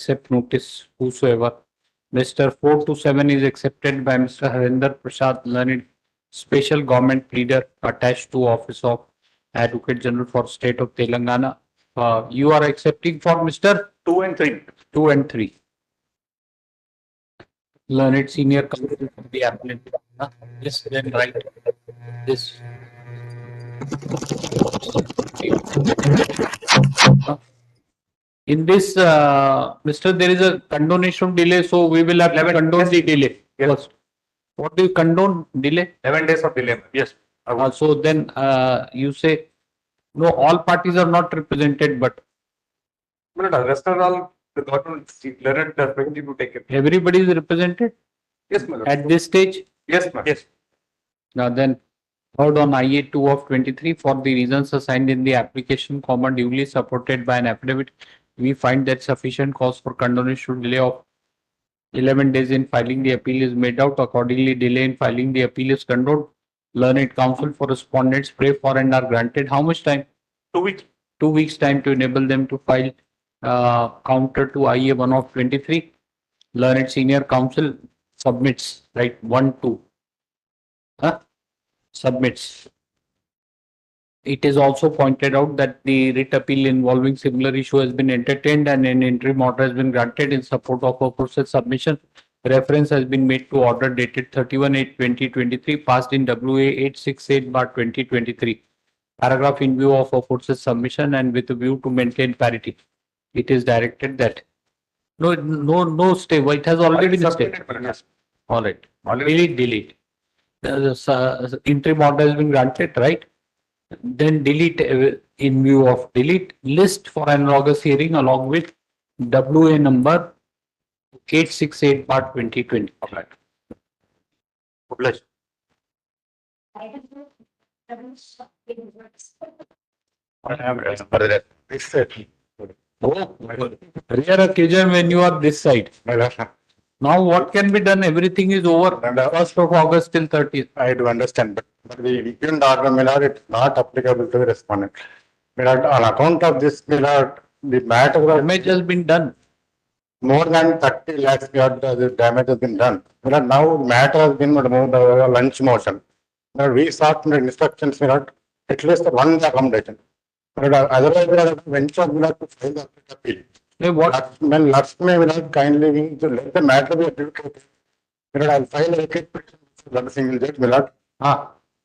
accept notice whosoever. Mr. 4 to 7 is accepted by Mr. Harinder Prasad Learned, Special Government Pleader attached to Office of Advocate General for State of Telangana. You are accepting for Mr. 2 and 3. 2 and 3. Learned Senior Counsel for the applicant. Yes, then right. This. In this, Mr. There is a condonation delay, so we will have to 11 condone yes. the delay. Yes. First. What do you condone delay? 11 days of delay. Yes. So then you say, no, all parties are not represented, but But the rest are all the government learned representative to take it. everybody is represented Yes, my lord. at this stage. Yes, ma'am. Yes. Now then, heard on IA 2 of 23 for the reasons assigned in the application, comma duly supported by an affidavit, we find that sufficient cause for condonation delay of 11 days in filing the appeal is made out. Accordingly, delay in filing the appeal is condoned. Learned counsel for respondents pray for and are granted how much time? 2 weeks. 2 weeks time to enable them to file counter to IA 1 of 23. Learned senior counsel submits, right? 1, 2. Submits. It is also pointed out that the writ appeal involving similar issue has been entertained and an interim order has been granted in support of a process submission. Reference has been made to order dated 31/8/2023 passed in WA 868/2023. Paragraph in view of a process submission and with a view to maintain parity. It is directed that no stay. It has already been stayed. All right. Already delete. Interim order has been granted, right? Then delete in view of delete list for analogous hearing along with WA number 868/2020. Okay. Publish. Oh, rare occasion when you are this side. Now what can be done? Everything is over. 1st of August till 30th. I do understand, but the weekend order, my lord, it's not applicable to the respondent. My lord, on account of this, my lord, the matter of Damage has been done. more than 30 lakhs, my lord, the damage has been done. My lord, now the matter has been moved to lunch motion. My lord, we sought the instructions, my lord, at least one accommodation. My lord, otherwise, my lord, venture, my lord, to file the appeal. What? When Lakshmi will not kindly to let the matter be adjudicated. I'll file a vacate petition for the single judge, Milord.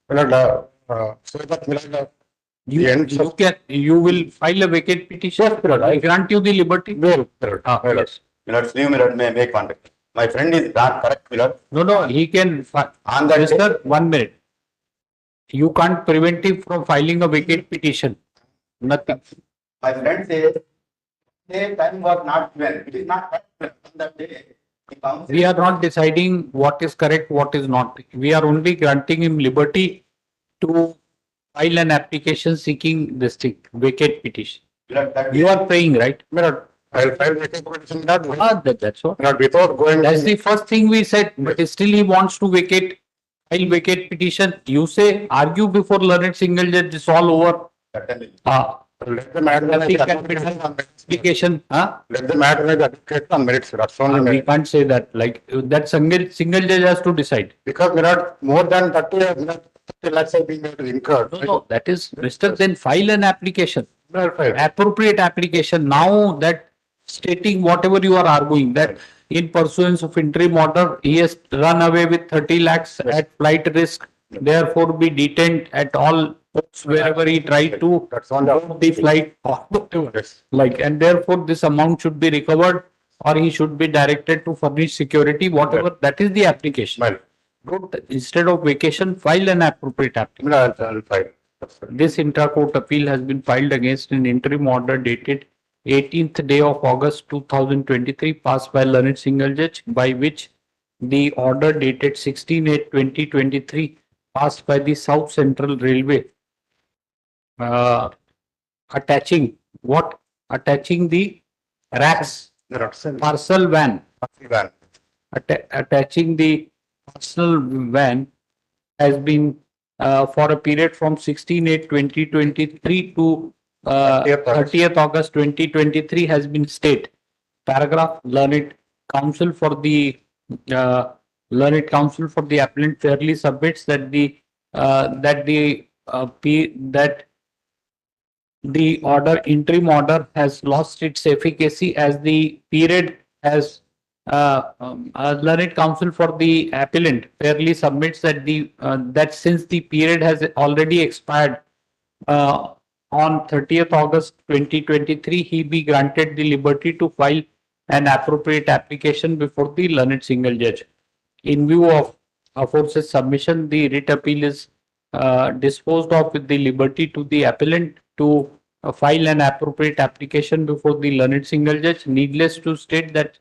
Milord, so that Milord, you will file a vacate petition. Yes, Milord. I grant you the liberty. Milord. Yes. Milord, leave Milord may make contact. My friend is not correct, Milord. No, he can. On that day, Sir, 1 minute. You can't prevent him from filing a vacate petition. Nothing. my friend says, the time was not given. It is not correct on that day. The council We are not deciding what is correct, what is not. We are only granting him liberty to file an application seeking this thing, vacate petition. Milord, that You are paying, right? Milord, I'll file vacate petition, Milord. That's what. Milord, without going. That's the first thing we said, but still he wants to vacate, file vacate petition. You say, argue before learned single judge, it's all over. certainly. Let the matter be Nothing can be adjudicated done. on merits. Application, Let the matter be adjudicated on merits. That's only we merit. can't say that, like, that single judge has to decide. Because Milord, more than 30 lakhs are being incurred. No, that is, Mr. Then file an application. Milord, file. Appropriate application. Now that stating whatever you are arguing, that in pursuance of interim order, he has run away with 30 lakhs at flight risk, therefore be detained at all ports wherever he tried to That's on board the flight or whatever. Yes. Like, and therefore this amount should be recovered or he should be directed to furnish security, whatever. That is the application. Milord, Don't, instead of vacation, file an appropriate application. Milord, I'll file. This intra-court appeal has been filed against an interim order dated 18th day of August 2023 passed by learned single judge, by which the order dated 16/8/2023 passed by the South Central Railway attaching the racks parcel van, attaching the parcel van has been for a period from 16/8/2023 to 30th August 2023 has been stayed. Paragraph, uh, learned counsel for the appellant fairly submits that the interim order has lost its efficacy as the period has learned counsel for the appellant fairly submits that since the period has already expired uh, on 30th August 2023, he be granted the liberty to file an appropriate application before the learned single judge. In view of aforesaid submission, the writ appeal is disposed of with the liberty to the appellant to file an appropriate application before the learned single judge. Needless to state that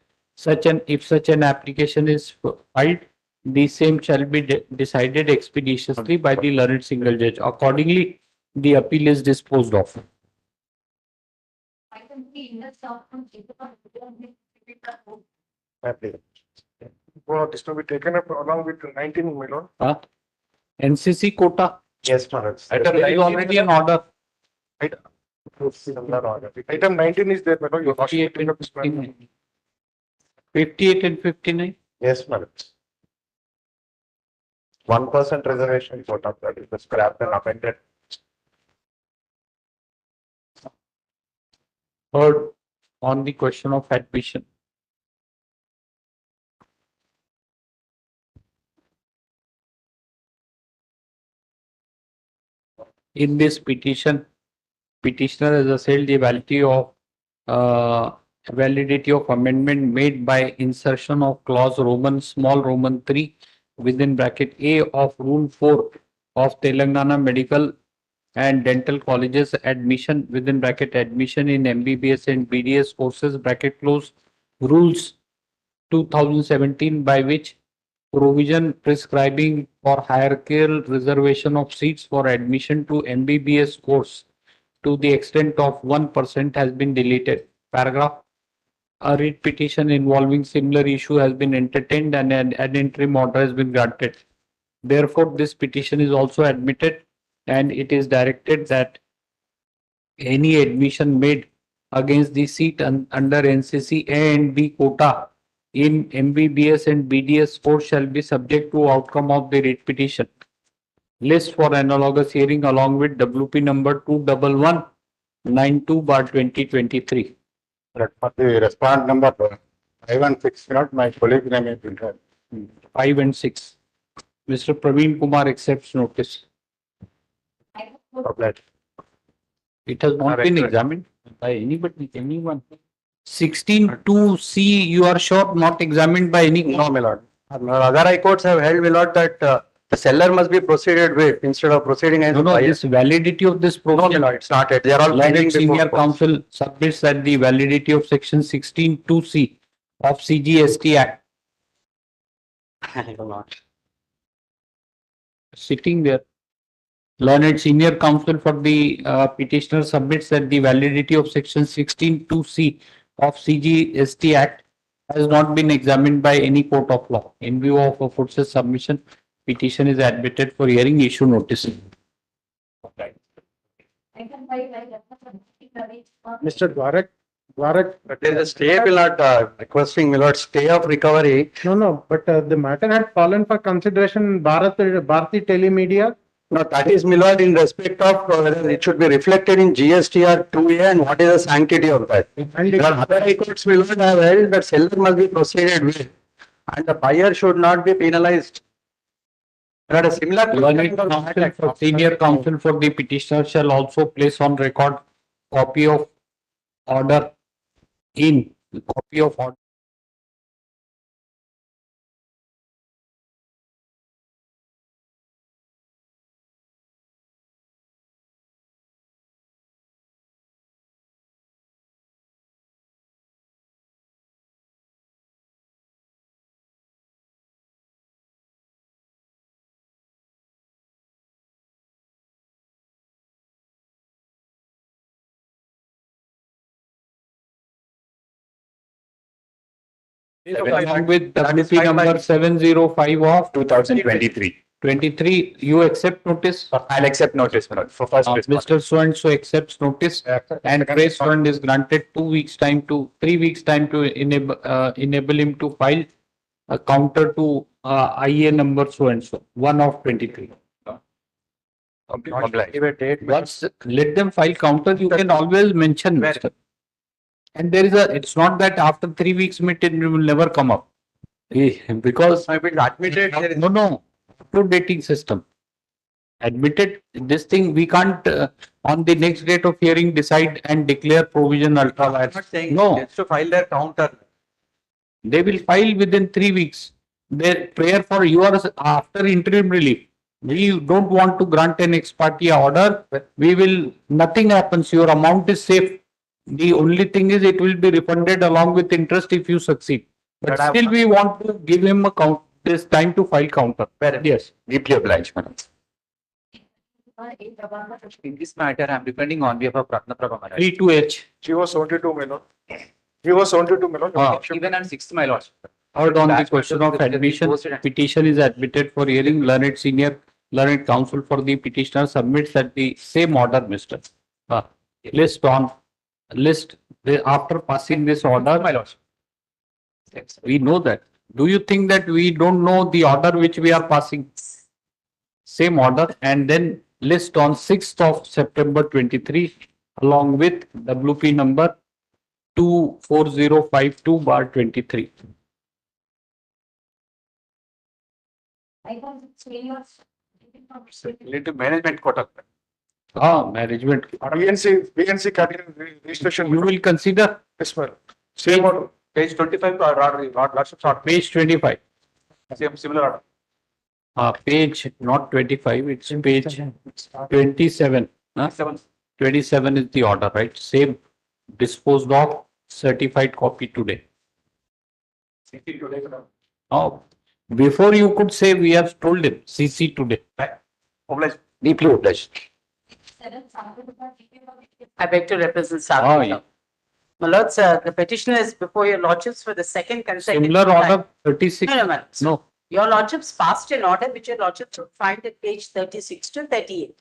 if such an application is filed, the same shall be decided expeditiously by the learned single judge. Accordingly, the appeal is disposed of. Well, this will be taken up along with 19, my lord. NCC quota. Yes, my lord. There is already an order. Item 19 is there, my lord. Your lordship 58 taken up and this matter. 59. 58 and 59. Yes, my lord. 1% reservation quota that is scrapped and amended. Heard on the question of admission. In this petition, petitioner has assailed the validity of amendment made by insertion of clause small Roman 3 within bracket A of Rule 4 of Telangana Medical and Dental Colleges admission within bracket admission in MBBS and BDS courses bracket close rules 2017, by which provision prescribing for hierarchical reservation of seats for admission to MBBS course to the extent of 1% has been deleted. Paragraph. A writ petition involving similar issue has been entertained and an interim order has been granted. Therefore, this petition is also admitted and it is directed that any admission made against the seat under NCC A and B quota in MBBS and BDS course shall be subject to outcome of the writ petition. List for analogous hearing along with WP number 21192/2023. For the respondent number 516, not my colleague name is in there. 5 and 6. Mr. Praveen Kumar accepts notice. Published. It has not been examined by anyone. 16(2)(c), you are sure not examined by any? No, my lord. Other high courts have held, my lord, that the seller must be proceeded with instead of proceeding as No, a no, buyer. this validity of this No, my provision. lord, it's not it. They are all Learned pending Senior before court. Counsel submits that the validity of section 16(2)(c) of CGST Act I will not. sitting there. Learned Senior Counsel for the petitioner submits that the validity of section 16(2)(c) of CGST Act has not been examined by any court of law. In view of aforesaid submission, petition is admitted for hearing. Issue notice. Mr. Dwarak, There is a stay, my lord, requesting, my lord, stay of recovery. no, but the matter had fallen for consideration in Bharati Telemedia. No, that is, my lord, in respect of whether it should be reflected in GSTR 2A and what is the sanctity of that. And There are other high courts, my lord, have held that seller must be proceeded with and the buyer should not be penalized. There are a similar. Learned Counsel for Senior Counsel for the petitioner shall also place on record copy of order copy of order. Along with WP number 705 of 2023. 23, you accept notice? I'll accept notice, my lord, for first place. Mr. So and so accepts notice and Grace Fund is granted 3 weeks time to enable him to file a counter to IA number so and so, 1 of 23. Once let them file counter, you can always mention, Mr. And there is it's not that after 3 weeks meeting it will never come up. Because I will admit it. There is no, dating system. Admitted this thing, we can't on the next date of hearing decide and declare provision ultra I'm vires. not saying No, it's to file their counter. they will file within 3 weeks. Their prayer for yours after interim relief. We don't want to grant an ex parte order. We will, nothing happens. Your amount is safe. The only thing is it will be refunded along with interest if you succeed. But still we want to give him a this time to file counter. Yes. Deeply obliged, madam. In this matter, I am depending on behalf of Ratna Prabha Maharaj. 3-2H. She was 72, my lord. He was 72, my lord. Even on 6th, my lord. Heard on the question of admission, petition is admitted for hearing. Learned senior, learned counsel for the petitioner submits that the same order, Mr. List after passing this order, My lord. we know that. Do you think that we don't know the order which we are passing? Same order and then list on 6th of September 23 along with WP number 24052/23. Relative management quota. Management. BNC category registration. You will consider Yes, my lord. Same order. Page 25, page 25. Same similar order. Page not 25, it's page 27. 27 is the order, right? Same disposed of, certified copy today. Oh, before you could say we have told him, CC today. Obliged. Deeply obliged. I beg to represent Oh, South. yeah. My lords, the petitioner is before your lordships for the second consecutive Similar time. order 36. No, my lords. No, Your lordships passed an order which your lordships would find at page 36 to 38.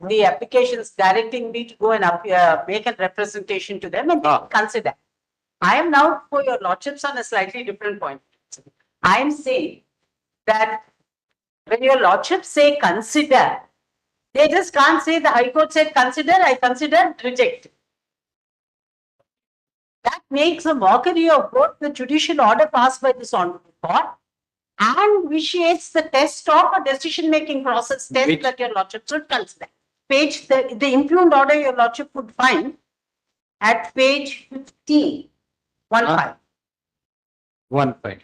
The applications directing me to go and make a representation to them and consider. I am now for your lordships on a slightly different point. I am saying that when your lordships say consider, they just can't say the High Court said consider, I consider, reject. That makes a mockery of both the judicial order passed by this honorable court and vitiates the test of a decision-making process test Which- that your lordship should consider. Page, the impugned order your lordship would find at page 15, 1-5. 1-5.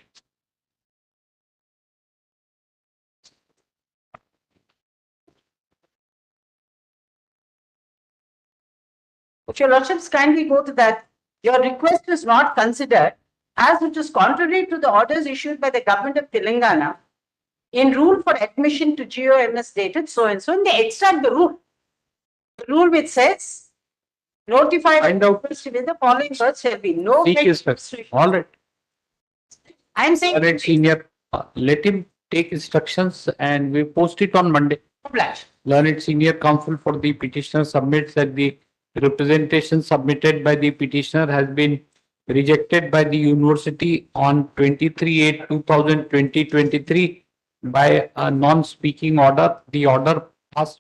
If your lordships kindly go to that, your request is not considered as it is contrary to the orders issued by the government of Telangana in rule for admission to GOMS dated so and so, and they extract the rule. The rule which says, notify Find the out. request with the following words shall be no. Seek his restriction. All right. I am saying. Learned senior, let him take instructions and we post it on Monday. Obliged. Learned senior counsel for the petitioner submits that the representation submitted by the petitioner has been rejected by the university on 23/8/2023 by a non-speaking order. The order passed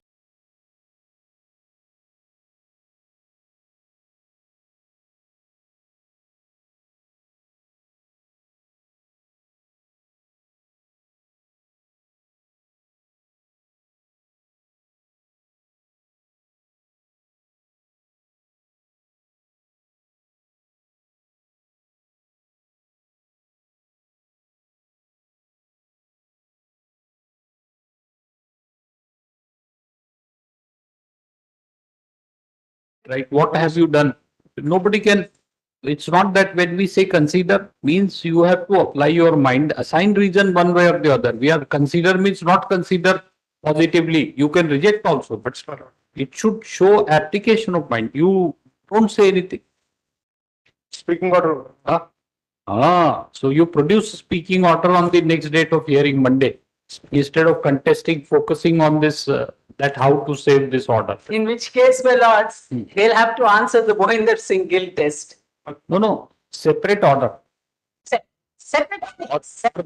right. What have you done? Nobody can. It's not that when we say consider means you have to apply your mind, assign reason one way or the other. We are consider means not consider positively. You can reject also, but it should show application of mind. You don't say anything. Speaking order. So you produce speaking order on the next date of hearing Monday. instead of contesting, focusing on this, that how to save this order. In which case, my lords, they'll have to answer the Mohinder Singh guilt test. No, separate order. Separate.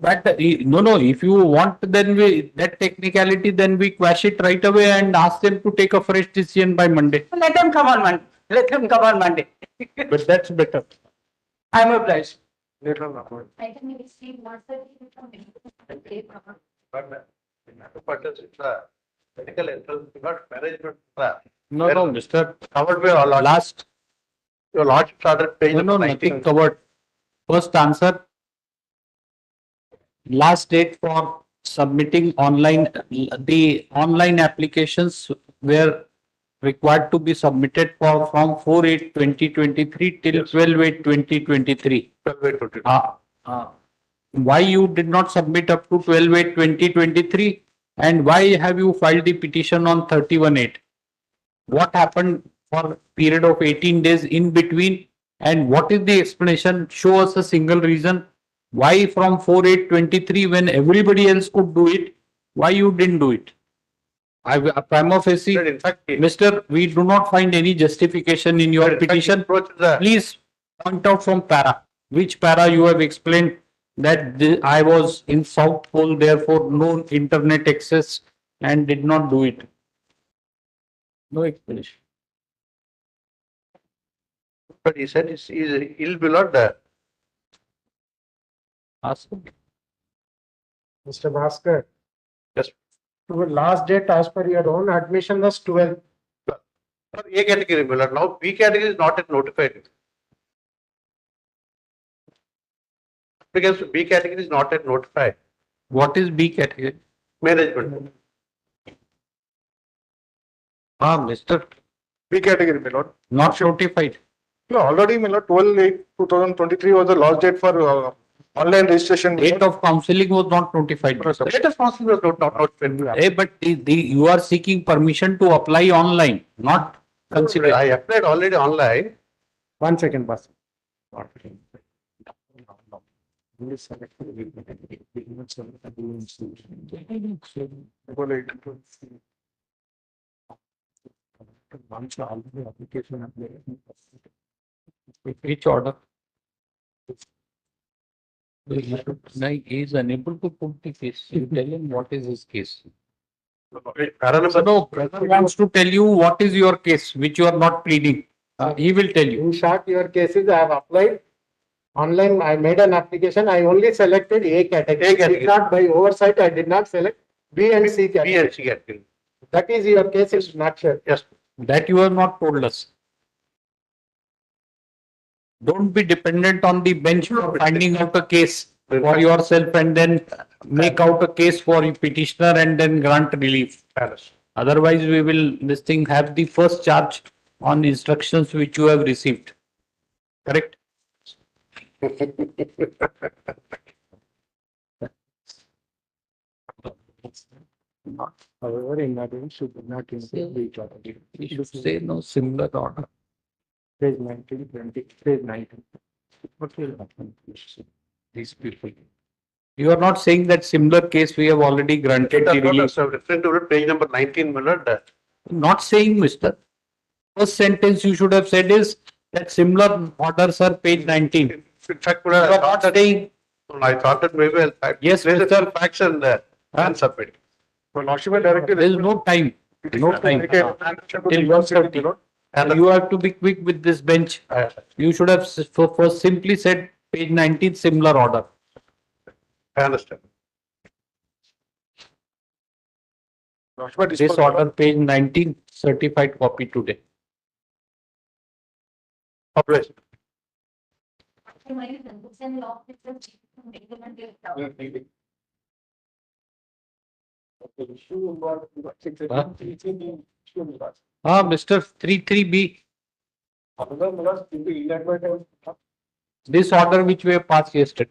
But no, if you want, then that technicality, then we quash it right away and ask them to take a fresh decision by Monday. Let them come on Monday. Let them come on Monday. But that's better. I'm obliged. I can receive once a week from medical entrance, not management. No, Mr. Covered by all. Last, Your lordship started paying. no, nothing covered. First answer. Last date for submitting online, the online applications were required to be submitted from 4/8/2023 till 12/8/2023. Why you did not submit up to 12/8/2023 and why have you filed the petition on 31/8? What happened for period of 18 days in between and what is the explanation? Show us a single reason. Why from 4/8/23 when everybody else could do it, why you didn't do it? Prima facie, In fact, Mr. We do not find any justification in your petition. Please point out from para, which para you have explained that I was in South Pole, therefore no internet access and did not do it. No explanation. But he said he'll be not there. Ask him. Mr. Bhaskar. Yes. Your last date as per your own admission was 12. A category, Miller. Now B category is not yet notified. Because B category is not yet notified. What is B category? Management. Mr. B category, my lord. Not notified. No, already, my lord, 12/8/2023 was the last date for online registration. Date of counseling was not notified. Date of counseling was not notified. But you are seeking permission to apply online, not consider. I applied already online. 1 second, Bhaskar. Which order? He is unable to put the case. You tell him what is his case. No, brother wants to tell you what is your case, which you are not pleading. He will tell you. In short, your cases I have applied online. I made an application. I only selected A category. A category. Did not by oversight. I did not select B and C B category. and C category. That is your case in nutshell. Yes. That you have not told us. Don't be dependent on the bench for finding out a case for yourself and then make out a case for your petitioner and then grant relief. Otherwise, we will, this thing, have the first charge on instructions which you have received. Correct? However, in that way, should not include the each other. We should say no similar order. Page 19, 20, page 19. What will happen? These people. You are not saying that similar case we have already granted the relief. Referring to page number 19, Miller. Not saying, mister. First sentence you should have said is that similar orders are page 19. In fact, You are not saying, I thought that maybe I'll fact. Yes, There's Mr. a facts and and submit. So lordship has directed. there is no time. No time. Till 1:30. And You have to be quick with this bench. You should have first simply said page 19 similar order. I understand. This order page 19 certified copy today. Obliged. Mr. 33B. This order which we have passed yesterday.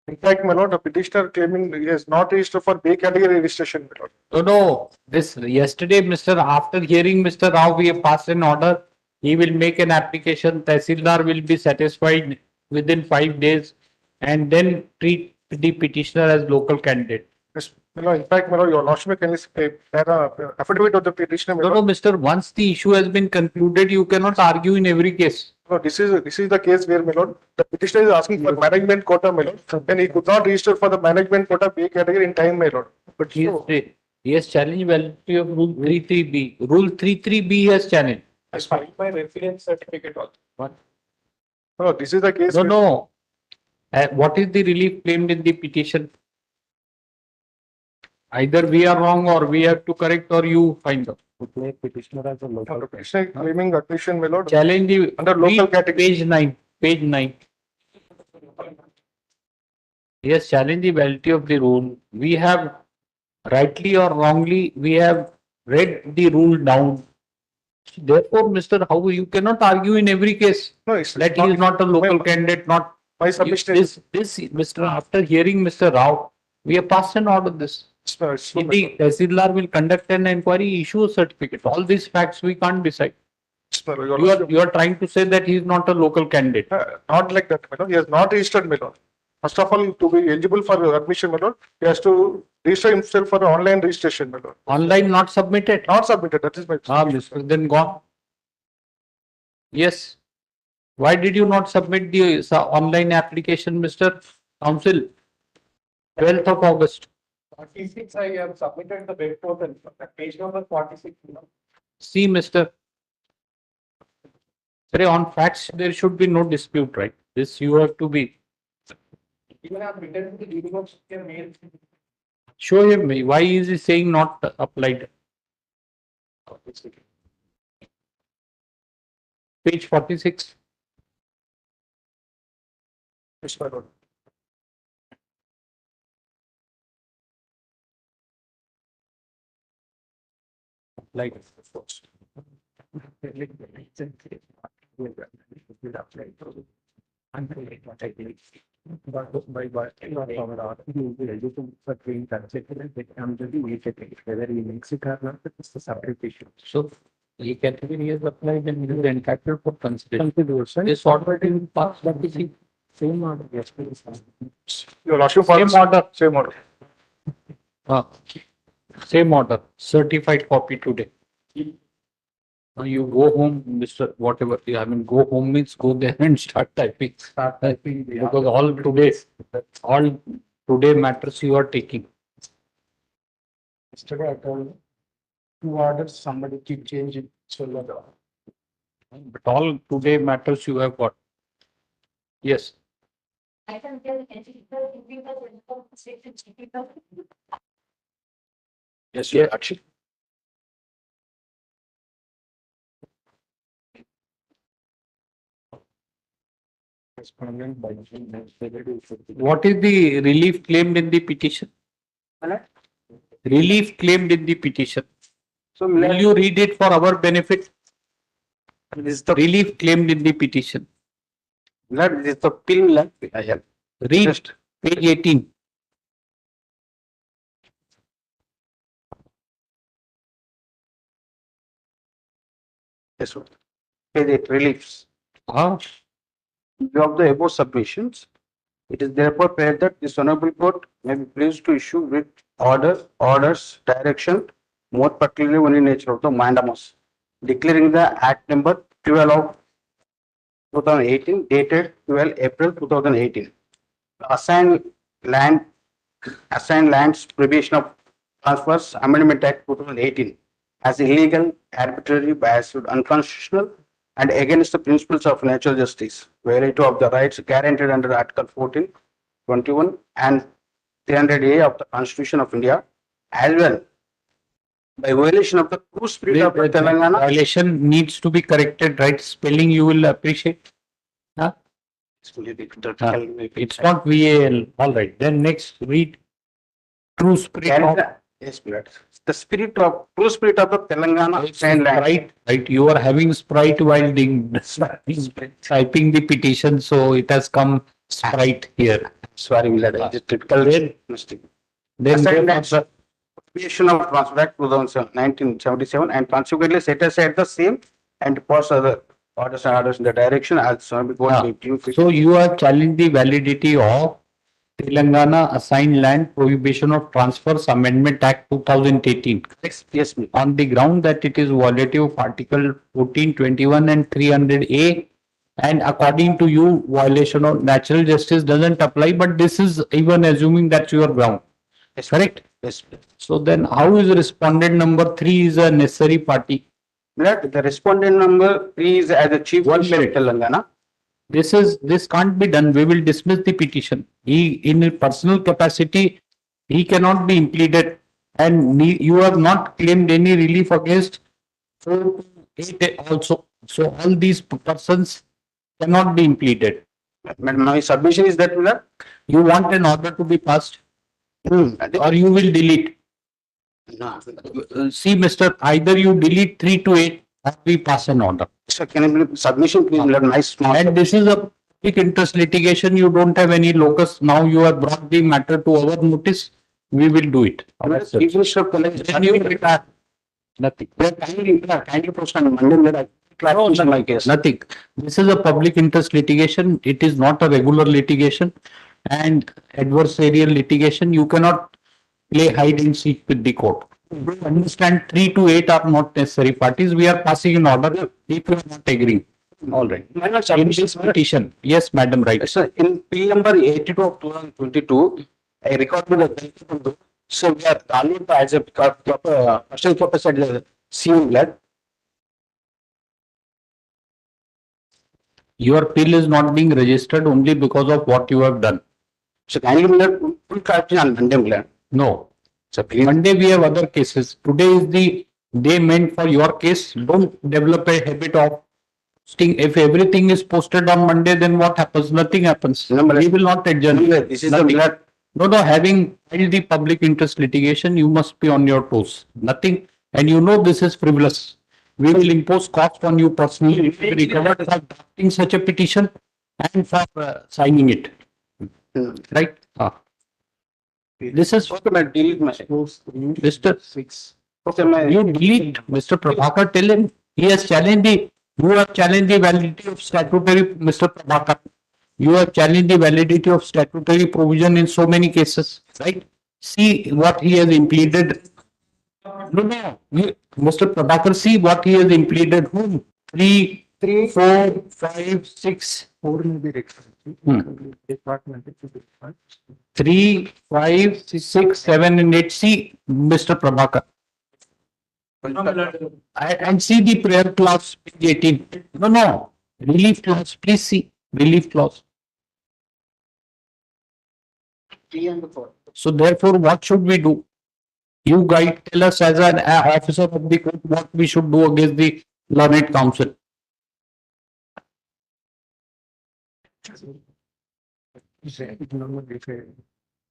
In fact, my lord, the petitioner claiming he has not registered for B category registration, my lord. No, this yesterday, Mr. After hearing Mr. Rao, we have passed an order. He will make an application. Tehsildar will be satisfied within 5 days and then treat the petitioner as local candidate. Yes, In fact, your lordship can affidavit of the petitioner. No, Mr. Once the issue has been concluded, you cannot argue in every case. No, this is the case where, the petitioner is asking for management quota, and he could not register for the management quota pay category in time, But He has challenged validity of Rule 33B. Rule 33B has challenged. I filed my reference certificate also. What? No, this is the case. No. What is the relief claimed in the petition? Either we are wrong or we have to correct or you find out. Petitioner as a local. Petitioner claiming admission, Challenge the under local category. Page 9. Yes, challenge the validity of the rule. We have rightly or wrongly, we have read the rule down. Therefore, Mr. How you cannot argue in every case that he is not a local candidate, not my submission. This, Mr. After hearing Mr. Rao, we have passed an order this. The Tehsildar will conduct an inquiry, issue a certificate. All these facts we can't decide. You are trying to say that he is not a local candidate. Not like that, He has not registered, First of all, to be eligible for admission, he has to register himself for the online registration, Online not submitted. Not submitted. That is my. Mr. Then gone. Yes. Why did you not submit the online application, Mr. Council? 12th of August. 46, I have submitted the web portal, page number 46. See, Mr. Sorry, on facts, there should be no dispute, right? This you have to be. Even I have written to the DDO mail. Show him why is he saying not applied? Page 46. Yes, my lord. Like so he category is applied and he is entitled for consideration. This order in past same order. Yes, Your lordship, same order. Same order, certified copy today. Now you go home, Mr. Whatever, go home means go there and start typing. Because all today matters you are taking. Yesterday I told 2 orders, somebody keep changing. But all today matters you have got. Yes. I can tell Yes, yeah, actually. What is the relief claimed in the petition? Relief claimed in the petition. So will you read it for our benefit? This is the relief claimed in the petition. This is the film left. I have. Read page 18. Yes, sir. Page 8, reliefs. View of the above submissions, it is therefore felt that this honorable court may be pleased to issue with orders, direction, more particularly only nature of the mandamus, declaring the Act number 12 of 2018, dated 12 April 2018. Assigned lands prohibition of transfers amendment Act 2018 as illegal, arbitrary, biased, unconstitutional, and against the principles of natural justice, violative of the rights guaranteed under Article 14, 21, and 300A of the Constitution of India, as well by violation of the true spirit of the Telangana. Violation needs to be corrected, right? Spelling you will appreciate. Huh? It's not VAL. All right. Then next, read true spirit of. Yes, the spirit of true spirit of the Telangana Sprite, right? You are having Sprite while typing the petition, so it has come Sprite here. Sorry, Milad, it's typical mistake. Then Creation of Transfer Act 1977 and consequently set aside the same and pass other orders and orders in the direction as so you are challenging the validity of Telangana Assigned Land Prohibition of Transfers Amendment Act 2018 Yes, ma'am. on the ground that it is violative of Article 14, 21 and 300A. And according to you, violation of natural justice doesn't apply, but this is even assuming that's your ground. Yes, Correct? Yes, ma'am. So then how is respondent number 3 is a necessary party? That the respondent number 3 is as the chief Minister of Telangana. This can't be done. We will dismiss the petition. He, in a personal capacity, he cannot be impleaded, and you have not claimed any relief against 4 to 8 also. So all these persons cannot be impleaded. Madam, my submission is that You want an order to be passed, no. or you will delete. See, Mr. Either you delete 3 to 8 or we pass an order. So can I make submission, please? Nice small. And this is a public interest litigation. You don't have any locus. Now you have brought the matter to our notice. We will do it. Chief Minister of Then you Telangana. retire. Nothing. Kindly post on Monday that I my case. Nothing. This is a public interest litigation. It is not a regular litigation and adversarial litigation. You cannot play hide and seek with the court. You understand 3 to 8 are not necessary parties. We are passing an order if you are not agreeing. All right. In this petition, yes, madam, right. Sir, in P number 82 of 2022, I recorded the so we are calling as a personal purpose at the CM blood. Your bill is not being registered only because of what you have done. So kindly full clarity on Monday blood. No. So please. Monday we have other cases. Today is the day meant for your case. Don't develop a habit of posting. If everything is posted on Monday, then what happens? Nothing happens. No, but We will not adjourn. This is the Nothing. blood. No, having filed the public interest litigation, you must be on your toes. Nothing. And you know this is frivolous. We will impose cost on you personally. We recovered for drafting such a petition and for signing it. Right? This is Okay, my delete my Mr. Okay, my You delete Mr. Prabhakar. Tell him he has challenged you have challenged the validity of statutory, Mr. Prabhakar. You have challenged the validity of statutory provision in so many cases, right? See what he has implemented. No. Mr. Prabhakar, see what he has implemented. Whom? 3, 4, 5, 6. 3, 5, 6, 7, and 8. See, Mr. Prabhakar. And see the prayer clause, page 18. No. Relief clause. Please see. Relief clause. So therefore, what should we do? You guide, tell us as an officer of the court what we should do against the learned counsel. If a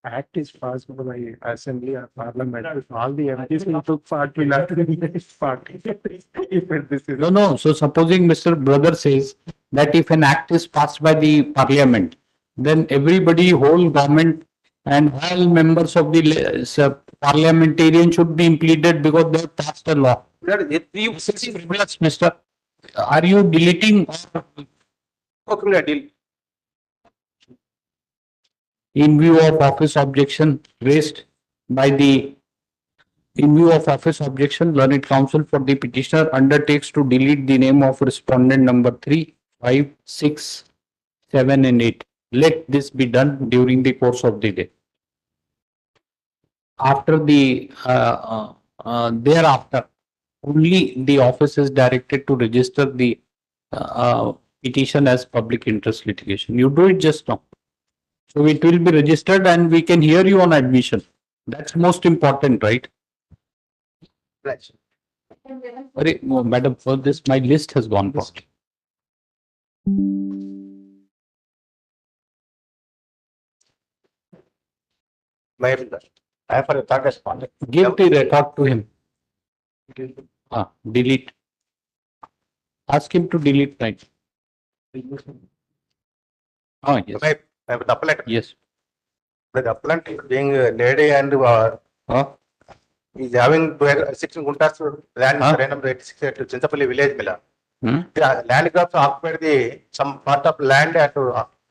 act is passed by assembly or parliament, all the MPs who took part will have to be part. If this is. No. So supposing Mr. Brother says that if an act is passed by the parliament, then everybody, whole government and all members of the parliamentarian should be implemented because they have passed a law. This is frivolous, Mr. Are you deleting or okay, delete. in view of office objection raised by the in view of office objection, learned counsel for the petitioner undertakes to delete the name of respondent number 3, 5, 6, 7 and 8. Let this be done during the course of the day. After the thereafter, only the office is directed to register the petition as public interest litigation. You do it just now. So it will be registered and we can hear you on admission. That's most important, right? Right. No, madam, for this, my list has gone past. I have for a third respondent. Give the record to him. Delete. Ask him to delete right. Yes. I have the appellant. Yes. The appellant is being a lady and is having 16 guntas land surrey number 86 at Chinsapalli village. The land grabs occupied some part of land at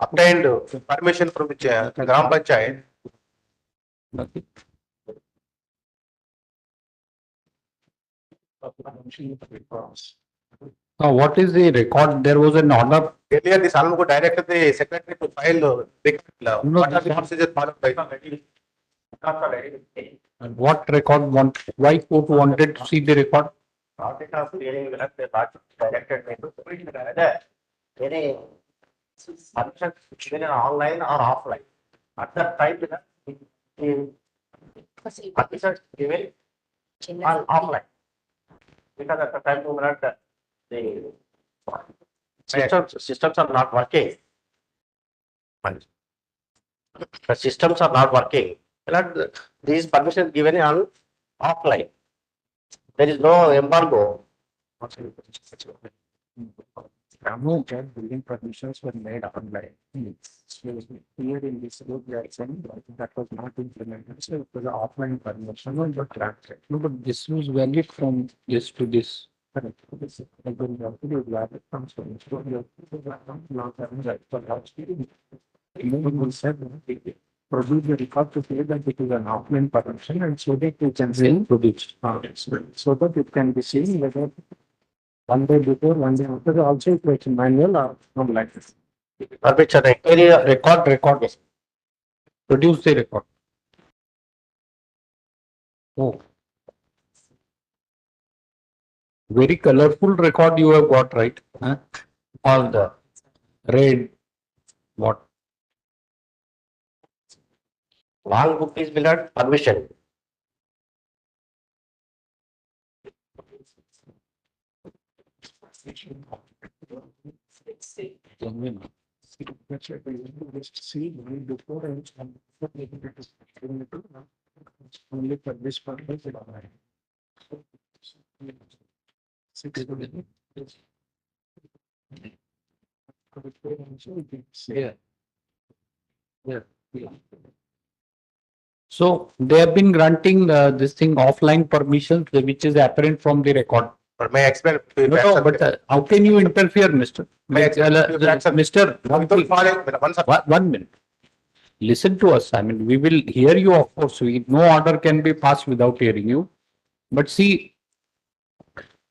obtained permission from the Gram Panchayat. What is the record? There was an order. Earlier, the Salomon directed the secretary to file what are the procedures followed by? What record why court wanted to see the record? Audit of hearing will have directed me to whether any permission given online or offline. At that time, the permission given on offline. Because at the time, the systems are not working. The systems are not working. These permissions given on offline. There is no embargo. Building permissions were made online. Here in this group, we are saying that was not implemented, so it was an offline permission, but granted. No, but this was valid from this to this. Correct. This is again, you have to do valid from storage. So you have to do that from long term, right, for large period. Even we said that produce the record to say that it is an offline permission, and so that you can say Produced. so that it can be seen whether one day before, one day after, also it was manual or not like this. Permission, Record. Produce the record. Oh. Very colorful record you have got, right? Huh? All the red, what? Long book is without permission. See, before and only for this purpose. So they have been granting this thing offline permissions, which is apparent from the record. But may I explain? No, but how can you interfere, Mr. Mr. One minute. Listen to us. I mean, we will hear you, of course. No order can be passed without hearing you. But see,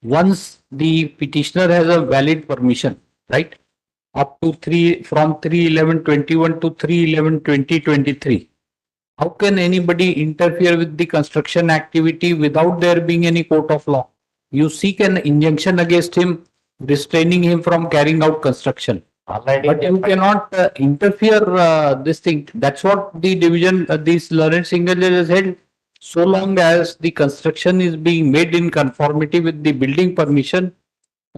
once the petitioner has a valid permission, right, up to from 3/11/21 to 3/11/2023, how can anybody interfere with the construction activity without there being any court of law? You seek an injunction against him, restraining him from carrying out construction. But you cannot interfere this thing. That's what the division, this learned single judge has said. So long as the construction is being made in conformity with the building permission,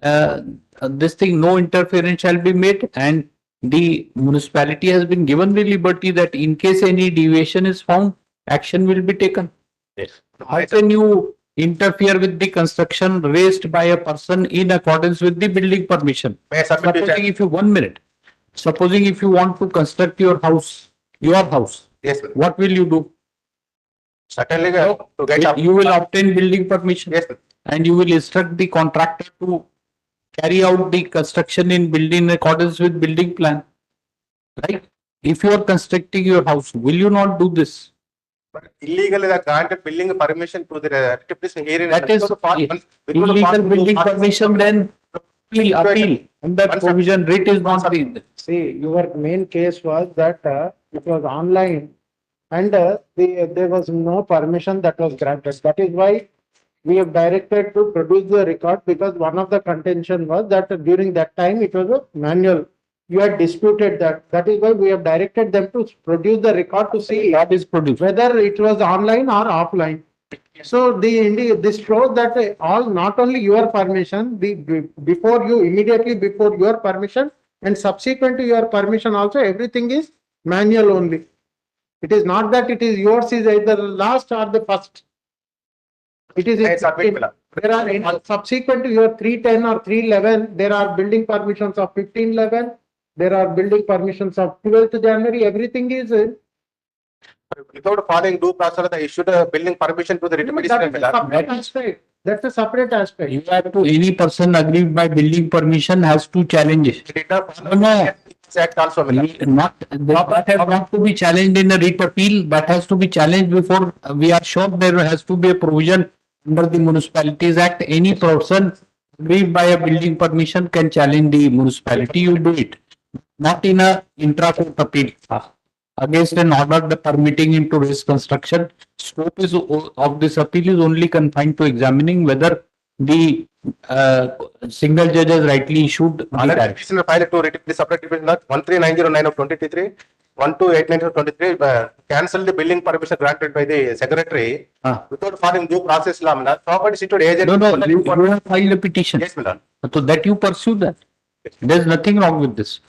this thing, no interference shall be made, and the municipality has been given the liberty that in case any deviation is found, action will be taken. Yes. How can you interfere with the construction raised by a person in accordance with the building permission? May I submit to Supposing if you, 1 minute, supposing if you want to construct your house, Yes, sir. what will you do? Certainly, to get up. You will obtain building permission. Yes, sir. And you will instruct the contractor to carry out the construction in building in accordance with building plan. Right? If you are constructing your house, will you not do this? But illegally, the granted building permission to the petitioner hearing. That is illegal building permission, then appeal. And that provision rate is not the. See, your main case was that it was online and there was no permission that was granted. That is why we have directed to produce the record, because one of the contention was that during that time it was a manual. You had disputed that. That is why we have directed them to produce the record to see That is produced. whether it was online or offline. So this shows that all, not only your permission, immediately before your permission and subsequent to your permission also, everything is manual only. It is not that it is yours is either the last or the first. It is, there are subsequent to your 310 or 311, there are building permissions of 1511, there are building permissions of 12th January, everything is. Without following due process, they issued a building permission to the petitioner. That's a separate aspect. You have to, any person aggrieved by building permission has to challenge it. No, Act also, Not, that has not to be challenged in a writ appeal, that has to be challenged before we are sure there has to be a provision under the Municipalities Act. Any person aggrieved by a building permission can challenge the municipality, you do it. Not in a intra-court appeal against an order the permitting him to raise construction. Scope is of this appeal is only confined to examining whether the single judge has rightly issued the Another direction. petitioner filed to writ the separate division lot 13909 of 2023, 12899 of 23, cancel the building permission granted by the secretary without following due process law. Property situated agent. No, you have filed a petition. Yes, Milan. So that you pursue that. There's nothing wrong with this.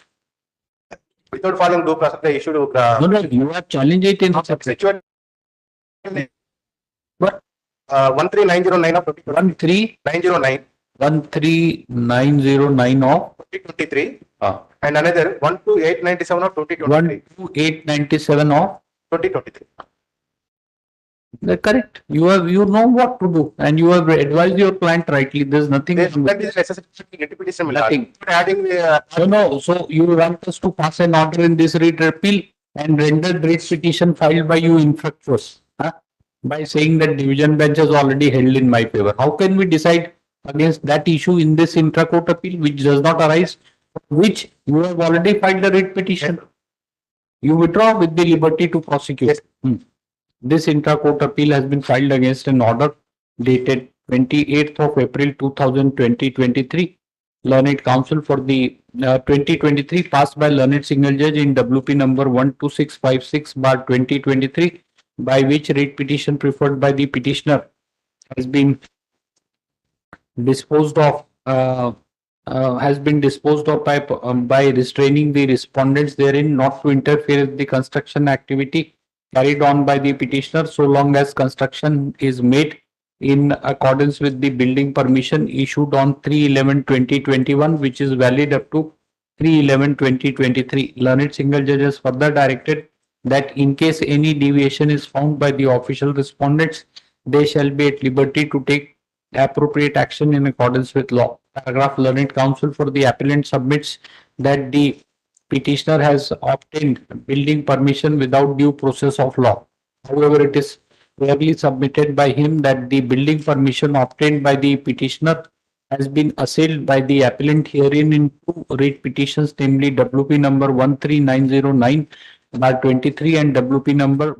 Without following due process, they issued. No, you have challenged it in separate. Situated. But 13909 of 13909 909 of 2023. And another 12897 of 2023. 12897 of 2023. correct. You know what to do and you have advised your client rightly. There's nothing. That is necessary petition. Nothing. Adding the. So you want us to pass an order in this writ appeal and render writ petition filed by you infructuous, by saying that division bench has already held in my favor. How can we decide against that issue in this intra-court appeal which does not arise, which you have already filed a writ petition? You withdraw with the liberty to prosecute. Yes. This intra-court appeal has been filed against an order dated 28th of April 2023. Learned Counsel for the 2023 passed by Learned Single Judge in WP number 12656/2023, by which writ petition preferred by the petitioner has been disposed of by restraining the respondents therein not to interfere with the construction activity carried on by the petitioner so long as construction is made in accordance with the building permission issued on 3/11/2021, which is valid up to 3/11/2023. Learned Single Judge has further directed that in case any deviation is found by the official respondents, they shall be at liberty to take appropriate action in accordance with law. Paragraph. Learned Counsel for the appellant submits that the petitioner has obtained building permission without due process of law. However, it is clearly submitted by him that the building permission obtained by the petitioner has been assailed by the appellant herein in two writ petitions, namely WP number 13909/23 and WP number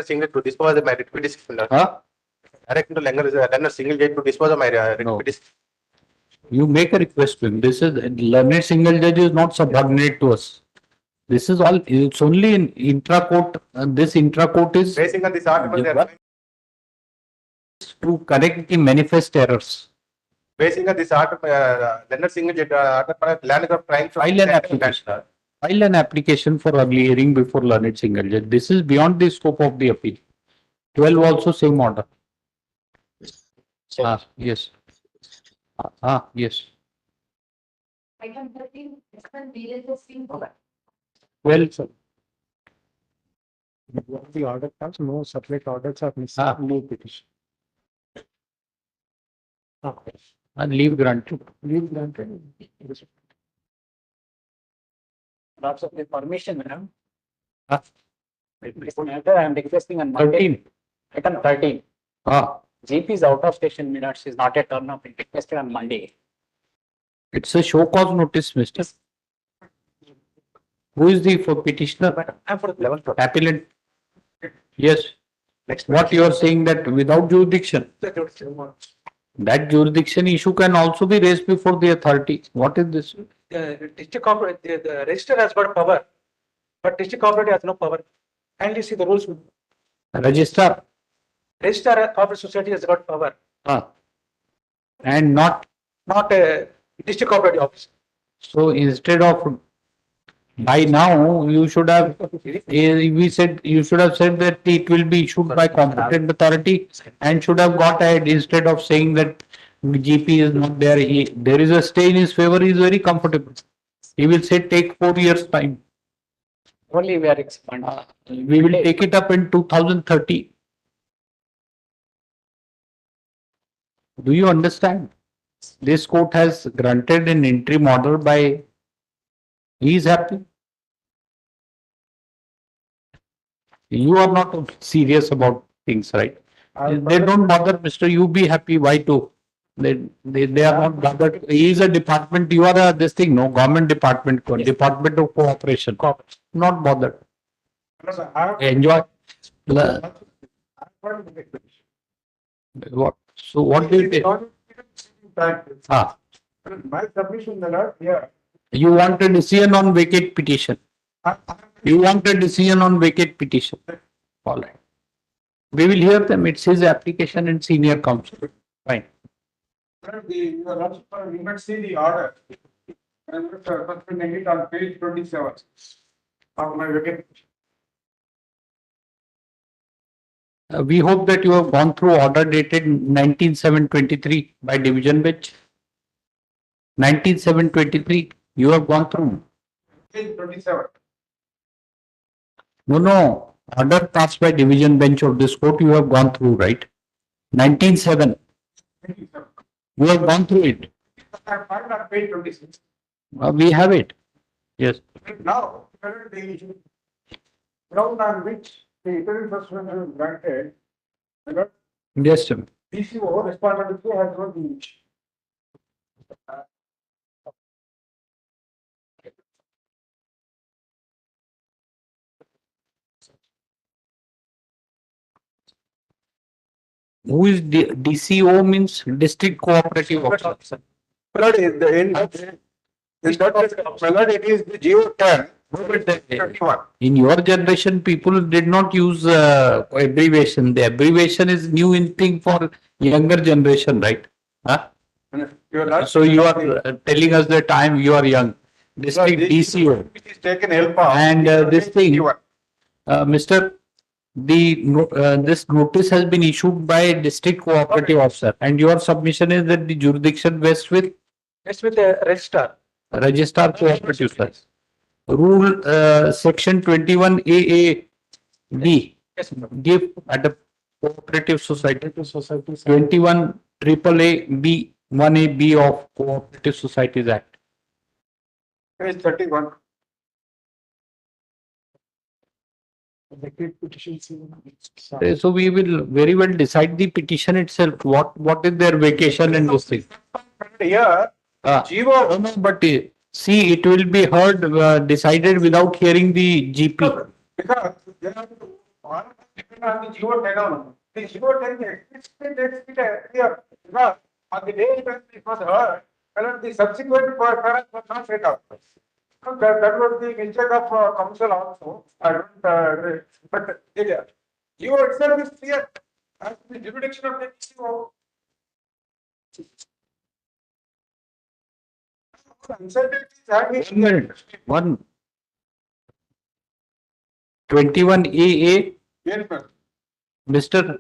Single to dispose of my writ petition. Direct to Learned Single Judge to dispose of my writ petition. You make a request to him. This is Learned Single Judge is not subordinate to us. This is all. It's only in intra-court. This intra-court is Basing on this article, they are to correct the manifest errors. basing on this article, Learned Single Judge land of crime. File an application. File an application for early hearing before Learned Single Judge. This is beyond the scope of the appeal. 12 also same order. Yes. Yes. Item 13, extend villages in. Well, sir. The order comes, no separate orders are missing, no petition. And leave granted. Leave granted. Lots of the permission, madam. Ah. This matter I am requesting on Monday. 13. Item 13. Ah, GP's out of station minutes is not a turn up. It requested on Monday. it's a show cause notice, mister. Who is the petitioner? I'm for the level. Appellant. Yes. Next. What you are saying that without jurisdiction? That jurisdiction issue can also be raised before the authority. What is this? The district corporate, the register has got power, but district corporate has no power. Kindly see the rules. Register. Register corporate society has got power, And not. not a district corporate office. So instead of By now, you should have, we said, you should have said that it will be issued by competent authority and should have got ahead instead of saying that GP is not there. There is a stay in his favor, he is very comfortable. He will say take 4 years time. Only we are expanding. We will take it up in 2030. Do you understand? This court has granted an interim order by, he is happy. You are not serious about things, right? They don't bother, Mr. You be happy. Why to? They are not bothered. He is a department. You are this thing, no government department, Department of Cooperation. Not bothered. Enjoy. What? So what do you take? Ah, My submission, my lord, here. you want a decision on vacate petition. You want a decision on vacate petition. All right. We will hear them. It's his application and senior counsel. Fine. You might see the order. And suspending it on page 27 of my vacant. We hope that you have gone through order dated 19/7/23 by division bench. 19/7/23, you have gone through. Page 27. No. Order passed by division bench of this court, you have gone through, right? 19/7. You have gone through it. I find on page 26. We have it. Yes. Now, the ground on which the interim suspension is granted, the Yes, sir. DCO responded to has not been. Who is DCO means District Cooperative Officer. Melody, it is the Geo 10. In your generation, people did not use abbreviation. The abbreviation is new in thing for younger generation, right? Huh? So you are telling us that you are young. District DCO. It is taken help of. And this thing, Mr. This notice has been issued by District Cooperative Officer, and your submission is that the jurisdiction vests with the registrar. Registrar Cooperative, sir. Rule section 21AA B. Yes, Give at a cooperative society. 21 AAA B 1A B of Cooperative Societies Act. Page 31. So we will very well decide the petition itself. What is their vacation and this thing? Here, No, but see, it will be heard decided without hearing the GP. because they have to depend on the Geo 10 only. The Geo 10 it's here. Because on the day when it was heard, well, the subsequent parents was not set up. So that was the mistake of council also. I don't, but Geo itself is clear. As the jurisdiction of the Geo. Uncertainties have been. 1 minute. 21AA, Yes, sir. Mr.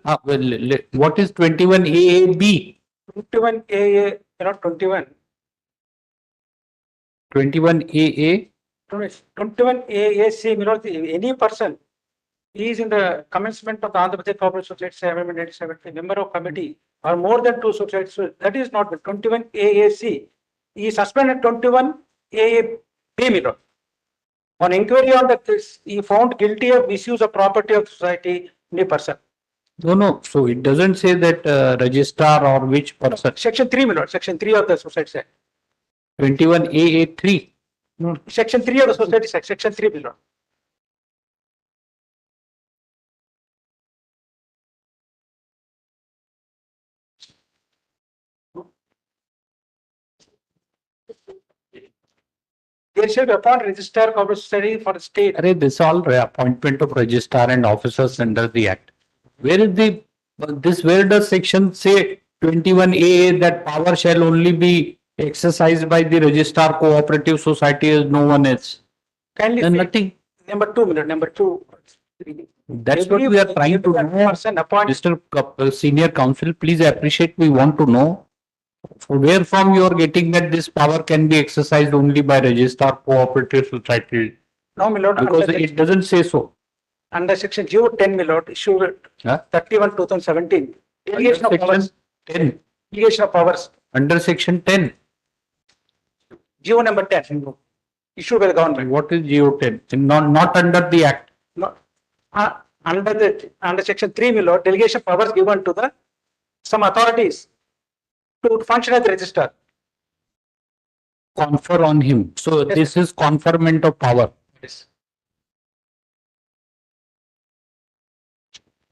What is 21AAB? 21AA, not 21. 21AA, 21AAC, any person is in the commencement of the Andhra Pradesh Cooperative Society Amendment 1970, member of committee or more than 2 societies. So that is not the 21AAC. He is suspended 21AAB. On inquiry on the case, he found guilty of misuse of property of society in a person. No. So it doesn't say that registrar or which person. Section 3, Section 3 of the Society Act. 21AA3. Section 3 of the Society Act, Section 3 below. There shall be upon registrar cooperative society for the state. This all appointment of registrar and officers under the act. Where is where does section say 21AA that power shall only be exercised by the registrar cooperative society as no one else? Kindly. Then see, nothing. Number two, number two. That's what we are trying to know. Person appointed. Mr. Senior Counsel, please appreciate, we want to know where from you are getting that this power can be exercised only by registrar cooperative society, No, my lord, because under, it doesn't say so. under section 010, my lord, issue Huh? 31, 2017. Delegation of Section powers. 10, Delegation of powers. under section 10. GO number 10. Issued by the government. What is GO10? Not under the act. No, under section 3, my lord, delegation powers given to the some authorities to function as the registrar. Confer on him. So Yes, this is conferment of power. Yes.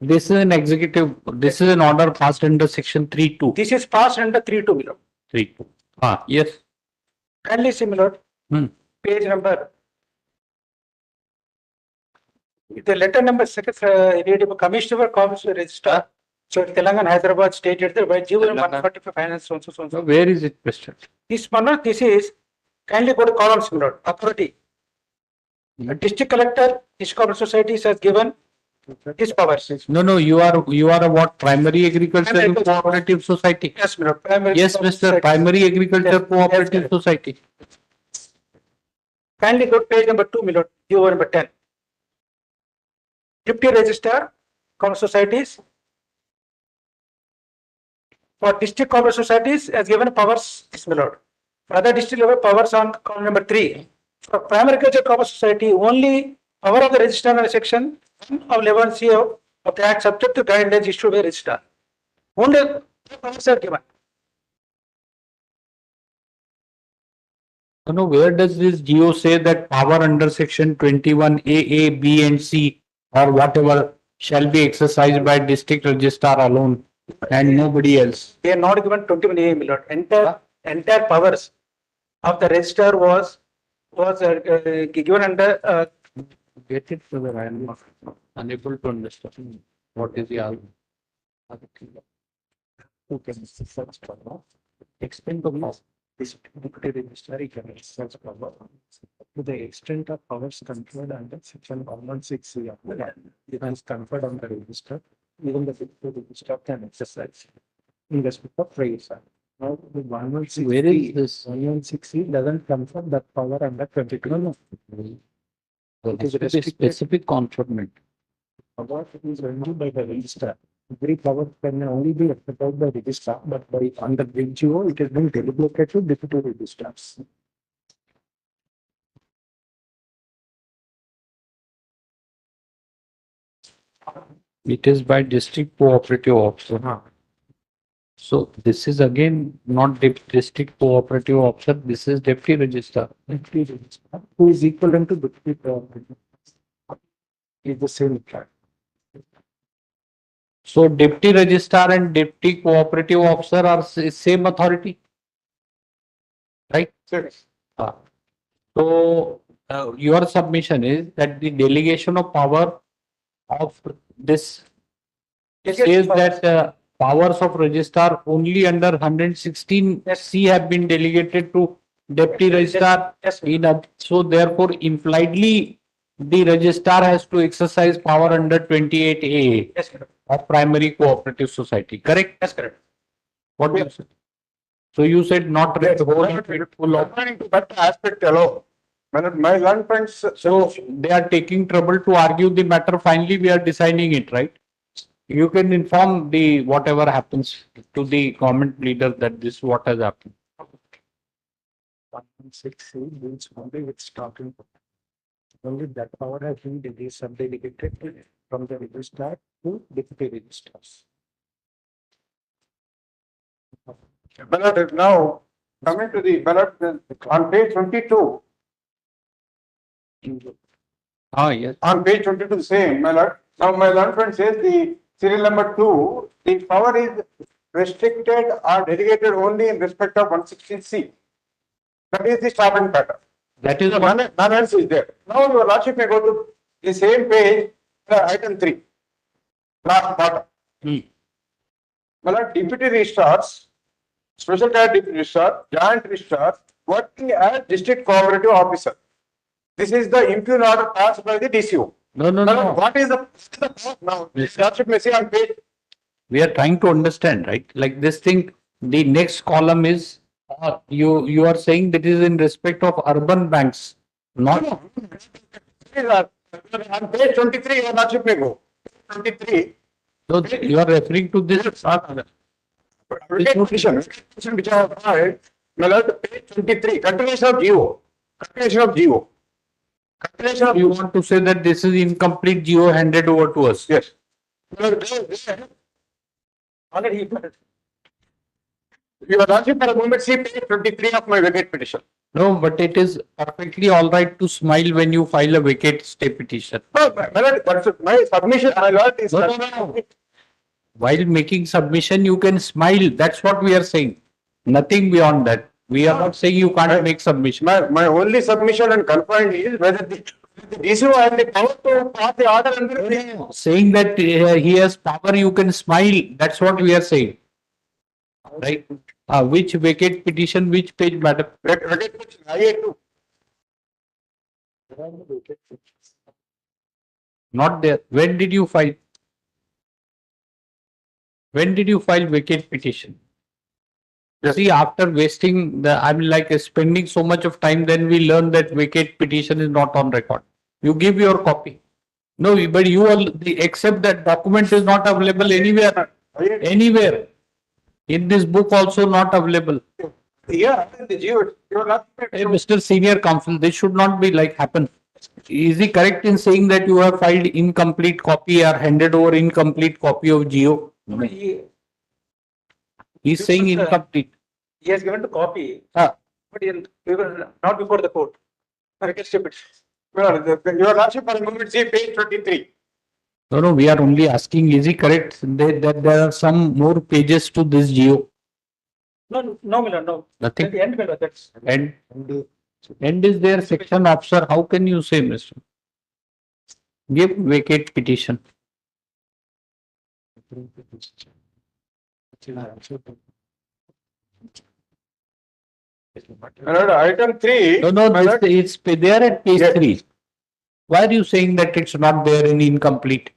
This is an executive, this is an order passed under section 3(2). This is passed under 3.2, my lord. 3(2). Yes. Kindly see, my lord, page number. The letter number second, Commissioner of Commerce Registrar. So Telangana, Hyderabad State, by GO 145 finance, so. So where is it, Mr.? This one, this is, kindly go to columns, my lord, authority. The district collector, district cooperative societies has given his powers. No, you are a what? Primary agricultural cooperative society? Yes, my lord. Primary Yes, Mr. Primary Agriculture Yes, Cooperative yes, Society. Kindly go to page number 2, my lord, GO number 10. Deputy Registrar, Cooperative Societies. For district cooperative societies has given powers, yes, my lord. For other district level powers on column number 3. For primary agriculture cooperative society, only power of the registrar under section of 11C of the act subject to guidelines issued by the registrar. Only powers are given. No, where does this GO say that power under section 21A, B and C or whatever shall be exercised by district registrar alone and nobody else? They are not given 21A, my lord. Entire powers of the registrar was given under Get it further, I am not unable to understand what is the argument. Who can search power? Explain the law. This deputy registrar can exercise power to the extent of powers conferred under section 116C of the law. It is conferred on the registrar. Even the deputy registrar can exercise in respect of registrar. Now, the 116C, where is this? 116C doesn't confer that power under 22. No. It is a specific conferment. Power is only by the registrar. Every power can only be exercised by registrar, but by under GO, it has been delegated to deputy registrars. It is by district cooperative officer. So this is again not district cooperative officer. This is deputy registrar. Deputy registrar, who is equivalent to deputy cooperative. Is the same track. So deputy registrar and deputy cooperative officer are same authority, right? Yes. So your submission is that the delegation of power of this says that powers of registrar only under 116C have been delegated to deputy registrar. Yes, So therefore impliedly the registrar has to exercise power under 28A yes, madam. of primary cooperative society, correct? That's correct. What do you say? So you said not Yes, full of. According to that aspect alone, my learned friends. So they are taking trouble to argue the matter. Finally, we are deciding it, right? You can inform the whatever happens to the government leader that this is what has happened. 116 deals only with starting. Only that power has been subdelegated from the registrar to deputy registrars. Ballot now coming to the ballot on page 22. Yes. On page 22, the same, my lord. Now, my learned friend says the serial number 2, the power is restricted or delegated only in respect of 116C. That is the starting pattern. That is So what. none else is there. Now, your lordship may go to the same page, item 3, last bottom. My lord, deputy registrars, special category deputy registrar, joint registrar, working as district cooperative officer. This is the impugn order passed by the DCO. No, no, Now, no. what is the now? This lordship may say on page. We are trying to understand, right? Like this thing, the next column is, you are saying that is in respect of urban banks, not. On page 23, your lordship may go. 23. So you are referring to this. Petition which I have filed, my lord, page 23, continuation of GO. Continuation of GO. Continuation of You want to say that this is incomplete geo handed over to us? Yes. Already he put it. Your lordship, for a moment, see page 23 of my vacate petition. No, but it is perfectly all right to smile when you file a vacate stay petition. No, my lord, that's my submission, my lord is. No, no, no. While making submission, you can smile. That's what we are saying. Nothing beyond that. We are not saying you can't make submission. My only submission and confined is whether the DCO has the power to pass the order under the. Saying that he has power, you can smile. That's what we are saying. Right? Which vacate petition, which page, madam? Vacate petition, IA2. Not there. When did you file? When did you file vacate petition? See, after wasting I'm like spending so much of time, then we learn that vacate petition is not on record. You give your copy. No, but you all accept that document is not available anywhere. Anywhere. In this book also not available. Yeah, the GO, your lordship. Hey, Mr. Senior Counsel, this should not be like happen. Is he correct in saying that you have filed incomplete copy or handed over incomplete copy of GO? He's saying incomplete. He has given the copy, Ah. but we will not before the court. I can skip it. Your lordship, for a moment, see page 23. No, no, we are only asking, is he correct that there are some more pages to this GO? No, no, Miller, no. Nothing. At the end, Miller, that's. End is there, section officer. How can you say, Mr.? Give vacate petition. My lord, item 3. No, no, my lord, it's there at page Yes. 3. Why are you saying that it's not there in incomplete?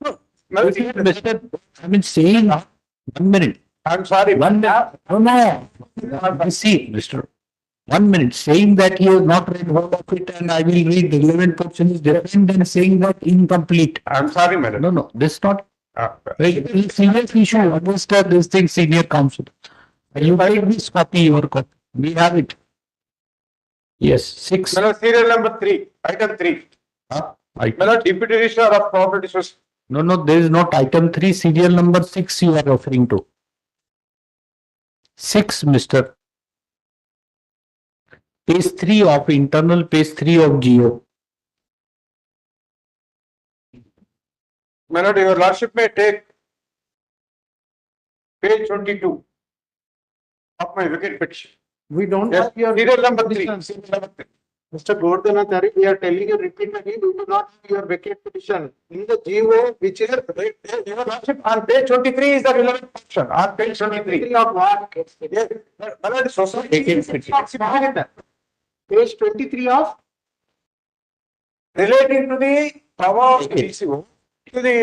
my lord, Mr. I mean, saying, 1 minute. I'm sorry. 1 minute. No, no. See, Mr. 1 minute. Saying that he has not read whole of it and I will read the relevant portion is different than saying that incomplete. I'm sorry, my lord. No, no, this not. Ah, Serious issue. Understand this thing, senior counsel. You take this copy, your copy. We have it. Yes, 6. My lord, serial number 3, item 3. My lord, deputy registrar of property source. No, no, there is not item 3, serial number 6 you are referring to. 6, Mr. Page 3 of internal page 3 of GO. My lord, your lordship may take page 22 of my vacate petition. We don't Yes, have your. serial number 3. petition. Serial number 3. Mr. Gordhanachari, we are telling you repeatedly, we do not have your vacate petition in the GO, which is Your lordship, on page 23 is the relevant portion. On page 23. of what? Yes, my lord, society. Page 23 of, Relating to the power of DCO, to the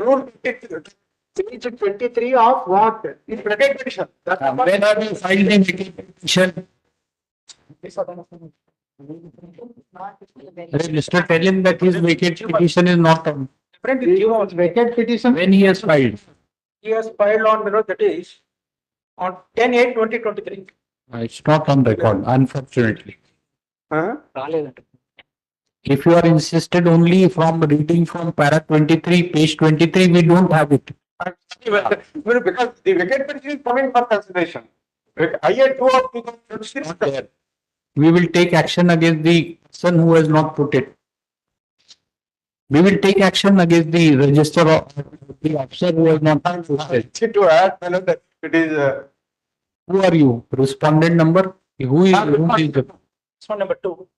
rule. page 23 of what? In vacate petition. When are you filed the vacate petition? Mr. Tell him that his vacate petition is not on. Different in GO. Vacate petition, When he has filed. He has filed on, that is, on 10/8/2023. It's not on record, unfortunately. Huh? If you are insisted only from reading from para 23, page 23, we don't have it. Well, because the vacate petition is coming for consideration. IA2 of 2026. We will take action against the person who has not put it. We will take action against the register of the officer who has not put it. To add, my lord, that it is, Who are you? Respondent number? Who is the This one number 2.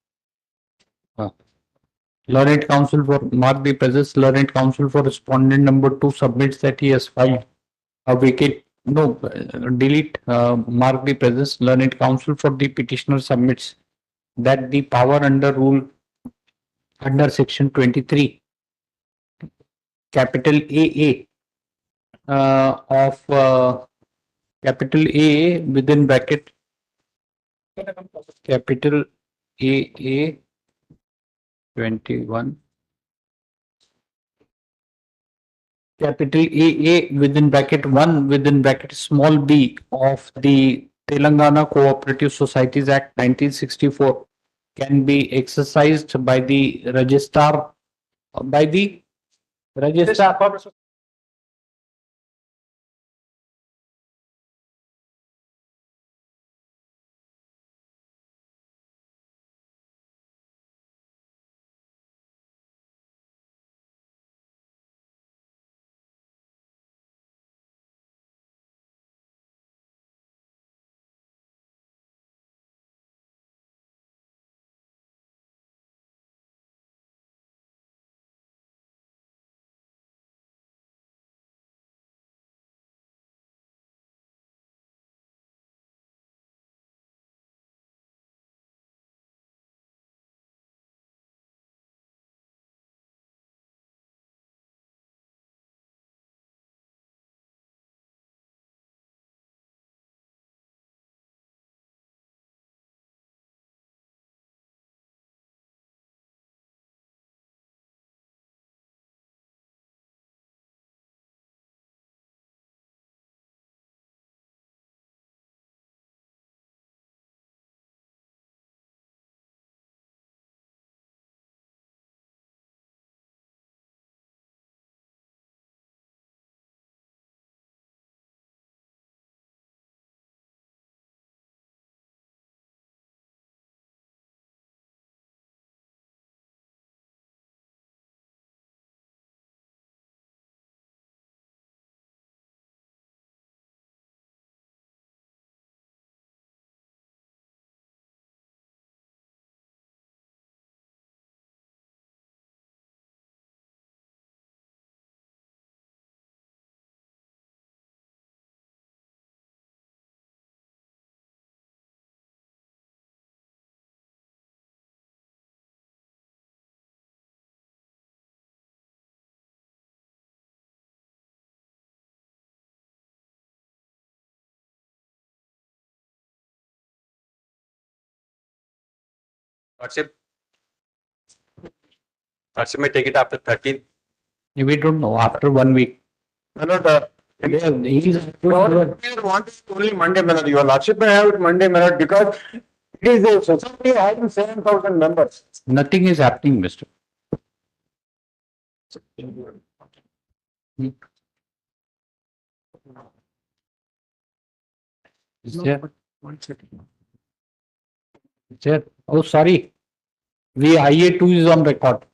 Learned Counsel for mark the presence? Learned Counsel for respondent number 2 submits that he has filed a vacate. No, delete. Mark the presence. Learned Counsel for the petitioner submits that the power under rule under section 23, capital AA, of capital AA within bracket capital AA 21, capital AA within bracket 1 within bracket small b of the Telangana Cooperative Societies Act 1964 can be exercised by the registrar, by the registrar. Lordship, Lordship may take it after 13. We don't know after 1 week. No, no, the, He's we want it only Monday, my lord. Your lordship may have it Monday, my lord, because it is a society having 7,000 members. nothing is happening, Mister. Is there? Is there? Oh, sorry. IA2 is on record.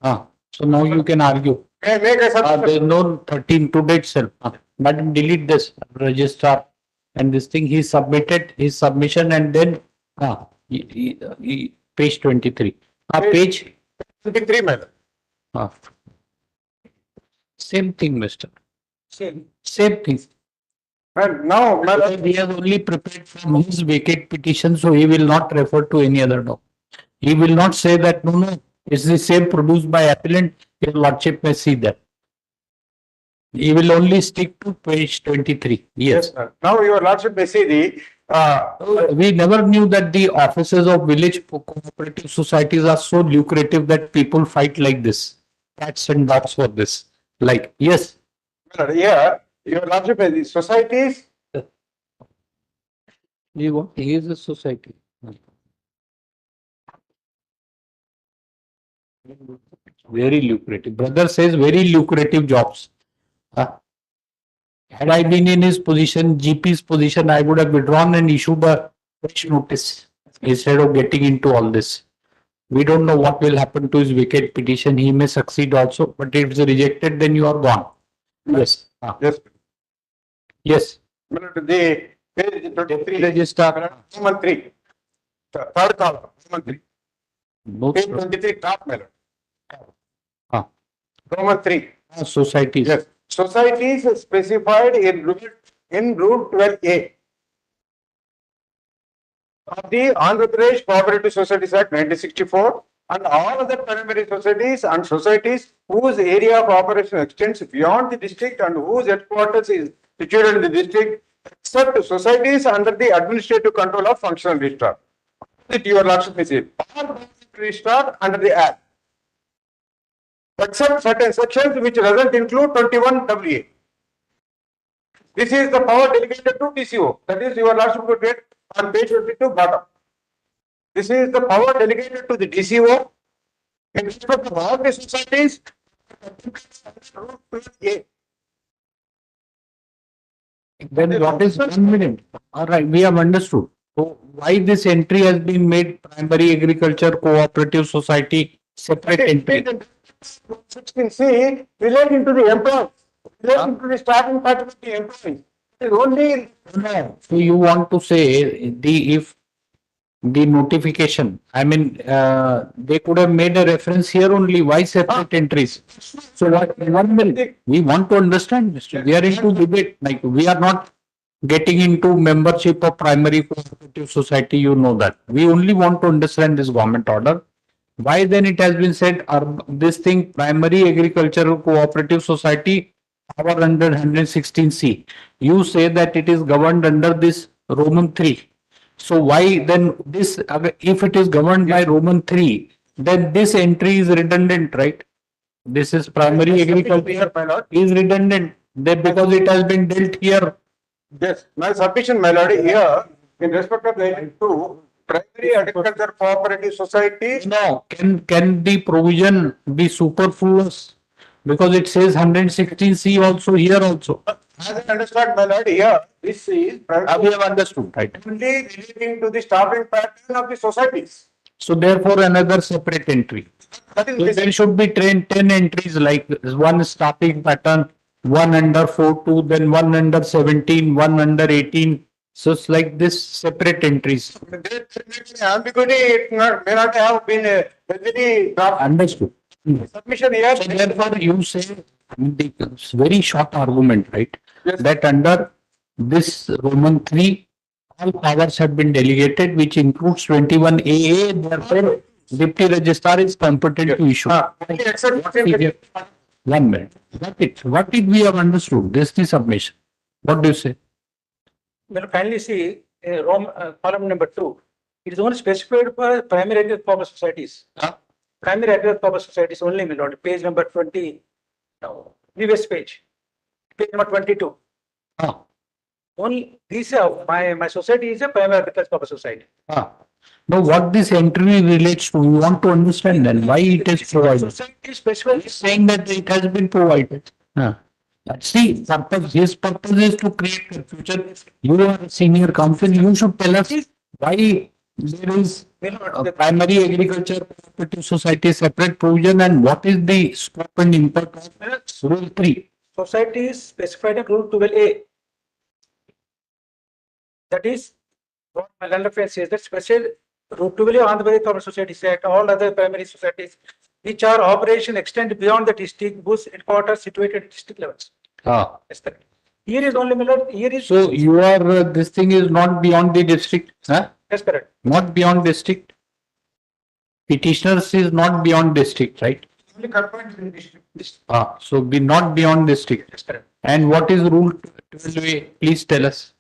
So now you can argue. May I make a There's no 13 to date itself. Madam, delete this registrar and this thing. He submitted his submission and then page 23. Page 23, my lord. same thing, Mister. Same. Same thing. And now, my lord, He has only prepared from his vacate petition, so he will not refer to any other document. He will not say that no, it's the same produced by appellant. Your lordship may see that. He will only stick to page 23. Yes. sir. Now your lordship may see the, We never knew that the offices of village cooperative societies are so lucrative that people fight like this. Cats and dogs for this. Like, yes. my lord, here, your lordship may the societies, He is a society. Very lucrative. Brother says very lucrative jobs. Had I been in his position, GP's position, I would have withdrawn and issued a fresh notice instead of getting into all this. We don't know what will happen to his vacate petition. He may succeed also, but if it's rejected, then you are gone. Yes. yes, Yes. my lord, the page 23, Registrar. Roman 3, third column, Roman 3, Both page 23, top, my lord. Ah. Roman 3, societies. yes, societies specified in route 12A of the Andhra Pradesh Cooperative Societies Act 1964 and all other primary societies and societies whose area of operation extends beyond the district and whose headquarters is situated in the district, except societies under the administrative control of functional registrar. That your lordship is it. Registrar under the act. Except certain sections which doesn't include 21 WA. This is the power delegated to TCO. That is your lordship would get on page 52 bottom. This is the power delegated to the DCO in respect of all the societies. Then what is 1 minute? All right, we have understood. So why this entry has been made primary agriculture cooperative society separate entry? 16C relating to the employees, relating to the starting part of the employees. It is only No. So you want to say if the notification, I mean, they could have made a reference here only, why separate entries? So what, 1 minute, we want to understand, Mr. We are into debate, like we are not getting into membership of primary cooperative society, you know that. We only want to understand this government order. Why then it has been said, this thing, primary agricultural cooperative society, power under 116C. You say that it is governed under this Roman 3. So why then this, if it is governed by Roman 3, then this entry is redundant, right? This is primary agriculture is redundant then because it has been dealt here. yes, my submission, my lord, here in respect of the two primary agriculture cooperative societies. No, can the provision be superfluous? Because it says 116C also here also. As I understand, my lord, here this is We have understood, right? only relating to the staffing pattern of the societies. So therefore another separate entry. That is So this. there should be 10 entries like one staffing pattern, one under 4.2, then one under 17, one under 18. So it's like this separate entries. Ambiguity, it may not have been a very draft Understood. submission here. So therefore you say, I mean, it's very short argument, right? Yes. That under this Roman 3, all powers have been delegated, which includes 21 AA, therefore Deputy Registrar is competent to issue. Only except what in 1 minute. What did we have understood? This is the submission. What do you say? Well, kindly see, column number 2. It is only specified for primary agricultural power societies. Primary agricultural power societies only, my lord, page number 20, previous page number 22. Ah. Only these are, my society is a primary agricultural power society. No, what this entry relates to, we want to understand then why it is provided. Society specifically Saying that it has been provided. See, purpose, his purpose is to create confusion. You are a senior counsel, you should tell us why there is a primary agriculture cooperative society separate provision and what is the scope and impact of Rule 3. societies specified in Rule 12A. That is what my land affairs says that special Rule 12A Andhra Pradesh Coverage Societies Act, all other primary societies which are operation extend beyond the district, whose headquarters situated at district levels. That's correct. Here is only here is. So you are, this thing is not beyond the district, That's correct. not beyond district. Petitioners is not beyond district, right? only confined in district. So be not beyond district. That's correct. And what is Rule 12A? Please tell us.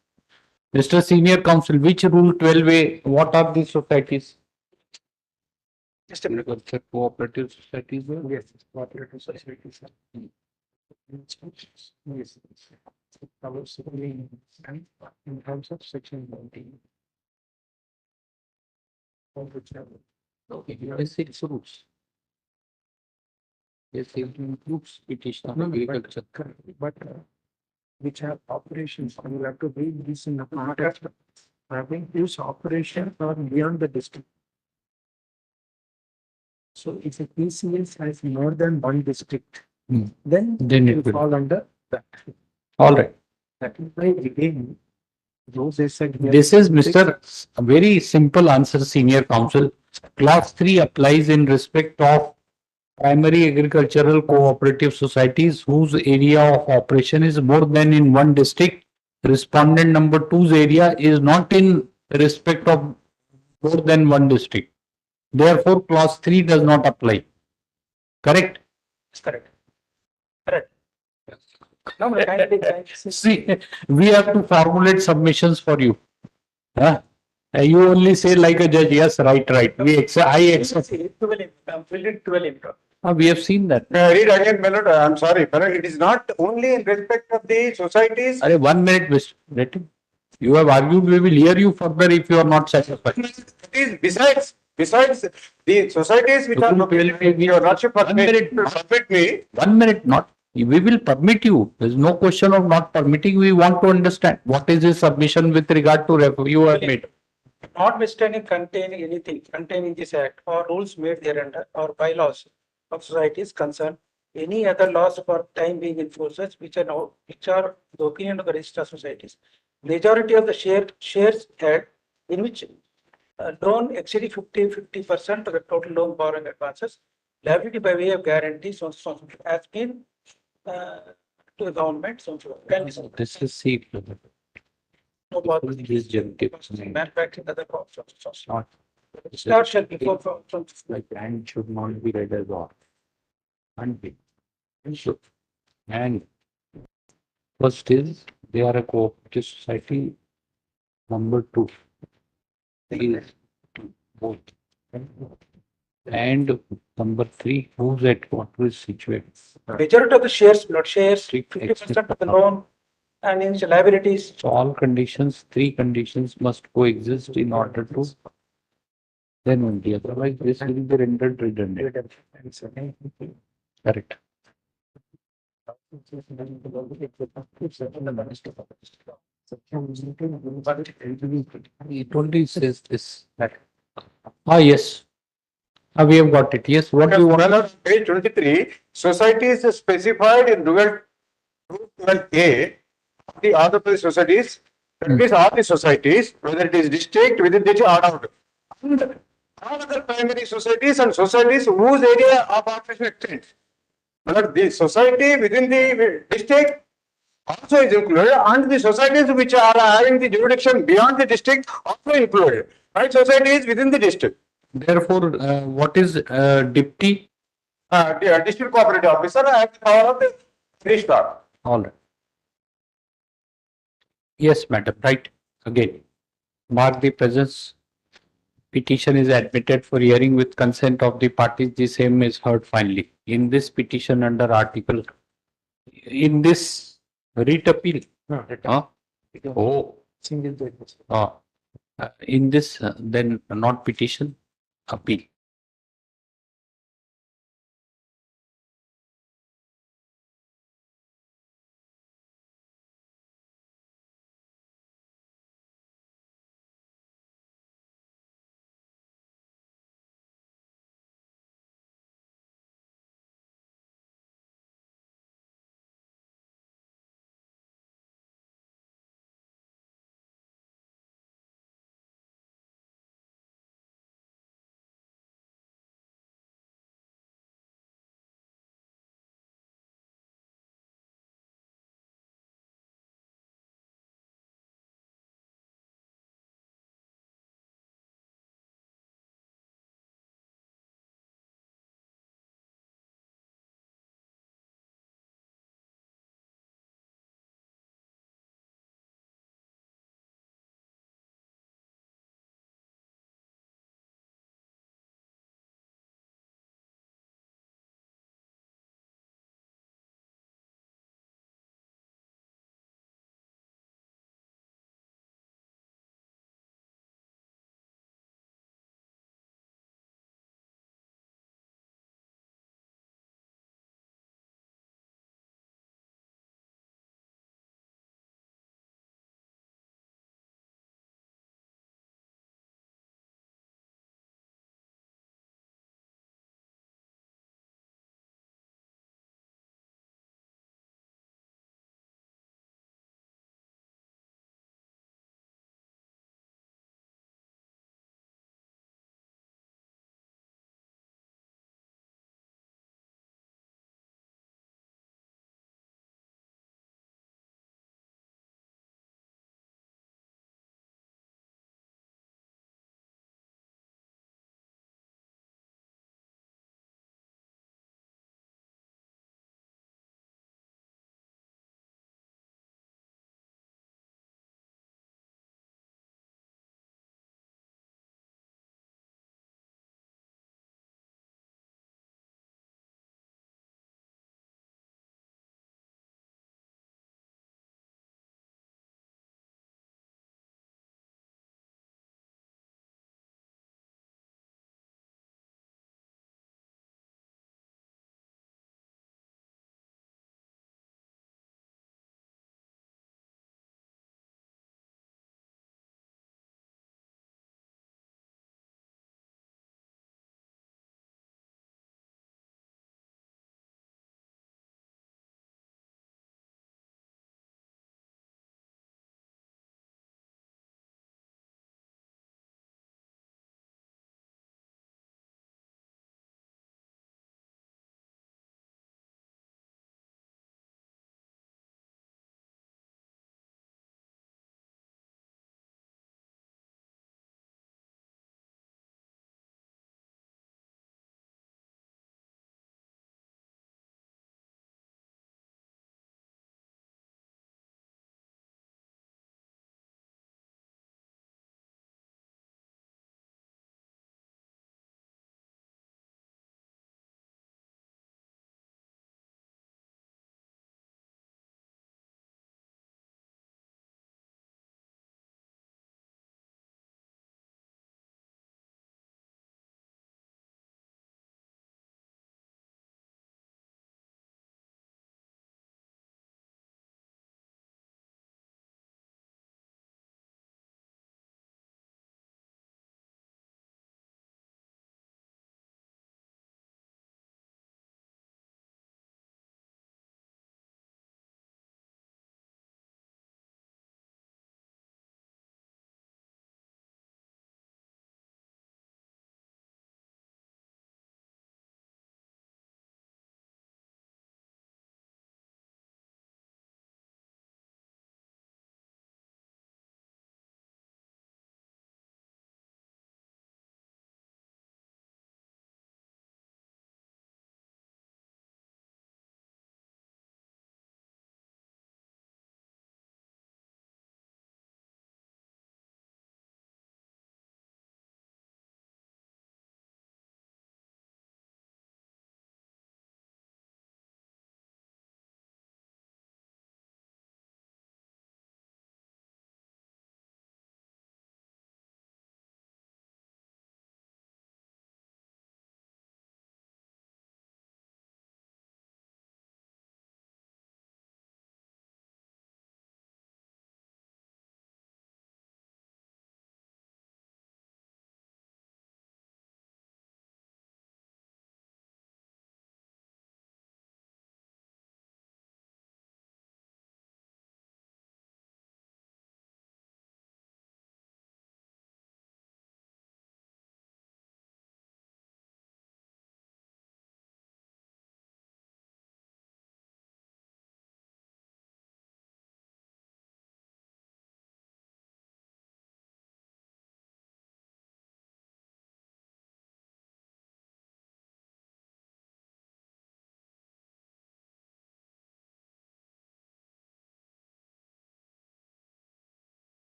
Mr. Senior Counsel, which Rule 12A, what are these societies? Just a minute. Agriculture cooperative societies. Yes, cooperative societies. Yes. In terms of section 19. Okay, yes, it's rules. Yes, it includes petition. But which have operations, you will have to read this in the context. Having use operation or beyond the district. So if a PCS has more than one district, then it will fall under that. All right. That is why again, those they said. here- This is Mr. A very simple answer, Senior Counsel. Class 3 applies in respect of primary agricultural cooperative societies whose area of operation is more than in one district. Respondent number 2's area is not in respect of more than one district. Therefore, clause 3 does not apply. Correct? That's correct. Correct. No, but kindly. See, we have to formulate submissions for you. Huh? You only say like a judge, yes, right, right. I accept. We have seen that. Read again, Ballot. I'm sorry, Ballot. It is not only in respect of the societies. 1 minute, Mr. Let him. You have argued, we will hear you further if you are not satisfied. It is besides the societies which are located, your lordship permit me. 1 minute, not. We will permit you. There is no question of not permitting. We want to understand what is his submission with regard to you have made. Notwithstanding containing anything containing this act or rules made thereunder or bylaws of societies concerned, any other laws for time being in forces which are the opinion of the register of societies. Majority of the shares held in which loan exceeding 50% of the total loan borrowing advances, liability by way of guarantee has been to the government. This is safe. No bother. This generative. Manufacturing other crops. Not. Start shall be from. Like and should not be read as or. And be. And first is they are a cooperative society. Number 2 is both. And number 3, whose headquarters is situated. Majority of the shares, blood shares, 50% of the loan and in liabilities. So all conditions, 3 conditions must coexist in order to then only, otherwise this will be rendered redundant. Correct. It only says this. That. Yes. We have got it. Yes. What do you want? Page 23, societies specified in rule 12A, the Andhra Pradesh societies, that is all the societies, whether it is district, within which are allowed. And all other primary societies and societies whose area of operation extends. But the society within the district also is included, and the societies which are having the jurisdiction beyond the district also included. Right? Societies within the district. Therefore, what is DIPTI? The district cooperative officer has the power of the registrar. All right. Yes, madam. Right. Again, mark the presence. Petition is admitted for hearing with consent of the parties. The same is heard finally. In this petition under article, in this writ appeal. Oh. In this, then not petition, appeal.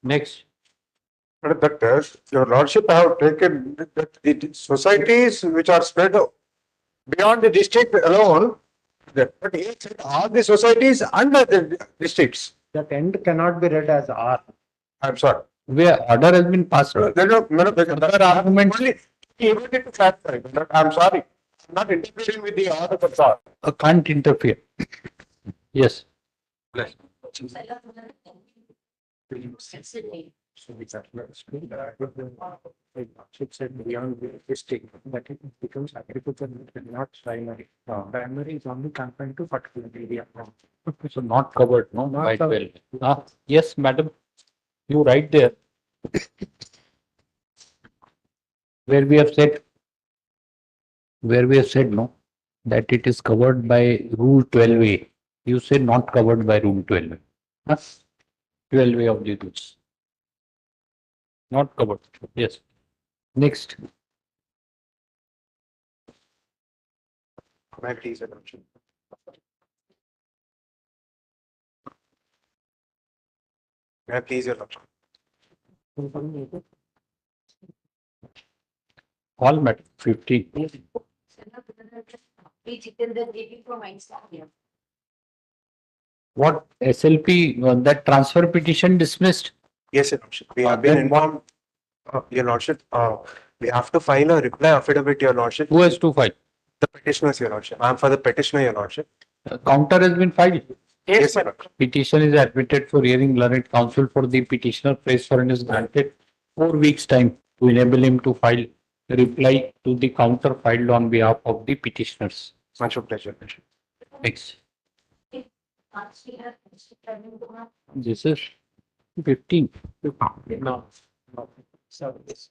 Next. But that your lordship have taken that the societies which are spread beyond the district alone, but he said all the societies under the districts. That end cannot be read as R. I'm sorry. Where order has been passed. That argument only he wanted to clarify. I'm sorry. I'm not interfering with the order of the Can't interfere. Yes. So we said beyond the district, that it becomes agriculture, not primary. Primary is only confined to particular area. So not covered, no, Not by covered. 12. Yes, madam. You write there. Where we have said, no, that it is covered by rule 12A. You say not covered by rule 12A. Huh? 12A of the rules. Not covered. Yes. Next. May I please attention? May I please your lordship? All matter 15. What SLP, that transfer petition dismissed? Yes, your lordship. We have been Then what- informed, your lordship, we have to file a reply affidavit, your lordship. Who has to file? The petitioners, your lordship. I'm for the petitioner, your lordship. Counter has been filed. Yes, your lordship. Petition is admitted for hearing. Learned counsel for the petitioner. Praise for him is granted 4 weeks time to enable him to file a reply to the counter filed on behalf of the petitioners. Much of pleasure, your lordship. Next. This is 15. No. So this.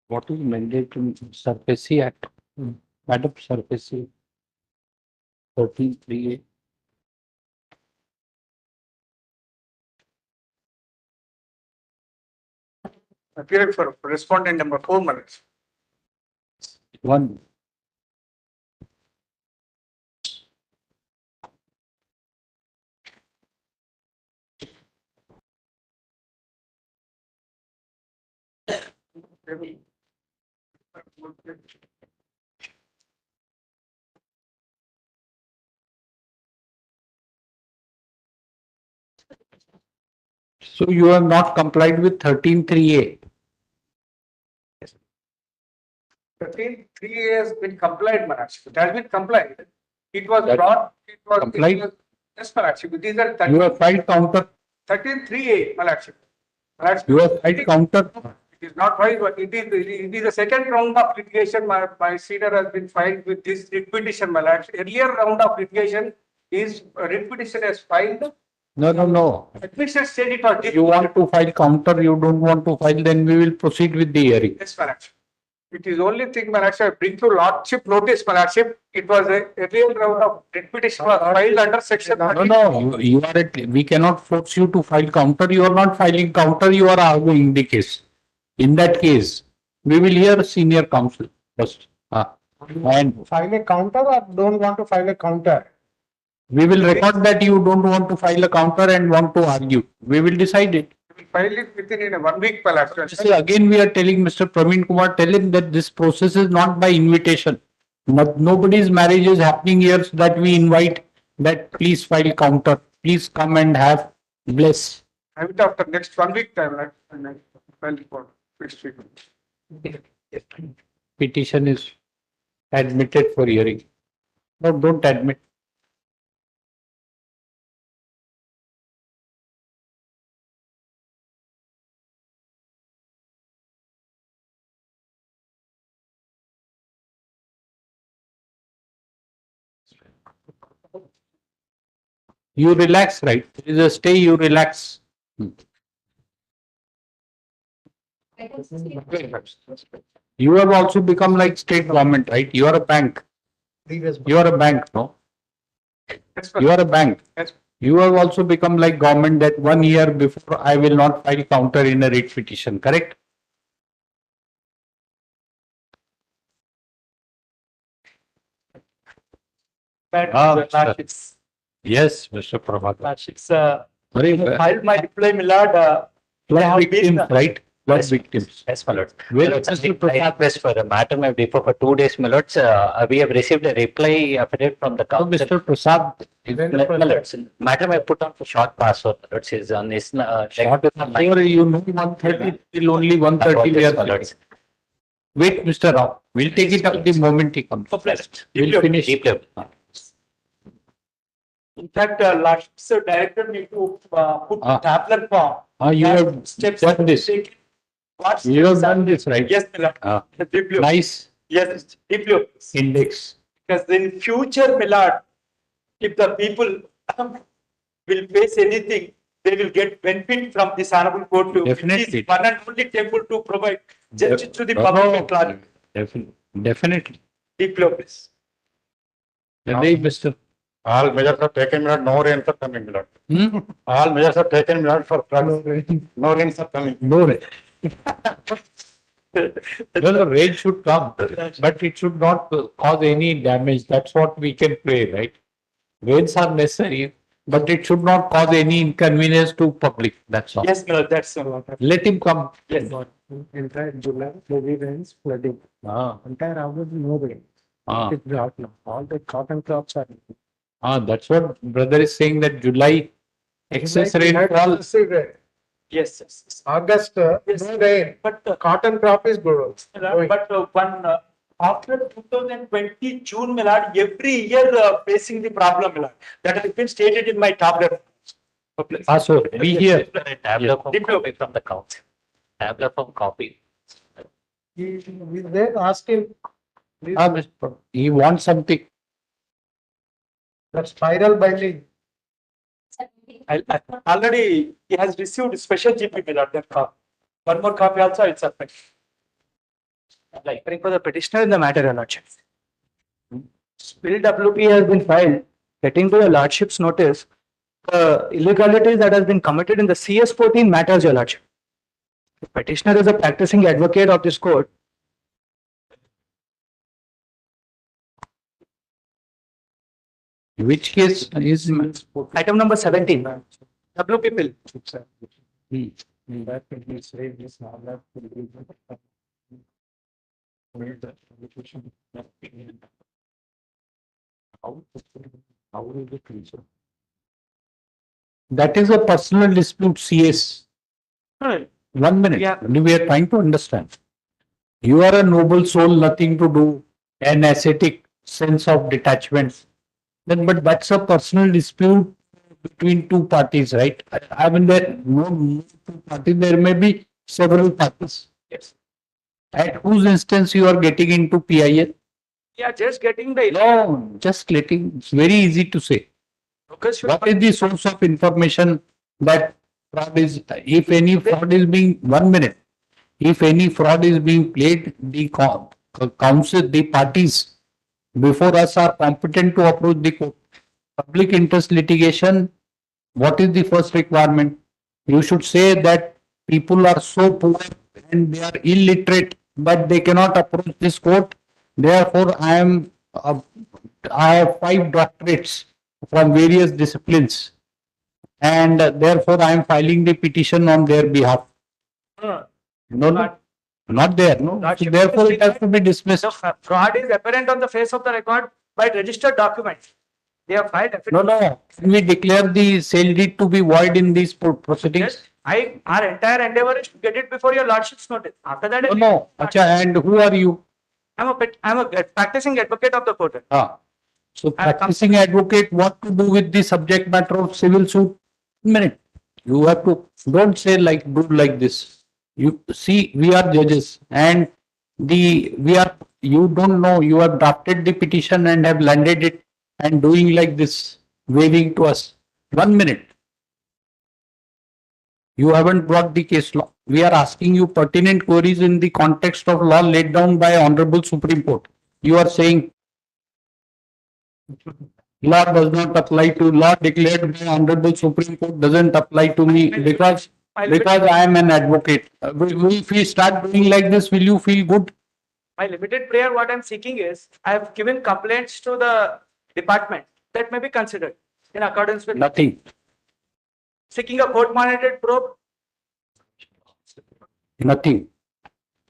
What is mandate in SURFACE Act? Madam, SURFACE 13(3)(a). Period for respondent number 4 minutes. 1. So you have not complied with 13(3)(a). 13(3)(a) has been complied, Manakshi. It has been complied. It was That- brought, it was. Complied? Yes, Manakshi. These are You have filed counter. 13(3)(a), Manakshi. You have filed counter. It is not filed, but it is the second round of litigation my cedar has been filed with this writ petition, Manakshi. Earlier round of litigation is writ petition has filed. No. Admission said it was. You want to file counter, you don't want to file, then we will proceed with the hearing. Yes, Manakshi. It is only thing, Manakshi, I bring to lordship notice, Manakshi. It was a earlier round of writ petition was filed under section. No, you are we cannot force you to file counter. You are not filing counter, you are arguing the case. In that case, we will hear senior counsel first. And File a counter or don't want to file a counter? we will record that you don't want to file a counter and want to argue. We will decide it. We will file it within a 1 week, Manakshi. See, again, we are telling Mr. Praveen Kumar, tell him that this process is not by invitation. Nobody's marriage is happening here so that we invite that please file counter. Please come and have bless. I will after next 1 week time, right? And I file for next week. Petition is admitted for hearing. No, don't admit. You relax, right? There is a stay, you relax. You have also become like state government, right? You are a bank. You are a bank, no? You are a bank. Yes. You have also become like government that 1 year before I will not file counter in a writ petition, correct? Yes, Mr. Prabhakar. It's Very filed my reply, my lord. flood victims, right? Flood victims. Yes, my lord. Well, My lord, I request for the matter may defer for 2 days, my lords. We have received a reply affidavit from the So, council. Mr. Prasad, My lords, matter may put on for short pass, my lords, is on this. short before you know 1:30 till only 1:30 we Yes, are my sitting. lords. Wait, Mr. Rao, we'll take it up the moment he comes. We'll finish. Deeply. In fact, lordships directed me to put Ah. tabular form. You have Steps done this. taken. What You have steps are- done this, right? Yes, my lord. Ah. Deeply. Nice Yes, deeply. index. Because in future, my lord, if the people will face anything, they will get benefit from this honorable court to. Definitely. It is one and only temple to provide justice to the No, public no, at large. Definitely. Deeply, please. Right, Mr. All measures are taken, my lord, no rains are coming, my lord. Hmm? All measures are taken, my lord, for floods. No rains are coming. No rain. No, the rain should come, but it should not cause any damage. That's what we can pray, right? Rains are necessary, but it should not cause any inconvenience to public. That's all. Yes, my lord, that's all. Let him come. Yes. Entire July, heavy rains, flooding. Ah, Entire August, no rain. ah, It's drought now. All the cotton crops are. that's what brother is saying that July excess We had rainfall. excessive rain. Yes, yes. August, Yes. no rain. But Cotton crop is good. After 2020 June, my lord, every year facing the problem, my lord. That has been stated in my tablet. So be here. Tabular form copy from the council. Tabular form copy. He there, ask him. Please, He wants something. that spiral binding. Already he has received special GP, my lord, that copy. One more copy also it's submit. Like for the petitioner in the matter, your lordship. Bill WP has been filed, getting to your lordship's notice, the illegalities that has been committed in the CS14 matters, your lordship. The petitioner is a practicing advocate of this court. Which case is Item number 17, WP bill. That will be saved, this now that will be. How will the future? that is a personal dispute, CS. 1 minute. Yeah. We are trying to understand. You are a noble soul, nothing to do, an ascetic sense of detachment. Then, but that's a personal dispute between two parties, right? I mean, there no two parties. There may be several parties. Yes. At whose instance you are getting into PIL? Yeah, just getting the. No, just letting. It's very easy to say. Because What is the source of information that fraud is, if any fraud is being, 1 minute, if any fraud is being played, the council, the parties before us are competent to approach the court. Public interest litigation, what is the first requirement? You should say that people are so poor and they are illiterate that they cannot approach this court. Therefore, I have 5 doctorates from various disciplines, and therefore I am filing the petition on their behalf. No, not there. No, so therefore it has to be dismissed. The fraud is apparent on the face of the record by registered documents. They have filed. No. Can we declare the sale deed to be void in these proceedings? Yes, our entire endeavor is to get it before your lordship's notice. After that, No. Acha, and who are you? I'm a practicing advocate of the court. So practicing advocate, what to do with the subject matter of civil suit? 1 minute. You have to, don't say like, do like this. You see, we are judges and you don't know, you have drafted the petition and have landed it and doing like this, waving to us. 1 minute. You haven't brought the case law. We are asking you pertinent queries in the context of law laid down by Honorable Supreme Court. You are saying law does not apply to, law declared by Honorable Supreme Court doesn't apply to me because I am an advocate. If we start doing like this, will you feel good? My limited prayer, what I'm seeking is, I have given complaints to the department that may be considered in accordance with. Nothing. seeking a court-mandated probe. Nothing.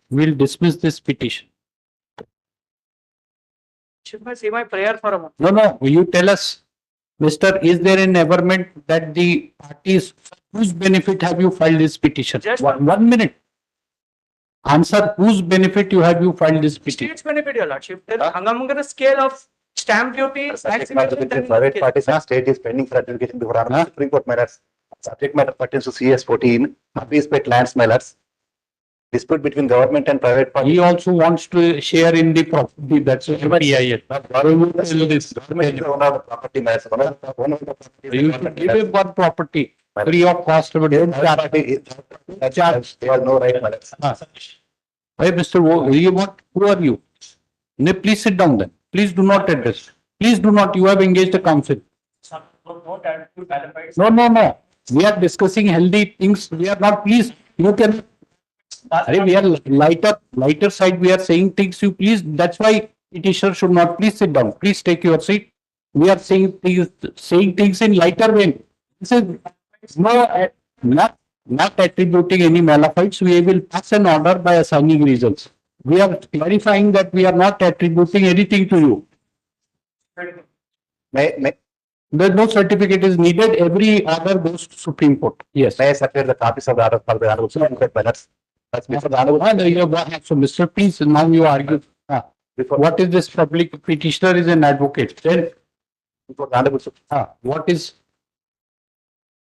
We'll dismiss this petition. Should I say my prayer for a moment? No, you tell us, Mister, is there an averment that the parties, for whose benefit have you filed this petition? Just One minute. Answer, whose benefit have you filed this petition? State's benefit, Your Lordship. Then among the scale of stamp duty, Subject matter between private parties and state is pending for adjudication before Honorable Supreme Court matters. Subject matter pertains to CS 14, Abuse Pet Lands matters. Dispute between government and private parties. He also wants to share in the property, that's PIL. Government is the owner of the property matters. Owner of the property. You should give him one property free of cost, but don't Private charge. party is- They have no right matters. Hey, Mr. Who are you? No, please sit down then. Please do not address. Please do not, you have engaged a counsel. No. We are discussing healthy things. We are not, please, you can. We are lighter side. We are saying things. You please, that's why petitioner should not. Please sit down. Please take your seat. We are saying things in lighter vein. This is not attributing any malafide. We will pass an order by assigning reasons. We are clarifying that we are not attributing anything to you. May There's no certificate is needed. Every order goes to Supreme Court. Yes. I submit the copies of the order for the Honorable Supreme Court matters. That's before the Honorable. So, Mr. Please, now you argue. Before, What is this public petitioner is an advocate? Then before the Honorable Supreme. what is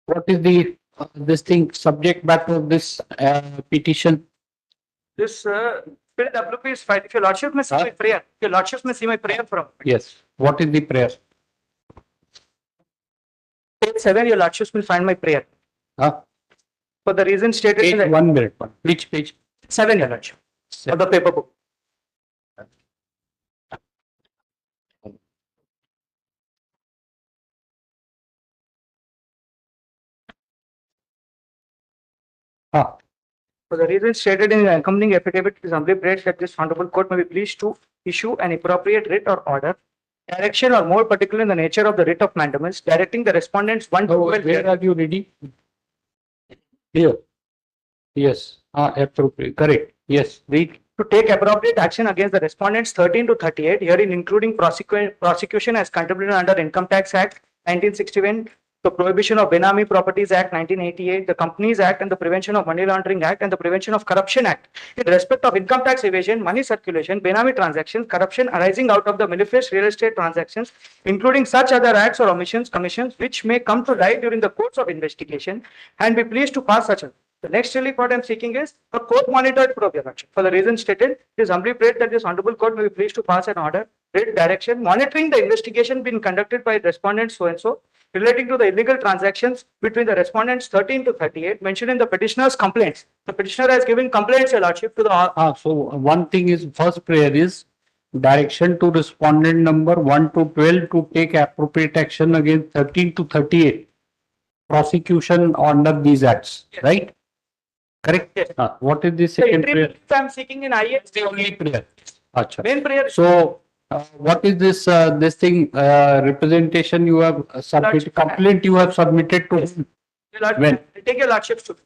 the this thing subject matter of this petition? This Spirit WP is fine. If Your Lordship may see my prayer, Your Lordship may see my prayer from Yes. What is the prayer? page 7. Your Lordship will find my prayer. For the reason stated in Page the 1 minute. Which page? 7, Your Lordship, of the paper book. For the reasons stated in the accompanying affidavit, it is humbly prayed that this honorable court may be pleased to issue an appropriate writ or order, direction or more particular in the nature of the writ of mandamus, directing the respondents 1 to 12. Where are you reading? Here. Yes. Appropriate. Correct. Yes. Read. To take appropriate action against the respondents 13 to 38, herein including prosecution as contributed under Income Tax Act 1961, the Prohibition of Benami Properties Act 1988, the Companies Act and the Prevention of Money Laundering Act and the Prevention of Corruption Act in respect of income tax evasion, money circulation, Benami transactions, corruption arising out of the manifest real estate transactions, including such other acts or omissions, commissions which may come to light during the course of investigation, and be pleased to pass such a. The next relief what I am seeking is a court-monitored probe, Your Lordship. For the reason stated, it is humbly prayed that this honorable court may be pleased to pass an order, writ, direction, monitoring the investigation being conducted by respondents so and so, relating to the illegal transactions between the respondents 13 to 38 mentioned in the petitioner's complaints. The petitioner has given complaints, Your Lordship, to the. So one thing is, first prayer is direction to respondent number 1 to 12 to take appropriate action against 13 to 38. Prosecution under these acts, Yes. right? Correct? Yes. What is the The second interim prayer? relief I am seeking in IAS. The only prayer. Acha. Main prayer. So, what is this thing, representation you have submitted, complaint you have submitted to? Your Lordship, When? I take Your Lordship's to.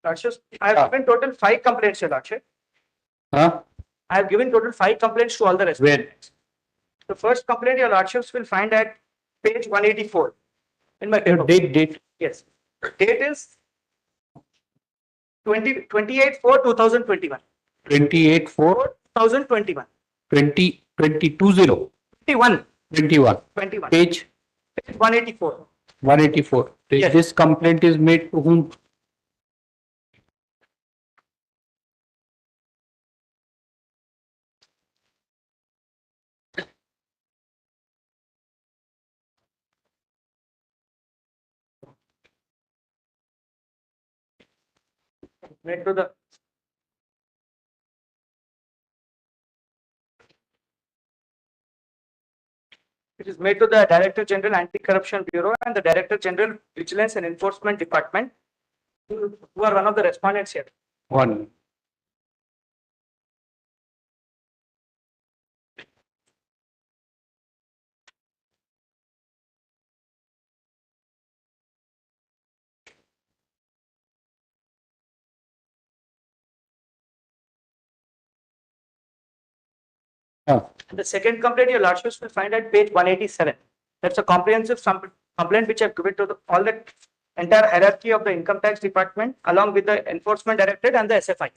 Lordship, I have given total 5 complaints, Your Lordship. Huh? I have given total 5 complaints to all the respondents. The first complaint, Your Lordships will find at page 184 in my paper. Date. Yes. Date is 28/4/2021. 28 4 2021. 20 2020 21. 21. 21. Page Page 184. 184. Yes. This complaint is made to whom? Made to the. It is made to the Director General Anti-Corruption Bureau and the Director General Vigilance and Enforcement Department, who are one of the respondents here. One. The second complaint, your lordships will find at page 187. That's a comprehensive complaint which I've given to all the entire hierarchy of the income tax department along with the enforcement directorate and the SFI.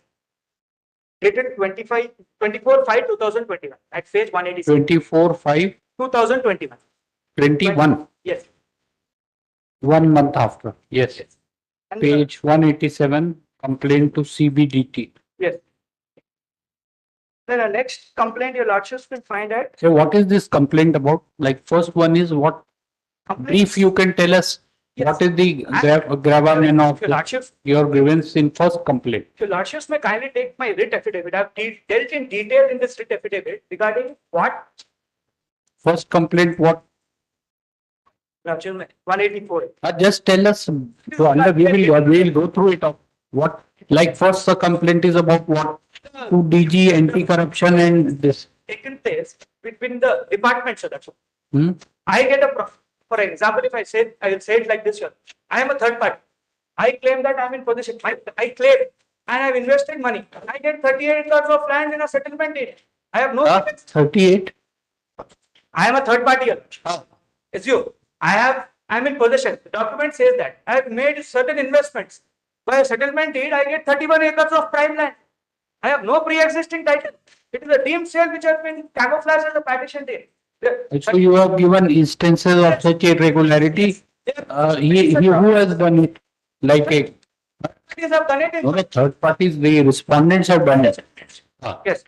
Dated 24/5/2021 at page 187. 24/5/21. 2021. Yes. 1 month after. Yes. Yes. And Page 187, complaint to CBDT. yes. Then the next complaint your lordships will find at So what is this complaint about? Like first one is what, brief you can tell us, what is the gravamen of your lordships. your grievance in first complaint? Your lordships may kindly take my writ affidavit. I've dealt in detail in this writ affidavit regarding what First complaint, what? lordships 184. Just tell us, we will go through it. What, like first the complaint is about what? To DG, anti-corruption and this. Taken place between the departments. So that's all. Hmm? I get for example, if I will say it like this here. I am a third party. I claim that I'm in position. I claim and I've invested money. I get 38 acres of land in a settlement deed. I have no. 38. I am a third party here. It's you. I'm in possession. The document says that I have made certain investments. By a settlement deed, I get 31 acres of prime land. I have no pre-existing title. It is a deemed sale which has been camouflaged as a partition deed. So you have given instances of such irregularity. He who has done it, like a Parties have done it in third parties, the respondents have done it. yes.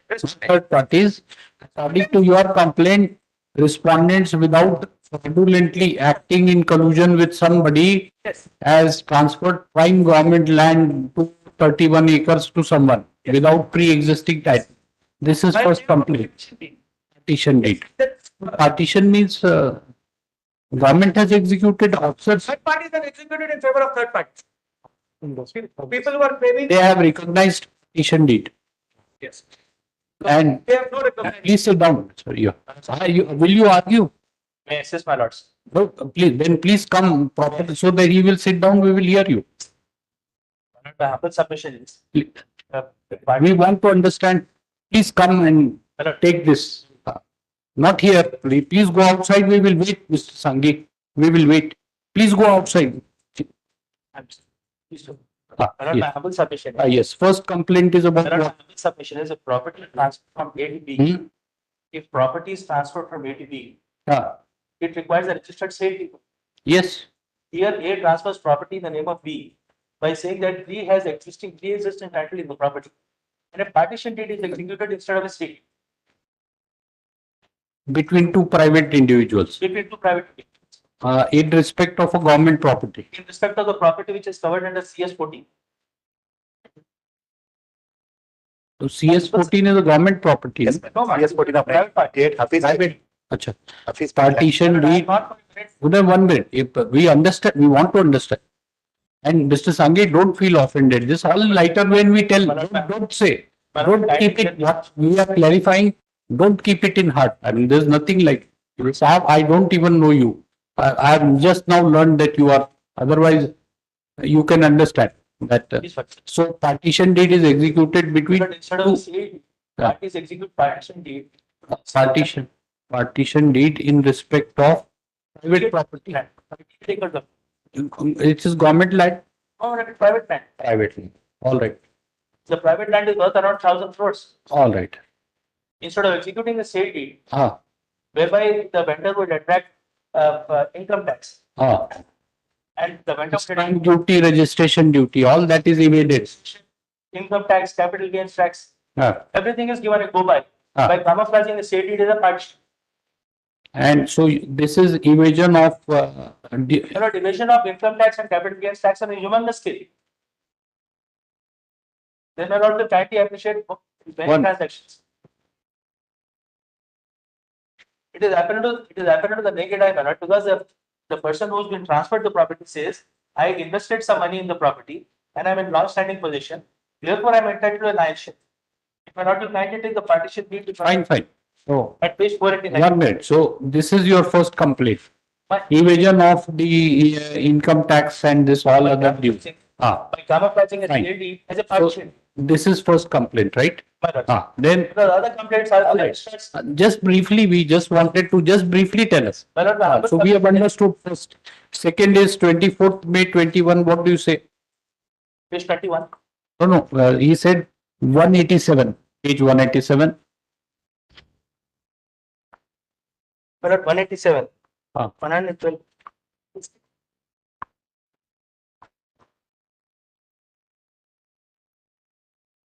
Third parties, according to your complaint, respondents without fraudulently acting in collusion with somebody Yes. has transferred prime government land to 31 acres to someone without pre-existing title. This is first complaint. Partition deed. Partition means government has executed officers. Third parties have executed in favor of third parties. People who are claiming. They have recognized partition deed. Yes. And They have no recognition. please sit down. Sorry, will you argue? May I assist, my lords? No, please come properly so that he will sit down. We will hear you. The humble submission is. We want to understand. Please come and take this. Not here. Please go outside. We will wait, Mr. Sanghi. We will wait. Please go outside. My Yes. humble submission. Yes. First complaint is about My what? humble submission is a property transfer from A to B. Hmm? If property is transferred from A to B, Ah, it requires a registered sale deed. yes. Here, A transfers property in the name of B by saying that B has pre-existing title in the property. And a partition deed is executed instead of a state Between two private individuals. between two private entities. In respect of a government property. In respect of the property which is covered under CS14. So CS14 is a government property. Yes, No, ma'am. CS14 of Private party. 8, Hafiz. Private. Acha. Hafiz Partition deed. Uday, 1 minute. If we understand, we want to understand. And Mr. Sanghi, don't feel offended. This all lighter when we tell. Don't say. Don't keep it. What we are clarifying. Don't keep it in heart. I mean, there's nothing like. Sahab, I don't even know you. I have just now learned that you are. Otherwise, you can understand that. So partition deed is executed between But instead of two. sale, parties execute partition deed. Partition deed in respect of private property. Take out the It is government land. private land. Privately. All right. The private land is worth around 1,000 crores. All right. Instead of executing the sale deed, Ah, whereby the vendor would attract income tax ah. and the vendor would Stamp duty, registration duty, all that is evaded. income tax, capital gains tax, Ah. everything is given a go by. Ah. By camouflaging the sale deed as a partition. And so this is evasion of Division of income tax and capital gains tax on a humongous scale. Then a lot of kindly appreciate many One. transactions. It is happened to the naked eye, my lord, because the person who's been transferred the property says, I invested some money in the property and I'm in long-standing position. Therefore, I'm entitled to an action. If I not be granted in the partition deed to fine. So at page 489. 1 minute. So this is your first complaint. Fine. Evasion of the income tax and this all other dues. Ah, by camouflaging a Fine. CLD as a so partition. this is first complaint, right? My lord. Then The other complaints are the registrars. just briefly, we just wanted to just briefly tell us. My lord, my humble So we have submission is understood first. Second is 24th May 21. What do you say? page 21. No, no, he said 187, page 187. My lord, 187. Ah. 112.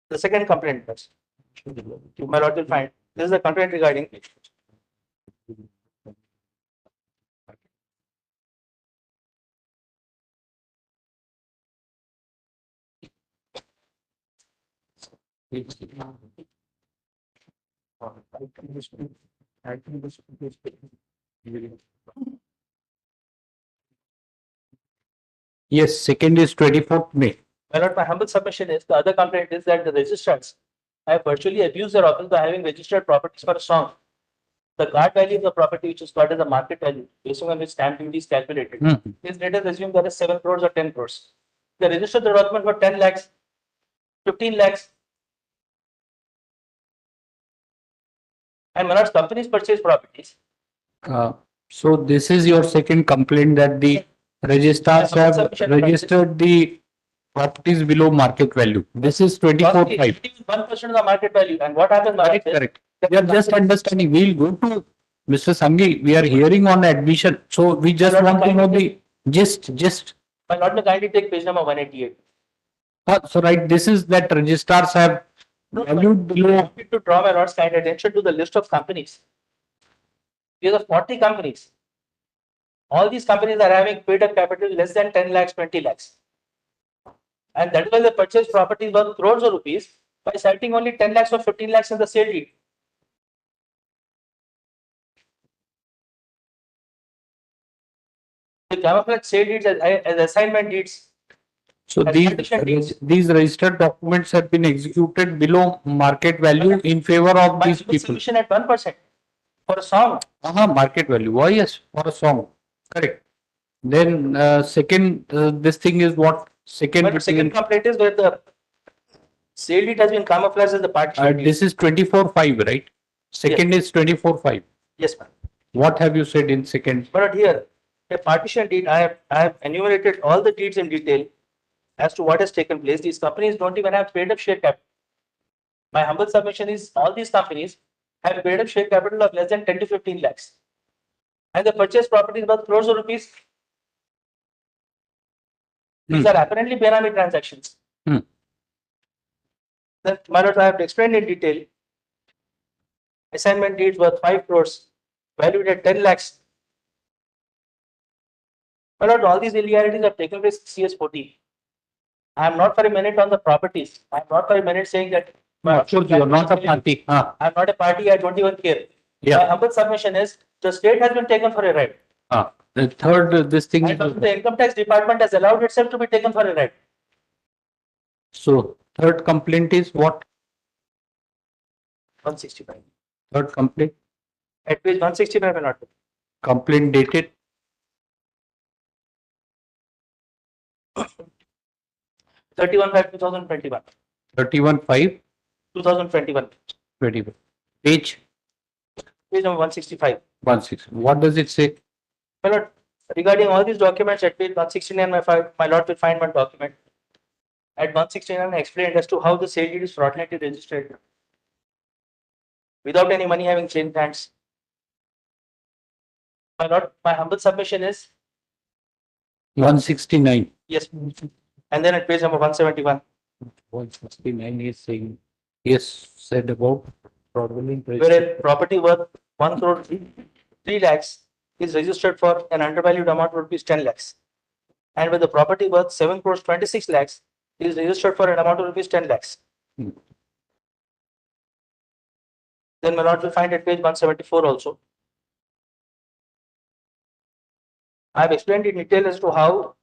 The second complaint, yes. My lord will find. This is the complaint regarding. Yes, second is 24th May. My lord, my humble submission is the other complaint is that the registrars have virtually abused their office by having registered properties for a song. The guard value of the property, which is called as the market value, based on which stamp duty is calculated, is let us assume that is 7 crores or 10 crores. They registered the document for 10 lakhs, 15 lakhs. And when our companies purchase properties, So this is your second complaint that the registrars have registered the properties below market value. This is 24/5. 1% of the market value. And what happens? Correct, correct. We are just understanding. We'll go to Mr. Sanghi. We are hearing on admission. So we just want to know the gist. My lord, may kindly take page number 188. So right, this is that registrars have valued below. To draw my lord's kind attention to the list of companies. These are 40 companies. All these companies are having paid up capital less than 10 lakhs, 20 lakhs. And that is why they purchase properties worth crores of rupees by citing only 10 lakhs or 15 lakhs in the sale deed. They camouflage sale deeds as assignment deeds. So these registered documents have been executed below market value in favor of these people. Submission at 1% for a song. Market value. Why yes, for a song. Correct. Then second, this thing is what? Second complaint is where the sale deed has been camouflaged as the partition. This is 24/5, right? Second is 24/5. Yes, ma'am. What have you said in second? But here, a partition deed, I have enumerated all the deeds in detail as to what has taken place. These companies don't even have paid up share capital. My humble submission is all these companies have paid up share capital of less than 10 to 15 lakhs. And the purchase properties worth crores of rupees. These are apparently Benami transactions. That my lord, I have explained in detail. Assignment deeds worth 5 crores, valued at 10 lakhs. My lord, all these illegalities have taken place CS14. I am not for a minute on the properties. I am not for a minute saying that. Of course, you are not a party. I am not a party. I don't even care. Yeah. My humble submission is the state has been taken for a ride. The third, this thing. The income tax department has allowed itself to be taken for a ride. So third complaint is what? 165. Third complaint. At page 165, my lord. Complaint dated. 31/5/2021. 31/5/2021. 2021. Page number 165. 160. What does it say? My lord, regarding all these documents at page 169, my lord will find one document. At 169, I explained as to how the sale deed is fraudulently registered without any money having changed hands. My lord, my humble submission is 169. yes. And then at page number 171. 169 is saying yes, said about fraudulent where a property worth 1 crore 3 lakhs is registered for an undervalued amount of rupees 10 lakhs. And where the property worth 7 crores 26 lakhs is registered for an amount of rupees 10 lakhs. Then my lord will find at page 174 also. I have explained in detail as to how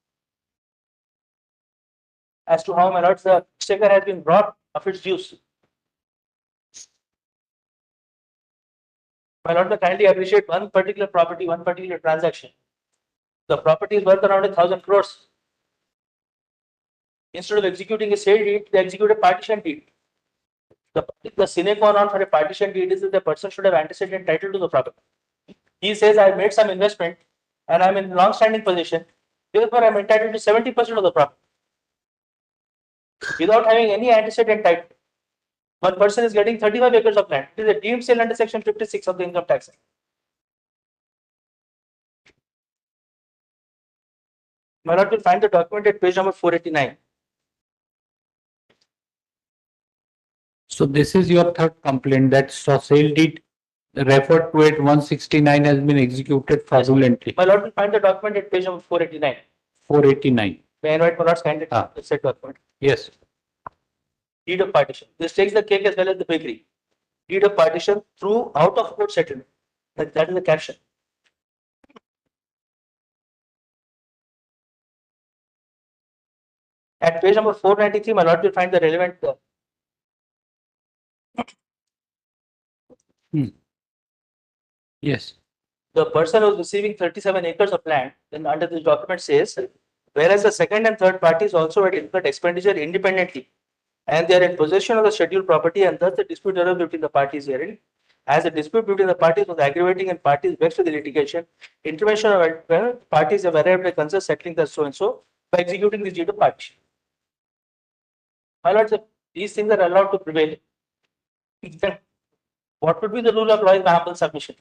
my lord the exchequer has been brought of its dues. My lord, kindly appreciate one particular property, one particular transaction. The property is worth around 1,000 crores. Instead of executing a sale deed, they execute a partition deed. The sine qua non for a partition deed is that the person should have antecedent title to the property. He says, I made some investment and I'm in long-standing position. Therefore, I'm entitled to 70% of the property without having any antecedent title. One person is getting 35 acres of land. It is a deemed sale under section 56 of the Income Tax Act. My lord will find the document at page number 489. So this is your third complaint that sale deed referred to at 169 has been executed fraudulently. My lord will find the document at page number 489. 489. May I invite my lord's candidate to set document. Yes. Deed of partition. This takes the cake as well as the bakery. Deed of partition through out of court settlement. That is the caption. At page number 493, my lord will find the relevant. Yes. The person who is receiving 37 acres of land, then under this document says, whereas the second and third parties also had incurred expenditure independently, and they are in possession of the scheduled property, and thus the dispute arose between the parties herein. As the dispute between the parties was aggravating and parties vexed with the litigation, intervention of parties have arrived at consensus settling the so and so by executing this deed of partition. My lord, these things are allowed to prevail. Then what would be the rule of law in my humble submission?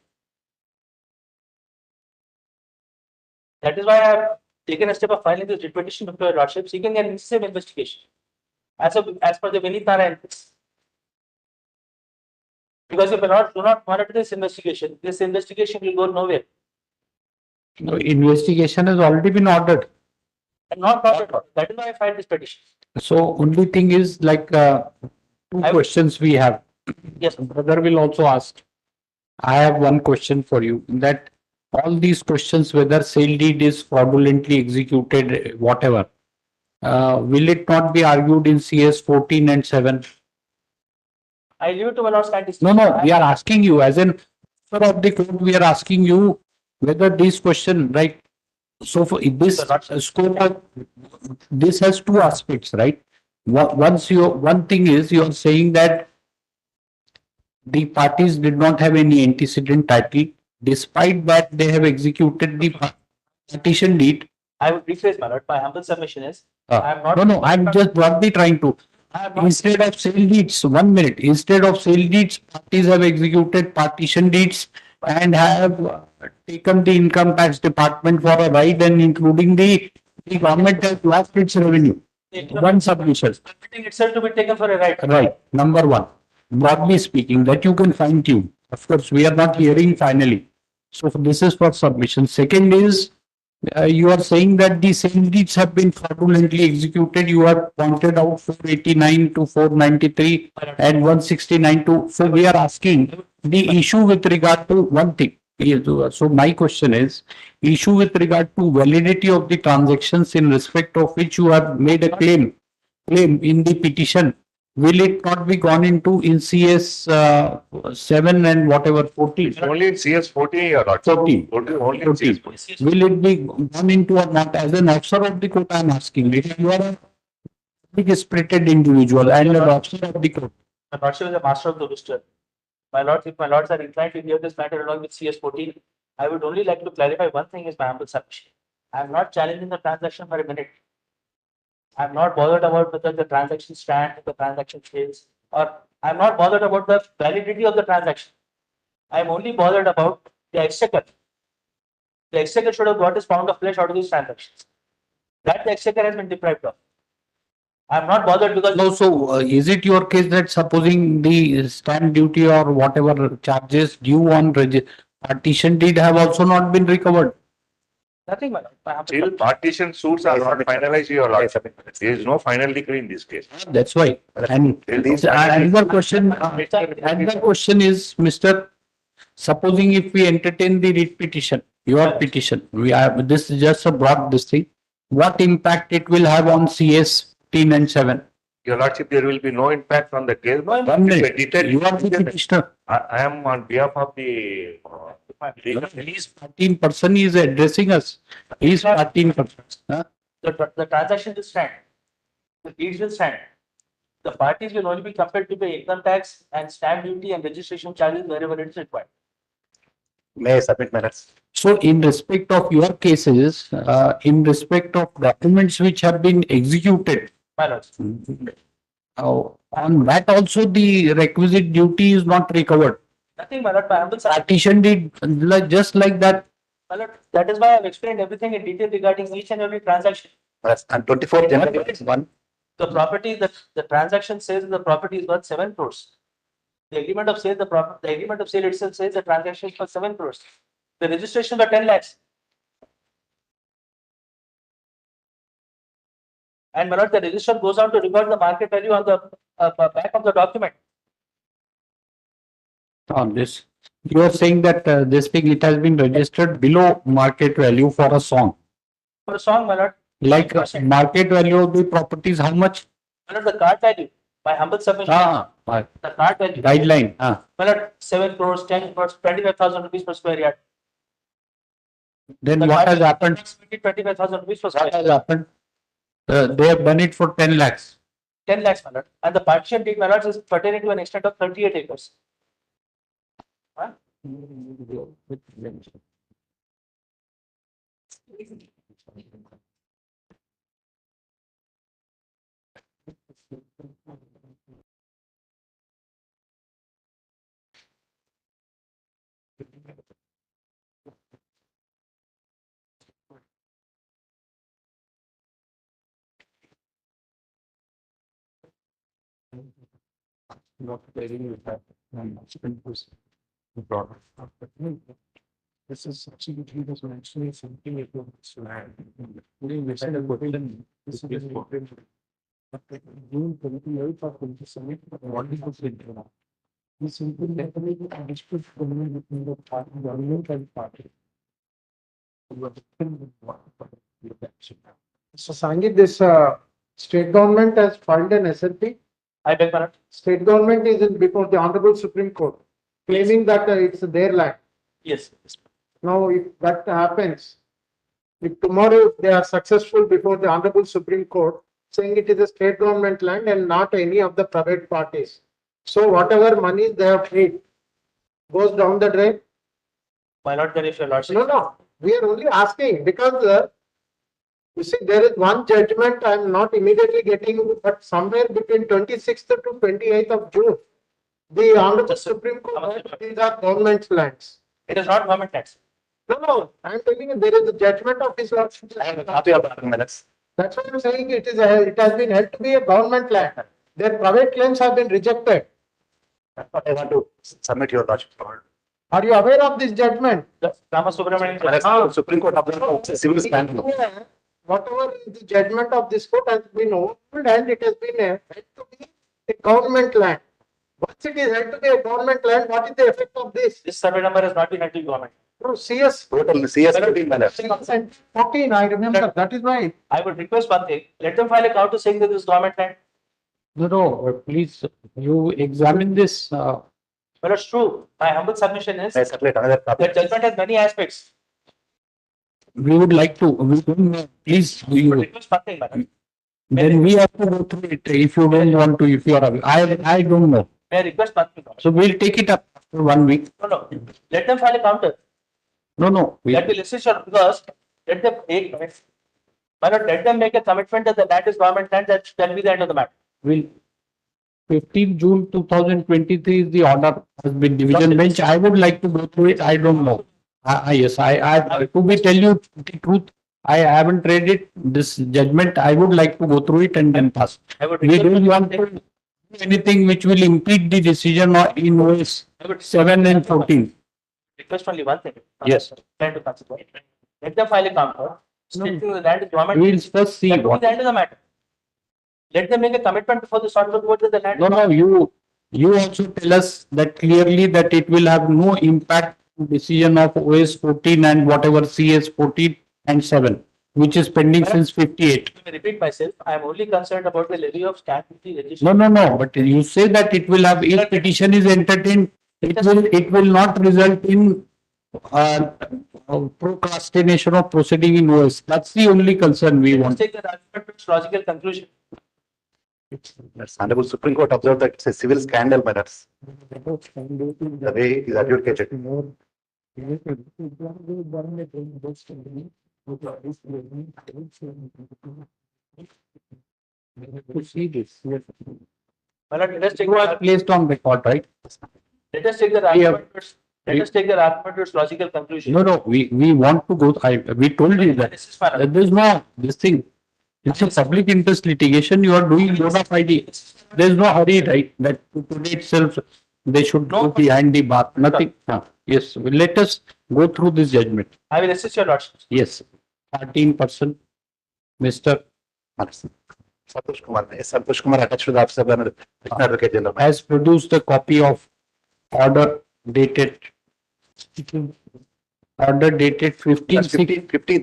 That is why I have taken a step of filing this writ petition before your lordship, seeking an incisive investigation as per the Vinitara ethics. Because if you do not monitor this investigation will go nowhere. No, investigation has already been ordered. And not ordered. That is why I filed this petition. So only thing is like two questions we have. Yes. Brother will also ask. I have one question for you, that all these questions, whether sale deed is fraudulently executed, whatever, will it not be argued in CS 14 and 7? I leave it to my lord's scientist. No, we are asking you as an officer of the court, we are asking you whether this question, right? So for this scope, this has two aspects, right? One thing is you are saying that the parties did not have any antecedent title. Despite that, they have executed the partition deed. I would rephrase, my lord. My humble submission is, I am not. No, I'm just broadly trying to. Instead of sale deeds, 1 minute. Instead of sale deeds, parties have executed partition deeds and have taken the income tax department for a ride, and including the government has lost its revenue. One submission. Permitting itself to be taken for a ride. Right. Number one. Broadly speaking, that you can fine tune. Of course, we are not hearing finally. So this is for submission. Second is, you are saying that the sale deeds have been fraudulently executed. You have pointed out 489 to 493 and 169 to. So we are asking the issue with regard to one thing. So my question is, issue with regard to validity of the transactions in respect of which you have made a claim in the petition. Will it not be gone into in CS 7 and whatever 14? Only in CS 14 or not? 14. Only in CS 14. Will it be gone into or not? As an officer of the court, I am asking. If you are a big spirited individual and an officer of the court. My lordship is a master of the rooster. My lords, if my lords are inclined to hear this matter along with CS 14, I would only like to clarify one thing is my humble submission. I am not challenging the transaction for a minute. I am not bothered about whether the transaction stands, if the transaction fails, or I am not bothered about the validity of the transaction. I am only bothered about the exchequer. The exchequer should have got his pound of flesh out of these transactions. That the exchequer has been deprived of. I am not bothered because. No, so is it your case that supposing the stamp duty or whatever charges due on partition deed have also not been recovered? Nothing, my lord. Still, partition suits are not finalized, your lordship. There is no final decree in this case. That's why. And another question is, Mr. Supposing if we entertain the writ petition, your petition, we have this is just a broad this thing. What impact it will have on CS 15 and 7? Your lordship, there will be no impact on the case. You are the petitioner. I am on behalf of the. He's 14% is addressing us. He's 14%. Huh? The transaction will stand. the deeds will stand. The parties will only be compelled to pay income tax and stamp duty and registration charges wherever it is required. May I submit minutes? So in respect of your cases, in respect of documents which have been executed, My lords. on that also the requisite duty is not recovered. Nothing, my lord, my humble sir. Partition deed, just like that. My lord, that is why I've explained everything in detail regarding each and every transaction. Yes, and 24th January, one. The property that the transaction says the property is worth 7 crores. The agreement of sale, the agreement of sale itself says the transaction is for 7 crores. The registration for 10 lakhs. And my lord, the register goes on to record the market value on the back of the document. On this, you are saying that this thing, it has been registered below market value for a song. For a song, my lord. Like market value of the properties, how much? My lord, the card value, by humble submission. The card value. Guideline. My lord, 7 crores, 10 crores, 25,000 rupees per square yard. Then what has happened? 25,000 rupees per square What has happened? They have done it for 10 lakhs. 10 lakhs, my lord. And the partition deed, my lord, is pertaining to an extent of 38 acres. Huh? Not very this is actually was actually something it was putting this in a question. This is but June 28th of 27, what is the signal? We simply definitely understood between the party, government and party. So Sangeet, this state government has filed an SLP. I beg pardon? State government is before the Honorable Supreme Court, claiming that it's their land. Yes. Now, if that happens, if tomorrow they are successful before the Honorable Supreme Court, saying it is a state government land and not any of the private parties. So whatever money they have paid goes down the drain. Why not then if your lordship? No. We are only asking because you see, there is one judgment I am not immediately getting, but somewhere between 26th to 28th of June, the Honorable Supreme Court said these are government lands. It is not government tax. No, I am telling you there is a judgment of his lordship. I have a copy of the minutes. That's what I am saying. It has been held to be a government land. Their private claims have been rejected. That's what I want to submit your lordship. Are you aware of this judgment? Rama Subramanian. Supreme Court of the civil stand. Whatever is the judgment of this court has been overruled and it has been held to be a government land. Once it is held to be a government land, what is the effect of this? This survey number has not been held to government. No, CS. Total CS 15 minutes. 14, I remember. That is why. I would request one thing. Let them file a counter saying that this is government land. No, please, you examine this. Well, it's true. My humble submission is May I circulate another copy? that judgment has many aspects. We would like to, we don't know, please, I would you, request one thing, madam. then we have to go through it if you don't want to, if you are, I don't know. May I request one thing? So we'll take it up after 1 week. No. Let them file a counter. No. That will assist your because let them take let them make a commitment that the land is government land. That shall be the end of the matter. Will 15th June 2023 is the order has been division bench. I would like to go through it. I don't know. Yes, I to be tell you the truth, I haven't read it. This judgment, I would like to go through it and then pass. We don't want to do anything which will impede the decision in OS 7 and 14. Request only one thing. Yes. Try to consider. Let them file a counter. Stating the land is government. We will first see That will be what. the end of the matter. Let them make a commitment before the honorable court that the land. No, you also tell us that clearly that it will have no impact on decision of OS 14 and whatever CS 14 and 7, which is pending since 58. Let me repeat myself. I am only concerned about the levy of stamp duty registration. No, but you say that it will have, if petition is entertained, it will not result in procrastination of proceeding in OS. That's the only concern we want. Take the argument to its logical conclusion. That's Honorable Supreme Court observed that it's a civil scandal, my lords. The way it is adjudicated. To see this. Yes. My lord, let us take You are the, placed on record, right? let us take the We have- argument, let us take the argument to its logical conclusion. No, we want to go, we told you that. This is fine. That there's no, this thing. It's a public interest litigation, you are doing bona fide. There's no hurry, right, that today itself, they should go behind the bar, nothing. Yes, let us go through this judgment. I will assist your lordship. Yes, 13%, Mr. Santosh Kumar, yes, Santosh Kumar attached to the office of the Advocate General. Has produced a copy of order dated 15th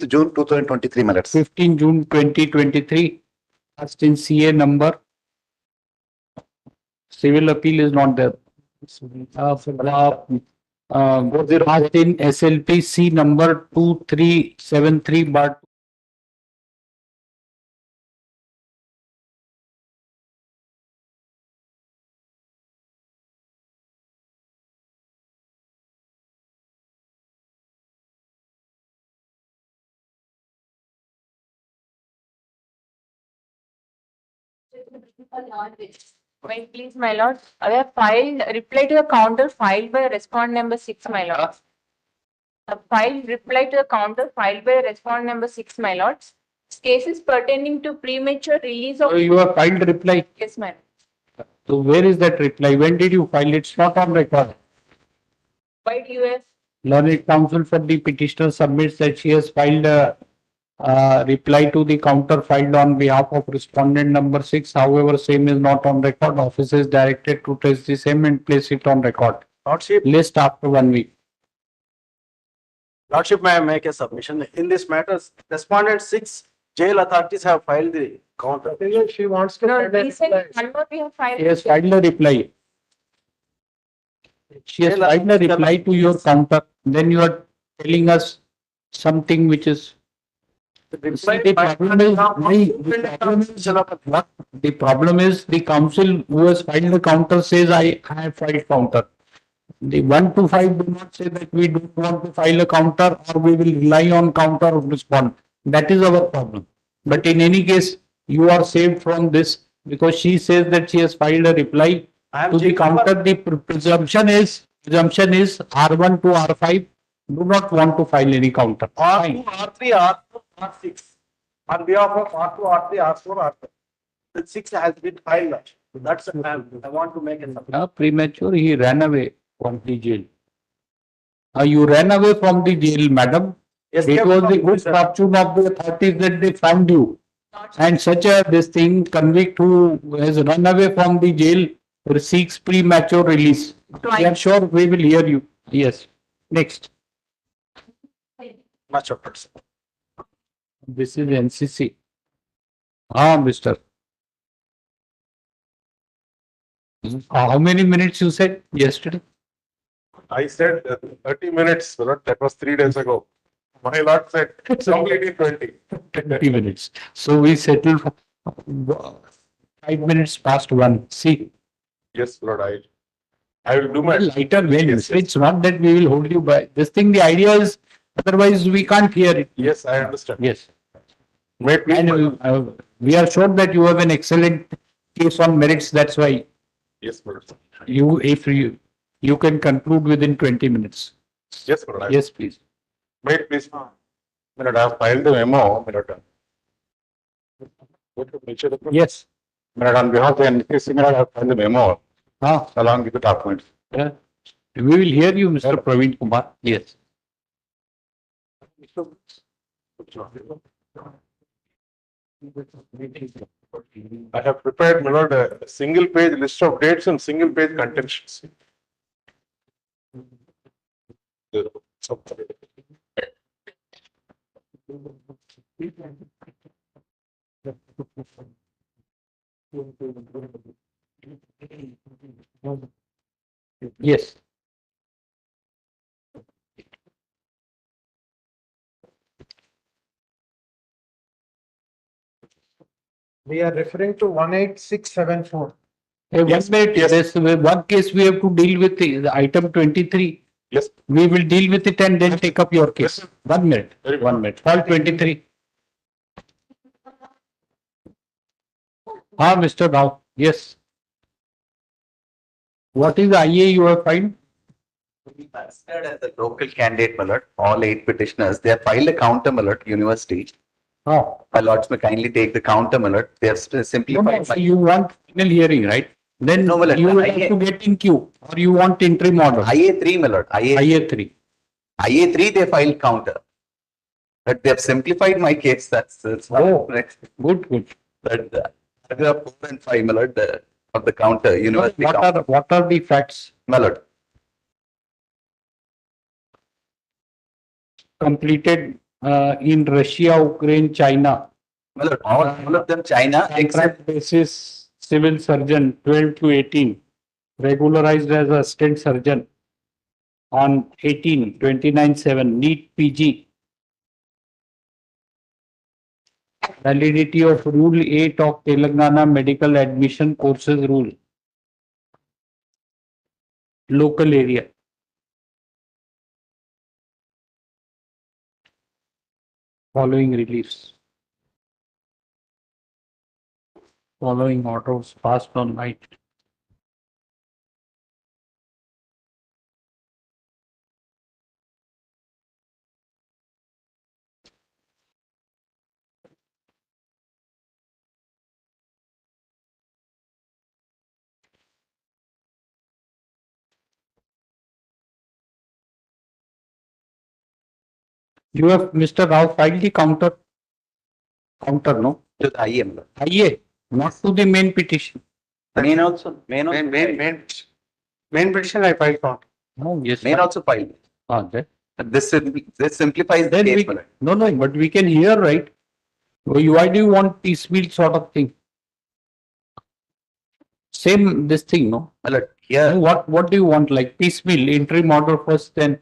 June 2023, my lords. 15 June 2023, first in CA number. Civil appeal is not there. Last in SLP C number 2373 bar. Wait, please, my lord. I have filed, reply to the counter filed by respondent number 6, my lord. Reply to the counter filed by respondent number 6, my lords. Cases pertaining to premature release of. So you have filed reply. Yes, ma'am. So where is that reply? When did you file? It's not on record. By US. Learned counsel for the petitioner submits that she has filed a reply to the counter filed on behalf of respondent number 6. However, same is not on record. Office is directed to test the same and place it on record. Lordship, List after 1 week. Lordship, may I make a submission? In this matter, respondent 6, jail authorities have filed the counter. She wants to. No, send a recently, reply. one more we have filed. She has filed a reply. She has filed a reply to your counter. Then you are telling us something which is. See, the problem is the counsel who has filed the counter says I have filed counter. The 1 to 5 do not say that we don't want to file a counter or we will rely on counter of respond. That is our problem. But in any case, you are saved from this because she says that she has filed a reply to the counter. The presumption is R1 to R5 do not want to file any counter. R2, R3, R4, R6. On behalf of R2, R3, R4, R5. The 6 has been filed. That's I want to make a submission. Premature, he ran away from the jail. You ran away from the jail, madam. It was the good fortune of the authorities that they found you. And such a this thing convict who has run away from the jail seeks premature release. We are sure we will hear you. Yes. Next. Much of This is NCC. Mr. How many minutes you said yesterday? I said 30 minutes, Lord, that was 3 days ago. My lord said completely 20. 20 minutes. So we settled for 5 minutes past 1. See. Yes, Lord, I will do my lighter vein. Yes, It's not that we will hold you by this thing. The idea is otherwise we can't hear it. Yes, I understand. Yes. May please, And we are sure that you have an excellent case on merits. That's why yes, Lord. you can conclude within 20 minutes. Yes, Lord. Yes, please. May it please. My lord, I have filed the memo, my lord. Yes. My lord, on behalf of the NCC, my lord, I have filed the memo along with the documents. Yeah. We will hear you, Mr. Praveen Kumar. Yes. I have prepared, my lord, a single page list of dates and single page contentions. Yes. We are referring to 18674. Hey, Yes, one minute, yes. there's one case we have to deal with the item 23. Yes. We will deal with it and then take up your case. Yes. 1 minute, Very good. 1 minute. Call 23. Ah, Mr. Rao, yes. What is the IA you have filed? Considered as the local candidate, my lord, all 8 petitioners, they have filed a counter, my lord, university. Oh, My lords may kindly take the counter, my lord. They have no, simplified. no, so you want final hearing, right? Then No, my lord, you will IA have to get in queue or you want interim order. IA3, my lord, IA3. IA3, they filed counter. But they have simplified my case, that's Oh. correct. Good, good. But paragraph 4 and 5, my lord, of the counter, university counter, What are the facts? my lord. Completed in Russia, Ukraine, China. My lord, all of them China, except Contract basis civil surgeon 12 to 18. Regularized as assistant surgeon on 18, 29/7. NEET PG. Validity of Rule 8 of Telangana Medical Admission Courses Rule. Local area. Following reliefs. Following orders passed on night. You have, Mr. Rao, filed the counter, no? to the IA, my lord. IA, not to the main petition. Main also, Main petition I filed counter. No, yes. main also filed. Ah, that. This simplifies the Then case, we, my lord. no, but we can hear, right? Why do you want piecemeal sort of thing? Same this thing, no? My lord, here, What do you want? Like piecemeal, interim order first, then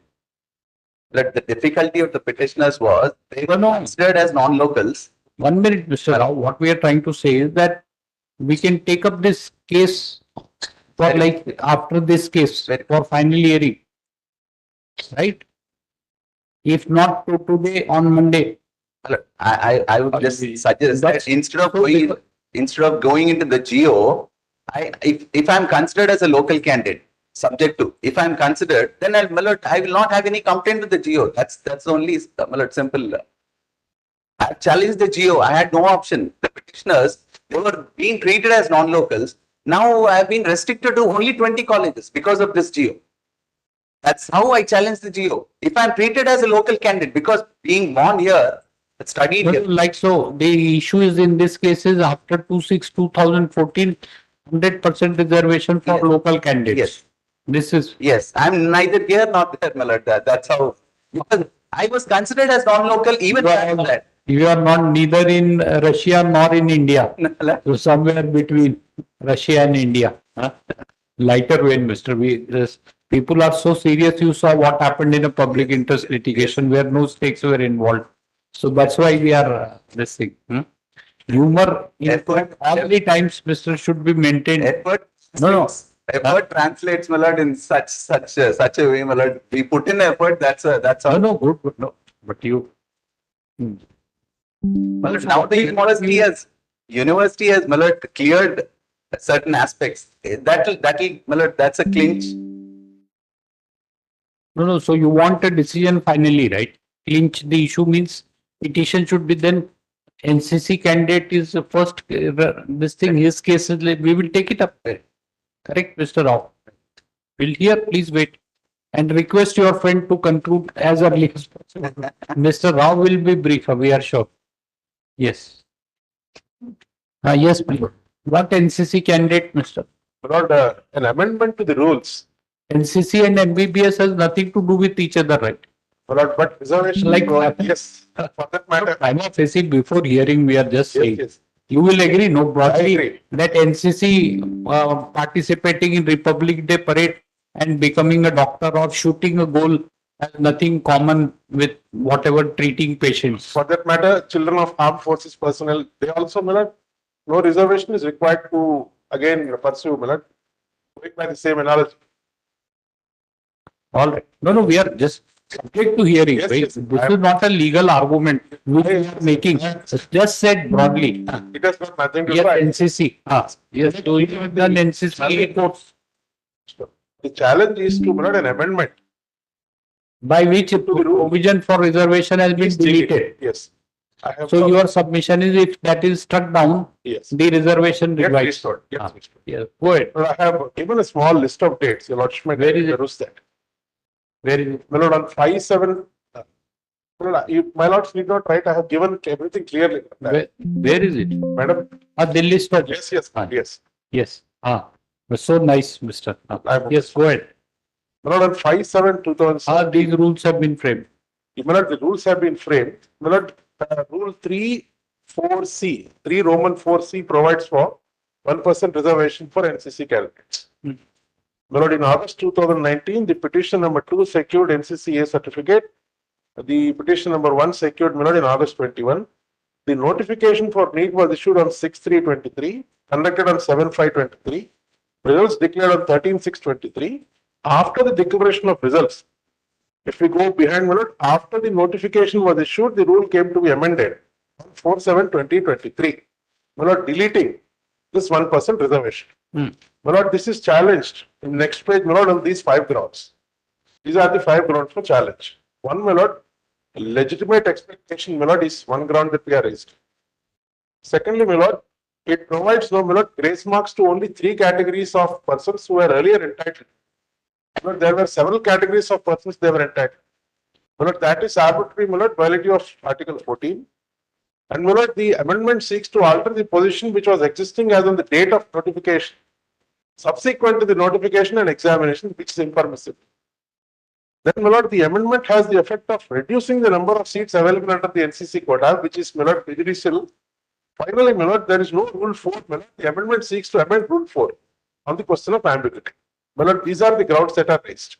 but the difficulty of the petitioners was they were No. considered as non-locals. 1 minute, Mr. Rao. What we are trying to say is that we can take up this case for Very- like after this case Very- for final hearing, right? If not to today, on Monday. I would just suggest that That's- instead of so going into the geo, if I'm considered as a local candidate, subject to, if I'm considered, then I will not have any complaint with the geo. That's only simple. I challenged the geo. I had no option. The petitioners, they were being treated as non-locals. Now I have been restricted to only 20 colleges because of this geo. That's how I challenge the geo. If I'm treated as a local candidate, because being born here, studied here. Like so, the issue is in this case is after 26/2014, 100% reservation for Yes. local candidates. Yes. This is, Yes, I'm neither here nor there, my lord. That's how, because I was considered as non-local even prior to that. you are not neither in Russia nor in India. So somewhere between Russia and India. Huh? Lighter vein, Mr. People are so serious. You saw what happened in a public interest litigation where no stakes were involved. So that's why we are this thing. Humor in Effort- all the times, Mr. should be maintained. Effort, No. effort translates, my lord, in such a way, my lord. We put in effort. That's all. No, good, no. But you. Well, now the university has, my lord, cleared certain aspects. That'll, my lord, that's a clinch. No. So you want a decision finally, right? Clinch the issue means petition should be then NCC candidate is the first, this thing, his case is, we will take it up. Correct, Mr. Rao? We'll hear, please wait. And request your friend to conclude as early as possible. Mr. Rao will be brief, we are sure. Yes. Yes, please. What NCC candidate, Mr.? Lord, an amendment to the rules. NCC and MBBS has nothing to do with each other, right? Lord, but reservation. Like- Yes, for that matter. I'm not facing before hearing, we are just saying. Yes. You will agree, no, I broadly, agree. that NCC participating in Republic Day parade and becoming a doctor or shooting a goal has nothing common with whatever treating patients. For that matter, children of armed forces personnel, they also, my lord, no reservation is required to again pursue, my lord, going by the same analogy. All right. No, we are just subject to hearing, Yes, right? yes. This is not a legal argument which we are making. It's just said broadly. It has got nothing to do. Yes, NCC. Yes, so you have done NCC courts The challenge is to build an amendment. by which a provision for reservation has been Please take it. deleted. Yes. I have So got- your submission is if that is struck down, Yes. the reservation Get revised. restored. Get restored. Yes, go ahead. Well, I have given a small list of dates. Your Lordship, Where is it? peruse that. Where is it? My Lord, on 5/7, my Lords need not write. I have given everything clearly. Where is it? Madam. Delhi stock. Yes, yes, yes. Yes. Was so nice, Mr. Yes, go ahead. My Lord, on 5/7/2000. These rules have been framed. My Lord, the rules have been framed. My Lord, Rule 3(4)(c), 3 Roman 4(c) provides for 1% reservation for NCC candidates. My Lord, in August 2019, the petition number 2 secured NCCA certificate. The petition number 1 secured, my Lord, in August 21. The notification for NEET was issued on 6/3/23, conducted on 7/5/23. Results declared on 13/6/23. After the declaration of results, if we go behind, my Lord, after the notification was issued, the rule came to be amended on 4/7/2023. My Lord, deleting this 1% reservation. My Lord, this is challenged in the next page, my Lord, on these 5 grounds. These are the 5 grounds for challenge. One, my Lord, legitimate expectation, my Lord, is one ground that we are raised. Secondly, my Lord, it provides no, my Lord, grace marks to only 3 categories of persons who were earlier entitled. My Lord, there were several categories of persons they were entitled. My Lord, that is arbitrary, my Lord, violation of Article 14. And my Lord, the amendment seeks to alter the position which was existing as on the date of notification, subsequent to the notification and examination, which is impermissible. Then, my Lord, the amendment has the effect of reducing the number of seats available under the NCC quota, which is, my Lord, prejudicial. Finally, my Lord, there is no Rule 4. My Lord, the amendment seeks to amend Rule 4 on the question of ambiguity. My Lord, these are the grounds that are raised.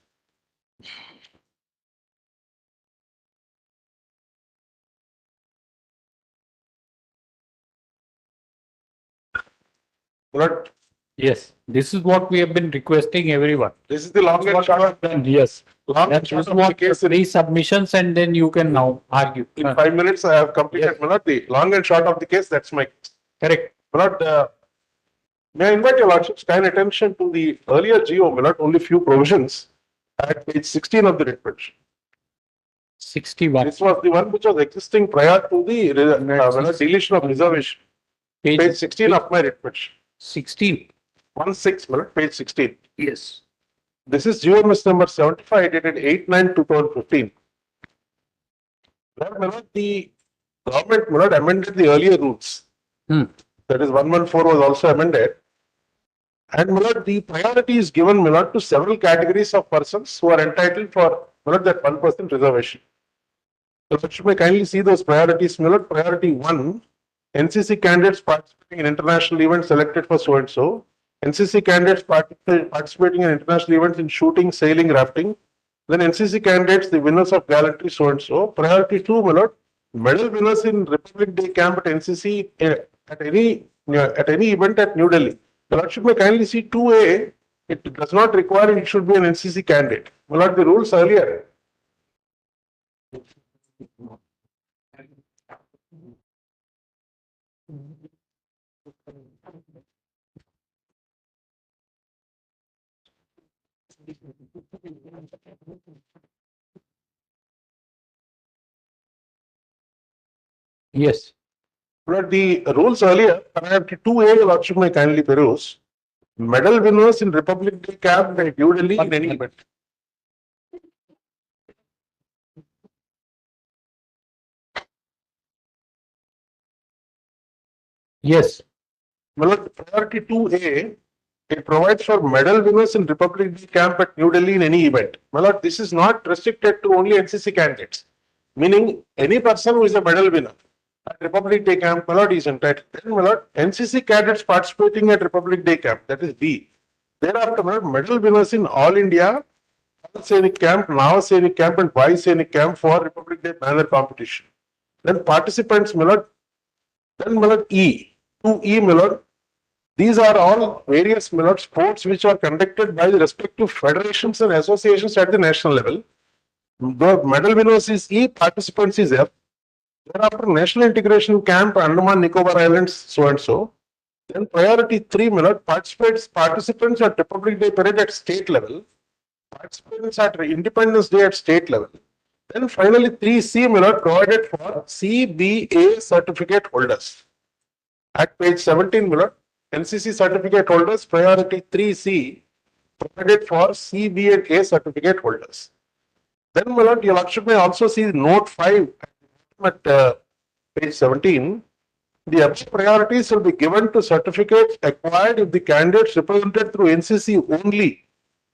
My Lord, Yes, this is what we have been requesting everyone. this is the long and short of the Yes. long That and short is of the what case. three submissions and then you can now argue. In 5 minutes, I have completed, Yes. my Lord, the long and short of the case. That's my case. Correct. My Lord, may I invite your Lordship's kind attention to the earlier GO, my Lord, only few provisions at page 16 of the writ petition. 61. This was the one which was existing prior to the my Lord, deletion of reservation. Page 16 of my writ petition. 16. 1/6, my Lord, page 16. Yes. This is GOMS number 75 dated 8/9/2015. Where, my Lord, the government, my Lord, amended the earlier rules. That is 114 was also amended. And, my Lord, the priority is given, my Lord, to several categories of persons who are entitled for, my Lord, that 1% reservation. So, should we kindly see those priorities, my Lord? Priority 1, NCC candidates participating in international events selected for so and so. NCC candidates participating in international events in shooting, sailing, rafting. Then NCC candidates, the winners of gallantry, so and so. Priority 2, my Lord, medal winners in Republic Day camp at NCC at any event at New Delhi. The Lordship may kindly see 2A. It does not require it should be an NCC candidate. My Lord, the rules earlier. Yes. But the rules earlier, priority 2A, your Lordship may kindly peruse. Medal winners in Republic Day camp at New Delhi in any event. Yes. Well, priority 2A, it provides for medal winners in Republic Day camp at New Delhi in any event. My Lord, this is not restricted to only NCC candidates, meaning any person who is a medal winner at Republic Day camp, my Lord, is entitled. Then, my Lord, NCC cadets participating at Republic Day camp, that is B. Thereafter, my Lord, medal winners in All India, Scenic camp, Nava Scenic camp, and Vai Scenic camp for Republic Day banner competition. Then participants, my Lord, then, my Lord, E. 2E, my lord. These are all various, my lord, sports which are conducted by the respective federations and associations at the national level. The medal winners is E, participants is F. Thereafter, National Integration Camp, Andaman Nicobar Islands, so and so. Then priority 3, my lord, participants at Republic Day parade at state level. Participants at Independence Day at state level. Then finally 3C, my lord, provided for CBA certificate holders. At page 17, my lord, NCC certificate holders, priority 3C, provided for CBA certificate holders. Then, my lord, you may also see note 5 at page 17. The above priorities will be given to certificates acquired if the candidates represented through NCC only,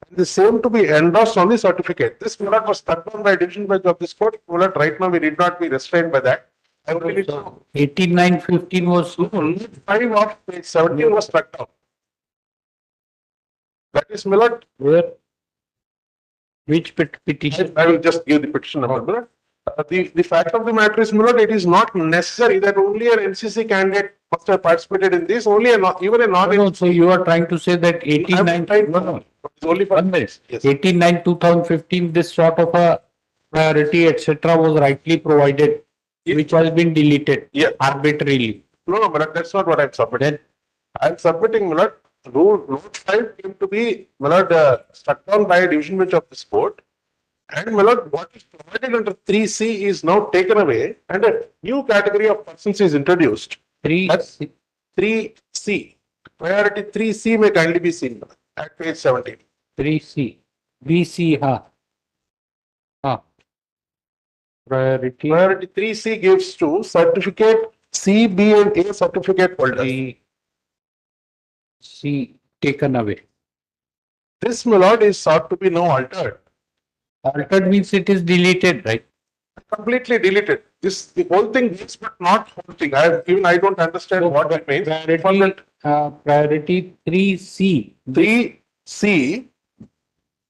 and the same to be endorsed on the certificate. This product was struck down by division bench of this court. Right now, we need not be restrained by that. I will read it. 8915 was. Note 5 of page 17 was struck down. That is, my lord. Where? Which petition? I will just give the petition number. The fact of the matter is, my lord, it is not necessary that only an NCC candidate must have participated in this. Only even a non. No, so you are trying to say that 89. No. It's only for 1 minute. Yes. 89 2015. This sort of a priority, etc., was rightly provided, which has been deleted arbitrarily. No, but that's not what I'm submitting. I'm submitting, my lord, rule note 5 came to be, my lord, struck down by a division bench of this court. And, my lord, what is provided under 3C is now taken away and a new category of persons is introduced. 3C. Priority 3C may kindly be seen at page 17. 3C. BC, Priority 3C gives to certificate C, B and A certificate holders. C taken away. This, my lord, is sought to be now altered. Altered means it is deleted, right? Completely deleted. The whole thing means, but not whole thing. I don't understand what it means. Priority 3C. 3C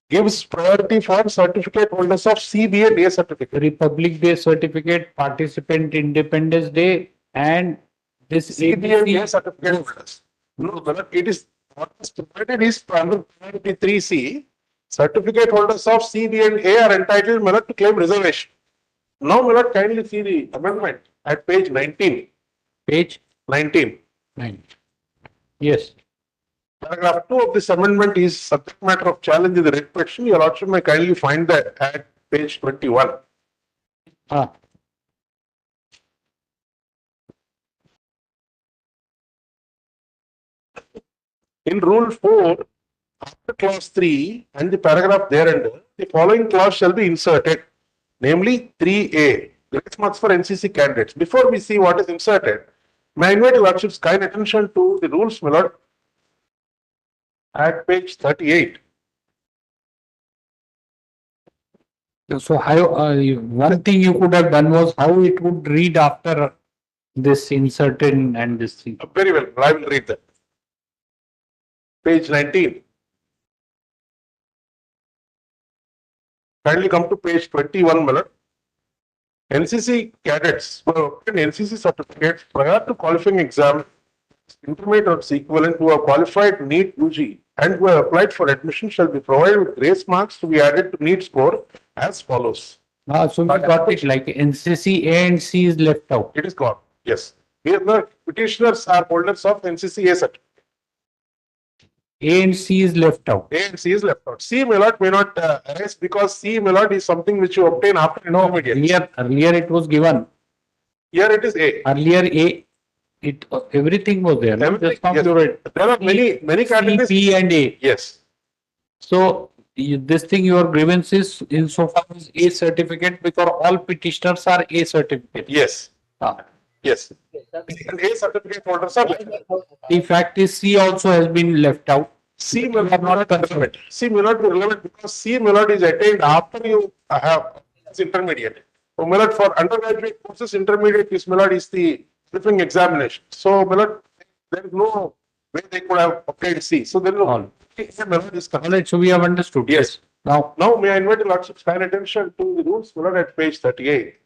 gives priority for certificate holders of C, B and A certificate. Republic Day certificate, participant Independence Day, and this C, B and A certificate holders. No, it is what is provided is under priority 3C. Certificate holders of C, B and A are entitled, my lord, to claim reservation. Now, my lord, kindly see the amendment at page 19. Page 19. Yes. Paragraph 2 of this amendment is subject matter of challenge in the writ petition. Your lordship may kindly find that at page 21. In rule 4, after clause 3 and the paragraph thereunder, the following clause shall be inserted, namely 3A, grace marks for NCC candidates. Before we see what is inserted, may I invite your lordship's kind attention to the rules, my lord, at page 38. So, how one thing you could have done was how it would read after this inserted and this thing. Very well, I will read that. Page 19. Kindly come to page 21, my lord. NCC cadets who have obtained NCC certificates prior to qualifying exam, intermediate or equivalent, who have qualified NEET UG and who have applied for admission shall be provided with grace marks to be added to NEET score as follows. So we got it like NCC A and C is left out. It is gone. Yes. Here the petitioners are holders of NCC A certificate. A and C is left out. A and C is left out. C, my lord, may not arise because C, my lord, is something which you obtain after intermediate. Earlier it was given. Here it is A. Earlier A, everything was there. Everything, yes. There are many categories. C, P and A. Yes. So this thing, your grievance is insofar as A certificate because all petitioners are A certificate. Yes. Yes. And A certificate holders are left out. The fact is C also has been left out. C may not be relevant. C may not be relevant because C, my lord, is attained after you have intermediate. So, my lord, for undergraduate courses, intermediate is, my lord, is the qualifying examination. So, my lord, there is no way they could have obtained C. So, there is no. All right, so we have understood. Yes. Now, may I invite your lordship's kind attention to the rules, my lord, at page 38.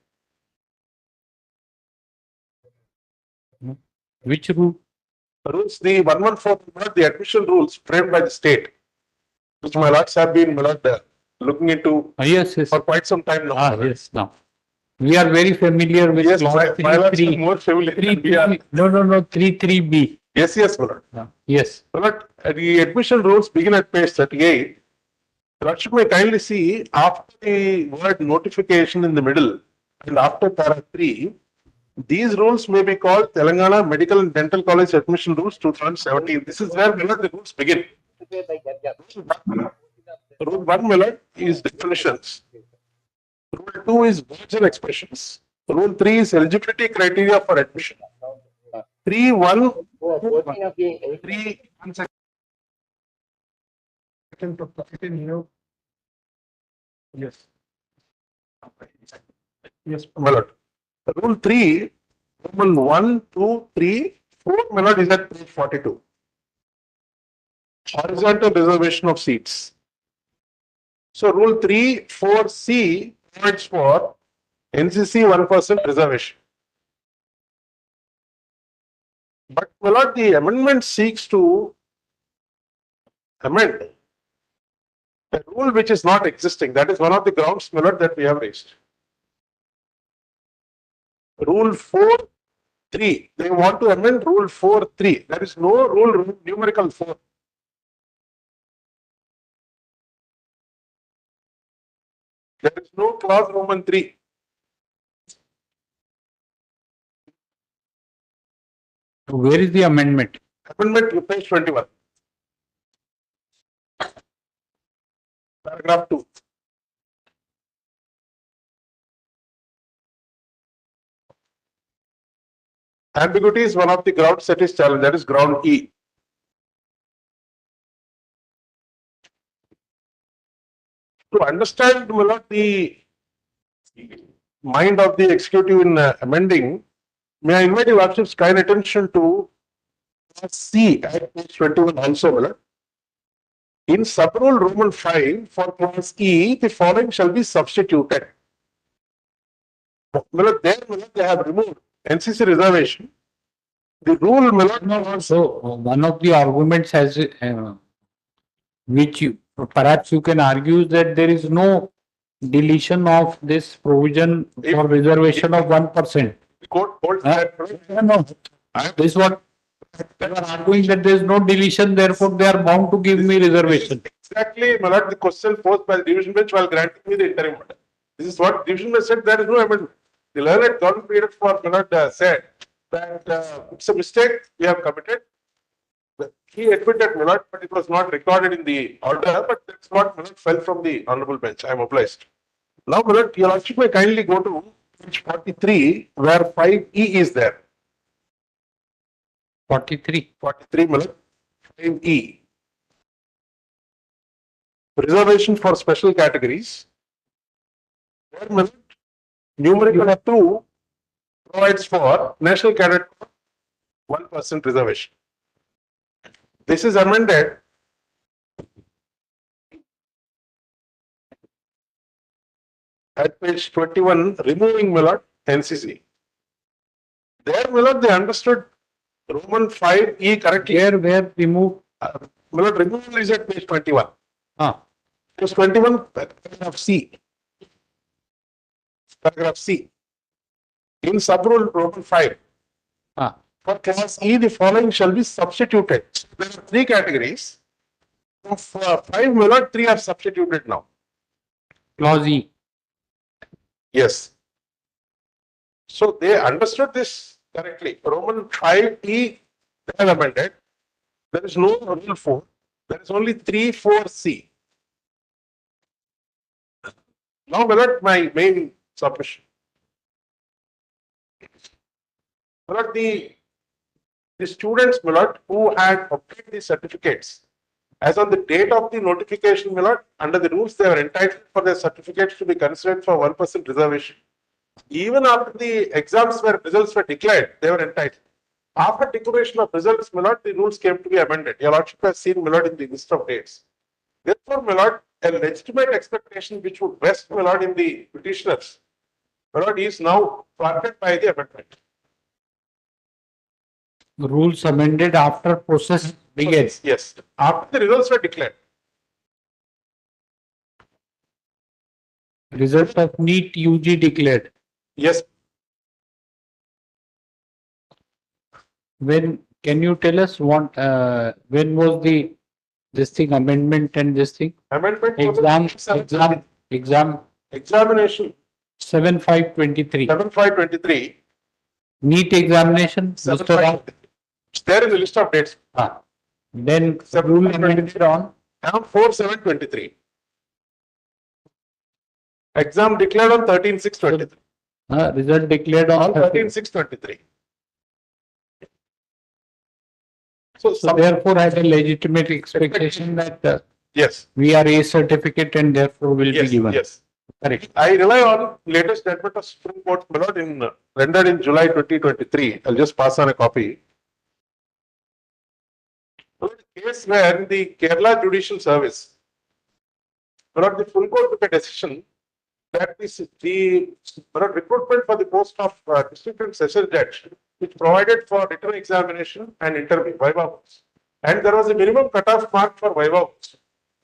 Which rule? rules, the 114, my lord, the admission rules framed by the state, which my lords have been, my lord, looking into Yes, yes. for quite some time now. my lord. Yes, now. We are very familiar with Yes, clause my lords are 3.3. more familiar. than we are. No, 3.3b. Yes, yes, my lord. Yes. My lord, the admission rules begin at page 38. Lordship may kindly see after the word notification in the middle and after para 3, these rules may be called Telangana Medical and Dental College Admission Rules 2017. This is where, my lord, the rules begin. Rule 1, my lord, is definitions. Rule 2 is words and expressions. Rule 3 is eligibility criteria for admission. 3.1, 3, Yes. yes, my lord. Rule 3, Roman 1, 2, 3, 4, my lord, is at page 42. Horizontal reservation of seats. So rule 3, 4C provides for NCC 1% reservation. But my lord, the amendment seeks to amend a rule which is not existing. That is one of the grounds, my lord, that we have raised. Rule 4.3. They want to amend rule 4.3. There is no rule numerical 4. There is no clause Roman 3. Where is the amendment? Amendment to page 21. Paragraph 2. Ambiguity is one of the grounds that is challenged. That is ground E. To understand, my lord, the mind of the executive in amending, may I invite your lordship's kind attention to C at page 21 also, my lord. In sub-rule Roman 5 for clause E, the following shall be substituted. My lord, there, my lord, they have removed NCC reservation. The rule, my lord, No, so one of the arguments has, which you, perhaps you can argue that there is no deletion of this provision for reservation of 1%. the court holds that. No, this is what they are arguing, that there is no deletion, therefore they are bound to give me reservation. Exactly, my lord, the question posed by the division bench while granting me the interim order. This is what division bench said. There is no amendment. The learned government period for my lord said that it's a mistake we have committed. He admitted, my lord, but it was not recorded in the order. But that's what, my lord, fell from the honorable bench. I am obliged. Now, my lord, your lordship may kindly go to page 43, where 5E is there. 43. 43, my lord, 5E. Reservation for special categories. Where, my lord, numerical 2 provides for national cadet 1% reservation. This is amended at page 21, removing, my lord, NCC. There, my lord, they understood Roman 5E correctly. Where remove? My lord, removal is at page 21. Ah, Page 21, paragraph C. Paragraph C. In sub-rule Roman 5. ah. For class E, the following shall be substituted. There are 3 categories. Of 5, my lord, 3 are substituted now. Clause E. Yes. So they understood this correctly. Roman 5E, they have amended. There is no rule 4. There is only 3, 4C. Now, my lord, my main submission. My lord, the students, my lord, who had obtained the certificates, as on the date of the notification, my lord, under the rules, they were entitled for their certificates to be considered for 1% reservation. Even after the exams where results were declared, they were entitled. After declaration of results, my lord, the rules came to be amended. Your lordship has seen, my lord, in the list of dates. Therefore, my lord, a legitimate expectation which would rest, my lord, in the petitioners, my lord, is now thwarted by the amendment. Rules amended after process begins. Yes, after the results were declared. Result of NEET UG declared. Yes, When, can you tell us what, when was this thing amendment and this thing? amendment. for the Exam Examination 7/5/23. 7/5/23. NEET examination, Mr. Rao. It's there in the list of dates. Then 7/5/23. rule amended on Around 4/7/23. Exam declared on 13/6/23. result declared On on 13/6/23. So So therefore, I had a legitimate expectation that yes, we are A certificate and therefore will be yes, given. yes. Correct. I rely on latest judgment of Supreme Court, my lord, rendered in July 2023. I'll just pass on a copy. The case where the Kerala Judicial Service, my lord, the full court took a decision that the recruitment for the post of district and session judge, which provided for written examination and interview, viva voce, and there was a minimum cutoff mark for viva voce.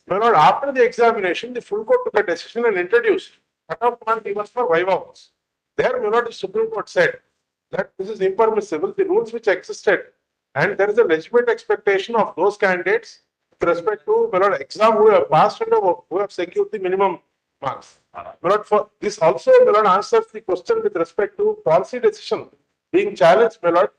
My lord, after the examination, the full court took a decision and introduced cutoff mark even for viva voce. There, my lord, the Supreme Court said that this is impermissible. The rules which existed, and there is a legitimate expectation of those candidates with respect to, my lord, exam who have passed and who have secured the minimum marks. My lord, for this also, my lord, answers the question with respect to policy decision being challenged, my lord,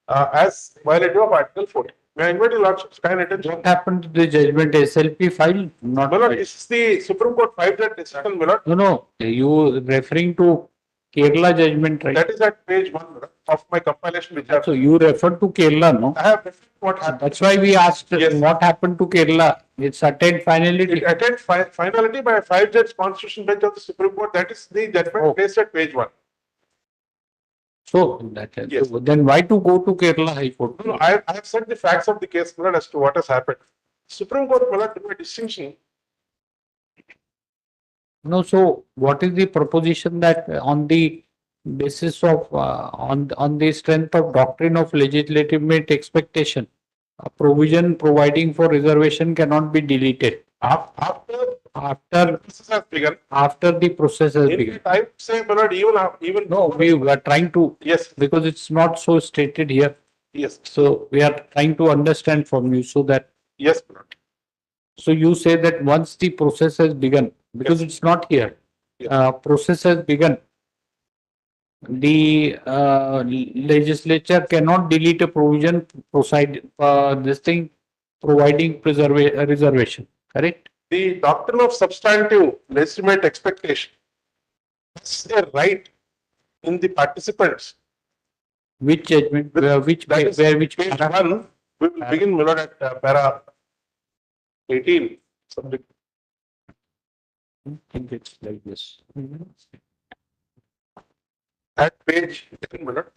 as violative of Article 40. May I invite your lordship's kind attention? What happened to the judgment SLP file? Not My lord, filed. this is the Supreme Court 5 decision, my lord. No, you referring to Kerala judgment, right? That is at page 1 of my compilation which I have. So you referred to Kerala, no? I have referred what happened. That's why we asked Yes. what happened to Kerala. It's attained finality. It attained finality by a 5-judge constitutional bench of the Supreme Court. That is the judgment placed at page 1. So Yes. then why to go to Kerala High Court? No, I have said the facts of the case, my lord, as to what has happened. Supreme Court, my lord, took a distinction. No, so what is the proposition that on the basis of on the strength of doctrine of legitimate expectation, a provision providing for reservation cannot be deleted after Process has begun. the process has In begun. fact, I would say, my lord, even No, we were trying to, yes, because it's not so stated here. yes, So we are trying to understand from you so that, yes, my lord. so you say that once the process has begun, because it's not here, Yes. process has begun, the legislature cannot delete a provision, this thing, providing reservation, correct? The doctrine of substantive legitimate expectation is a right in the participants. Which judgment, which That is where which page paragraph? 1, we will begin, my lord, at para 18. Subject. I think it's like this. At page 10, my lord.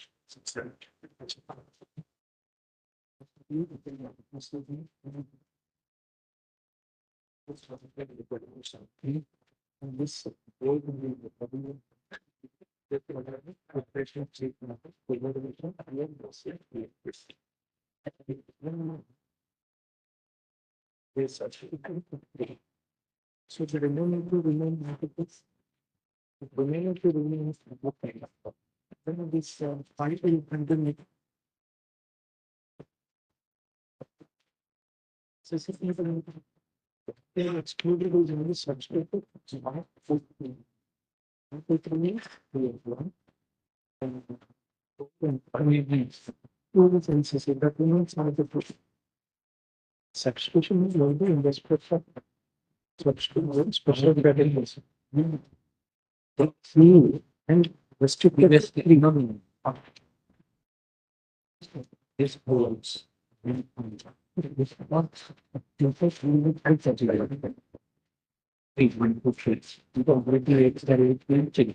So the remaining to remain articles, remaining to remain then this five will continue. So they excluded is only substituted. Substitution is only in the special special categories. And restricted this holds. Treatment for kids.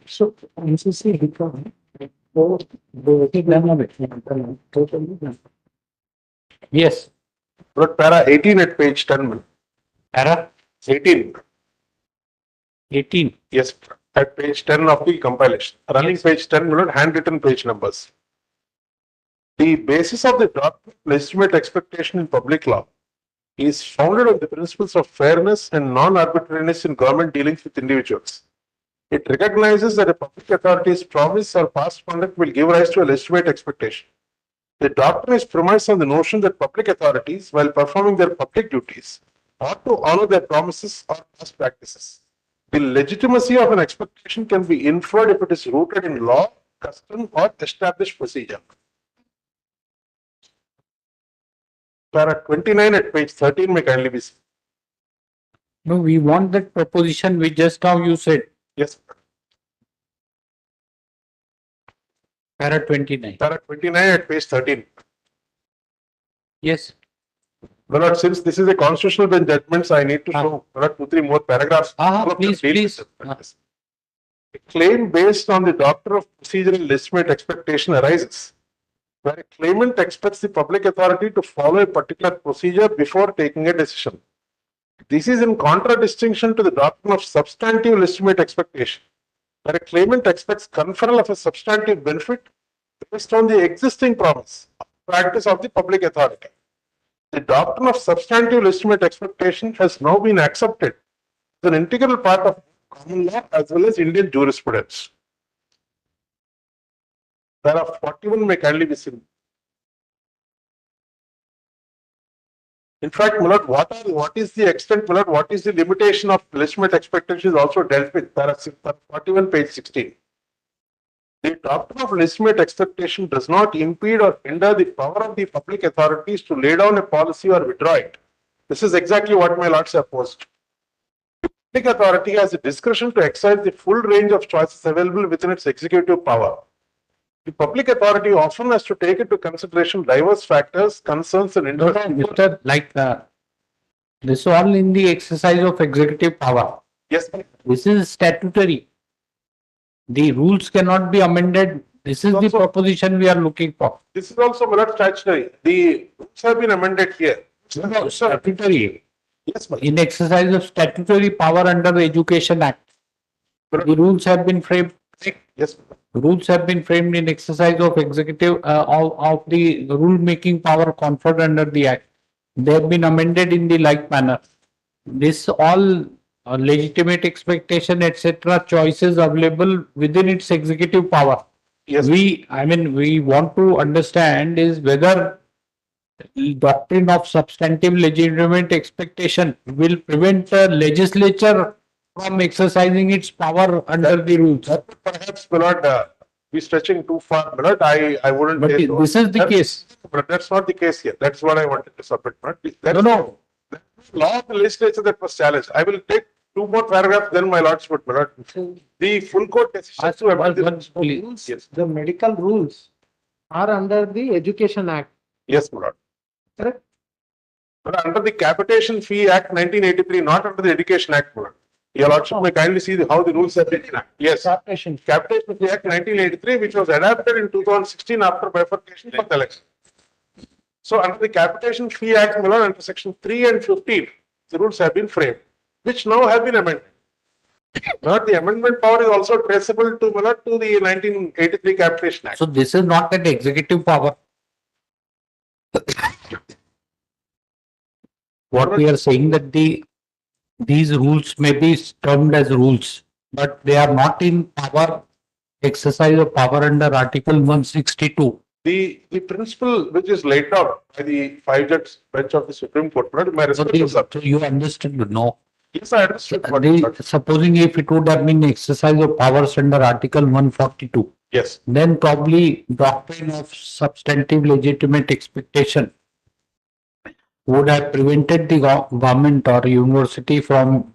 So, NCC become totally. Yes. But para 18 at page 10, my lord. Para 18. 18. Yes, at page 10 of the compilation. Running Yes. page 10, my lord, handwritten page numbers. The basis of the doctrine of legitimate expectation in public law is founded on the principles of fairness and non-arbitrariness in government dealings with individuals. It recognizes that a public authority's promise or past conduct will give rise to a legitimate expectation. The doctrine is premised on the notion that public authorities, while performing their public duties, ought to honor their promises or past practices. The legitimacy of an expectation can be inferred if it is rooted in law, custom, or established procedure. Para 29 at page 13 may kindly be seen. No, we want that proposition which just now you said, Yes, para 29. para 29 at page 13. Yes. My lord, since this is a constitutional bench judgment, I need to show my lord, 2-3 more paragraphs. All of them Please, deal with please. this. A claim based on the doctrine of procedural legitimate expectation arises where a claimant expects the public authority to follow a particular procedure before taking a decision. This is in contradistinction to the doctrine of substantive legitimate expectation, where a claimant expects conferral of a substantive benefit based on the existing promise or practice of the public authority. The doctrine of substantive legitimate expectation has now been accepted as an integral part of common law as well as Indian jurisprudence. Para 41 may kindly be seen. In fact, my lord, what is the extent, my lord, what is the limitation of legitimate expectation is also dealt with. Para 41, page 16. The doctrine of legitimate expectation does not impede or hinder the power of the public authorities to lay down a policy or withdraw it. This is exactly what my lords have posed. The public authority has the discretion to exercise the full range of choices available within its executive power. The public authority often has to take into consideration diverse factors, concerns, and interests. Mr. This is all in the exercise of executive power. Yes, This is statutory. The rules cannot be amended. This is the proposition we are looking for. this is also not statutory. The rules have been amended here. No, statutory. Yes, ma'am. In exercise of statutory power under the Education Act. The rules have been framed. Yes. Rules have been framed in exercise of executive of the rule making power conferred under the Act. They have been amended in the like manner. This all legitimate expectation, etc., choices available within its executive power. Yes. We want to understand is whether the doctrine of substantive legitimate expectation will prevent the legislature from exercising its power under the rules. That would perhaps will not be stretching too far. But I wouldn't. But say so. this is the case. But that's not the case here. That's what I wanted to submit. That's No. the law of the legislature that was challenged. I will take 2 more paragraphs, then my lords would. The full court decision to amend the Rules, Yes. the medical rules are under the Education Act. Yes, my lord. Correct? But under the Capitation Fee Act 1983, not under the Education Act, my lord. Your lordship may kindly see how the rules have been enacted. Yes. Capitation Fee Act 1983, which was adopted in 2016 after bifurcation for the election. So under the Capitation Fee Act, my lord, under section 3 and 15, the rules have been framed, which now have been amended. But the amendment power is also traceable to, my lord, to the 1983 Capitation Act. So this is not an executive power. What we are saying that these rules may be termed as rules, but they are not in power, exercise of power under Article 162. The principle which is laid out by the 5-judge bench of the Supreme Court, my respect to sir. So you understood, no? Yes, I understood. what- Supposing if it would have been exercise of powers under Article 142, Yes, then probably doctrine of substantive legitimate expectation would have prevented the government or university from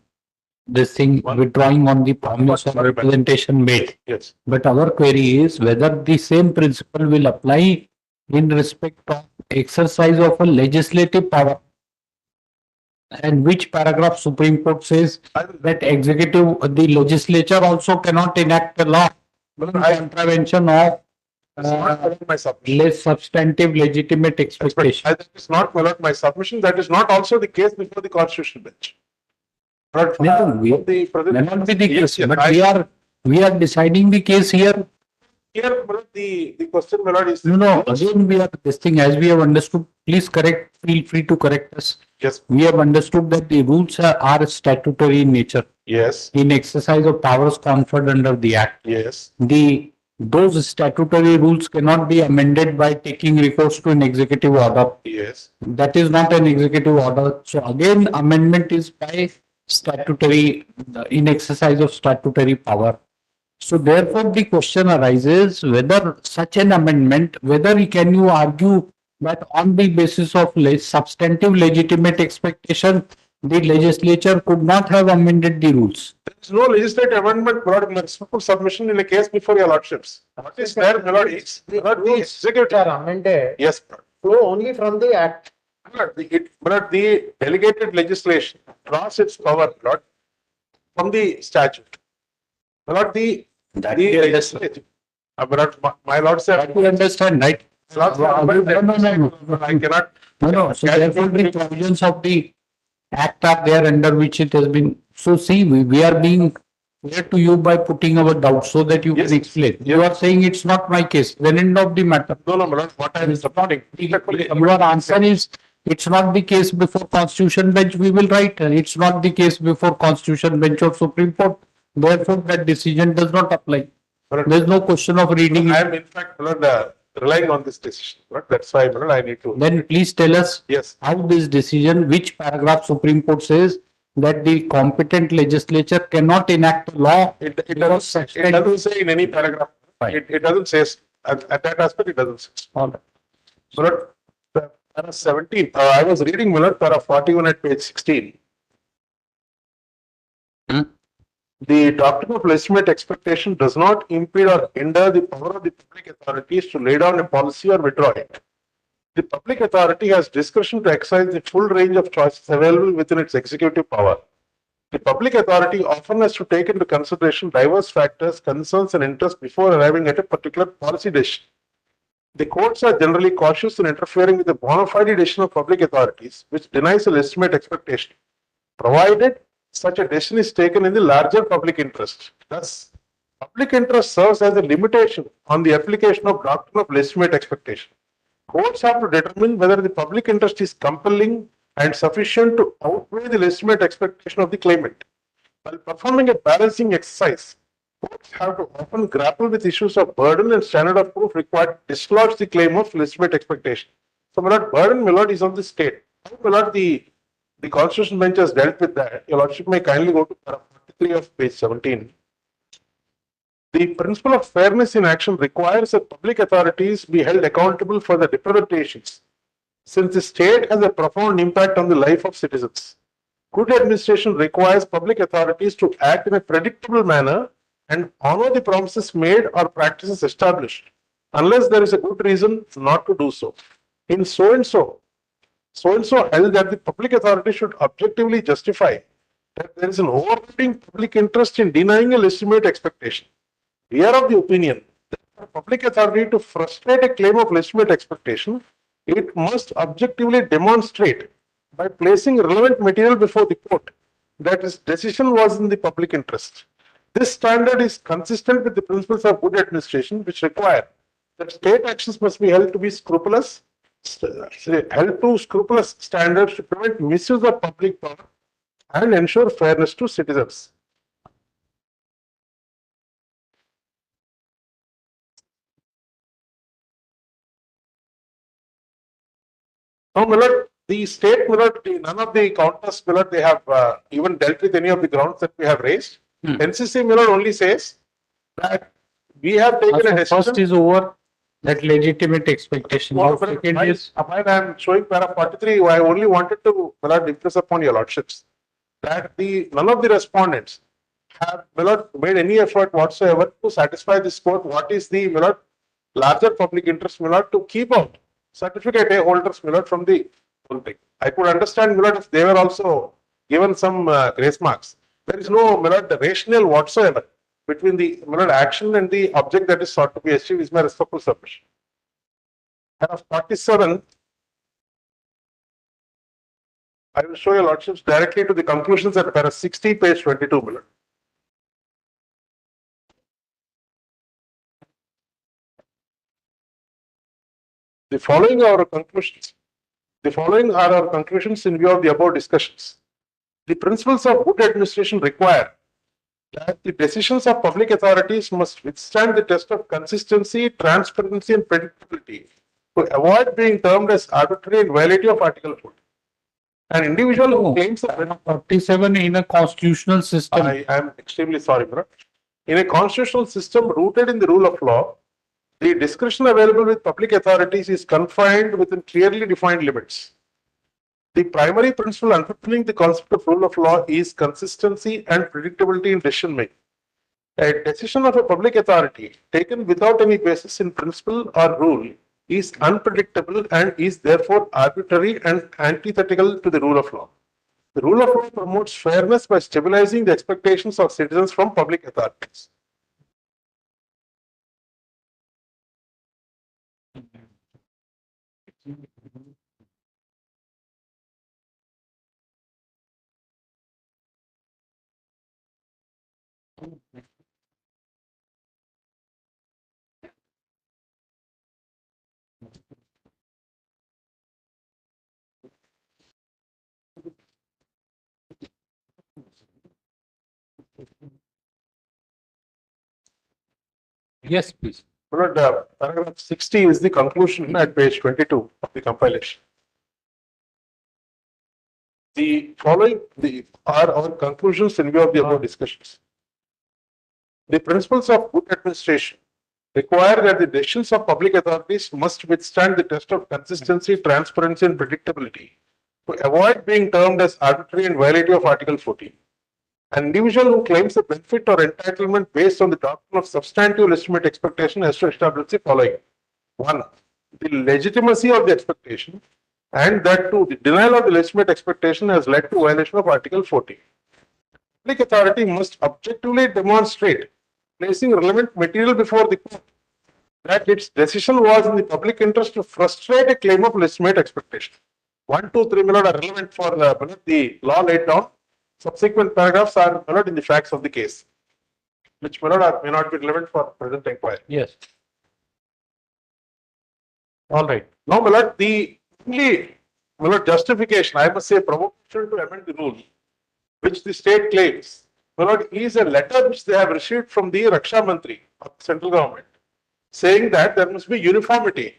this thing withdrawing on the promise of representation made. yes. But our query is whether the same principle will apply in respect of exercise of a legislative power. And which paragraph Supreme Court says that executive, the legislature also cannot enact a law in contravention of My submission. less substantive legitimate expectation. That is not my submission. That is not also the case before the constitutional bench. But No, the may not be the case, Yes, but I- we are deciding the case here. Here, the question, my lord, is. No, again, we are this thing, as we have understood, please correct, feel free to correct us. Yes. We have understood that the rules are statutory in nature. Yes. In exercise of powers conferred under the Act. Yes. Those statutory rules cannot be amended by taking recourse to an executive order. Yes. That is not an executive order. So again, amendment is by statutory, in exercise of statutory power. So therefore, the question arises whether such an amendment, whether can you argue that on the basis of substantive legitimate expectation, the legislature could not have amended the rules. There is no legislative amendment brought in respectful submission in a case before your lordships. What is there, my lord, is the executive. Are amended. Yes, Flow only from the act. but the delegated legislation draws its power, not from the statute. Not the legislative. My lord said. That we understand, right? No. I cannot. No. So therefore, the provisions of the act are there under which it has been. So see, we are being clear to you by putting our doubts so that you can explain. You are saying it's not my case. Then end of the matter. No, my lord, what I am supporting. Your answer is it's not the case before Constitution Bench. We will write. It's not the case before Constitution Bench or Supreme Court. Therefore, that decision does not apply. There is no question of reading. I am in fact relying on this decision. That's why I need to. Then please tell us how this decision, which paragraph Supreme Court says that the competent legislature cannot enact a law. It doesn't say in any paragraph. It doesn't say at that aspect. It doesn't say. All right. But para 17. I was reading para 41 at page 16. The doctrine of legitimate expectation does not impede or hinder the power of the public authorities to lay down a policy or withdraw it. The public authority has discretion to exercise the full range of choices available within its executive power. The public authority often has to take into consideration diverse factors, concerns, and interests before arriving at a particular policy decision. The courts are generally cautious in interfering with the bona fide decision of public authorities, which denies a legitimate expectation, provided such a decision is taken in the larger public interest. Thus, public interest serves as a limitation on the application of doctrine of legitimate expectation. Courts have to determine whether the public interest is compelling and sufficient to outweigh the legitimate expectation of the claimant. While performing a balancing exercise, courts have to often grapple with issues of burden and standard of proof required to dislodge the claim of legitimate expectation. So, my lord, burden, my lord, is on the state. My lord, the Constitution Bench has dealt with that. Your Lordship may kindly go to paragraph 43 of page 17. The principle of fairness in action requires that public authorities be held accountable for the representations, since the state has a profound impact on the life of citizens. Good administration requires public authorities to act in a predictable manner and honor the promises made or practices established, unless there is a good reason not to do so. In so-and-so held that the public authority should objectively justify that there is an overriding public interest in denying a legitimate expectation. We are of the opinion that for public authority to frustrate a claim of legitimate expectation, it must objectively demonstrate by placing relevant material before the court that its decision was in the public interest. This standard is consistent with the principles of good administration, which require that state actions must be held to scrupulous standards to prevent misuse of public power and ensure fairness to citizens. Now, Millard, the state, Millard, none of the counters, Millard, they have even dealt with any of the grounds that we have raised. NCC, Millard, only says that we have taken a decision. First is over. That legitimate expectation. While I am showing para 43, I only wanted to impress upon your lordships that none of the respondents have made any effort whatsoever to satisfy this court. What is the larger public interest to keep out certificate holders from the whole thing. I could understand if they were also given some grace marks. There is no rationale whatsoever between the action and the object that is sought to be achieved is my respectful submission. Paragraph 47, I will show your lordships directly to the conclusions at paragraph 60, page 22. The following are our conclusions. The following are our conclusions in view of the above discussions. The principles of good administration require that the decisions of public authorities must withstand the test of consistency, transparency, and predictability to avoid being termed as arbitrary and violative of Article 4. An individual who claims that 47 in a constitutional system. I am extremely sorry, bro. In a constitutional system rooted in the rule of law, the discretion available with public authorities is confined within clearly defined limits. The primary principle underpinning the concept of rule of law is consistency and predictability in decision making. A decision of a public authority taken without any basis in principle or rule is unpredictable and is therefore arbitrary and antithetical to the rule of law. The rule of law promotes fairness by stabilizing the expectations of citizens from public authorities. Yes, please. Paragraph 60 is the conclusion at page 22 of the compilation. The following are our conclusions in view of the above discussions. The principles of good administration require that the decisions of public authorities must withstand the test of consistency, transparency, and predictability to avoid being termed as arbitrary and violative of Article 14. An individual who claims a benefit or entitlement based on the doctrine of substantive legitimate expectation has to establish the following. 1. The legitimacy of the expectation, and that 2. The denial of the legitimate expectation has led to violation of Article 14. Public authority must objectively demonstrate, placing relevant material before the court, that its decision was in the public interest to frustrate a claim of legitimate expectation. 1, 2, 3 are relevant for the law laid down. Subsequent paragraphs are in the facts of the case, which may not be relevant for present inquiry. Yes. All right. Now, the only justification, I must say, provocation to amend the rule, which the state claims, is a letter which they have received from the Raksha Mantri of the central government, saying that there must be uniformity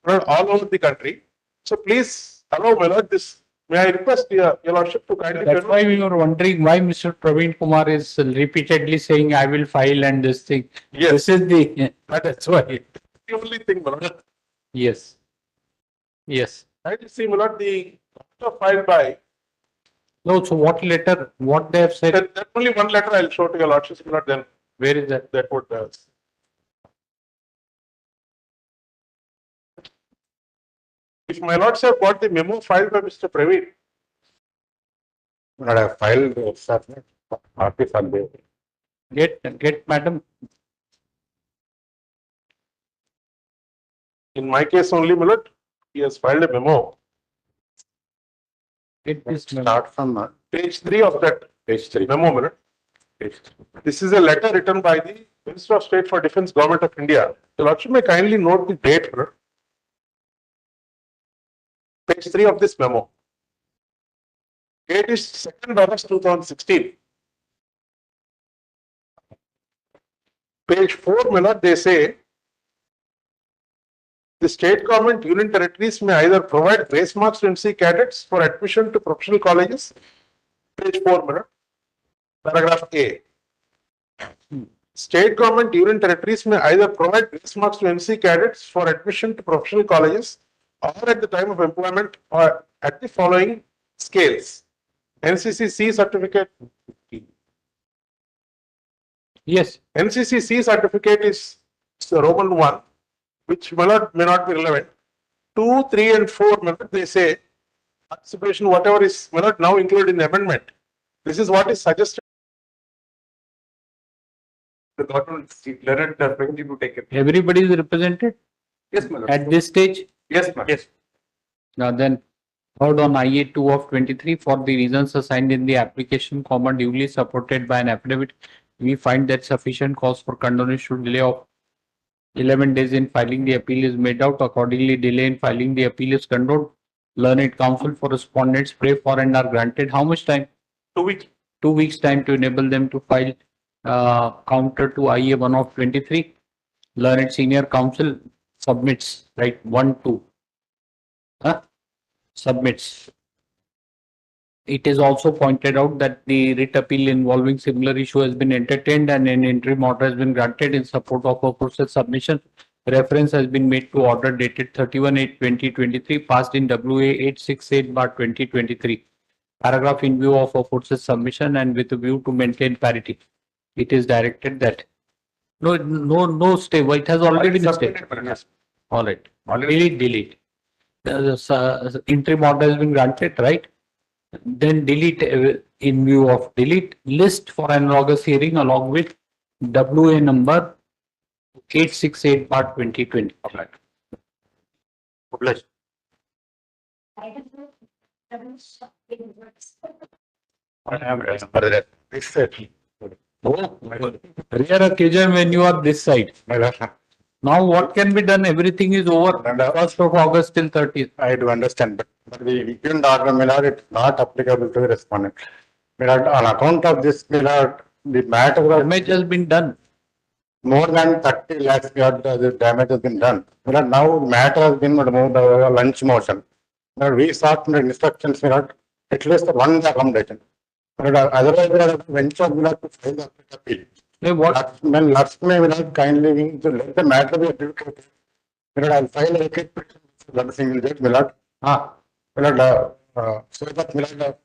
all over the country. So please allow this. May I request your lordship to kindly. That's why we were wondering why Mr. Praveen Kumar is repeatedly saying, I will file and this thing. Yes. This is the, that's why. The only thing, Yes. Yes. I just see, the letter filed by. No, so what letter, what they have said? There's only one letter I'll show to your lordship, then. Where is that? That would. If my lords have got the memo filed by Mr. Praveen. But I filed, sir, RP Sunday. Get madam. In my case only, he has filed a memo. Get this Start from Page 3 of that page 3. memo, This is a letter written by the Minister of State for Defence, Government of India. Your lordship may kindly note the date, Page 3 of this memo. Date is 2nd August 2016. Page 4, they say, the state government union territories may either provide grace marks to NC cadets for admission to professional colleges. Page 4, paragraph A. State government union territories may either provide grace marks to NC cadets for admission to professional colleges or at the time of employment or at the following scales. NCC C certificate. Yes. NCC C certificate is the Roman 1, which may not be relevant. 2, 3, and 4, they say participation, whatever is not now included in the amendment. This is what is suggested. The government learned to take it. Everybody is represented Yes, madam. at this stage. Yes, madam. Yes. Now then, heard on IA 2 of 23 for the reasons assigned in the application, duly supported by an affidavit, we find that sufficient cause for condonation to delay of 11 days in filing the appeal is made out. Accordingly, delay in filing the appeal is condoned. Learned counsel for respondents pray for and are granted. How much time? 2 weeks. 2 weeks time to enable them to file counter to IA 1 of 23. Learned senior counsel submits, right? 1, 2. Submits. It is also pointed out that the writ appeal involving similar issue has been entertained and an interim order has been granted in support of a process submission. Reference has been made to order dated 31/8/2023 passed in WA 868/2023. Paragraph in view of a process submission and with a view to maintain parity. It is directed that no stay. It has already been stayed. All right. Delete. The interim order has been granted, right? Then delete in view of delete list for analogous hearing along with WA number 868/2020. Publish. This it. Rare occasion when you are this side. Now what can be done? Everything is over. 1st of August till 30th. I do understand, but the weekend order, my lord, it's not applicable to the respondent. My lord, on account of this, my lord, the matter of Damage has been done. more than 30 lakhs, my lord, the damage has been done. My lord, now matter has been moved to lunch motion. My lord, we sought the instructions, my lord, at least one accommodation. My lord, otherwise, we have ventured, my lord, to file the appeal. When Lakshmi will not kindly wing to let the matter be adjudicated. I'll file a vacate petition for the single judge, Milord. So that Milord.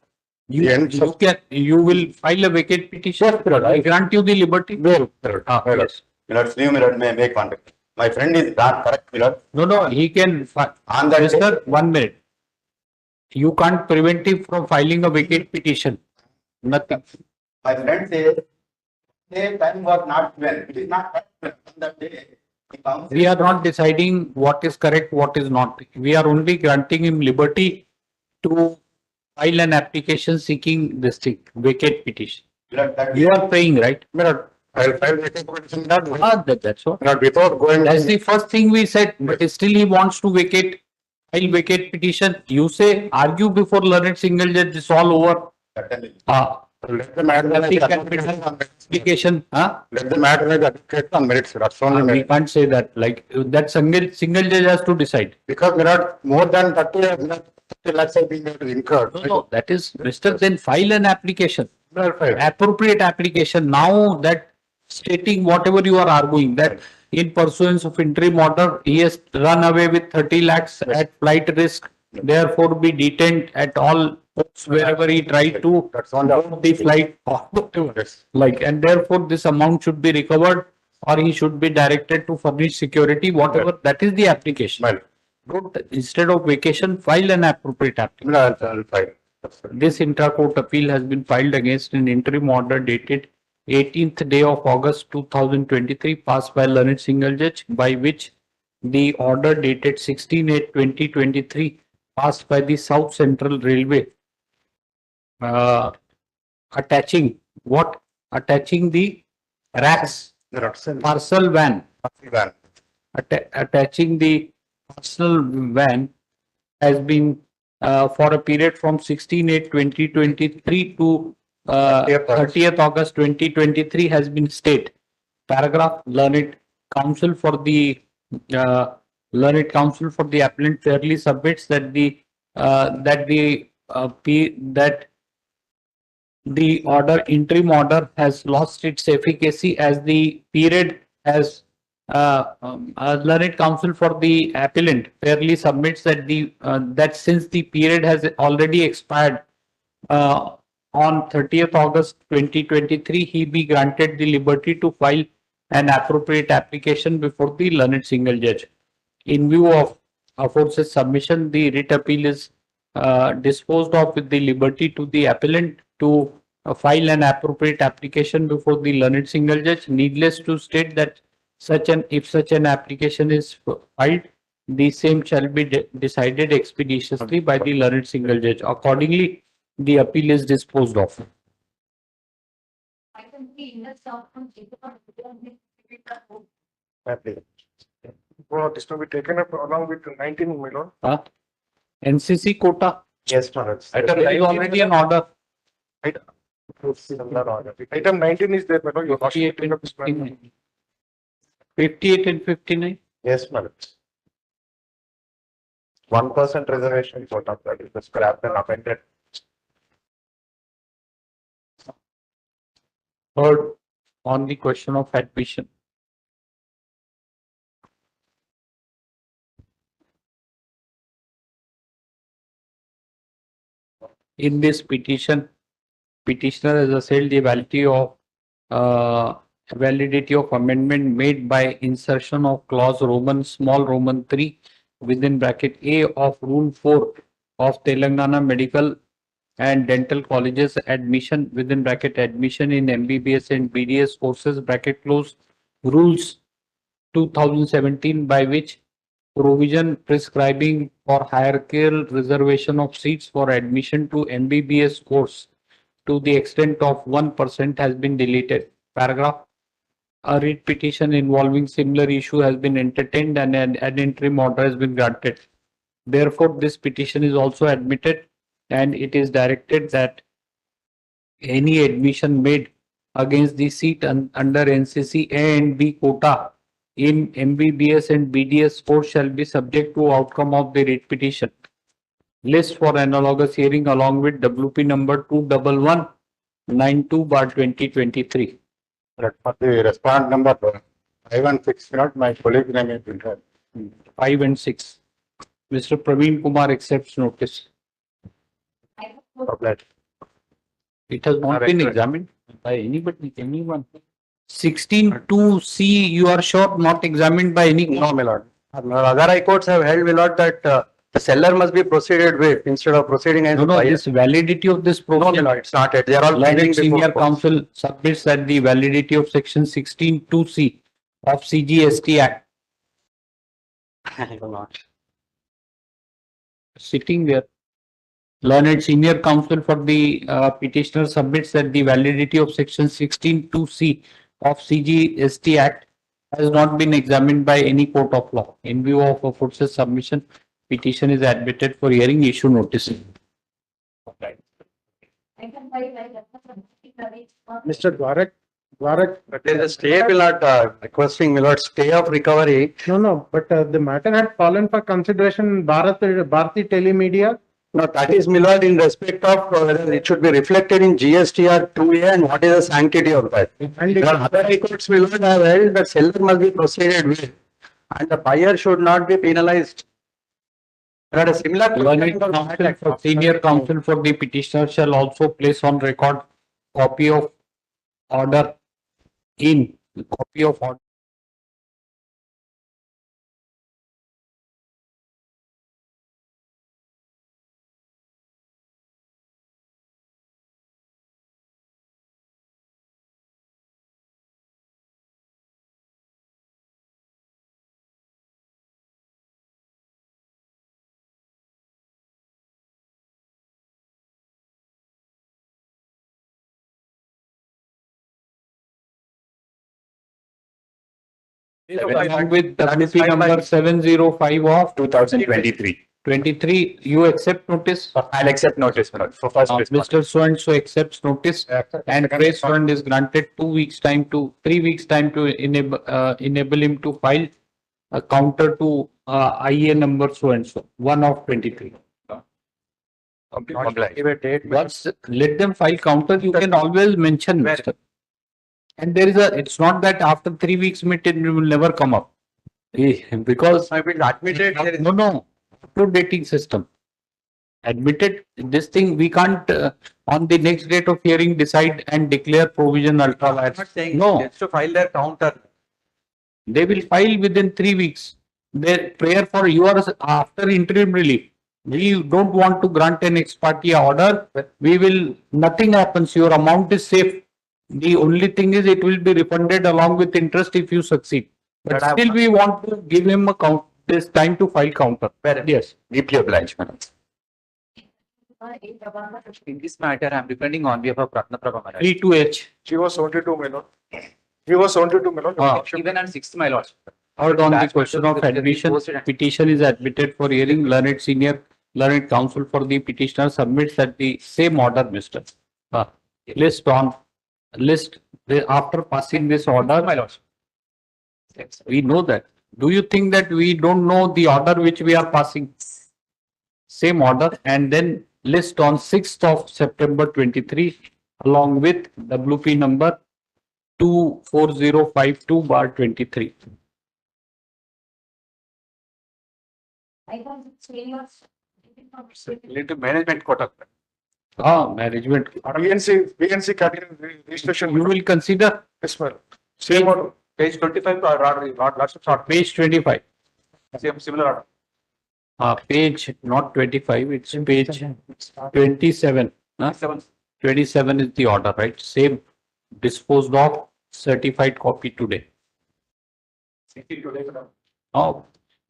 You will file a vacate petition. Yes, Milord. I grant you the liberty. Well, Milord. Yes. Milord, new Milord may make contact. My friend is not correct, Milord. No, he can. On that Mister, 1 minute. You can't prevent him from filing a vacate petition. Nothing. My friend says, the time was not given. It is not correct on that day. We are not deciding what is correct, what is not. We are only granting him liberty to file an application seeking this thing, vacate petition. You are paying, right? Milord, I'll file vacate petition. That's what. Milord, without going. That's the first thing we said, but still he wants to vacate, file vacate petition. You say, argue before learned single judge, it's all over. Let the matter Nothing can be done on application. Let the matter be adjudicated on merits. That's only We merit. can't say that. Like that single judge has to decide. Because Milord, more than 30 lakhs are being incurred. No, that is, Mr. Then file an application. Milord, file. Appropriate application. Now that stating whatever you are arguing, that in pursuance of interim order, he has run away with 30 lakhs at flight risk, therefore be detained at all ports wherever he tried to That's on board the flight or whatever. Yes. Like, and therefore this amount should be recovered or he should be directed to furnish security, whatever. That is the application. Milord. Don't, instead of vacation, file an appropriate application. Milord, I'll file. This intra-court appeal has been filed against an interim order dated 18th day of August 2023 passed by learned single judge, by which the order dated 16/8/2023 passed by the South Central Railway attaching the racks parcel van, attaching the parcel van has been for a period from 16/8/2023 to 30th August 2023 has been stayed. Paragraph learned counsel for the appellant fairly submits that the order, interim order, has lost its efficacy as the period has learned counsel for the appellant fairly submits that that since the period has already expired on 30th August 2023, he be granted the liberty to file an appropriate application before the learned single judge. In view of aforesaid submission, the writ appeal is disposed of with the liberty to the appellant to file an appropriate application before the learned single judge. Needless to state that if such an application is filed, the same shall be decided expeditiously by the learned single judge. Accordingly, the appeal is disposed of. Well, this will be taken up along with 19, my lord. NCC quota. Yes, my lord. There is already an order. Similar order. Item 19 is there, my lord. Your lordship 58 will take and up this matter. 59. 58 and 59. Yes, my lord. 1% reservation quota, that is the scrapped and amended. Third, on the question of admission. In this petition, petitioner has assailed the validity of amendment made by insertion of clause small Roman 3 within bracket A of Rule 4 of Telangana Medical and Dental Colleges admission within bracket admission in MBBS and BDS courses bracket close rules 2017, by which provision prescribing for hierarchical reservation of seats for admission to MBBS course to the extent of 1% has been deleted. Paragraph. A writ petition involving similar issue has been entertained and an interim order has been granted. Therefore, this petition is also admitted, and it is directed that any admission made against the seat under NCC A and B quota in MBBS and BDS course shall be subject to outcome of the writ petition. List for analogous hearing along with WP number 21192/2023. For the respondent number 5 and 6, not my colleague name is there. 5 and 6. Mr. Praveen Kumar accepts notice. Obliged. It has not been examined by anybody, anyone. 16(2)(c), you are sure not examined by any? No, my lord. Other high courts have held, my lord, that the seller must be proceeded with instead of proceeding as No, a no, buyer. this validity of this No, my provision. lord, it's not it. They are all Learned pending Senior before court. Counsel submits that the validity of section 16(2)(c) of CGST Act. I do not. Sitting there. Learned Senior Counsel for the petitioner submits that the validity of section 16(2)(c) of CGST Act has not been examined by any court of law. In view of aforesaid submission, petition is admitted for hearing. Issue notice. Mr. Dwarak, But there is a stay, my lord, requesting, my lord, stay of recovery. no, but the matter had fallen for consideration in Bharati Telemedia. No, that is, my lord, in respect of whether it should be reflected in GSTR 2A and what is the sanctity of that. And There are other high courts, my lord, have held that seller must be proceeded with and the buyer should not be penalized. There are a similar. Senior Counsel for the petitioner shall also place on record copy of order in copy of order. Along with WP number 705 of 2023. 23, you accept notice? I'll accept notice, my lord, for first response. Mr. So and so accepts notice and grace fund is granted 3 weeks time to enable him to file a counter to IA number so and so, 1 of 23. Once let them file counter, you can always mention, Mr. And there is it's not that after 3 weeks meeting it will never come up. Because I will admit it. There is no, dating system. Admitted this thing, we can't on the next date of hearing decide and declare provision ultra I'm not saying No, it's to file their counter. they will file within 3 weeks. Their prayer for yours after interim relief. We don't want to grant an ex parte order. We will, nothing happens. Your amount is safe. The only thing is it will be refunded along with interest if you succeed. But still we want to give him a count, this time to file counter. Yes. Deeply obliged, madam. In this matter, I am depending on behalf of Ratna Prabha Maharaj. 3 to H. She was 72, my lord. He was 72, my lord. Even on 6th, my lord. Heard on the question of admission, petition is admitted for hearing. Learned counsel for the petitioner submits that the same order, Mr. List on list after passing this order. My lord. We know that. Do you think that we don't know the order which we are passing? Same order, and then list on 6th of September 23 along with WP number 24052/23. Related management quota. Management. PNC category registration. You will consider Yes, ma'am. Same order. Page 25, lots of short. page 25. Similar order. Page not 25, it's page 27. 27 is the order, right? Same disposed of, certified copy today. Oh,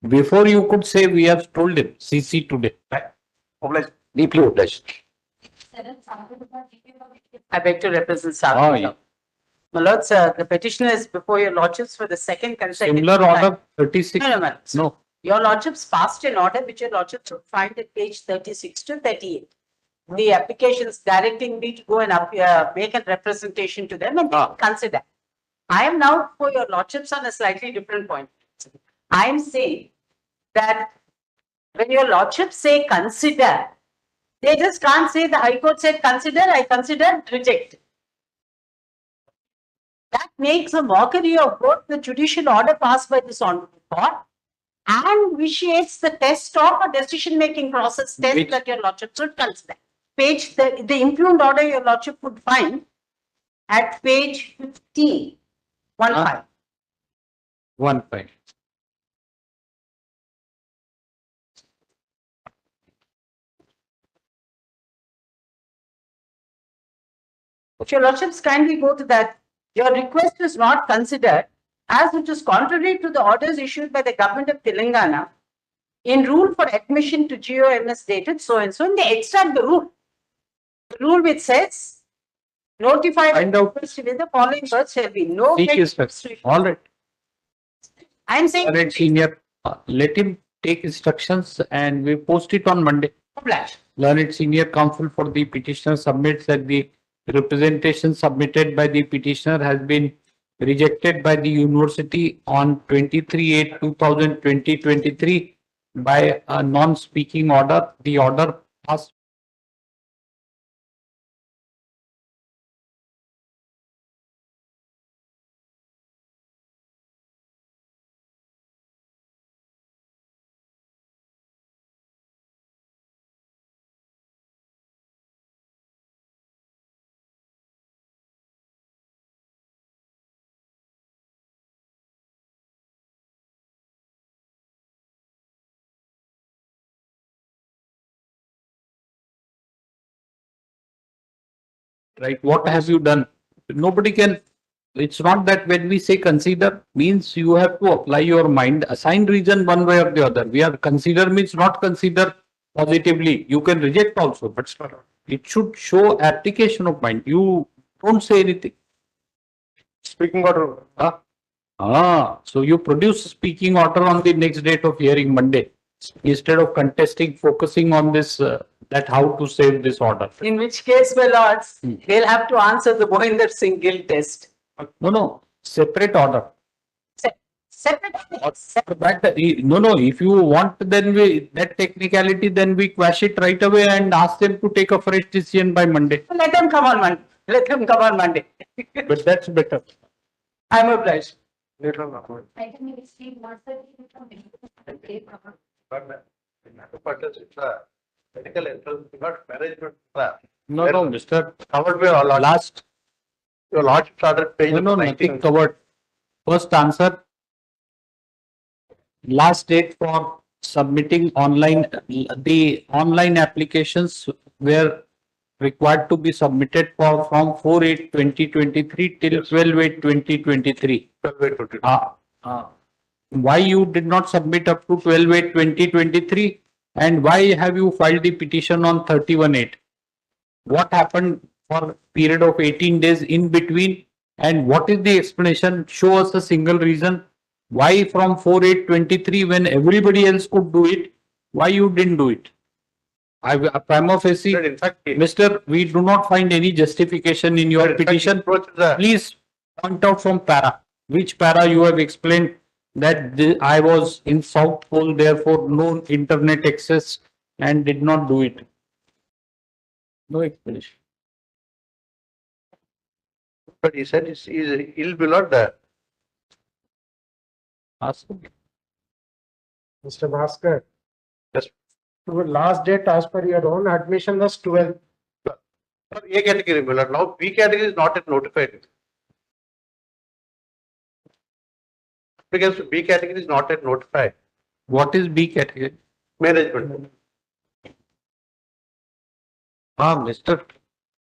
before you could say we have told him CC today. Obliged. Deeply obliged. I beg to represent Oh, Sagar. yeah. My lords, the petitioner is before your lordships for the second consecutive. Similar time. order 36. No. No. Your lordships passed an order which your lordships would find at page 36 to 38. The applications directing me to go and make a representation to them and consider. I am now for your lordships on a slightly different point. I am saying that when your lordships say consider, they just can't say the High Court said consider, I consider, reject. That makes a mockery of both the judicial order passed by this honorable court and vitiates the test of a decision-making process test that your lordship should consider. Page, the impugned order your lordship would find at page 15. 1-5. 1-5. If your lordships kindly go to that, your request is not considered as it is contrary to the orders issued by the government of Telangana in rule for admission to GOMS dated so and so, and they extract the rule. The rule which says, notify Find out. with the following words shall be no. Seek his all right. I am saying. Learned senior, let him take instructions and we post it on Monday. Obliged. Learned senior counsel for the petitioner submits that the representation submitted by the petitioner has been rejected by the university on 23/8/2023 by a non-speaking order. The order passed. Right, what have you done? Nobody can, it's not that when we say consider means you have to apply your mind, assign reason one way or the other. We are consider means not consider positively. You can reject also, but it should show application of mind. You don't say anything. Speaking order. So you produce speaking order on the next date of hearing, Monday, instead of contesting, focusing on this, that how to save this order. In which case, my lords, they'll have to answer the Mohinder Singh guilt test. No, separate order. Separate. No, if you want, then that technicality, then we quash it right away and ask them to take a fresh decision by Monday. Let them come on Monday. Let them come on Monday. But that's better. I'm obliged. Later on. Medical entrance, not management. No, Mr. Covered by all Last. Your lordship started page. No, nothing covered. First answer. Last date for submitting online, the online applications were required to be submitted from 4/8/2023 till 12/8/2023. Why you did not submit up to 12/8/2023 and why have you filed the petition on 31/8? What happened for period of 18 days in between and what is the explanation? Show us a single reason Why from 4/8/23 when everybody else could do it, why you didn't do it? Prima facie, In fact, Mr. We do not find any justification in your petition. Please point out from para, which para you have explained that I was in South Pole, therefore no internet access and did not do it. No explanation. But he said he'll be not there. Ask him. Mr. Bhaskar. Yes. Your last date as per your own admission was 12. A category, my lord. Now B category is not yet notified. Because B category is not yet notified. What is B category? Management. Mr.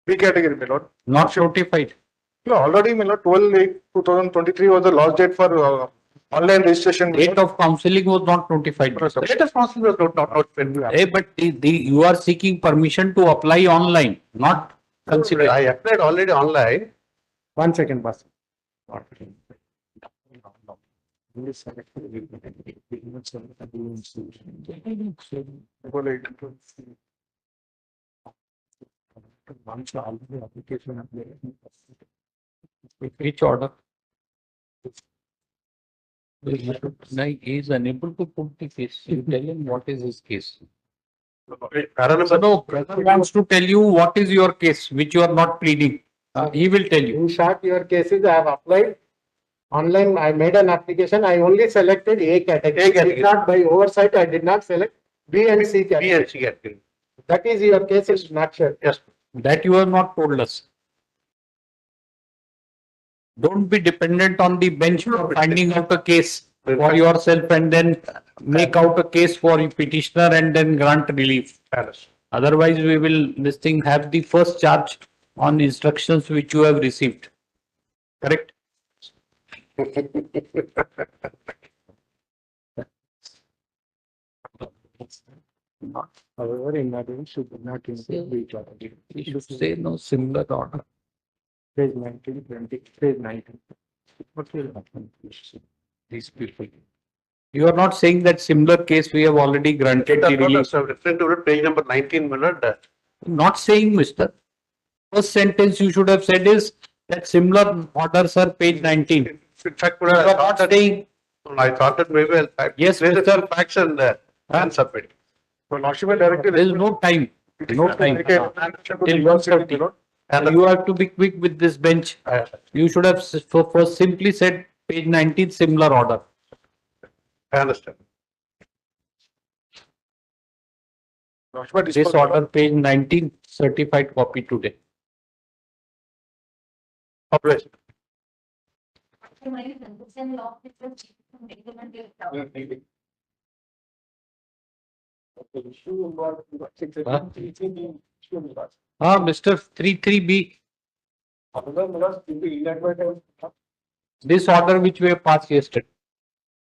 B category, my lord. Not notified. No, already, my lord, 12/8/2023 was the last date for online registration. Date of counseling was not notified. Date of counseling was not notified. But you are seeking permission to apply online, not consider. I applied already online. 1 second, Bhaskar. Which order? He is unable to put the case. You tell him what is his case. No, brother wants to tell you what is your case, which you are not pleading. He will tell you. In short, your cases I have applied online. I made an application. I only selected A category. A category. Did not by oversight. I did not select B and C category. B and C category. That is your case in nutshell. Yes. That you have not told us. Don't be dependent on the bench for finding out a case for yourself and then make out a case for your petitioner and then grant relief. Otherwise, we will, this thing, have the first charge on instructions which you have received. Correct? However, in addition, should not include each other. We should say no similar order. Page 19, 20, page 19. What will happen? These people. You are not saying that similar case we have already granted the relief. So referring to page number 19, my lord. Not saying, Mr. First sentence you should have said is that similar orders are page 19. In fact, You are not saying. I thought that maybe I'll type. Yes, There's Mr. some faction there and submit. Well, Lordship directed. There is no time. No time. Till 1:30. And You have to be quick with this bench. You should have first simply said page 19 similar order. I understand. This order page 19 certified copy today. Operation. Mr. 33B. This order which we have passed yesterday.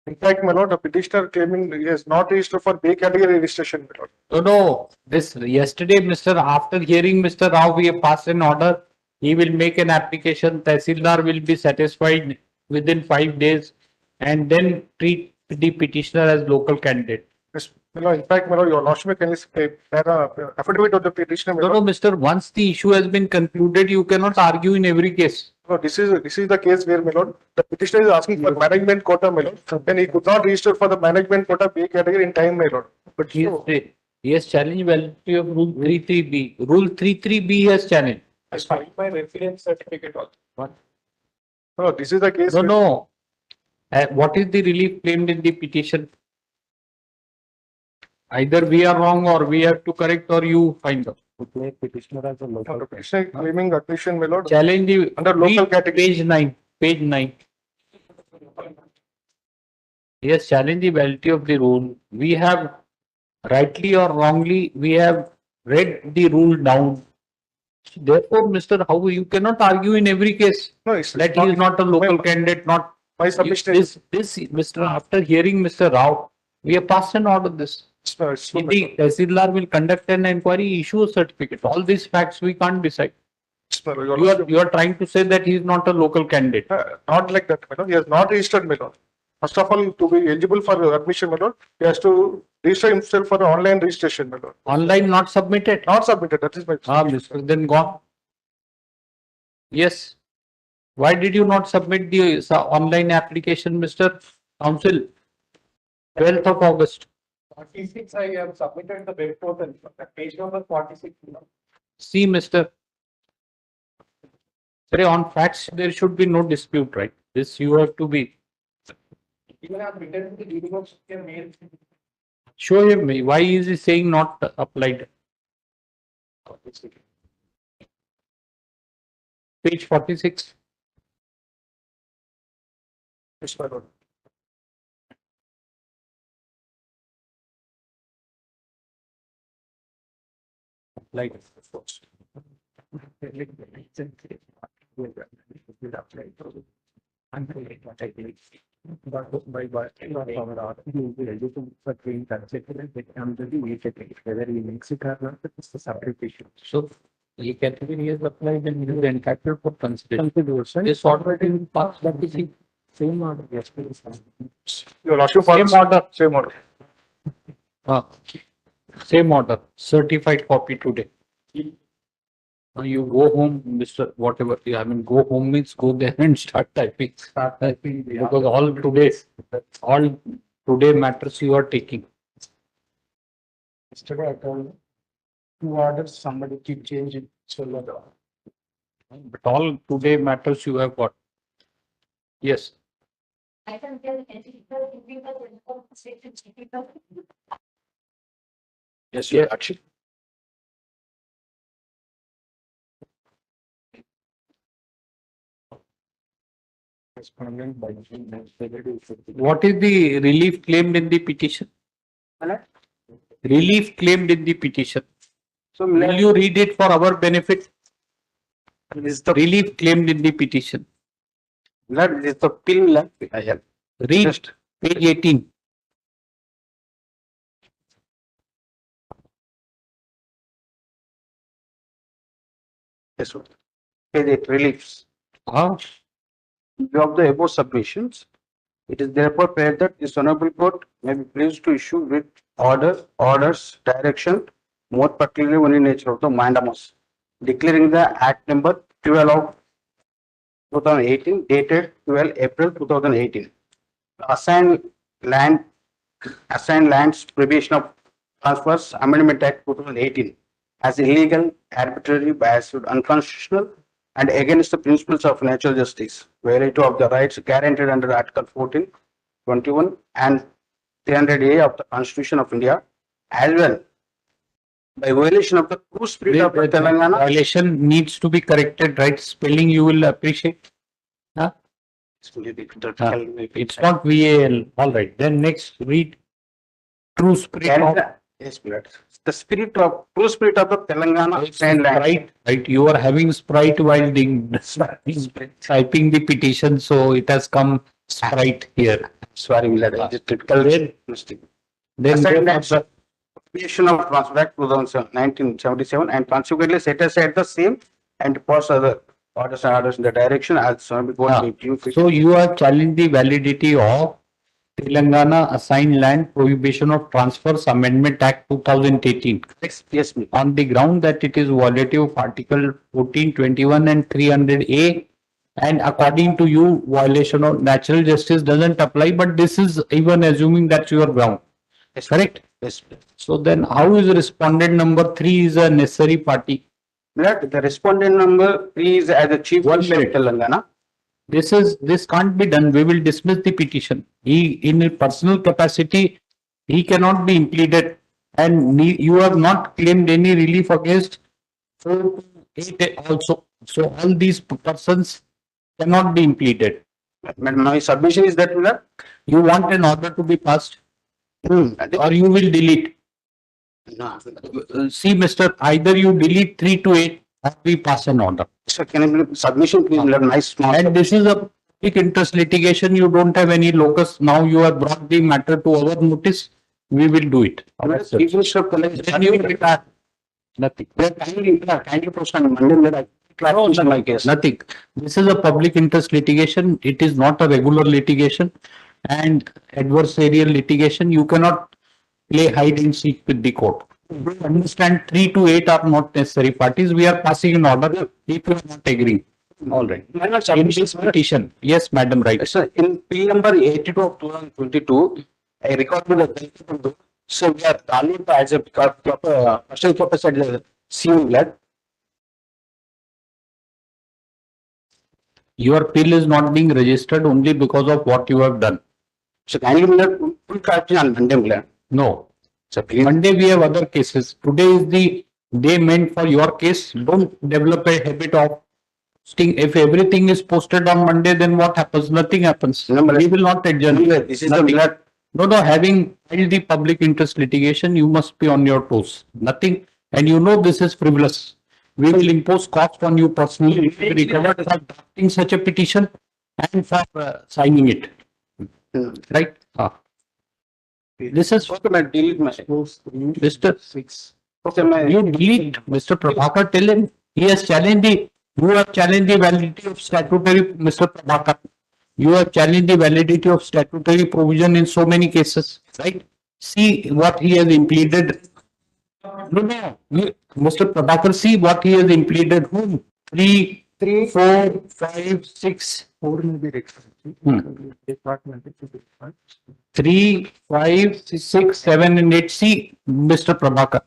In fact, my lord, the petitioner claiming he has not registered for B category registration, my lord. No, this yesterday, Mr. After hearing Mr. Rao, we have passed an order. He will make an application. Tehsildar will be satisfied within 5 days and then treat the petitioner as local candidate. Yes, my lord, in fact, my lord, your lordship can affidavit of the petitioner. my No, lord. no, Mr. Once the issue has been concluded, you cannot argue in every case. No, this is the case where, my lord, the petitioner is asking for management quota, my lord, and he could not register for the management quota B category in time, my lord. But He has challenged validity of Rule 33B. Rule 33B has challenged. I filed my reference certificate also. What? No, this is the case. No, no. What is the relief claimed in the petition? Either we are wrong or we have to correct or you find out. Petitioner as a local. The petitioner claiming admission, my lord, Challenge the under local category. page 9. Page 9. Yes, challenge the validity of the rule. We have rightly or wrongly, we have read the rule down. Therefore, Mr. How you cannot argue in every case No, it's that he is not a local candidate, not my submission. this, Mr. After hearing Mr. Rao, we have passed an order this. It's The Tehsildar will conduct an inquiry, issue a certificate. All these facts we can't decide. You are trying to say that he is not a local candidate. not like that, my lord. He has not registered, my lord. First of all, to be eligible for admission, my lord, he has to register himself for the online registration, my lord. Online not submitted? Not submitted, that is my. Mr. Then gone. Yes. Why did you not submit the online application, Mr. Council? 12th of August. 46, I have submitted the web portal, page number 46. See, Mr. Sorry, on facts, there should be no dispute, right? This you have to be. Even I have written the details mail. Show him me. Why is he saying not applied? Page 46. Yes, my lord. Like. Whether he makes it or not, it's a separate issue. So, ये category is applied and he is entitled for consideration. This order in past that is Same order, yes, please. Your lordship, Same order. Same order. Same order, certified copy today. Now you go home, Mr. Whatever, I mean, go home means go there and start typing. Because all today matters you are taking. Yesterday I told you, 2 orders, somebody keep changing, so. But all today matters you have got. Yes. I can tell Yes, Yeah. actually. What is the relief claimed in the petition? Relief claimed in the petition. So, Will you read it for our benefit? is the Relief claimed in the petition. is the film lab I have. Read Just page 18. yes, sir. Page 8 reliefs. In view of the above submissions, it is therefore clear that this honorable court may be pleased to issue with orders, direction, more particularly one in nature of the mandamus, declaring the Act number 12 of 2018 dated 12 April 2018. Assigned lands prohibition of transfers amendment Act 2018 as illegal, arbitrary, biased, unconstitutional, and against the principles of natural justice, violative of the rights guaranteed under Article 14, 21, and 300A of the Constitution of India, as well by violation of the true spirit of Telangana. Violation needs to be corrected, right? Spelling you will appreciate. Huh? It's not VAL. All right. Then next read true spirit of Yes, the spirit of true spirit of the Telangana assigned land. Right. You are having Sprite while typing the petition, so it has come Sprite here. Sorry, Milad, just typical mistake. Then Assigned go land for the- Creation of Transfer Act 1977 and consequently set aside the same and pass other orders in the direction as So you have challenged the validity of Telangana Assigned Land Prohibition of Transfers Amendment Act 2018 yes, ma'am. on the ground that it is violative of Article 14, 21 and 300A, and according to you violation of natural justice doesn't apply, but this is even assuming that's your ground. Yes, Correct? Yes. So then how is respondent number 3 is a necessary party? Milad, the respondent number 3 is as the chief minister of Telangana. This can't be done. We will dismiss the petition. He, in a personal capacity, he cannot be impleaded, and you have not claimed any relief against 4 to 8 also. So all these persons cannot be impleaded. My submission is that Milad. You want an order to be passed, or you will delete. No. See, Mr. Either you delete 3 to 8 or we pass an order. So can I submission please? Milad, nice small. And this is a public interest litigation. You don't have any locus. Now you have brought the matter to our notice. We will do it. Chief Minister of Telangana. Then you will retire. Nothing. Kindly post on Monday, Milad. Clarification my case. Nothing. This is a public interest litigation. It is not a regular litigation. and adversarial litigation, you cannot play hide and seek with the court. Understand 3 to 8 are not necessary parties. We are passing an order if you are not agreeing. All right. In this petition, yes, madam, right. Sir, in P number 82 of 2022, I recorded the, so we are valued as a personal purpose at the CM blood. Your bill is not being registered only because of what you have done. So can you full correction on Monday blood? No. So please. Monday we have other cases. Today is the day meant for your case. Don't develop a habit of posting. If everything is posted on Monday, then what happens? Nothing happens. No, but We will not adjourn. This is the Nothing. blood. No, having filed the public interest litigation, you must be on your toes. Nothing. And you know this is frivolous. We will impose cost on you personally if you recover for drafting such a petition and for signing it. Right? This is Okay, man, delete my. Mr. Okay, my. You delete Mr. Prabhakar, tell him he has challenged you have challenged the validity of statutory, Mr. Prabhakar. You have challenged the validity of statutory provision in so many cases, right? See what he has implemented. No. Mr. Prabhakar, see what he has implemented. Whom? 3, 4, 5, 6. 4 may be department. 3, 5, 6, 7, and 8. See, Mr. Prabhakar.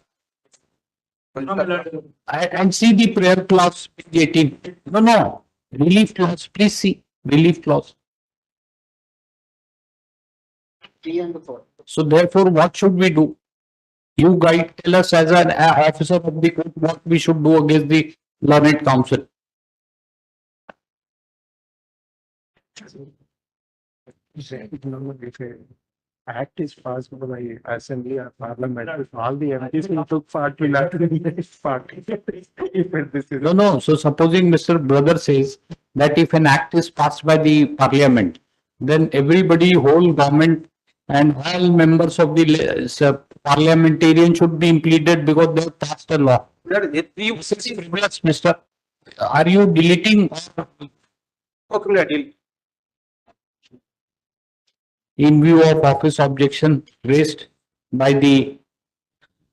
And see the prayer clause, page 18. No. Relief clause. Please see. Relief clause. 3 and 4. So therefore, what should we do? You guide, tell us as an officer of the court what we should do against the learned counsel. If a act is passed by the assembly or parliament, if all the MPs who took part will have to be part. If this is. No. So supposing Mr. Brother says that if an act is passed by the parliament, then everybody, whole government and all members of the parliamentarian should be implemented because they have passed a law. Mr. Are you deleting? Okay, delete. In view of office objection raised by the,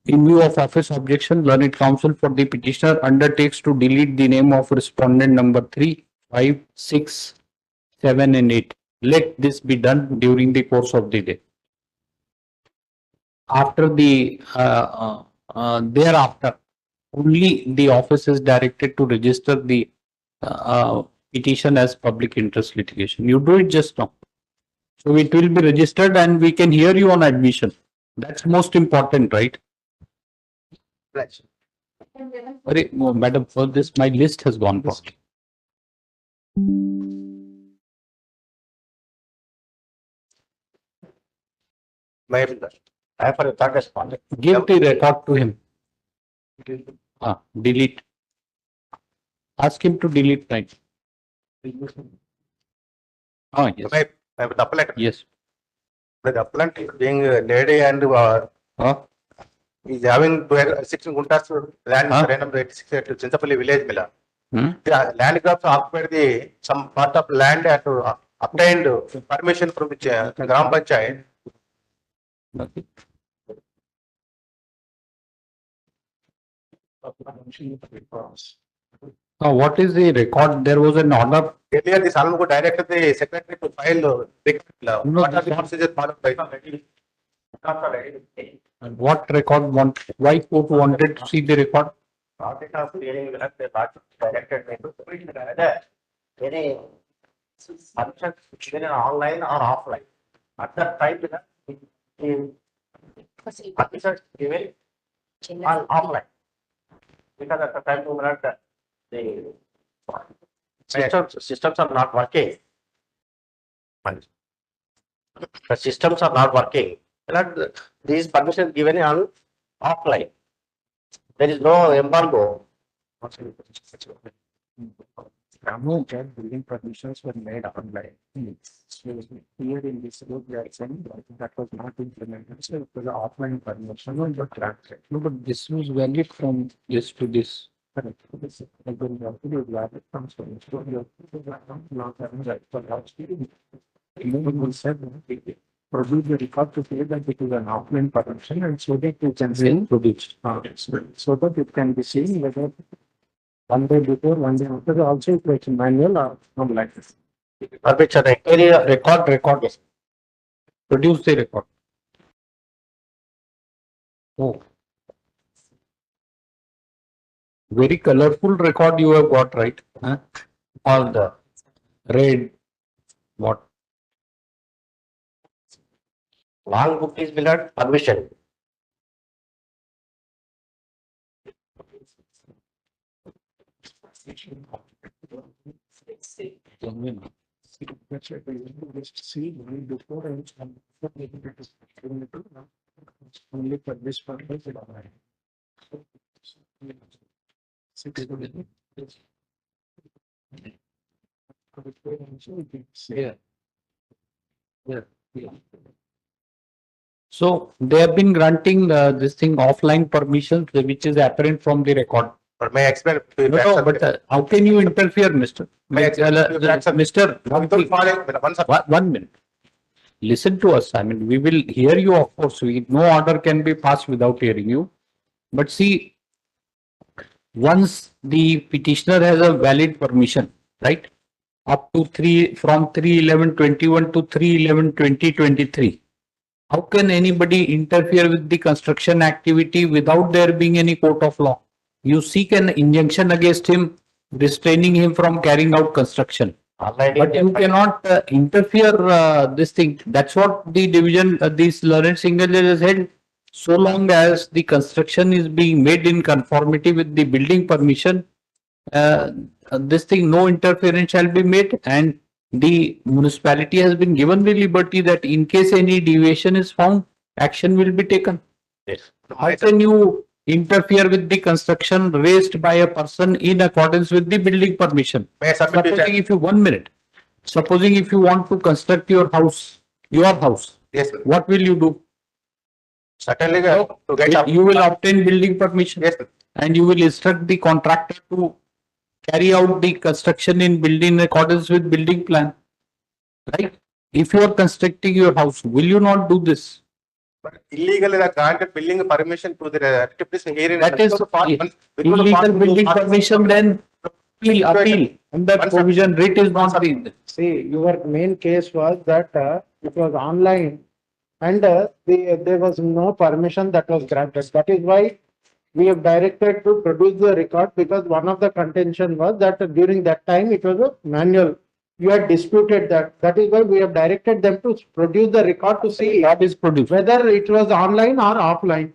in view of office objection, learned counsel for the petitioner undertakes to delete the name of respondent number 3, 5, 6, 7 and 8. Let this be done during the course of the day. After the, thereafter, only the office is directed to register the petition as public interest litigation. You do it just now. So it will be registered and we can hear you on admission. That's most important, right? Right. Madam, for this, my list has gone past. My I have a third respondent. Give the record to him. Delete. Ask him to delete right. Yes. I have the appellant. Yes. The appellant is being a lady and is having 16 guntas land in number 86 at Chinsapalli village. The land grabs occupied the some part of land and obtained permission from the Gram Panchayat. Okay. What is the record? There was an order. Earlier, the Salmo directed the secretary to file what are the procedures followed by. What record why court wanted to see the record? Audit of hearing will have directed me to any subject within online or offline. At that time, the officers given on offline. Because at the time, the systems are not working. The systems are not working. These permissions given on offline. There is no embargo. Building permissions were made online. Here in this group, we are saying that was not implemented. So it was an offline permission. No, but this was valid from this to this. Correct. This is valid from Produce the record to say that it is an offline permission and so that you can say produce. So that it can be seen whether one day before, one day after, also it was manual or not like this. Permission, record. Yes. Produce the record. Oh. Very colorful record you have got, right? Huh? All the red, what? Long book is without permission. See, before and only for this purpose. Yeah. Yeah. Yeah. So they have been granting this thing offline permissions, which is apparent from the record. But may I explain? No, but how can you interfere, Mr. Mr. One minute. Listen to us. I mean, we will hear you, of course. No order can be passed without hearing you. But see, once the petitioner has a valid permission, right, up to from 3/11/21 to 3/11/2023, how can anybody interfere with the construction activity without there being any court of law? You seek an injunction against him, restraining him from carrying out construction. But you cannot interfere this thing. That's what the division, this learned single judge has held. So long as the construction is being made in conformity with the building permission, this thing, no interference shall be made, and the municipality has been given the liberty that in case any deviation is found, action will be taken. Yes. How can you interfere with the construction raised by a person in accordance with the building permission? Supposing if you, 1 minute, supposing if you want to construct your house, Yes, sir. what will you do? Certainly, to get You will obtain building permission. Yes, sir. And you will instruct the contractor to carry out the construction in building in accordance with building plan. Right? If you are constructing your house, will you not do this? But illegally the granted building permission to the petition hearing. That is illegal building permission, then appeal. And that provision writ is not being. See, your main case was that it was online and there was no permission that was granted. That is why we have directed to produce the record, because one of the contention was that during that time it was a manual. You had disputed that. That is why we have directed them to produce the record to see That is produced. whether it was online or offline.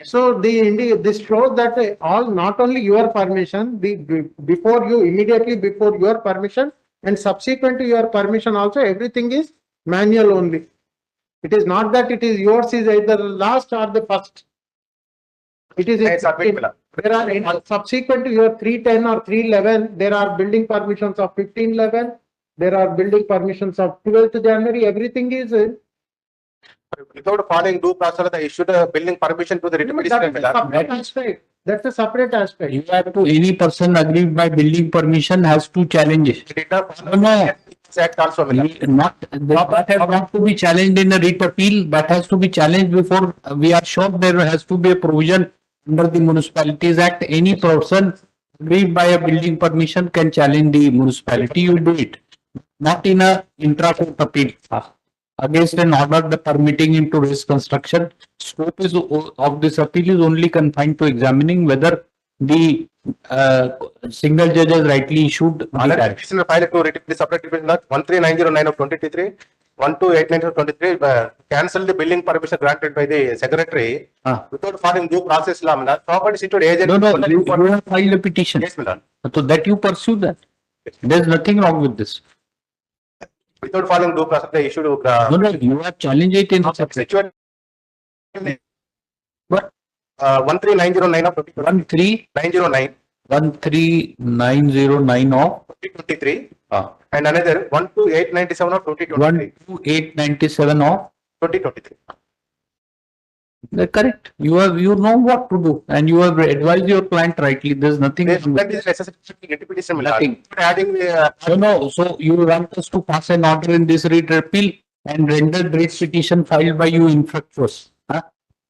So this shows that all, not only your permission, before you, immediately before your permission and subsequent to your permission also, everything is manual only. It is not that it is yours is either last or the first. It is there are subsequent to your 310 or 311, there are building permissions of 1511, there are building permissions of 12th January, everything is Without following due process, they issued a building permission to the writ petitioner. That's a separate aspect. You have to, any person aggrieved by building permission has to challenge it. No. Act also. Not, that has not to be challenged in a writ appeal, that has to be challenged before we are sure there has to be a provision under the Municipalities Act. Any person aggrieved by a building permission can challenge the municipality, you do it. Not in a intra-court appeal against an order the permitting him to raise construction. Scope is of this appeal is only confined to examining whether the single judge has rightly issued the Petitioner filed to writ separate petition 13909 of 2023, 1289 of 23, cancel the building permission granted by the secretary without following due process law. Property situated agent. No, you have filed a petition. Yes, madam. So that you pursue that. There is nothing wrong with this. Without following due process, they issued. No, you have challenged it in Situated. What? 13909 of 13909 of 2023. And another 12897 of 2023. 12897 of 2023. Correct. You know what to do and you have advised your client rightly. There's nothing. That is necessary to get petition. my lord. Nothing. Adding the, So you want us to pass an order in this writ appeal and render writ petition filed by you infructuous, huh?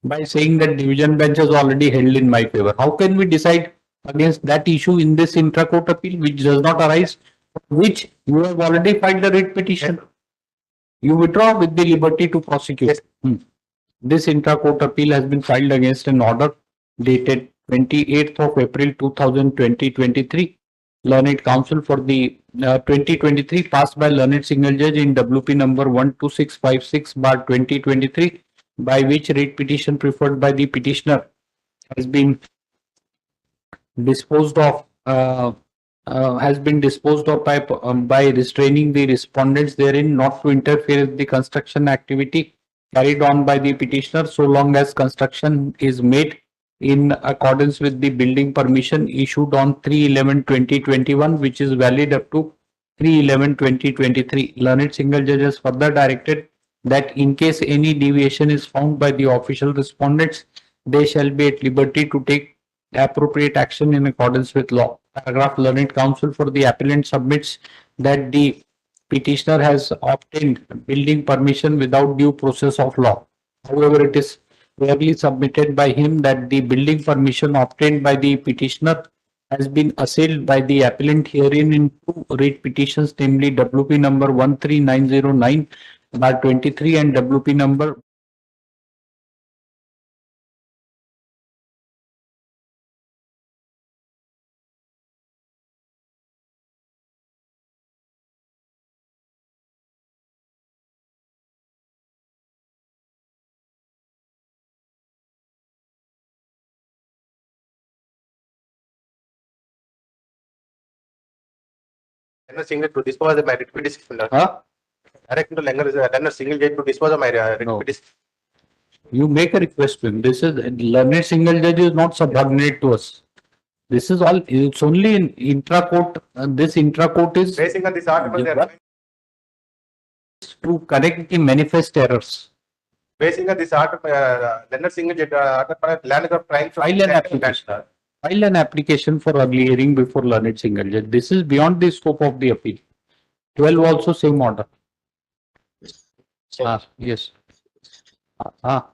By saying that division bench has already held in my favor. How can we decide against that issue in this intra-court appeal which does not arise, which you have already filed a writ petition? You withdraw with the liberty to prosecute. This intra-court appeal has been filed against an order dated 28th of April 2023. Learned Counsel for the 2023 passed by Learned Single Judge in WP number 12656 bar 2023, by which writ petition preferred by the petitioner has been disposed of by restraining the respondents therein not to interfere with the construction activity carried on by the petitioner so long as construction is made in accordance with the building permission issued on 3/11/2021, which is valid up to 3/11/2023. Learned Single Judge has further directed that in case any deviation is found by the official respondents, they shall be at liberty to take appropriate action in accordance with law. Paragraph. Learned Counsel for the appellant submits that the petitioner has obtained building permission without due process of law. However, it is clearly submitted by him that the building permission obtained by the petitioner has been assailed by the appellant herein in two writ petitions, namely WP number 13909 bar 23 and WP number Learner single to dispose of my writ petition. my lord. Directing to learner single judge to dispose of my writ No. petition. You make a request to him. This is Learned Single Judge is not subordinate to us. This is all. It's only in intra-court. This intra-court is Basing on this article, they are to correct the manifest errors. basing on this article, learner single judge, land is trying to. File an application. File an application for early hearing before Learned Single Judge. This is beyond the scope of the appeal. 12 also same order. Yes.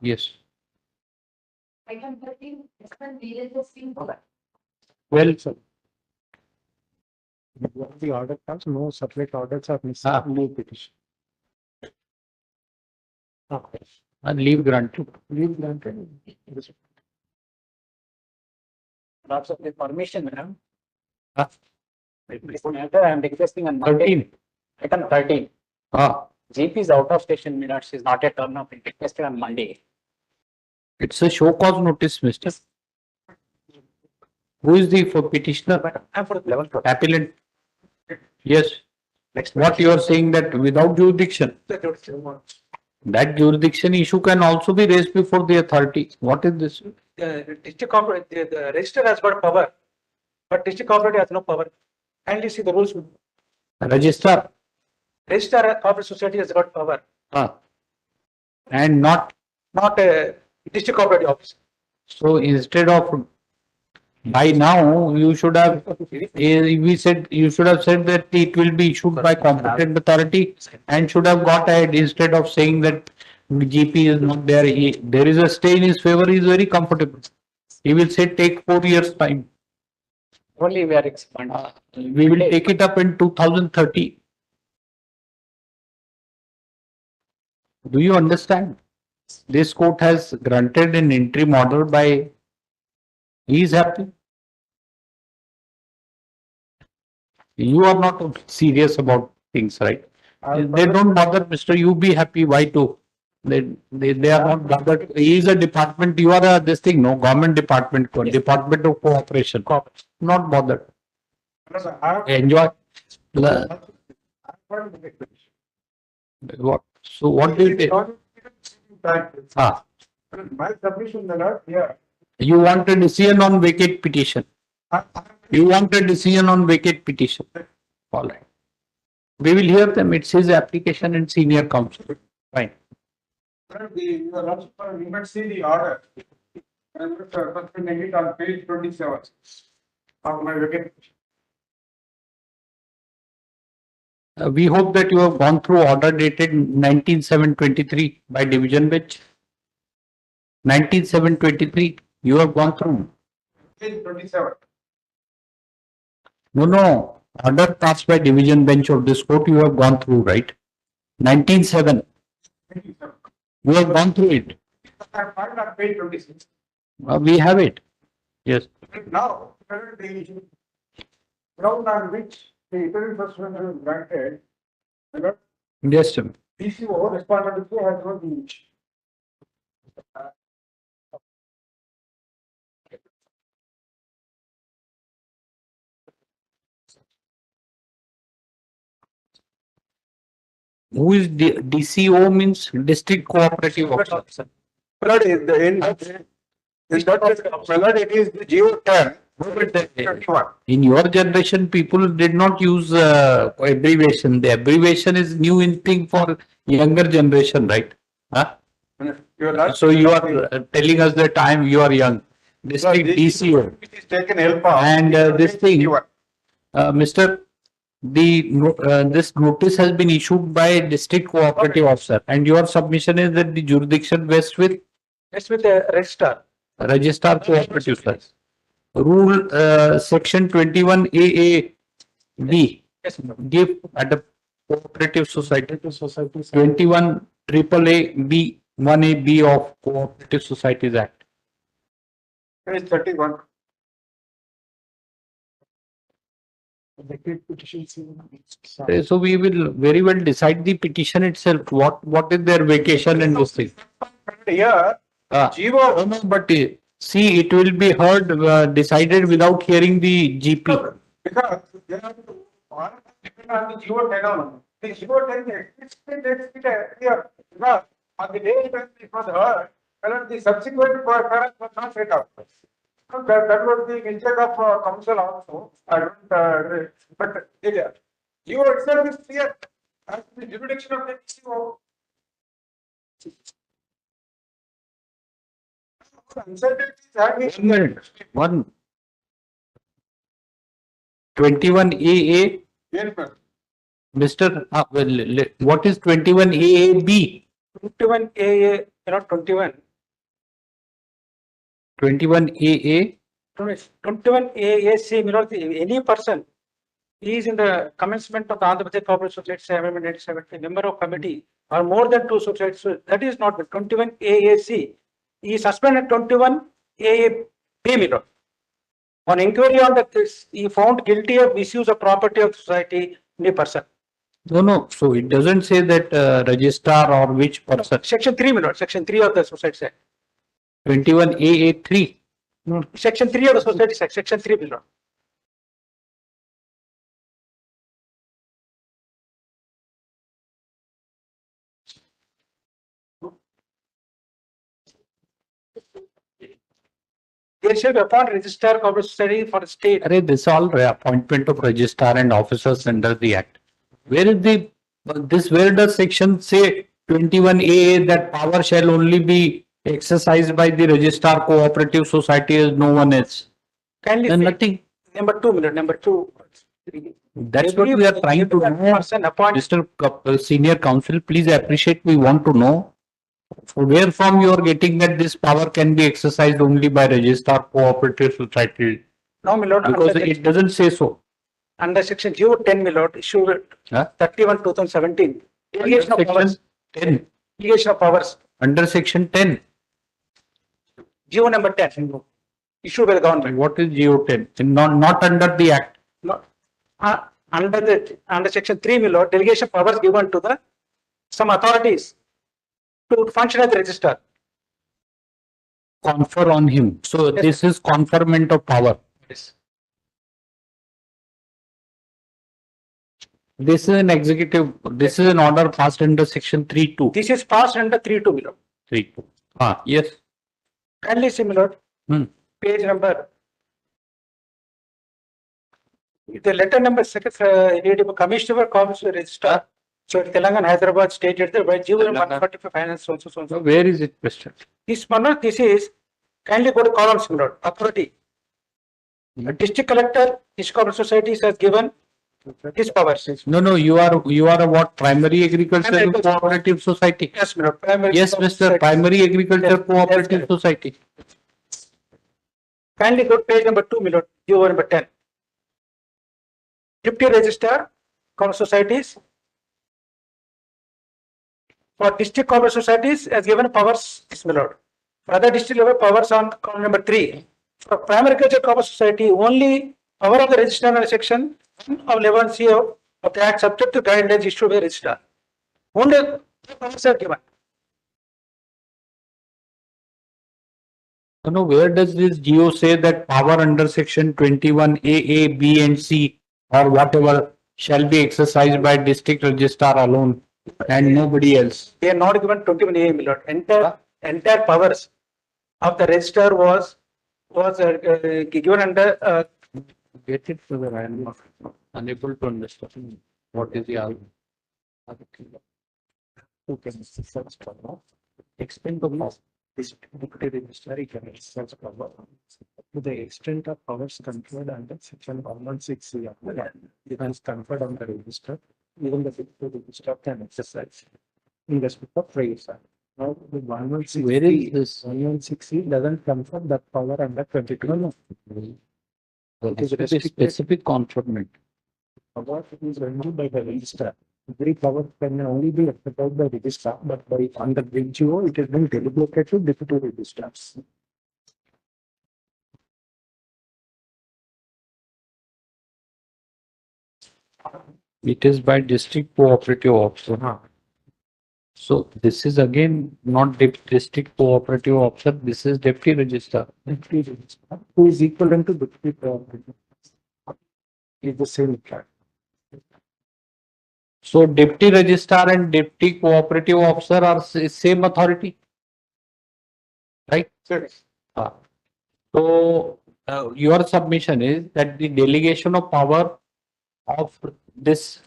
Yes. Item 13, expense delays the scheme. Well, sir. The order comes, no separate orders are missing. No petition. And leave granted. Leave granted. Lots of the permission, madam. Ah. This matter, I am requesting on Monday. 13. Item 13. GP is out of station minutes, is not a turn up, requested on Monday. It's a show cause notice, mister. Who is the petitioner? I'm for the 11th. Appellant. Yes. What you are saying that without jurisdiction? That jurisdiction issue can also be raised before the authority. What is this? The district corporate, the register has got power, but district corporate has no power. Kindly see the rules. Register. Register corporate society has got power, And not. not a district cooperative office. So instead of by now, you should have, you should have said that it will be issued by competent authority and should have got ahead instead of saying that GP is not there. There is a stay in his favor. He is very comfortable. He will say take 4 years time. Only we are expanding. We will take it up in 2030. Do you understand? This court has granted an interim order by, he is happy. You are not serious about things, right? They don't bother, Mr. You be happy. Why to? They are not bothered. He is a department. You are this thing, no government department, Department of Cooperation. Not bothered. Enjoy. What? So what do you take? My submission, yeah. You want a decision on vacate petition. You want a decision on vacate petition. All right. We will hear them. It's his application and senior counsel. Fine. You might see the order. And first thing I get on page 27 of my wicket. We hope that you have gone through order dated 19/7/23 by division bench. 19/7/23, you have gone through. Page 27. No, order passed by division bench of this court, you have gone through, right? 19/7, you have gone through it. I find on page 26. We have it. Yes. Now, the ground on which the interim suspension is granted, Yes, sir. DCO responded to has no the Who is DCO means district cooperative officer. Well, in that, well, it is the Geo 10. In your generation, people did not use abbreviation. The abbreviation is new in thing for younger generation, right? Huh? So you are telling us that you are young. District DCO. It is taken help of. And this thing, Mr. This notice has been issued by district cooperative officer, and your submission is that the jurisdiction vests with the registrar. Registrar cooperative, sir. Rule section 21AA B. Yes, Give at a cooperative society. 21 AAA B 1A B of Cooperative Societies Act. page 31. So we will very well decide the petition itself. What is their vacation and this thing? Here, No, no, but see, it will be heard decided without hearing the GP. because there are one depend on the Geo 10 only. The Geo 10 explicitly here, because on the day when it was heard, and the subsequent paragraph was not read out. So that was the mistake of council also. I don't, but there, Geo itself is clear as the jurisdiction of the Geo. Uncertainties have been. 1 minute. 21 AA, Yes, sir. Mr. What is 21 AAB? 21 AA, not 21. 21 AA. 21 AAC, any person is in the commencement of the Andhra Pradesh Coverage from Total Hyderabad, 1970, member of committee or more than 2 societies. So that is not the 21 AAC. He is suspended 21 AAB. On inquiry on the case, he found guilty of misuse of property of society any person. No. So it doesn't say that registrar or which person. Section 3, Section 3 of the Society Act. 21 AA3. No, Section 3 of the Society Act, Section 3, There shall be upon registrar coverage society for the state. This all appointment of registrar and officers under the act. Where is where does section say 21 AA that power shall only be exercised by the registrar cooperative society as no one else? Kindly Then see nothing. number 2. That's what we are trying to know. Mr. Senior Counsel, please appreciate, we want to know where from you are getting that this power can be exercised only by registrar cooperative society. No, my lord, Because it doesn't say so. under section 10, my lord, issued 31 2017. Delegation of powers. 10. Delegation of powers. Under section 10. Geo number 10. Issued by the government. What is Geo 10? Not under the act. No, under section 3, my lord, delegation powers given to the some authorities to function as the registrar. Confer on him. So Yes. this is conferment of power. Yes. This is an executive, this is an order passed under section 3.2. This is passed under 3.2, my lord. 3.2. Yes. Kindly see, my lord. Page number. The letter number second, Commissioner for Commerce Registrar. So Telangana, Hyderabad stated that by Jio 145 finance also. So where is it question? This one, this is kindly go to columns, authority. A district collector, district cooperative societies has given his powers. No, you are a what? Primary agricultural cooperative society. Yes, primary. Yes, Mr. Primary Agriculture Cooperative Society. Kindly go to page number 2, Jio number 10. Deputy Registrar, Cooperative Societies. For district cooperative societies has given powers, my lord. For other district level powers on column number 3. For primary agriculture cooperative society, only power of the registrar under section of 11C of the act subject to guidelines issued by the registrar. Only powers are given. No, where does this GO say that power under section 21 A, B and C or whatever shall be exercised by district registrar alone and nobody else? They are not given 21A, my lord. Entire powers of the registrar was given under Get it further, I am not unable to understand what is the argument. Okay, Mr. Search power. Explain to me. This deputy registrar can exercise power to the extent of powers conferred under section 116C of the law. It is conferred on the registrar. Even the deputy registrar can exercise in respect of registrar. Now, the 116C, where is this? 116C doesn't confer that power under 22. No. It is a specific conferment. Power is only by the registrar. Every power can only be exercised by registrar, but by under GO, it has been delegated to deputy registrars. It is by district cooperative officer. So this is again not district cooperative officer. This is deputy registrar. Deputy registrar who is equivalent to deputy cooperative. Is the same track. So deputy registrar and deputy cooperative officer are same authority, right? Yes. So your submission is that the delegation of power of this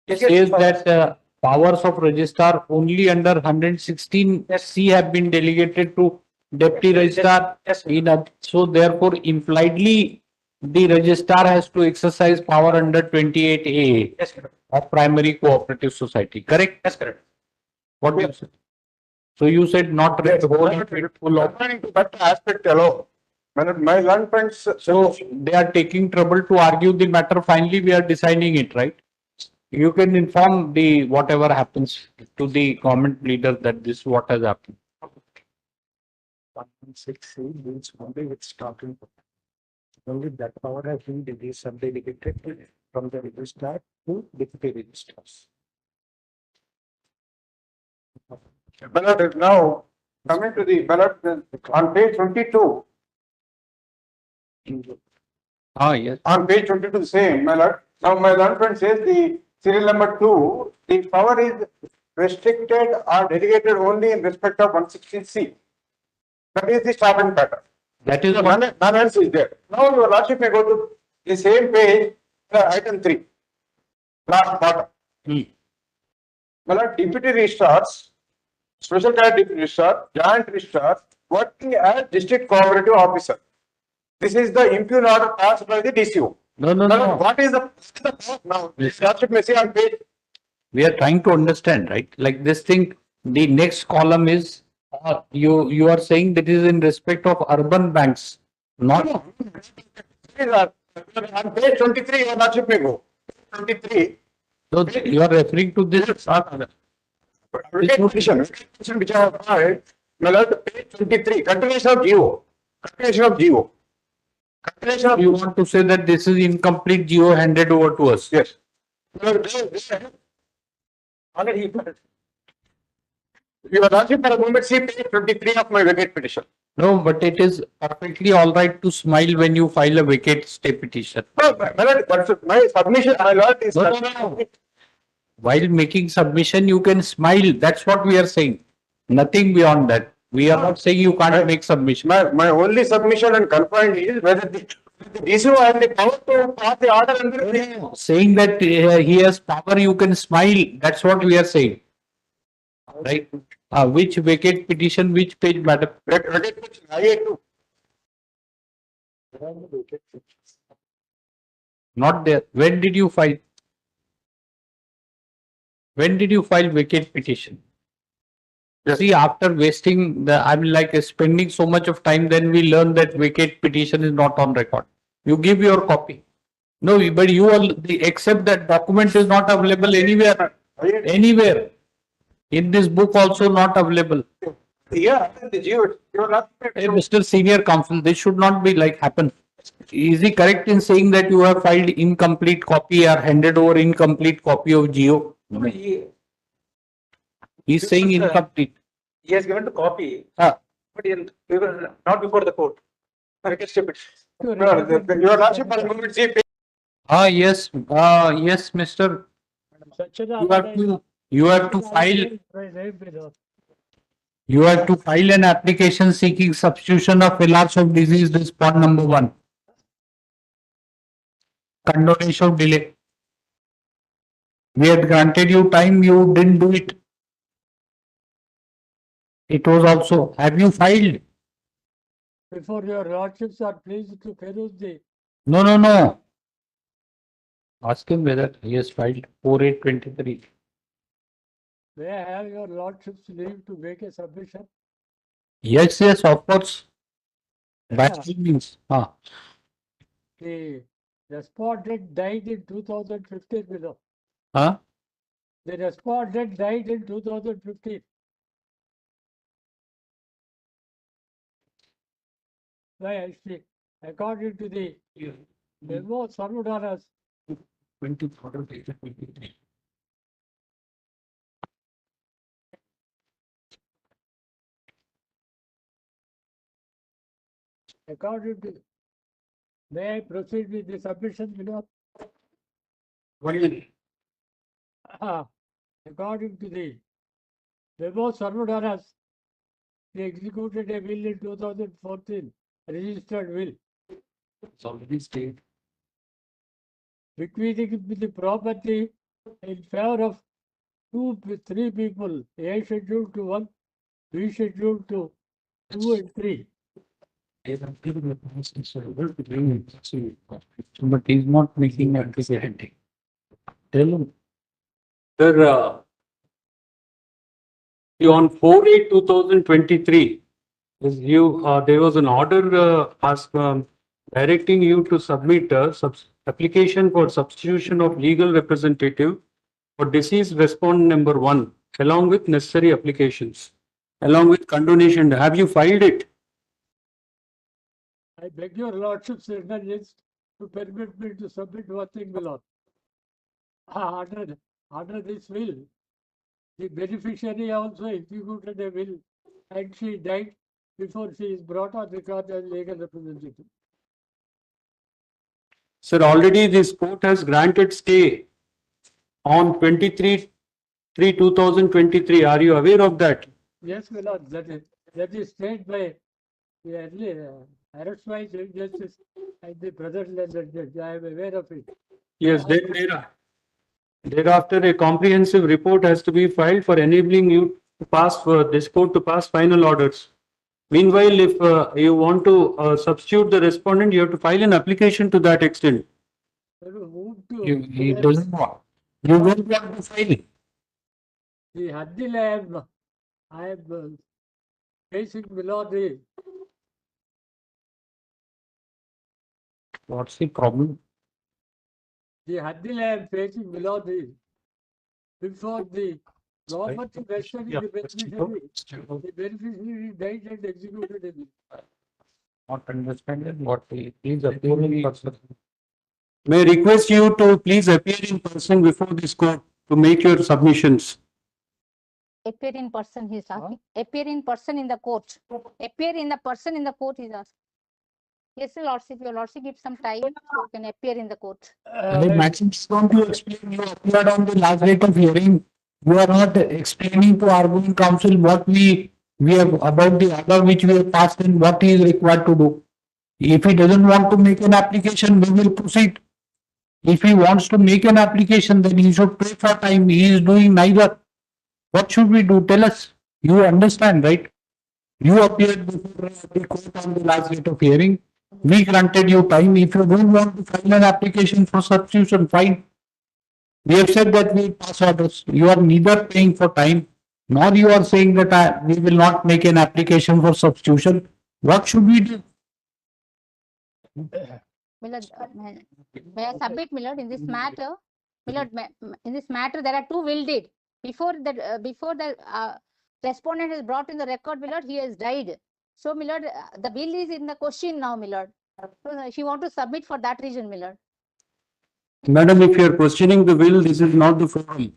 says that powers of registrar only under 116C have been delegated to deputy registrar. So therefore impliedly the registrar has to exercise power under 28A. Yes, correct. Of primary cooperative society, correct? Yes, correct. What you said? So you said not Yes, full of. according to that aspect alone, my learned friends. So they are taking trouble to argue the matter. Finally, we are deciding it, right? You can inform the whatever happens to the government leader that this is what has happened. 116C means only with starting. Only that power has been subdelegated from the registrar to deputy registrars. Ballot now coming to the ballot on page 22. Yes. On page 22, same ballot. Now my learned friend says the serial number 2, the power is restricted or delegated only in respect of 116C. That is the starting pattern. That is None else is there. Now your lordship may go to the same page, item 3, last bottom. Well, deputy registrars, special category deputy registrar, joint registrar, working as district cooperative officer. This is the impugn order passed by the DCO. No. What is the now? This lordship may say on page. We are trying to understand, right? Like this thing, the next column is you are saying that is in respect of urban banks, not. On page 23, your lordship may go. 23. So you are referring to this. Petition which I have filed, my lord, page 23, continuation of GO. Continuation of GO. Continuation of You want to say that this is incomplete GO handed over to us? Yes. Already. Your lordship, for a moment, see page 23 of my vacate petition. No, but it is perfectly all right to smile when you file a vacate stay petition. No, my lord, my submission, my lord, is. No. While making submission, you can smile. That's what we are saying. Nothing beyond that. We are not saying you can't make submission. My only submission and confined is whether the The DCO has the power to pass the order under the. Saying that he has power, you can smile. That's what we are saying. Right? Which vacate petition, which page, madam? Vacate petition, IA2. Not there. When did you file? When did you file vacate petition? See, after wasting I'm like spending so much of time, then we learn that vacate petition is not on record. You give your copy. No, but you all accept that document is not available anywhere. Anywhere. In this book also not available. Yeah, the GO, you are not. Hey, Mr. Senior Counsel, this should not be like happen. Is he correct in saying that you have filed incomplete copy or handed over incomplete copy of GO? He's saying incomplete. He has given the copy, Ah. but not before the court. Request it. Your lordship has moved it. Yes, yes, Mr. You have to file. You have to file an application seeking substitution of pillars of disease respond number 1. Condonation of delay. We had granted you time, you didn't do it. It was also, have you filed? Before your lordships are pleased to peruse the. No. Ask him whether he has filed 4823. May I have your lordships leave to make a submission? Yes, of course. By all means. The respondent died in 2015 below. Huh? The respondent died in 2015. Why I speak, according to the memo served on us. 23. According to, may I proceed with the submission below? According to the memo served on us, he executed a will in 2014, registered will. It's already stated. Bequeathing the property in favor of 3 people, A scheduled to 1, B scheduled to 2 and 3. But he's not making a decision. Tell him. Sir, on 4/8/2023, there was an order directing you to submit a application for substitution of legal representative for deceased respondent number 1, along with necessary applications, along with condonation. Have you filed it? I beg your lordship's indulgence to permit me to submit one thing below. Under this will, the beneficiary also executed a will and she died before she is brought on record as legal representative. Sir, already this court has granted stay on 23/3/2023. Are you aware of that? Yes, my lord, that is stated by the arrest by Chief Justice and the present judge. I am aware of it. Yes, thereafter a comprehensive report has to be filed for enabling you to pass for this court to pass final orders. Meanwhile, if you want to substitute the respondent, you have to file an application to that extent. He doesn't want. You don't want to file it. The Haddil I am facing below the. What's the problem? The Haddil I am facing below the. Before the government invested in the beneficiary died and executed it. Not understanding what he is appearing in person. May I request you to please appear in person before this court to make your submissions. Appear in person, he is asking. Appear in person in the court. Appear in the person in the court, he is asking. Yes, Lordship, your Lordship, give some time so you can appear in the court. Maxim is going to explain. You appeared on the last date of hearing. You are not explaining to arguing counsel what we have about the order which we have passed and what he is required to do. If he doesn't want to make an application, we will proceed. If he wants to make an application, then he should pay for time. He is doing neither. What should we do? Tell us. You understand, right? You appeared before the court on the last date of hearing. We granted you time. If you don't want to file an application for substitution, fine. We have said that we pass orders. You are neither paying for time, nor you are saying that we will not make an application for substitution. What should we do? Millard, may I submit, Millard, in this matter? Millard, in this matter, there are two will deed. Before the respondent is brought in the record, Millard, he has died. So, Millard, the will is in the question now, Millard. So, if you want to submit for that reason, Millard. Madam, if you are questioning the will, this is not the forum.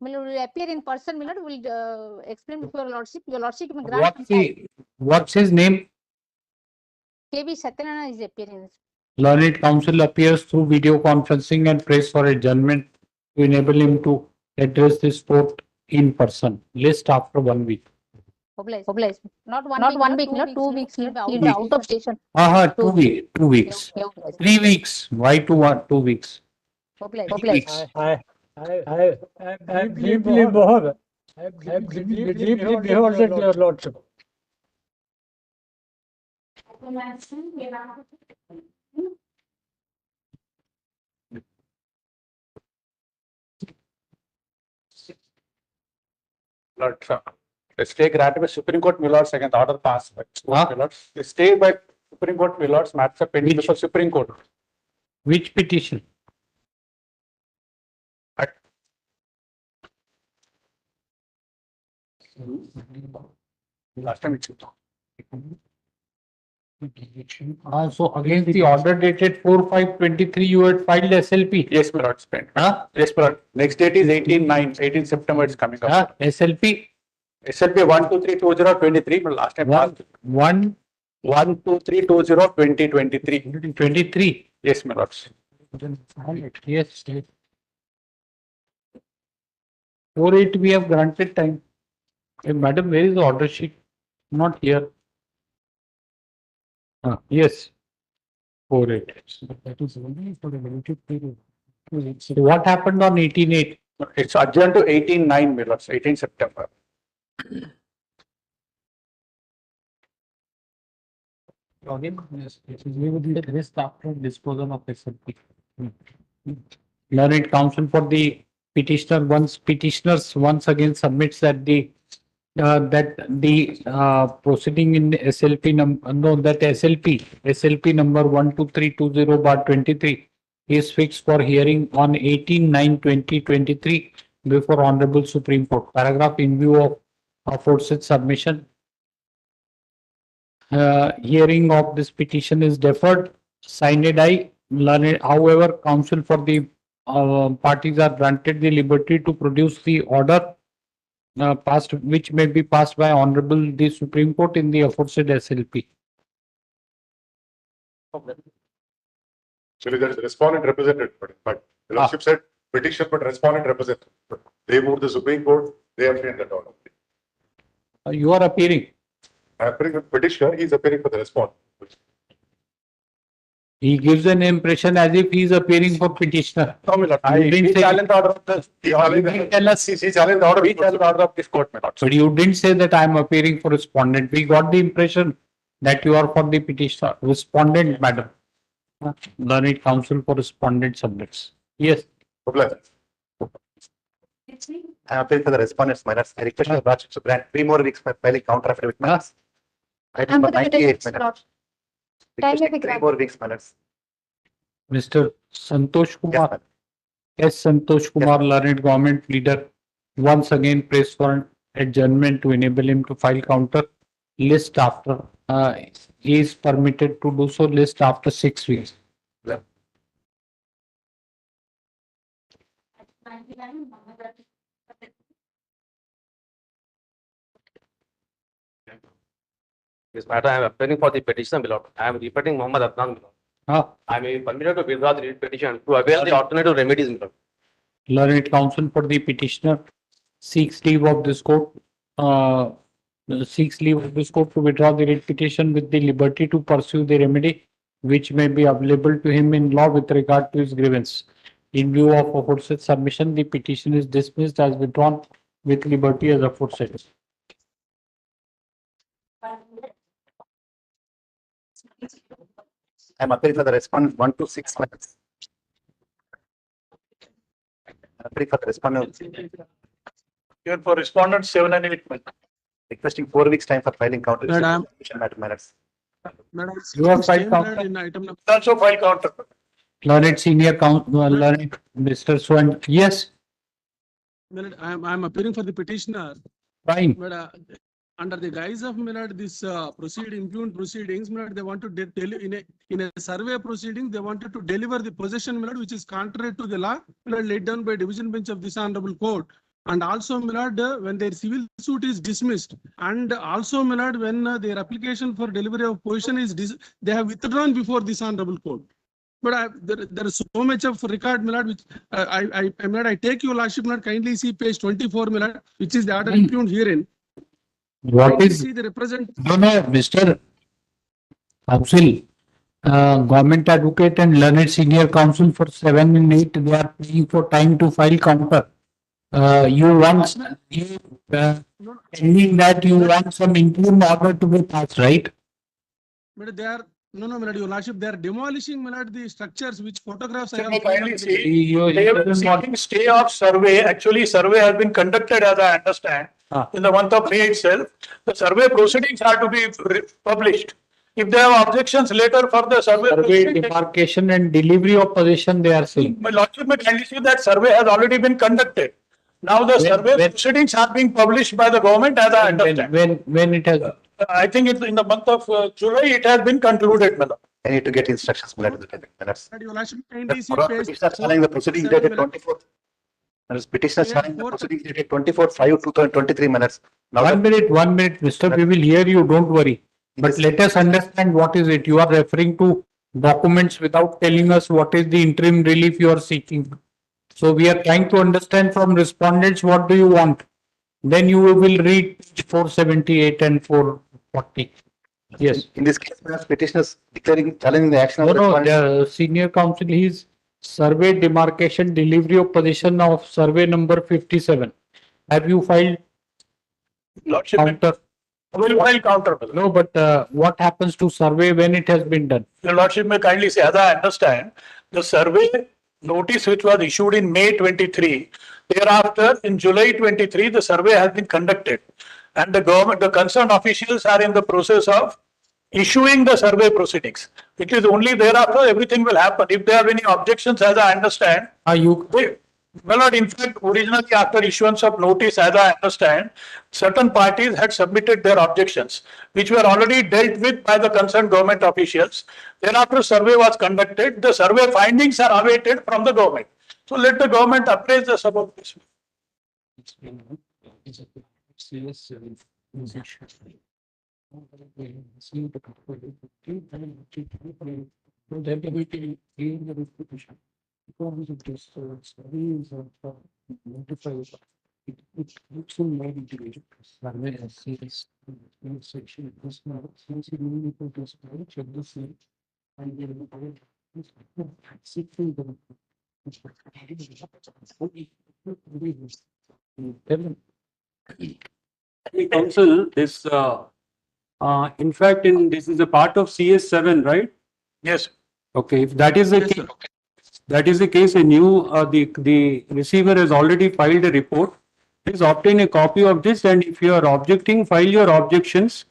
Millard will appear in person, Millard, will explain before your lordship. Your lordship may grant. What's his name? KB Satyanarayana is appearing. Learned counsel appears through video conferencing and prays for adjournment to enable him to address this court in person. List after 1 week. Oblige. Not one week, Millard, 2 weeks. He'll be out of station. 2 weeks. 2 weeks. 3 weeks. Why 2 weeks? Oblige. 3 weeks. I am deeply moved. I am deeply beholden to your lordship. The stay granted by Supreme Court Millards against the order passed by Millards. The stay by Supreme Court Millards matters are pending before Supreme Court. Which petition? Last time it's So against the order dated 4/5/23, you had filed SLP. Yes, my lord, spent. Yes, my lord. Next date is 18 September. It's coming up. SLP. SLP 1232023. But last time passed. 123202023. 23. Yes, my lords. Yes. 4/8 we have granted time. Hey, madam, where is the order sheet? Not here. Yes. 4/8. That is only for the limited period. So what happened on 18/8? It's adjourned to 18/9, my lords, 18 September. Again, yes, we would be list after disposal of SLP. Learned counsel for the petitioners once again submits that the proceeding in SLP SLP number 12320/23 is fixed for hearing on 18/9/2023 before Honorable Supreme Court. Paragraph in view of aforesaid submission. Hearing of this petition is deferred. Signed I. However, counsel for the parties are granted the liberty to produce the order which may be passed by Honorable the Supreme Court in the aforesaid SLP. Actually, there is a respondent represented, but the lordship said petition but respondent represented. They moved the Supreme Court, they have changed that order. You are appearing. I am appearing with petitioner, he is appearing for the respondent. He gives an impression as if he is appearing for petitioner. No, my lord. You didn't say- challenge the order of the. You didn't tell us. He challenged the order. We challenge the order of this court, my lord. But you didn't say that I am appearing for respondent. We got the impression that you are for the petitioner, respondent, madam. Learned counsel for respondent subjects. Yes. Oblige. I am appealing for the respondents, my lords. I request your lordship to grant 3 more weeks for filing counter affidavit. Item number 98, my lords. Requesting 3 more weeks, my lords. Mr. Santosh Kumar. Yes, Santosh Kumar, learned government leader, once again prays for adjournment to enable him to file counter. List after, he is permitted to do so, list after 6 weeks. This matter, I am appealing for the petition below. I am repeating Muhammad Adnan below. I may be permitted to withdraw the petition to avail the alternative remedies below. Learned counsel for the petitioner seeks leave of this court seeks leave of this court to withdraw the writ petition with the liberty to pursue the remedy which may be available to him in law with regard to his grievance. In view of aforesaid submission, the petition is dismissed as withdrawn with liberty as aforesaid. I'm appealing for the respondent 1 to 6 minutes. Appealing for the respondent. Even for respondents, 7 and 8 minutes. Requesting 4 weeks time for filing counter. Madam. Minutes. Madam, You have filed counter. in item number. Also file counter. Learned senior counsel, learned Mr. Swan. Yes. I'm appearing for the petitioner. Fine. But under the guise of this impugned proceedings, they want to in a survey proceeding, they wanted to deliver the possession which is contrary to the law laid down by division bench of this honorable court. And also, when their civil suit is dismissed, and also, when their application for delivery of possession is they have withdrawn before this honorable court. But there is so much of record, which I take your lordship, kindly see page 24, which is the order impugned herein. What is see the represent? No, Mr. Counsel, government advocate and learned senior counsel for 7 and 8, they are paying for time to file counter. You want pending that you want some interim order to be passed, right? But they are no, your lordship, they are demolishing the structures which photographs I have. Finally, They are seeking stay of survey. Actually, survey has been conducted, as I understand, in the month of May itself. The survey proceedings are to be published. If they have objections later for the survey demarcation and delivery of possession, they are saying. My lordship may kindly see that survey has already been conducted. Now the survey proceedings are being published by the government, as I understand. When it has. I think it's in the month of July, it has been concluded, madam. I need to get instructions. Minutes. Your lordship, kindly see Petitioner challenging the proceedings dated 24th. There is petitioner challenging the proceedings dated 24/5/2023 minutes. Now 1 minute, Mr. We will hear you, don't worry. But let us understand what is it. You are referring to documents without telling us what is the interim relief you are seeking. So we are trying to understand from respondents what do you want. Then you will read 478 and 440. Yes. In this case, petitioners declaring challenging the action of the senior counsel is survey demarcation delivery of possession of survey number 57. Have you filed Lordship, counter? Will file counter. No, but what happens to survey when it has been done? Your lordship may kindly say, as I understand, the survey notice which was issued in May 23, thereafter in July 23, the survey has been conducted, and the government, the concerned officials are in the process of issuing the survey proceedings. It is only thereafter everything will happen. If there are any objections, as I understand, in fact, originally after issuance of notice, as I understand, certain parties had submitted their objections, which were already dealt with by the concerned government officials. Thereafter, survey was conducted. The survey findings are awaited from the government. So let the government appraise the sub of this. Because of this studies and notifies it looks in more integrated survey as serious section this now since you need to just check the same and then council this in fact this is a part of CS7, right? Yes. Okay, if that is the case, that is the case, and the receiver has already filed a report. Please obtain a copy of this, and if you are objecting, file your objections.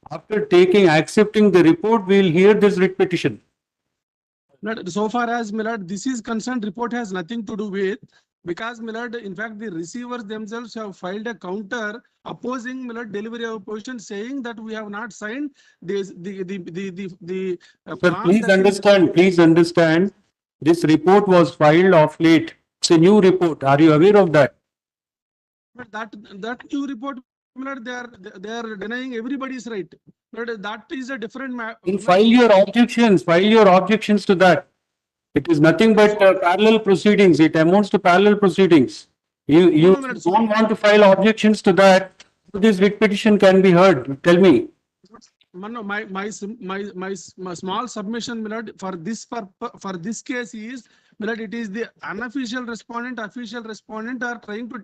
After accepting the report, we will hear this writ petition. So far as this is concerned, report has nothing to do with, because in fact the receivers themselves have filed a counter opposing delivery of position, saying that we have not signed this Sir, please understand. This report was filed of late. It's a new report. Are you aware of that? But that new report, they are denying everybody's right. But that is a different matter. File your objections. File your objections to that. It is nothing but parallel proceedings. It amounts to parallel proceedings. You don't want to file objections to that. this writ petition can be heard? Tell me. No, my small submission, my lord, for this case is, my lord, it is the unofficial respondent, official respondent are trying to,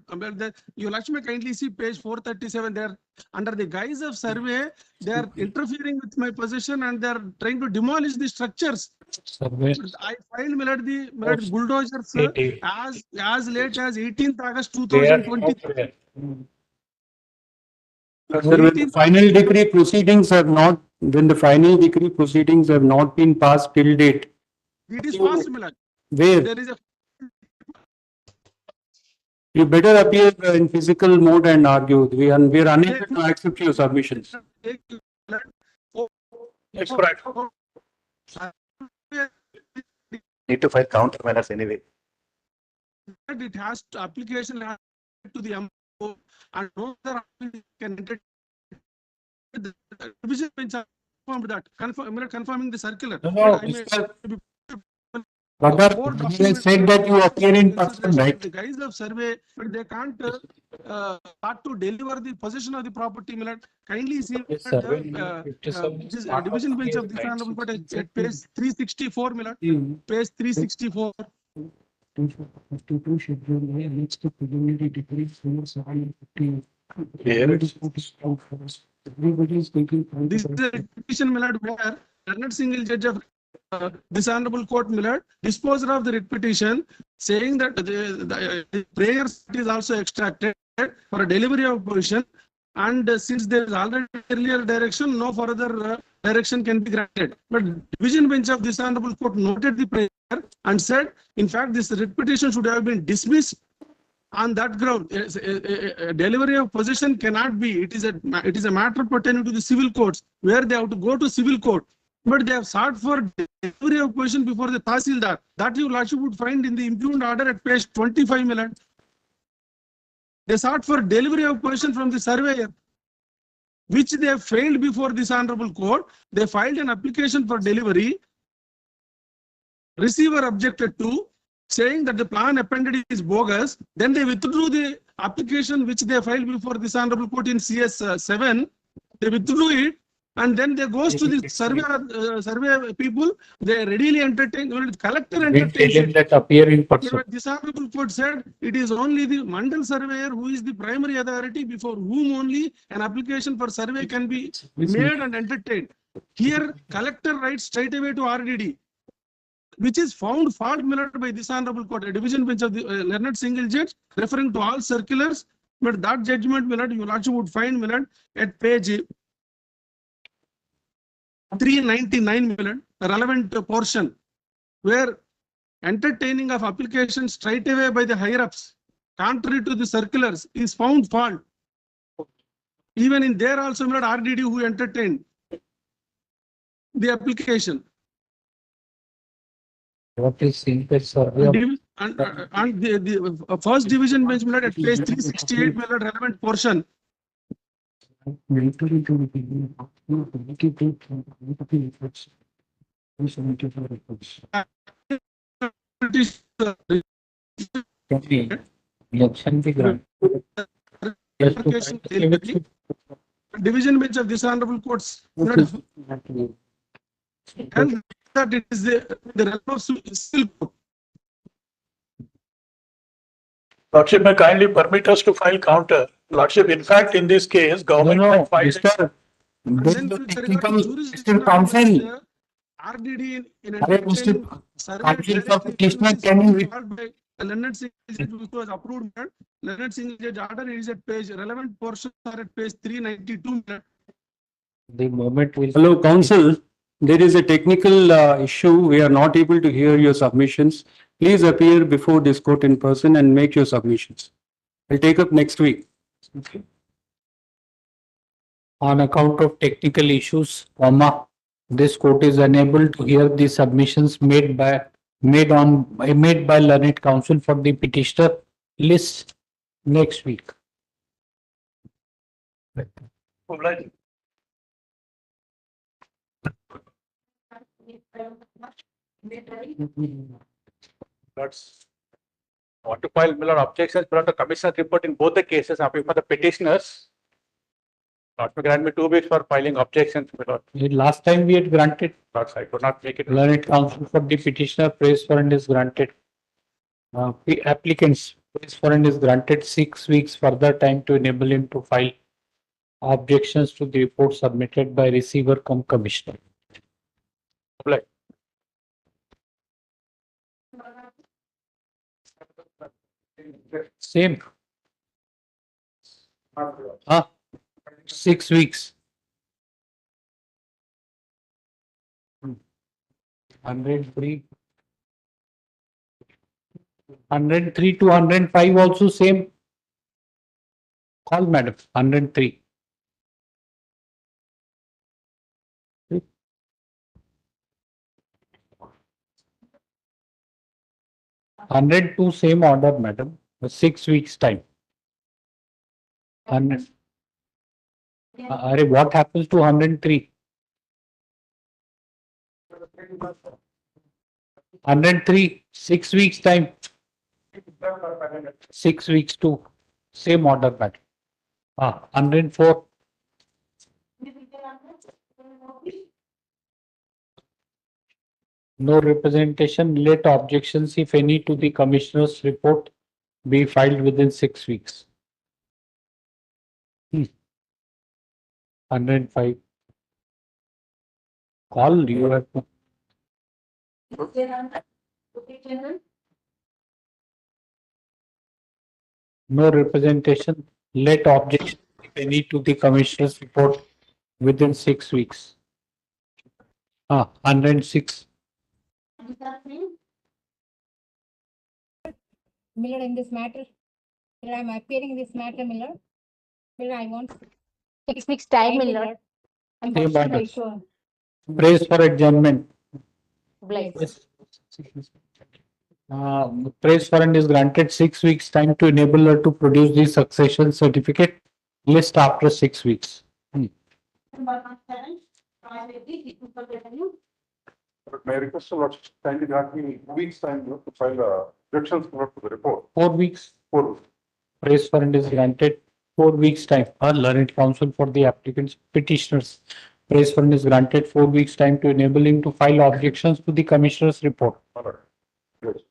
you Lakshmi kindly see page 437 there. Under the guise of survey, they are interfering with my possession and they are trying to demolish the structures. I filed, my lord, the bulldozers as late as 18th August 2020. Sir, when the final decree proceedings have not, when the final decree proceedings have not been passed till date. It is passed, my lord. Where? There is a You better appear in physical mode and argue. We are unable to accept your submissions. That's correct. Need to file countermeasures anyway. It has to application to the MO and no other can enter the division bench confirmed that confirming the circular. Bhagat, you have said that you appear in person, right? The guise of survey, but they can't start to deliver the possession of the property. Kindly see division bench of this honorable court at page 364, page 364. This is a petition, where Learned Single Judge of this honorable court, disposed of the writ petition, saying that the prayer is also extracted for a delivery of position, and since there is already earlier direction, no further direction can be granted. But division bench of this honorable court noted the prayer and said, in fact, this writ petition should have been dismissed on that ground. A delivery of possession cannot be. It is a matter pertaining to the civil courts, where they have to go to civil court. But they have sought for delivery of possession before the Tahsildar. That you Lordship would find in the impugned order at page 25, my lord. They sought for delivery of possession from the surveyor, which they have failed before this honorable court. They filed an application for delivery. Receiver objected to, saying that the plan appended is bogus. Then they withdrew the application which they filed before this honorable court in CS 7. They withdrew it. And then they goes to the survey people. They readily entertain. Collector entertains. That appear in person. This honorable court said it is only the Mandal surveyor who is the primary authority before whom only an application for survey can be made and entertained. Here, collector writes straight away to RDD, which is found fault by this honorable court, a division bench of the Learned Single Judge, referring to all circulars. But that judgment, you also would find at page 399, relevant portion, where entertaining of applications straight away by the higher ups, contrary to the circulars, is found fault. Even in there also, RDD who entertained the application. What is simple survey? And the first division bench at page 368, relevant portion. Division bench of this honorable courts held that it is the realm of civil court. Lordship may kindly permit us to file counter. Lordship, in fact, in this case, government had filed. Mr. Counsel. RDD in Mr. Counsel for petitioner, can you Learned Single Judge which was approved. Learned Single Judge order is at page relevant portions are at page 392. The moment will. Hello, counsel. There is a technical issue. We are not able to hear your submissions. Please appear before this court in person and make your submissions. I'll take up next week. Okay. On account of technical issues, this court is unable to hear the submissions made by Learned Counsel for the petitioner list next week. That's want to file objections for the commissioner's report in both the cases for the petitioners. grant me 2 weeks for filing objections, my lord. Last time we had granted. Lord, I could not make it. Learned counsel for the petitioner, praise for and is granted. The applicants, praise for and is granted 6 weeks further time to enable him to file objections to the report submitted by receiver cum commissioner. Apply. Same. 6 weeks. 103. 103 to 105 also same. Call madam, 103. Hundred two same order, madam, 6 weeks time. And what happens to 103? 103, 6 weeks time. 6 weeks too. Same order, madam. 104. No representation, let objections, if any, to the commissioner's report be filed within 6 weeks. 105. Call, you have to. No representation, let objection, if any, to the commissioner's report within 6 weeks. 106. Miller, in this matter, Miller, I am appearing in this matter, Miller. Miller, I want 6 weeks time, Miller. I'm Same questioning the order. issue. Praise for adjournment. Bless. Praise for and is granted 6 weeks time to enable her to produce the succession certificate list after 6 weeks. May I request to kindly grant me 2 weeks time to file objections to the report. 4 weeks. 4 weeks. Praise for and is granted 4 weeks time. Learned counsel for the applicants petitioners. Praise for and is granted 4 weeks time to enable him to file objections to the commissioner's report. All right. Yes.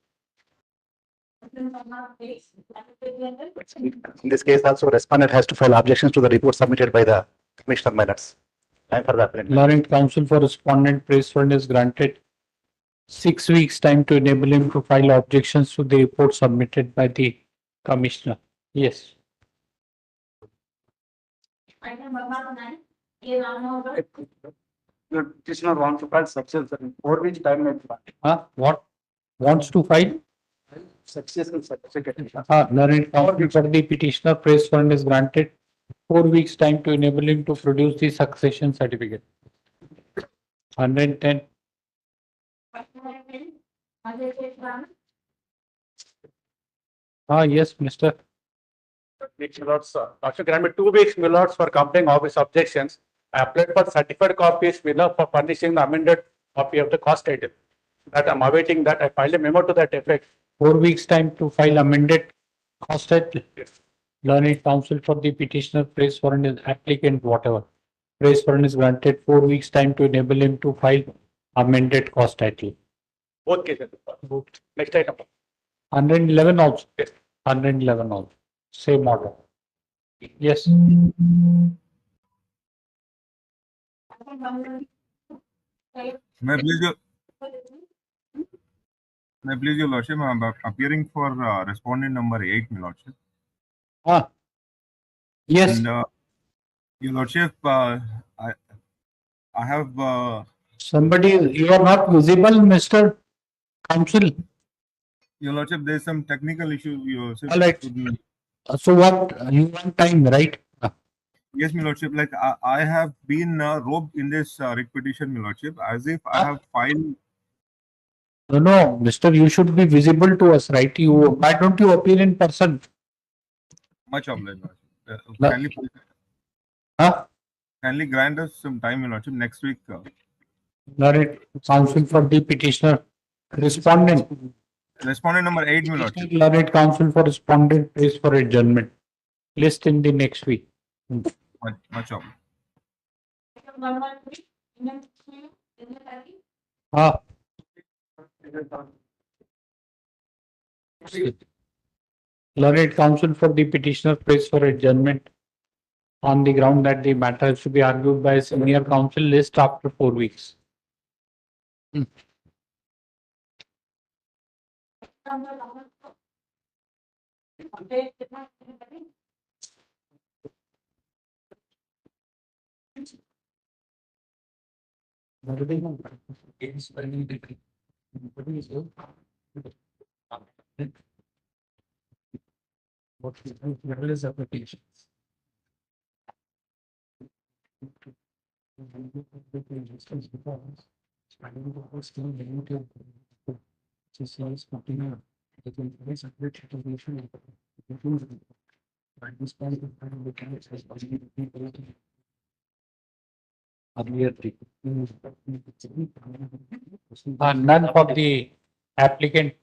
In this case also, respondent has to file objections to the report submitted by the commissioner minutes. Time for the applicant. Learned counsel for respondent, praise for and is granted 6 weeks time to enable him to file objections to the report submitted by the commissioner. Yes. The petitioner wants to file succession, 4 weeks time. What? Wants to file? Succession certificate. Learned counsel for the petitioner, praise for and is granted 4 weeks time to enable him to produce the succession certificate. 110. Yes, Mr. Doctor, grant me 2 weeks, my lords, for completing of his objections. I applied for certified copies, my lord, for furnishing the amended copy of the cost title. That I'm awaiting that. I filed a memo to that effect. 4 weeks time to file amended cost title. Learned counsel for the petitioner, praise for and is applicant, whatever. Praise for and is granted 4 weeks time to enable him to file amended cost title. Both cases. Next item. 111 also. Yes. 111 also. Same order. Yes. May I please your lordship, I'm appearing for respondent number 8, my lordship. Yes. And, your lordship, I have. Somebody, you are not visible, Mr. Counsel. Your lordship, there is some technical issue. All right. So what, you want time, right? Yes, my lordship, like I have been roped in this writ petition, my lordship, as if I have filed. No, Mr. You should be visible to us, right? Why don't you appear in person? Much obliged, No. Kindly grant us some time, my lordship, next week. Learned counsel for the petitioner, respondent. Respondent number 8, my lordship. Learned counsel for respondent is for adjournment. List in the next week. Much obliged. Ah. Learned counsel for the petitioner prays for adjournment on the ground that the matter is to be argued by senior counsel list after 4 weeks. What is applications? None for the applicant.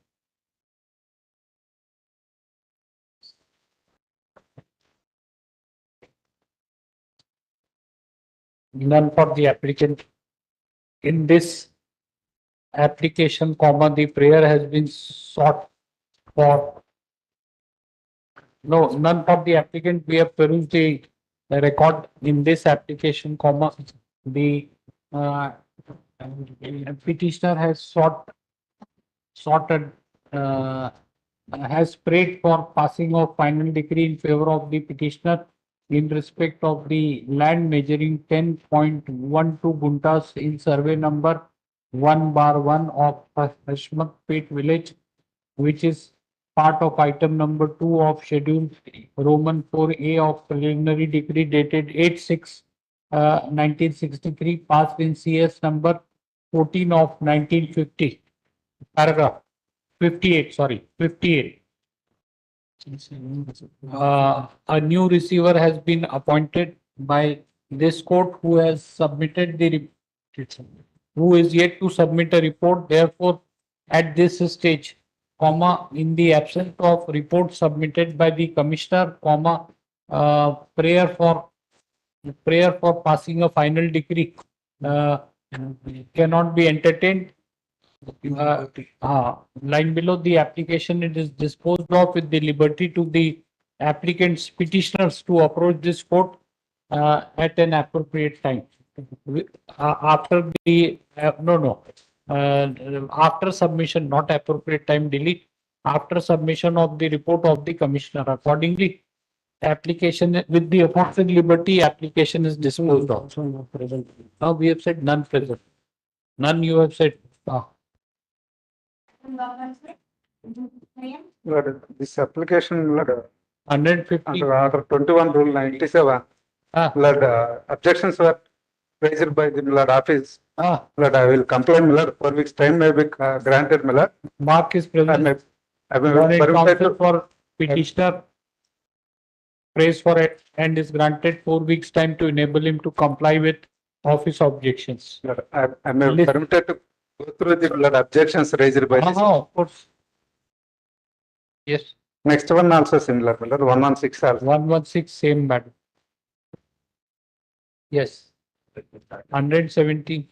None for the applicant. In this application, comma, the prayer has been sought for. No, none for the applicant. We have perused the record in this application, comma, the petitioner has has prayed for passing of final decree in favor of the petitioner in respect of the land measuring 10.12 guntas in survey number 1/1 of Hashmatpet village, which is part of item number 2 of schedule Roman 4A of preliminary decree dated 8/6/1963, passed in CS number 14 of 1950, paragraph 58, sorry, 58. A new receiver has been appointed by this court who has submitted who is yet to submit a report. Therefore, at this stage, comma, in the absence of report submitted by the commissioner, comma, prayer for passing a final decree cannot be entertained. Line below the application, it is disposed of with the liberty to the applicant's petitioners to approach this court at an appropriate time. After the after submission, not appropriate time, delete, after submission of the report of the commissioner. Accordingly, application with the aforesaid liberty, application is disposed of. Now we have said none present. None you have said. This application, 150. under Order 21 Rule 97, objections were raised by the office. I will complain, 4 weeks time may be granted. Mark is present. Counsel for petitioner prays for it and is granted 4 weeks time to enable him to comply with office objections. I am permitted to go through the objections raised by this. Of course. Yes. Next one also similar, 116 also. 116 same matter. Yes. 117.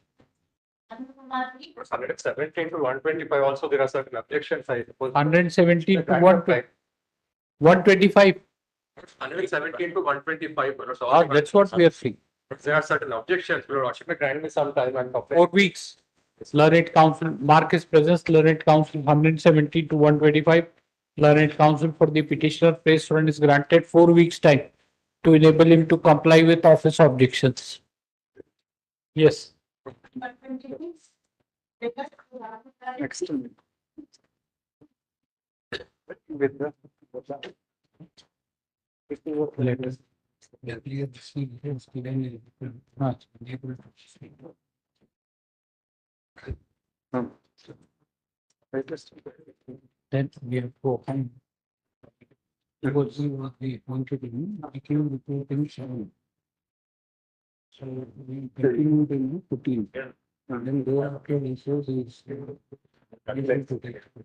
117 to 125 also there are certain objections, I suppose. 117 to 125. 117 to 125. That's what we are seeing. There are certain objections. Should be grant me some time and 4 weeks. Learned counsel, Mark is present. Learned counsel 117 to 125. Learned counsel for the petitioner prays for and is granted 4 weeks time to enable him to comply with office objections. Yes. Next. With the letters. Then we have to find. Because we wanted to became reporting 7. So we continued in 15. And then thereafter resource is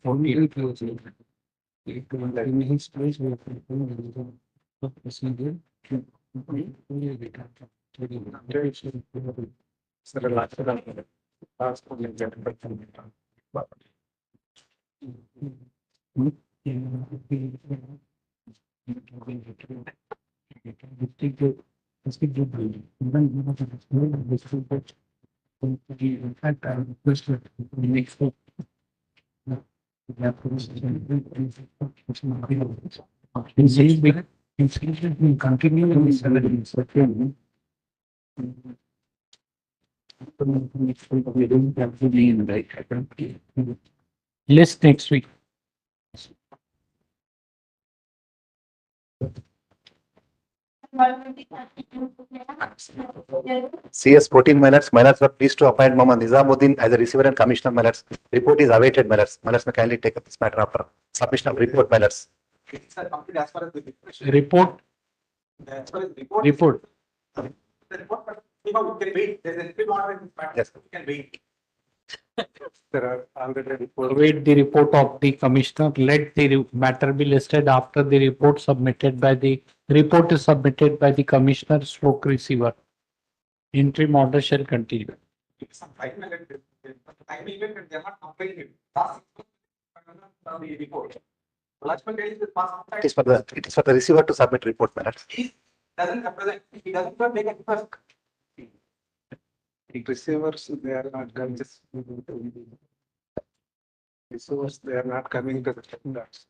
48 years later. In his place, we have procedure. In fact, I requested the next week. Will continue in the 7 days. We don't have to be in right. List next week. CS 14 minutes. Minutes were pleased to appoint Mohammad Nizamuddin as a receiver and commissioner minutes. Report is awaited minutes. Minutes may kindly take up this matter after submission of report minutes. Report. Report. Yes. Await the report of the commissioner. Let the matter be listed after the report submitted by the report is submitted by the commissioner stroke receiver. Interim order shall continue. It is for the receiver to submit report minutes. Doesn't represent, he doesn't make it first. Receivers, they are not coming. Receivers, they are not coming to the standards.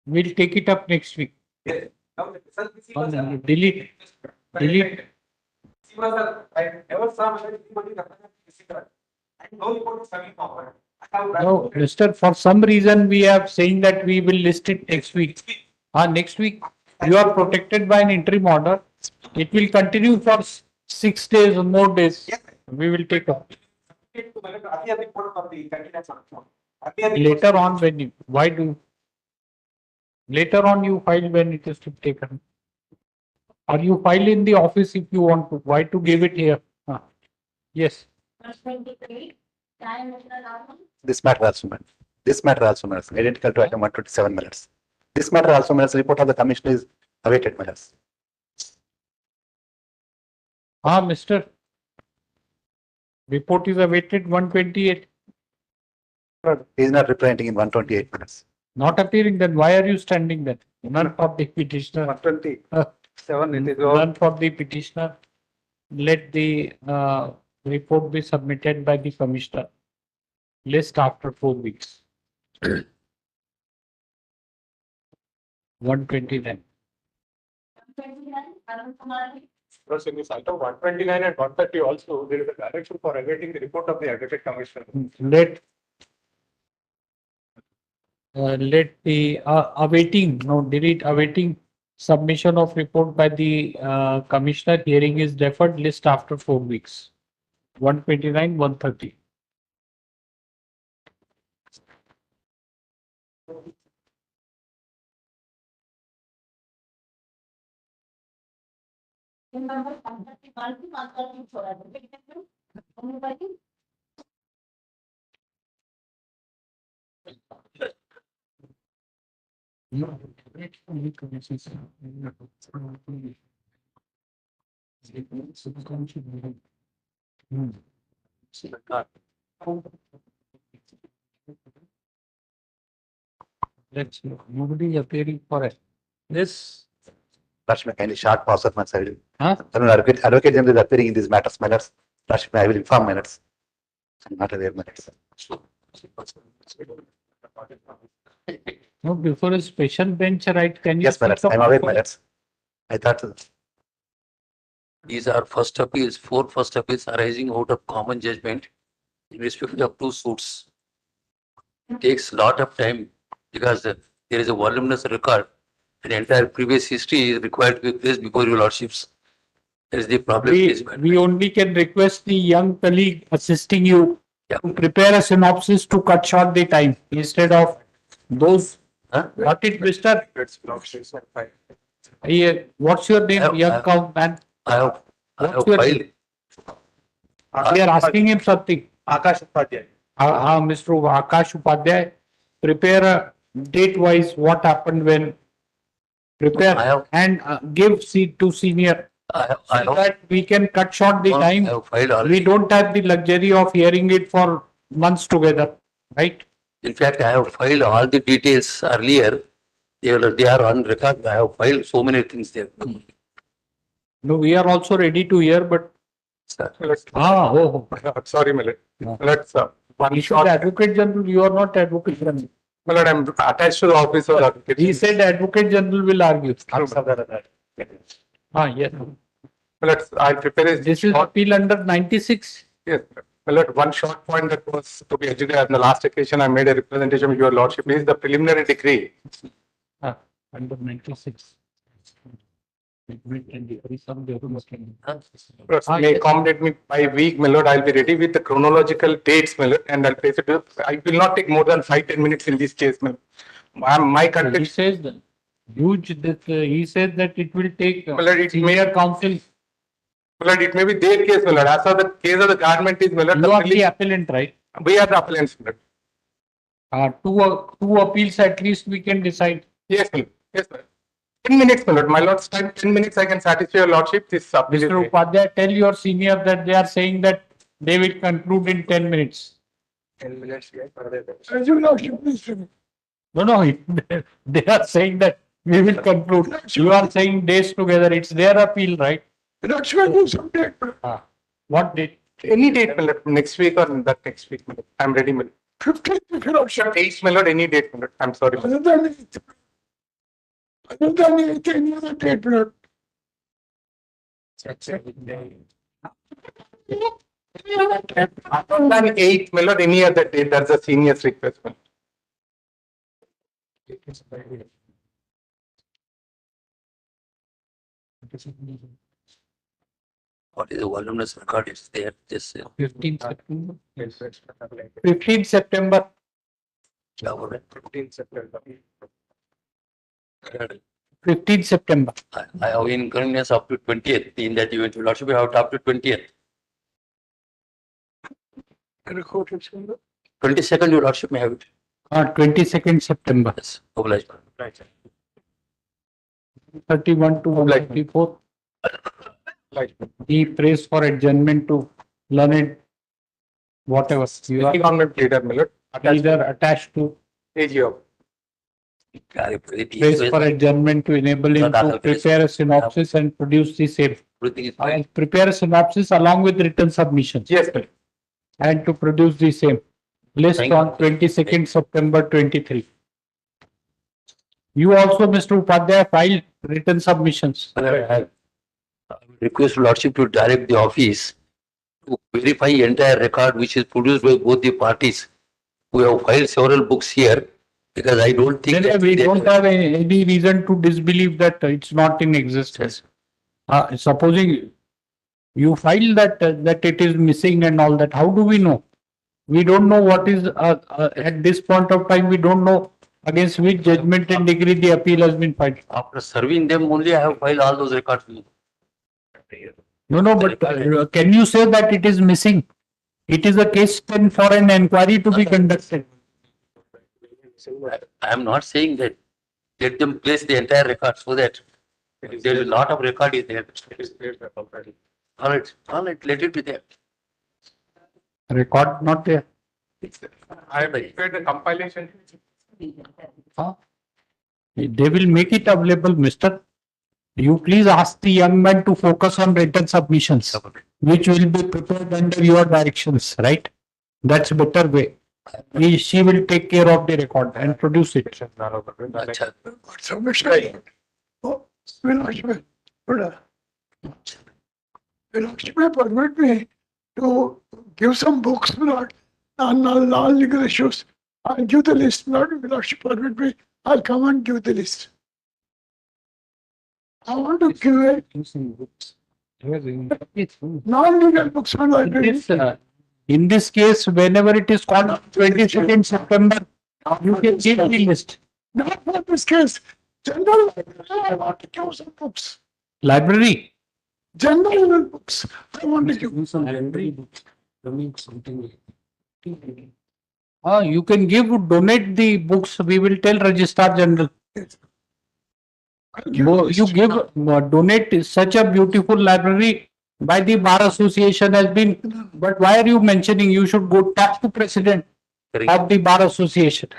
We'll take it up next week. Yes. Delete. Delete. I never saw anybody represent receiver. And no report is coming forward. No, Mr. For some reason, we are saying that we will list it next week. Next week, you are protected by an interim order. It will continue for 6 days or more days. We will take up. Later on, when you, why do? Later on, you file when it is to be taken. Or you file in the office if you want to. Why to give it here? Yes. This matter also minutes. This matter also minutes. Identical to item 127 minutes. This matter also minutes. Report of the commissioner is awaited minutes. Mr. Report is awaited 128. He is not representing in 128 minutes. Not appearing, then why are you standing there? None for the petitioner. 127 it is None for the petitioner. Let the report be submitted by the commissioner. List after 4 weeks. 129. Because in this item 129 and 130 also, there is a direction for awaiting the report of the advocate commissioner. Let the awaiting, no, delete awaiting submission of report by the commissioner. Hearing is deferred. List after 4 weeks. 129, 130. Let's nobody appearing for it. This. Rashmi, kindly short pause of minutes. I will. Advocate general is appearing in these matters minutes. Rashmi, I will inform minutes. I'm not aware minutes. No, before a special bench, right? Can you? Yes, minutes. I'm aware minutes. I thought. These are first appeals, 4 first appeals arising out of common judgment in respect of 2 suits. It takes a lot of time because there is a voluminous record. The entire previous history is required to be placed before your lordships. That is the problem. We only can request the young colleague assisting you to prepare a synopsis to cut short the time instead of those. Got it, Mr. What's your name, young count man? What's your name? We are asking him something. Akash Upadhyay. Mr. Akash Upadhyay, prepare a date wise what happened when prepare and give seat to senior. So that we can cut short the time. We don't have the luxury of hearing it for months together, right? In fact, I have filed all the details earlier. They are on record. I have filed so many things there. No, we are also ready to hear, but. Sorry, Millet. Let's, one He said shot. Advocate General, you are not Advocate General. Millet, I'm attached to the office of the Advocate. He said Advocate General will argue. Yes. Millet, I'll prepare a This is appeal under 96. Yes, Millet, one short point that was to be educated on the last occasion, I made a representation of your lordship, is the preliminary decree. Under 96. May accommodate me by week, Millet, I'll be ready with the chronological dates, Millet, and I'll place it. I will not take more than 5-10 minutes in this case, Millet. My context. He says that huge, he said that it will take Mayor Council. Millet, it may be their case, Millet. As for the case of the government is, Millet. You are the appellant, right? We are the appellants, Millet. Two appeals at least we can decide. Yes, Millet. Yes, Millet. 10 minutes, Millet. My lord's time, 10 minutes, I can satisfy your lordship. This appeal. Mr. Upadhyay, tell your senior that they are saying that they will conclude in 10 minutes. 10 minutes, yes. No, they are saying that we will conclude. You are saying days together. It's their appeal, right? What date? Any date, Millet. Next week or that next week, Millet. I'm ready, Millet. 15th, dates, Millet. Any date, Millet. I'm sorry. Other than any other date, Millet. Other than 8th, Millet. Any other date. That's a senior's request, Millet. What is the voluminous record? It's there. This 15th September. 15th September. 15th September. 15th September. I have inconvenience up to 20th. In that event, will also be out up to 20th. 22nd, your lordship may have it. 22nd September. Yes, obliged. 31 to 34. He prays for adjournment to learned whatever. You are government leader, Millet. either attached to AGO. prays for adjournment to enable him to prepare a synopsis and produce the same. Prepare a synopsis along with written submissions. Yes, Millet. And to produce the same. List on 22nd September 23. You also, Mr. Upadhyay, filed written submissions. Request lordship to direct the office to verify entire record which is produced by both the parties. We have filed several books here because I don't think that we don't have any reason to disbelieve that it's not in existence. Supposing you file that it is missing and all that, how do we know? We don't know what is at this point of time. We don't know against which judgment and degree the appeal has been filed. After serving them only, I have filed all those records. No, but can you say that it is missing? It is a case then for an inquiry to be conducted. I am not saying that. Let them place the entire record so that there is a lot of record is there. All right, let it be there. Record not there. I have prepared the compilation. They will make it available, Mr. You please ask the young man to focus on written submissions, which will be prepared under your directions, right? That's a better way. She will take care of the record and produce it. Submission. Permit me to give some books, Milord, on all legal issues. I'll give the list, Milord. Permit me. I'll come and give the list. I want to give non-legal books from library. In this case, whenever it is called 22nd September, you can give the list. Not for this case. General, I want to give some books. Library. General books. I want to give some library books. You can donate the books. We will tell Registrar General. You give, donate such a beautiful library by the Bar Association has been, but why are you mentioning you should go talk to President of the Bar Association?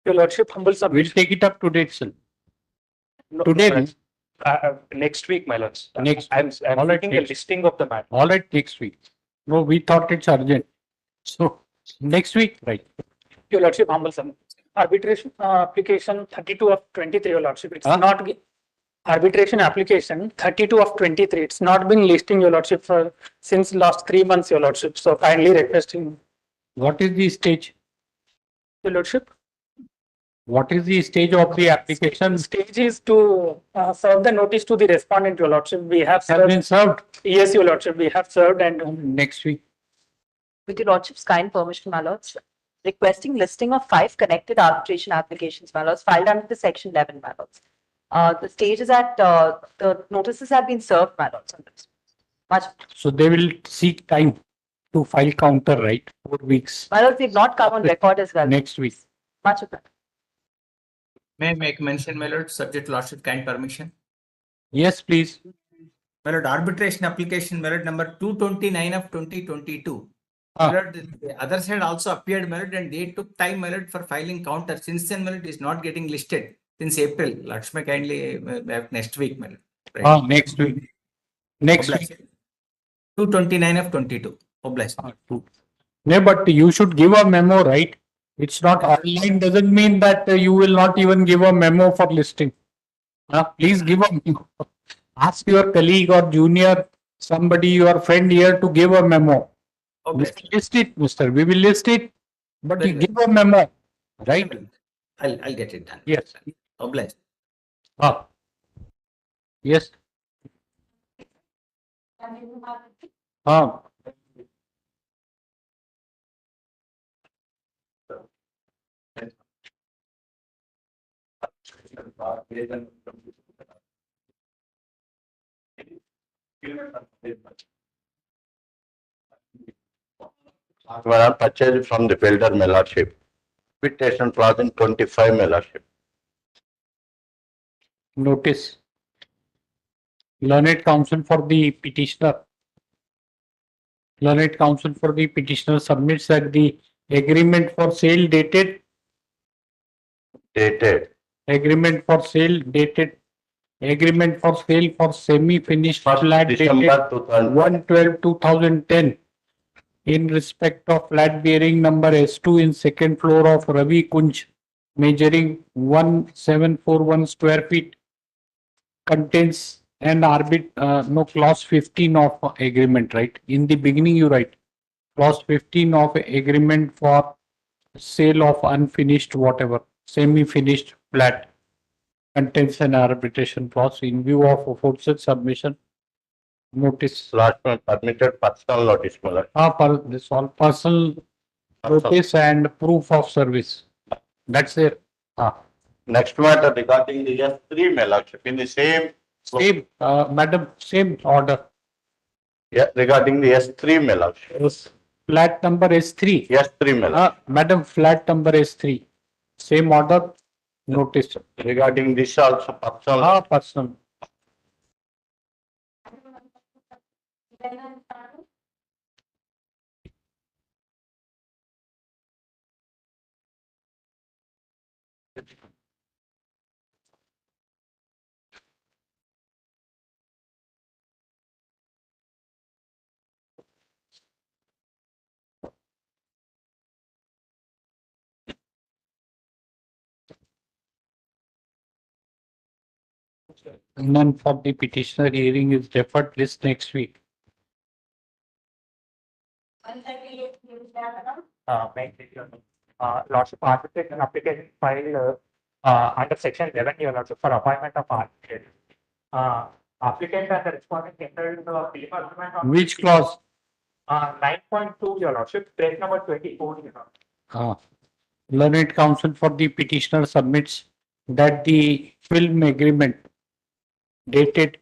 Your Lordship, humble We'll submission. take it up today itself. No, Today, my lords. Next week, my lords. Next I'm All right, taking a next. listing of the matter. All right, next week. No, we thought it's urgent. So next week, right? Your Lordship, humble submission. Arbitration application 32 of 23, Your Lordship. It's not arbitration application 32 of 23. It's not been listing, Your Lordship, for since last 3 months, Your Lordship. So kindly requesting. What is the stage? Your Lordship. What is the stage of the application? Stage is to serve the notice to the respondent, Your Lordship. We have Has been served Yes, Your Lordship. We have served and next week. With your Lordship's kind permission, my lords, requesting listing of 5 connected arbitration applications, my lords, filed under the section 11, my lords. The stage is at, the notices have been served, my lords, on this. Much, So they will seek time to file counter, right? 4 weeks. my lords, they've not come on record as well. Next week. Much of that. May I make mention, my lord, subject to lordship kind permission? Yes, please. My lord, arbitration application, my lord, number 229 of 2022. My lord, the other side also appeared, my lord, and they took time, my lord, for filing counter. Since then, my lord, it is not getting listed since April. Lordship, kindly next week, my lord. Right. Next week. Next Obliged. week. 229 of 22. Obliged. No, but you should give a memo, right? It's not online doesn't mean that you will not even give a memo for listing. Please give a memo. Ask your colleague or junior, somebody, your friend here to give a memo. We will list it, mister. We will list it, but you give a memo, right? I'll get it done. Yes. Obliged. Yes. Were purchased from the builder, my lordship. Invitation clause in 25, my lordship. Notice. Learned counsel for the petitioner. Learned counsel for the petitioner submits that the agreement for sale dated. Agreement for sale dated. Agreement for sale for semi-finished flat dated December 2010. 1/12/2010 in respect of flat bearing number S2 in second floor of Ravi Kunj measuring 1741 square feet contains an clause 15 of agreement, right? In the beginning you write clause 15 of agreement for sale of unfinished whatever semi-finished flat contains an arbitration clause in view of aforesaid submission. Notice. Lordship permitted personal notice, my lord. This all personal notice and proof of service. That's it. Next matter regarding the S3, my lordship, in the same. Madam, same order. Yeah, regarding the S3, my lordship. Yes. Flat number S3. S3, my lord. Madam, flat number S3. Same order. Notice. Regarding this also personal. Personal. None for the petitioner hearing is deferred list next week. Lordship arbitration application filed under section 11, Your Lordship, for appointment of arbitrator. Applicant and the respondent entered the agreement on Which clause? 9.2, Your Lordship, page number 24, Your Lordship. Learned counsel for the petitioner submits that the film agreement dated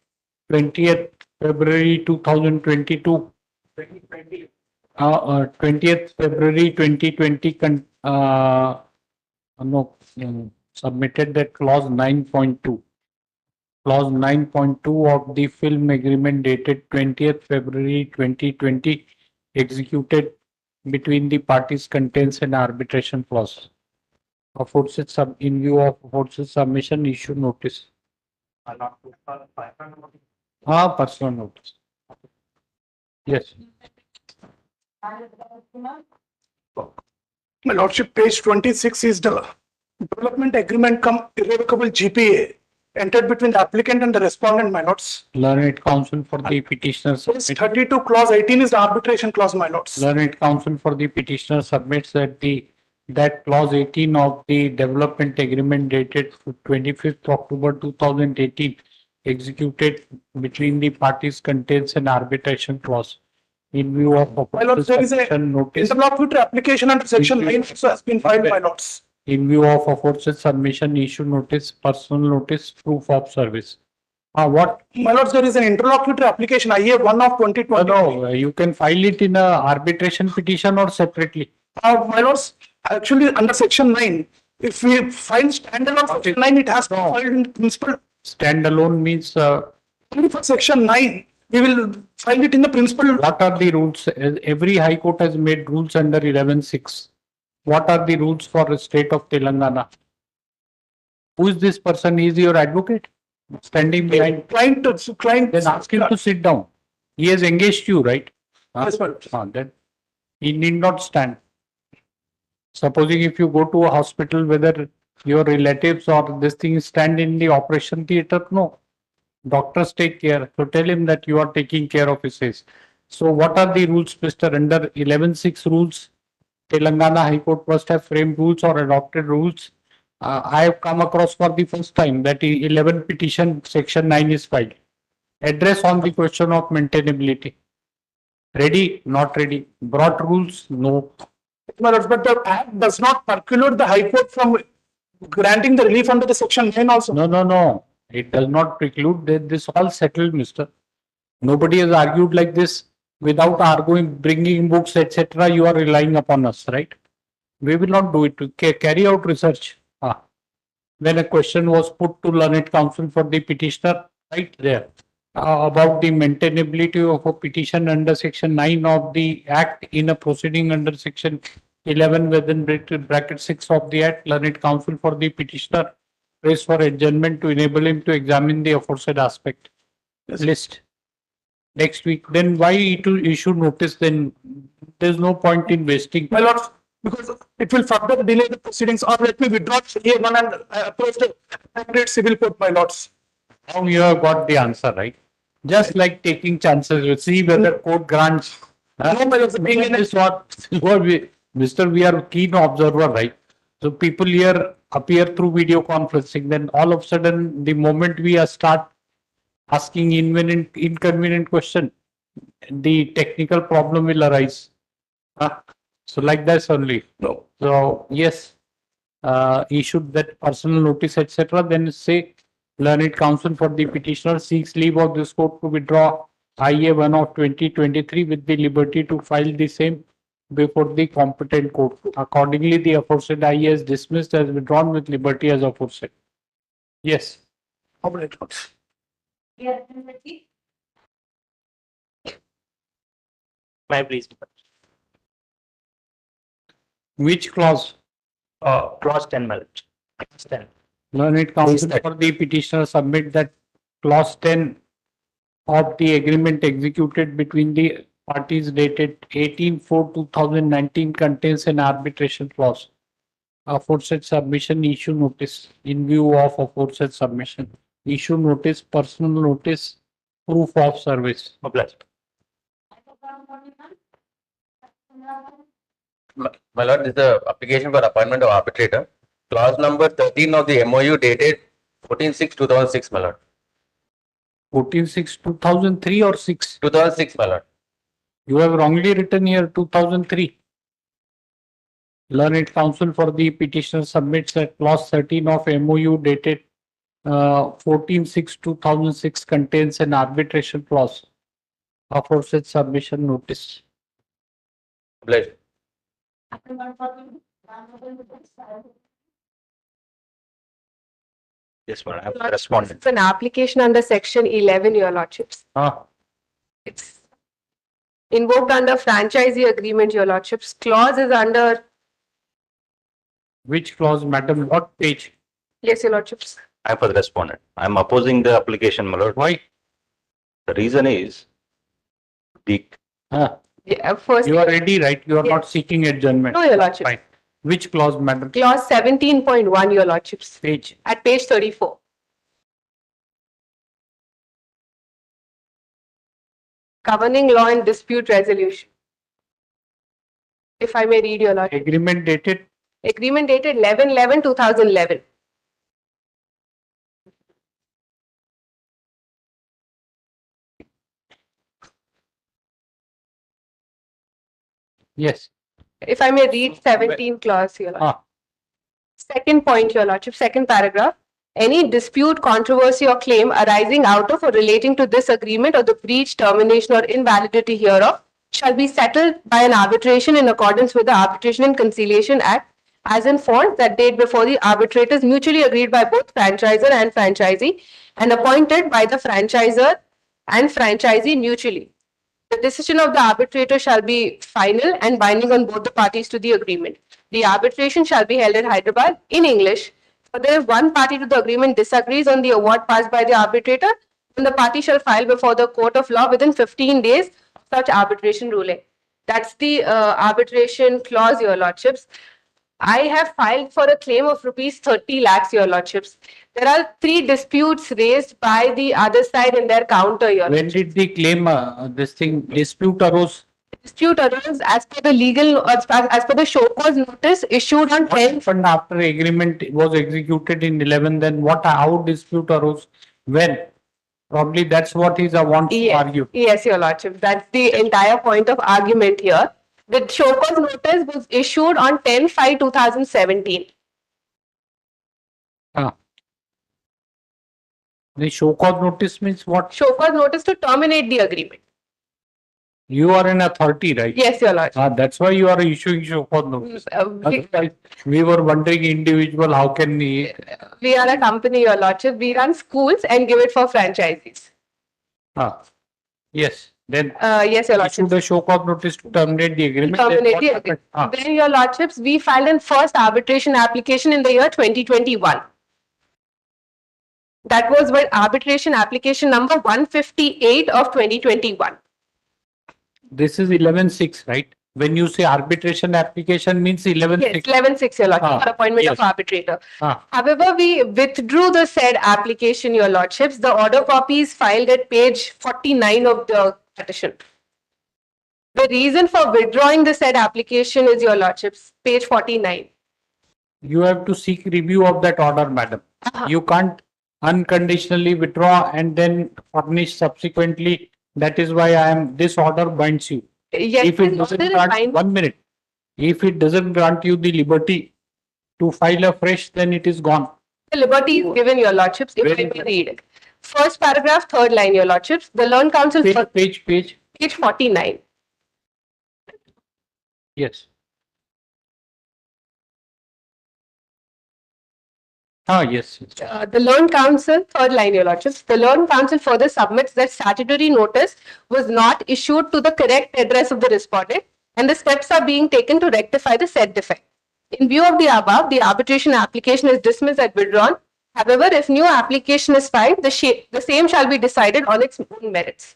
20th February 2022 20th February 2020 submitted that clause 9.2. Clause 9.2 of the film agreement dated 20th February 2020 executed between the parties contains an arbitration clause. aforesaid in view of aforesaid submission, issue notice. Personal notice. Yes. My lordship, page 26 is the development agreement cum irrevocable GPA entered between the applicant and the respondent, my lords. Learned counsel for the petitioner. Page 32 clause 18 is the arbitration clause, my lords. Learned counsel for the petitioner submits that clause 18 of the development agreement dated 25th October 2018 executed between the parties contains an arbitration clause. In view of My lords, there is a notice, interlocutory application under section 9 also has been filed, my lords. in view of aforesaid submission, issue notice, personal notice, proof of service. What? My lords, there is an interlocutory application IA 1 of 2020. No, you can file it in a arbitration petition or separately. My lords, actually under section 9, if we file standalone section 9, it has to be filed in principle. Standalone means only for section 9, we will file it in the principle. What are the rules? Every High Court has made rules under 11.6. What are the rules for the state of Telangana? Who is this person? Is your advocate? Standing behind. Client. Then ask him to sit down. He has engaged you, right? Yes, sir. Then he need not stand. Supposing if you go to a hospital, whether your relatives or this thing stand in the operation theatre, no. Doctors take care. So tell him that you are taking care of his case. So what are the rules, Mr. Under 11.6 rules? Telangana High Court must have framed rules or adopted rules. I have come across for the first time that 11 petition section 9 is filed. Address on the question of maintainability. Ready? Not ready. Brought rules? No. But the act does not preclude the High Court from granting the relief under the section 9 also. No. It does not preclude. This all settled, mister. Nobody has argued like this without arguing, bringing books, etc. You are relying upon us, right? We will not do it. To carry out research. When a question was put to learned counsel for the petitioner, right there, about the maintainability of a petition under section 9 of the Act in a proceeding under section 11 within bracket 6 of the Act, learned counsel for the petitioner prays for adjournment to enable him to examine the aforesaid aspect. Yes. List. Next week. Then why to issue notice? Then there's no point in wasting. My lord, because it will further delay the proceedings, or let me withdraw A1 and approach the appropriate civil court, my lords. Now you have got the answer, right? Just like taking chances, you see whether court grants. No, my lord, being in this what we, Mr. We are keen observer, right? So people here appear through video conferencing. Then all of a sudden, the moment we start asking inconvenient question, the technical problem will arise. So like this only. No. So yes, issued that personal notice, etc. Then say learned counsel for the petitioner seeks leave of this court to withdraw IA 1 of 2023 with the liberty to file the same before the competent court. Accordingly, the aforesaid IA is dismissed as withdrawn with liberty as aforesaid. Yes. May I please? Which clause? Clause 10, my lord. Clause 10. Learned counsel for the petitioner submit that clause 10 of the agreement executed between the parties dated 18/4/2019 contains an arbitration clause. Aforesaid submission, issue notice. In view of aforesaid submission, issue notice, personal notice, proof of service. Obliged. My lord, this is the application for appointment of arbitrator. Clause number 13 of the MOU dated 14/6/2006, my lord. 14/6/2003 or 6? 2006, my lord. You have wrongly written here 2003. Learned counsel for the petitioner submits that clause 13 of MOU dated 14/6/2006 contains an arbitration clause. Aforesaid submission notice. Obliged. Yes, madam. I have the respondent. It's an application under section 11, your lordships. It's invoked under franchisee agreement, your lordships. Clause is under Which clause, madam? What page? Yes, your lordships. I'm for the respondent. I'm opposing the application, my lord. Why? The reason is the Yeah, first. You are ready, right? You are not seeking adjournment. No, your lordship. Fine. Which clause, madam? Clause 17.1, your lordships. Page. At page 34. Governing law and dispute resolution. If I may read your lordship. Agreement dated? Agreement dated 11/11/2011. Yes. If I may read 17 clause, your lordship. Second point, your lordship, second paragraph. Any dispute, controversy or claim arising out of or relating to this agreement or the breach, termination or invalidity hereof shall be settled by an arbitration in accordance with the Arbitration and Conciliation Act as in form that date before the arbitrators mutually agreed by both franchisor and franchisee and appointed by the franchisor and franchisee mutually. The decision of the arbitrator shall be final and binding on both the parties to the agreement. The arbitration shall be held at Hyderabad in English. Further, if one party to the agreement disagrees on the award passed by the arbitrator, then the party shall file before the court of law within 15 days of such arbitration ruling. That's the arbitration clause, your lordships. I have filed for a claim of rupees 30 lakhs, your lordships. There are 3 disputes raised by the other side in their counter, your When did the claim, dispute arose? Dispute arose as per the legal, as per the show cause notice issued on 10th. And after agreement was executed in 11, then how dispute arose? When? Probably that's what is wants to argue. Yes, your lordship. That's the entire point of argument here. The show cause notice was issued on 10/5/2017. The show cause notice means what? Show cause notice to terminate the agreement. You are an authority, right? Yes, your lordship. That's why you are issuing show cause notice. We were wondering individual, how can we? We are a company, your lordship. We run schools and give it for franchisees. Yes. Then yes, your lordship. issue the show cause notice to terminate the agreement. Terminate the agreement. Then, your lordships, we filed a first arbitration application in the year 2021. That was with arbitration application number 158 of 2021. This is 11/6, right? When you say arbitration application means 11/6. Yes, 11/6, your lordship, for appointment of arbitrator. However, we withdrew the said application, your lordships. The order copy is filed at page 49 of the petition. The reason for withdrawing the said application is, your lordships, page 49. You have to seek review of that order, madam. You can't unconditionally withdraw and then furnish subsequently. That is why this order binds you. Yes, if it doesn't grant, 1 minute. If it doesn't grant you the liberty to file afresh, then it is gone. The liberty is given, your lordships, if I may read it. First paragraph, third line, your lordships. The Learned Counsel. Page 49. Yes. Yes. The Learned Counsel, third line, your lordships. The Learned Counsel further submits that statutory notice was not issued to the correct address of the respondent and the steps are being taken to rectify the said defect. In view of the above, the arbitration application is dismissed and withdrawn. However, if new application is filed, the same shall be decided on its own merits.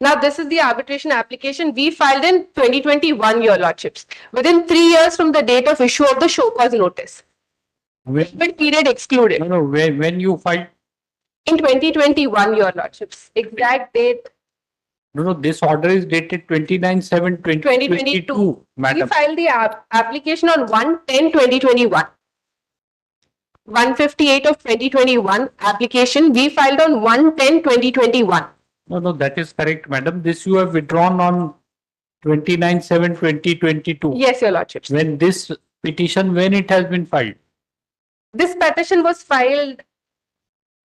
Now, this is the arbitration application we filed in 2021, your lordships, within 3 years from the date of issue of the show cause notice. Period excluded. No, when you filed? In 2021, your lordships. Exact date. No, this order is dated 29/7/2022, madam. We filed the application on 1/10/2021. 158 of 2021 application we filed on 1/10/2021. No, that is correct, madam. This you have withdrawn on 29/7/2022. Yes, your lordships. When this petition, when it has been filed? This petition was filed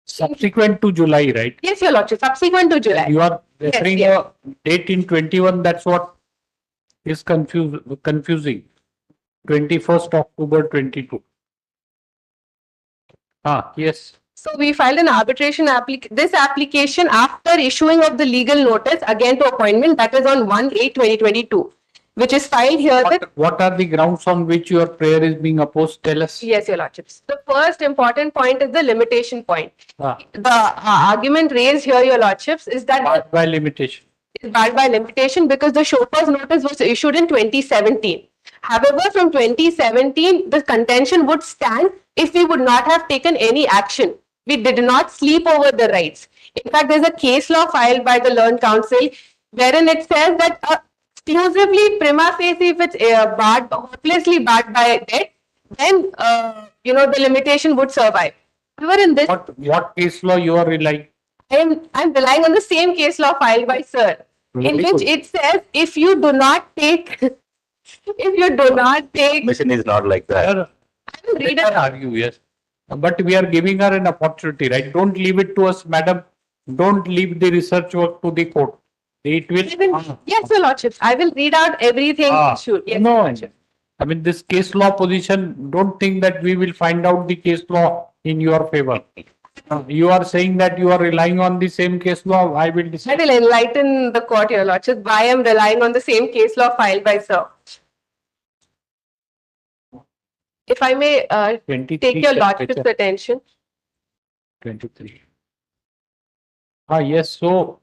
subsequent to July, right? Yes, your lordship, subsequent to July. You are referring a date in 21, that's what is confusing. 21st October 22. Yes. So we filed an arbitration this application after issuing of the legal notice again to appointment, that is on 1/8/2022. which is filed here with. What are the grounds on which your prayer is being opposed? Tell us. Yes, Your Lordships. The first important point is the limitation point. Ah. The argument raised here, Your Lordships, is that Barred by limitation. is barred by limitation because the show cause notice was issued in 2017. However, from 2017, the contention would stand if we would not have taken any action. We did not sleep over the rights. In fact, there's a case law filed by the Learned Council wherein it says that exclusively prima facie, if it's barred, hopelessly barred by debt, then the limitation would survive. However, in this, What case law you are relying? I'm relying on the same case law filed by Sir, in Very which good. it says if you do not take, Mission is not like that. read Let her argue, yes. But we are giving her an opportunity, right? Don't leave it to us, madam. Don't leave the research work to the court. It will. Yes, Your Lordships, I will read out everything issued. Yes, No, Your Lordships. I mean, this case law position, don't think that we will find out the case law in your favor. You are saying that you are relying on the same case law. I will I decide. will enlighten the court, Your Lordships, why I am relying on the same case law filed by Sir. If I may 23 take your Lordship's temperature. attention. 23. Yes. So,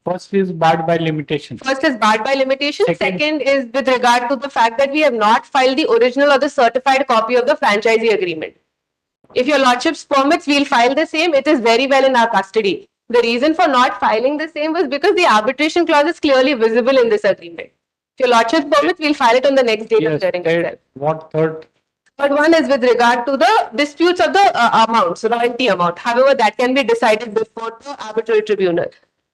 first is barred by limitation. First is barred by limitation. Second is with regard to the fact that we have not filed the original or the certified copy of the franchisee agreement. If your Lordship's permits, we'll file the same. It is very well in our custody. The reason for not filing the same was because the arbitration clause is clearly visible in this agreement. If your Lordship's permits, we'll file it on the next date of hearing itself. What third? Third one is with regard to the disputes of the amounts, royalty amount. However, that can be decided before the arbitrary tribunal.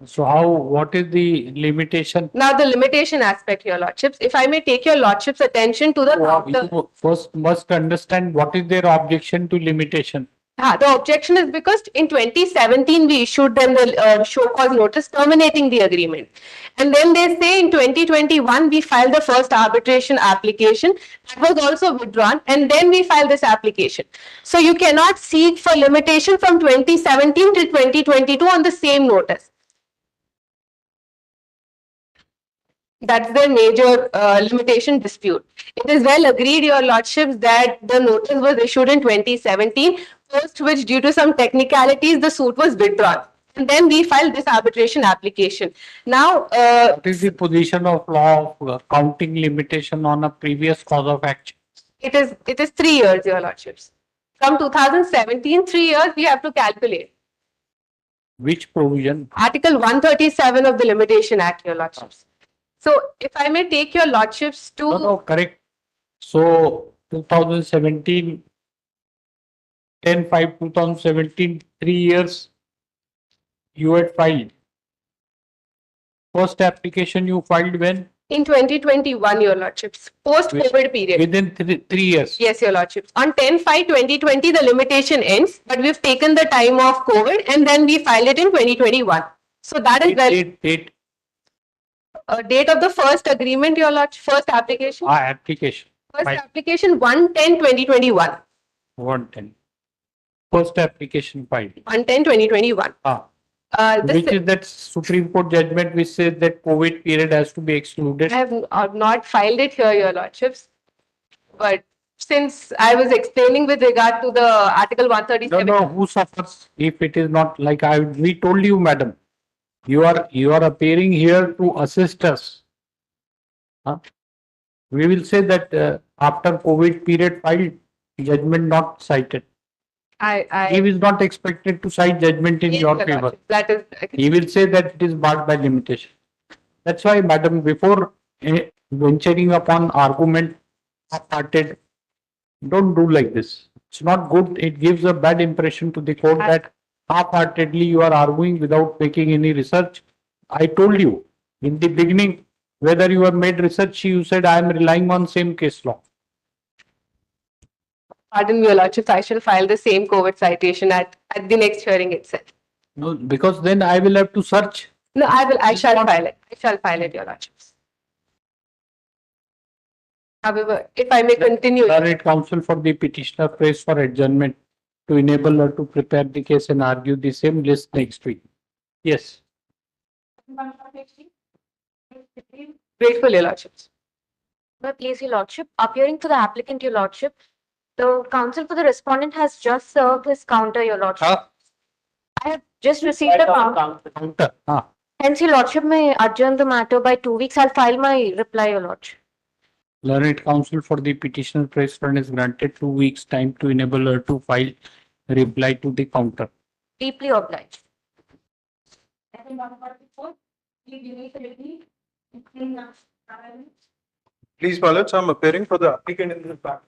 So, what is the limitation? Now, the limitation aspect, Your Lordships, if I may take your Lordship's attention to the counter. You first must understand what is their objection to limitation. The objection is because in 2017 we issued them the show cause notice terminating the agreement, and then they say in 2021 we filed the first arbitration application that was also withdrawn, and then we filed this application. So you cannot seek for limitation from 2017 till 2022 on the same notice. That's the major limitation dispute. It is well agreed, Your Lordships, that the notice was issued in 2017, post which, due to some technicalities, the suit was withdrawn. And then we filed this arbitration application. Now, what is the position of law of counting limitation on a previous cause of action? It is 3 years, Your Lordships. From 2017, 3 years we have to calculate. Which provision? Article 137 of the Limitation Act, Your Lordships. So, if I may take your Lordships to... No, correct. So, 2017, 10/5/2017, 3 years you had filed. First application you filed when? In 2021, Your Lordships. Post-COVID period. Within 3 years. Yes, Your Lordships. On 10/5/2020, the limitation ends, but we've taken the time of COVID and then we filed it in 2021. So, that is Date. Date of the first agreement, Your Lordship, first application. Application. First application 1/10/2021. 110. First application filed. 1/10/2021. Which is that Supreme Court judgment which says that COVID period has to be excluded. I have not filed it here, Your Lordships, but since I was explaining with regard to the Article 137. No, who suffers if it is not like we told you, madam. You are appearing here to assist us. We will say that after COVID period filed, judgment not cited. He is not expected to cite judgment in your favor. That is. He will say that it is barred by limitation. That's why, madam, before venturing upon argument, half-hearted, don't do like this. It's not good. It gives a bad impression to the court that half-heartedly you are arguing without making any research. I told you in the beginning, whether you have made research, you said I am relying on same case law. Pardon me, Your Lordship, I shall file the same COVID citation at the next hearing itself. No, because then I will have to search. No, I shall file it. I shall file it, Your Lordships. However, if I may continue. Learned counsel for the petitioner prays for adjournment to enable her to prepare the case and argue the same list next week. Yes. Grateful, Your Lordships. But please, Your Lordship, appearing for the applicant, Your Lordship, the counsel for the respondent has just served his counter, Your Lordship. I have just received a counter. Hence, Your Lordship may adjourn the matter by 2 weeks. I'll file my reply, Your Lordship. Learned counsel for the petitioner press front is granted 2 weeks time to enable her to file reply to the counter. Deeply obliged. Please, my lords, I'm appearing for the applicant in this matter.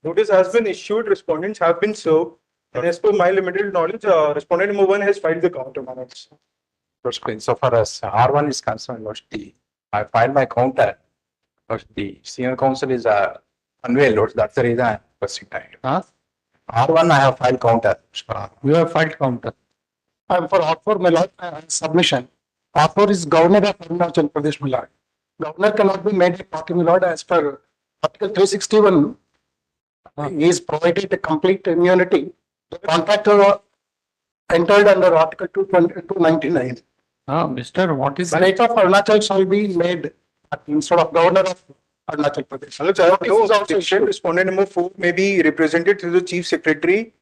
Notice has been issued, respondents have been served, and as per my limited knowledge, respondent number 1 has filed the counter, my lords. So far as R1 is concerned, I filed my counter. The senior counsel is unveiled. That's the reason I'm requesting time. R1 I have filed counter. You have filed counter. For R4, my lord, submission. R4 is governor of Arunachal Pradesh, my lord. Governor cannot be made a party, my lord, as per Article 361. He is provided a complete immunity. The contractor entered under Article 299. Mr. What is State of Arunachal shall be made instead of governor of Arunachal Pradesh. My lords, I have no objection. Respondent number 4 may be represented through the chief secretary.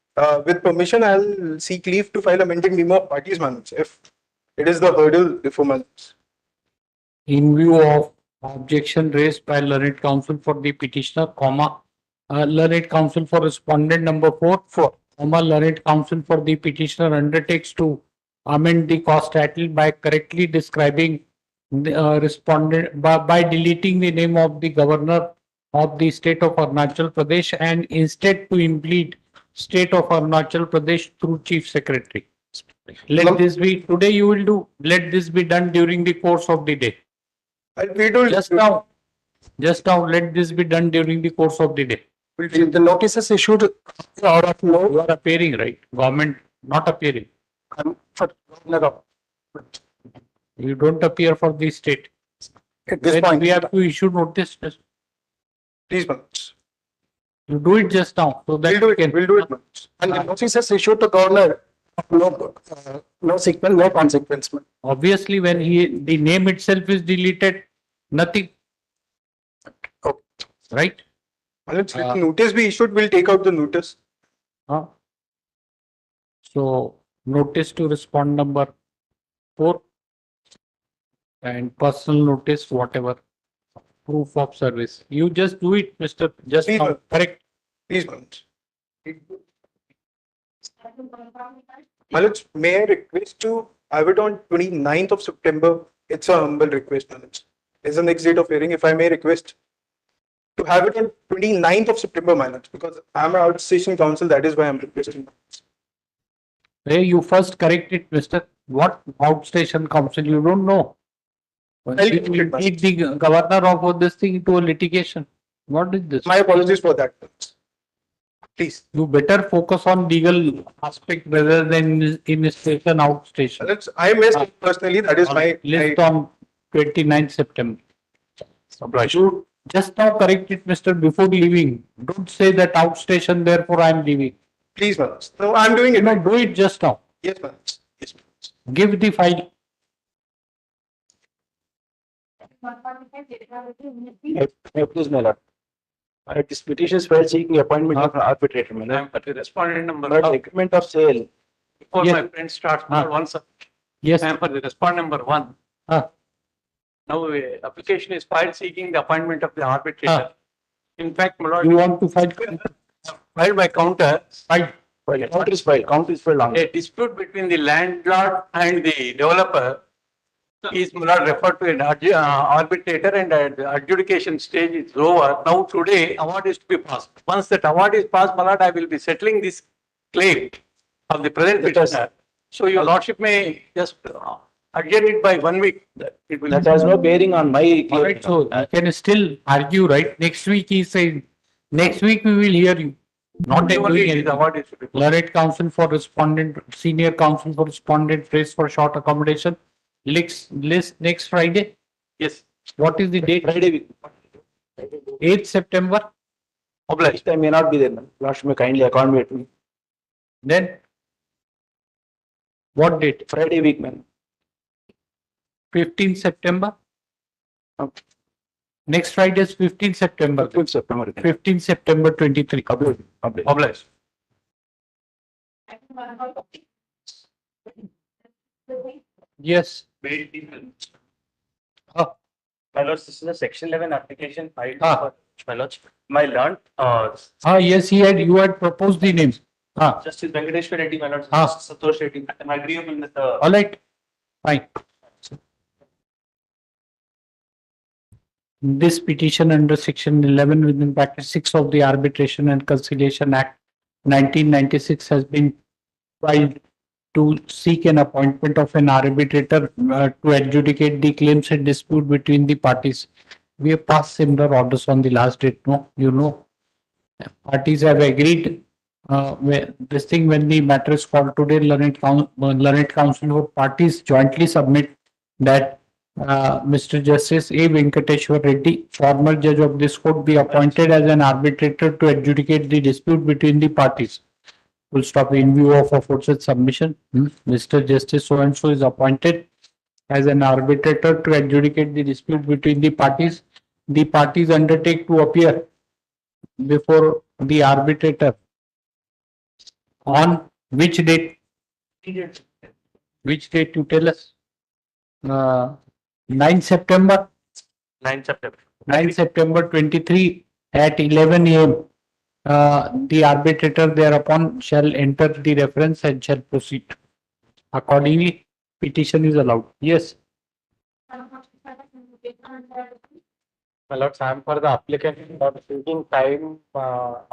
With permission, I'll seek leave to file amending memo of parties, my lords, if it is the hurdle before my lords. In view of objection raised by learned counsel for the petitioner, learned counsel for respondent number 4, learned counsel for the petitioner undertakes to amend the cost title by correctly describing the respondent by deleting the name of the governor of the state of Arunachal Pradesh and instead to implead state of Arunachal Pradesh through chief secretary. Let this be today. You will do. Let this be done during the course of the day. Just now. Let this be done during the course of the day. The notice is issued out of no. You are appearing, right? Government not appearing. For governor of. You don't appear for the state. At this Then point, we have to issue notice. Please, my lords. You do it just now. So that We'll do it. And the notice is issued to governor. No sequence, no consequence. Obviously, when the name itself is deleted, nothing. Right? Let the notice be issued, we'll take out the notice. So, notice to respond number 4 and personal notice, whatever, proof of service. You just do it, Mr. Just Please, now, correct? Please, my lords, may I request to have it on 29th of September? It's a humble request, my lords. It's the next date of hearing. If I may request to have it on 29th of September, my lords, because I'm an outstation counsel. That is why I'm requesting. Hey, you first correct it, Mr. What outstation counsel? You don't know. You need the governor of this thing to a litigation. What is this? My apologies for that. Please. You better focus on legal aspect rather than in station outstation. I missed it personally. That is my list on 29th September. You just now correct it, Mr. Before leaving. Don't say that outstation, therefore I am leaving. Please, my lords. No, I'm doing it. No, do it just now. Yes, my lords. Yes, my lords. Give the file. Please, my lord. This petition is filed seeking appointment of an arbitrator, my lord. But the respondent number. My lord, agreement of sale. Before Yes. my friend starts, once. Yes. I am for the respondent number 1. Now, application is filed seeking the appointment of the arbitrator. In fact, my lord. You want to file? Filed by counter. Counter is filed. Counter is filed on. A dispute between the landlord and the developer is not referred to an arbitrator, and at the adjudication stage is over. Now today award is to be passed. Once that award is passed, my lord, I will be settling this claim of the present petitioner. So your lordship may just adjourn it by 1 week. That has no bearing on my. All right, so you can still argue, right? Next week he said, next week we will hear you. Not doing anything. Learned counsel for respondent, senior counsel for respondent, phrase for short accommodation. List next Friday. Yes. What is the date? Friday week. 8th September. Obliged. I may not be there, man. Lordship may kindly accommodate me. Then what date? Friday week, man. 15th September. Next Friday is 15 September. 15 September 23. Publish. Yes. My lords, this is a section 11 application filed Ah. for, my lords. My learned, Yes, you had proposed the names. Justice Venkateshwar Reddy, my lords, Ah. Justice Santosh Reddy. I'm agreeable with the. All right, fine. This petition under section 11 within bracket 6 of the Arbitration and Conciliation Act 1996 has been filed to seek an appointment of an arbitrator to adjudicate the claims and dispute between the parties. We have passed similar orders on the last date, no? You know, parties have agreed. This thing, when the matter is called today, learned counsel or parties jointly submit that Mr. Justice A. Venkateshwar Reddy, former judge of this court, be appointed as an arbitrator to adjudicate the dispute between the parties. Full stop. In view of aforesaid submission, Mr. Justice so and so is appointed as an arbitrator to adjudicate the dispute between the parties. The parties undertake to appear before the arbitrator on which date? Which date you tell us? 9 September. 9 September. 9 September 23 at 11 a.m. The arbitrator thereupon shall enter the reference and shall proceed. Accordingly, petition is allowed. Yes. My lords, I am for the applicant for seeking time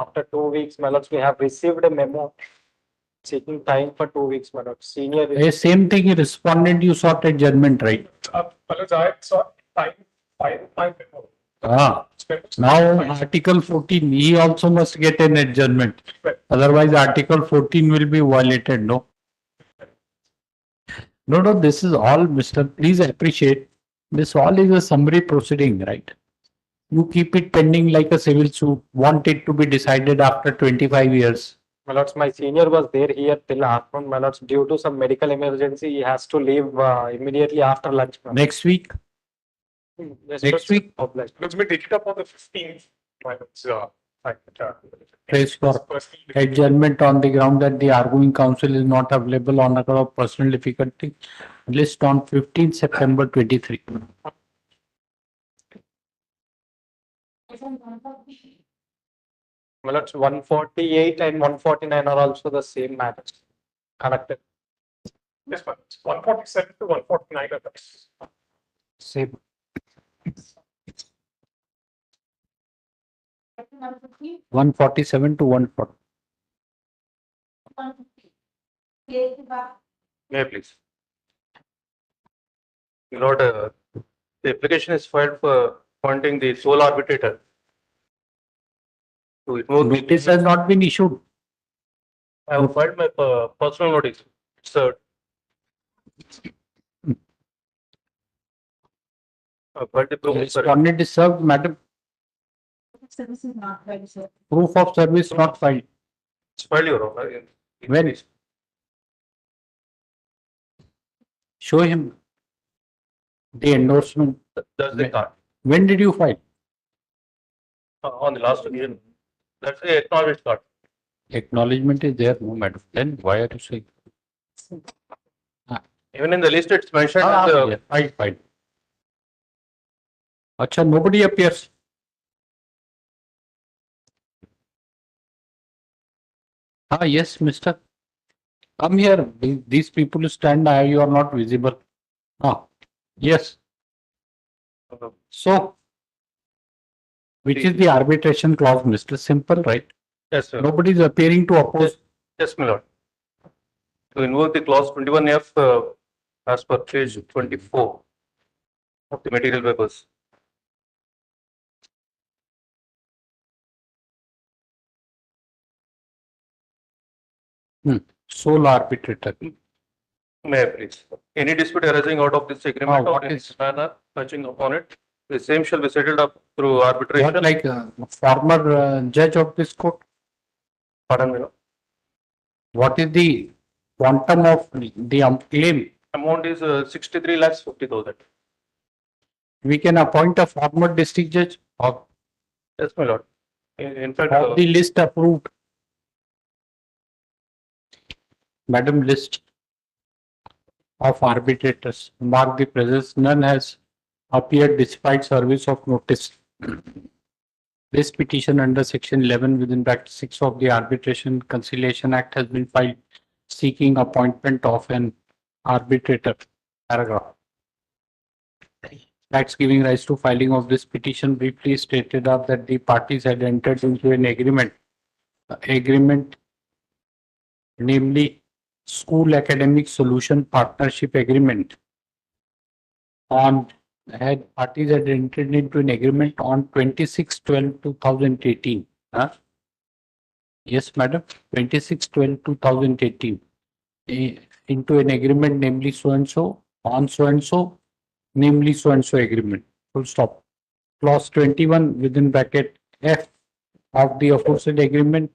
after 2 weeks. My lords, we have received a memo seeking time for 2 weeks. My lords, senior. Same thing, respondent, you sought adjournment, right? My lords, I sought time 5 before. Now Article 14, he also must get an adjournment. Otherwise, Article 14 will be violated, no? No, this is all, Mr. Please appreciate, this all is a summary proceeding, right? You keep it pending like a civil suit, want it to be decided after 25 years. My lords, my senior was there here till afternoon. My lords, due to some medical emergency, he has to leave immediately after lunch. Next week? Next week? Let's take it up on the 15th. My lords, Place for adjournment on the ground that the arguing counsel is not available on account of personal difficulty. List on 15 September 23. My lords, 148 and 149 are also the same matters connected. Yes, but 147 to 149 are the same. same. 147 to 140. May I please? My lord, the application is filed for appointing the sole arbitrator. To invoke Notice has not been issued. I have filed my personal notice, sir. But the proof, Respondent is served, madam. Service is not filed, sir. Proof of service not filed. It's filed, Your Honor. When? Show him the endorsement. That's the card. When did you file? On the last occasion. That's the acknowledged card. Acknowledgement is there, no madam. Then why are you saying? Even in the list, it's mentioned. Fine. Acha, nobody appears. Yes, mister. Come here. These people stand, you are not visible. Yes. So, which is the arbitration clause, Mr. Simple, right? Yes, sir. Nobody is appearing to oppose. Yes, my lord. To invoke the clause 21F as per page 24 of the material papers. Sole arbitrator. May I please? Any dispute arising out of this agreement or in this manner touching upon it, the same shall be settled up through arbitration. What, like former judge of this court? Pardon me, lord. What is the quantum of the claim? Amount is 63 lakhs 50,000. we can appoint a former district judge of, Yes, my lord. In fact, of the list approved. Madam, list of arbitrators. Mark the presence. None has appeared despite service of notice. This petition under section 11 within bracket 6 of the Arbitration Conciliation Act has been filed seeking appointment of an arbitrator. Paragraph. Facts giving rise to filing of this petition briefly stated up that the parties had entered into an agreement, namely School Academic Solution Partnership Agreement parties had entered into an agreement on 26/12/2018. Huh? Yes, madam, 26/12/2018. Into an agreement, namely so and so, on so and so, namely so and so agreement. Full stop. Clause 21 within bracket F of the aforesaid agreement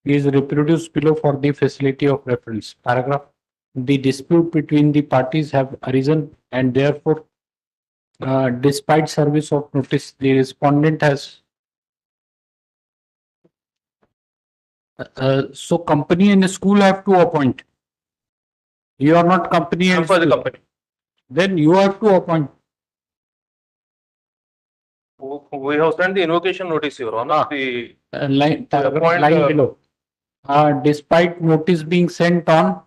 is reproduced below for the facility of reference. Paragraph. The dispute between the parties have arisen and therefore despite service of notice, the respondent has so company and school have to appoint. You are not company and for the school. company. Then you have to appoint. We have sent the invocation notice, Your Honor. The Line appoint, below. Despite notice being sent on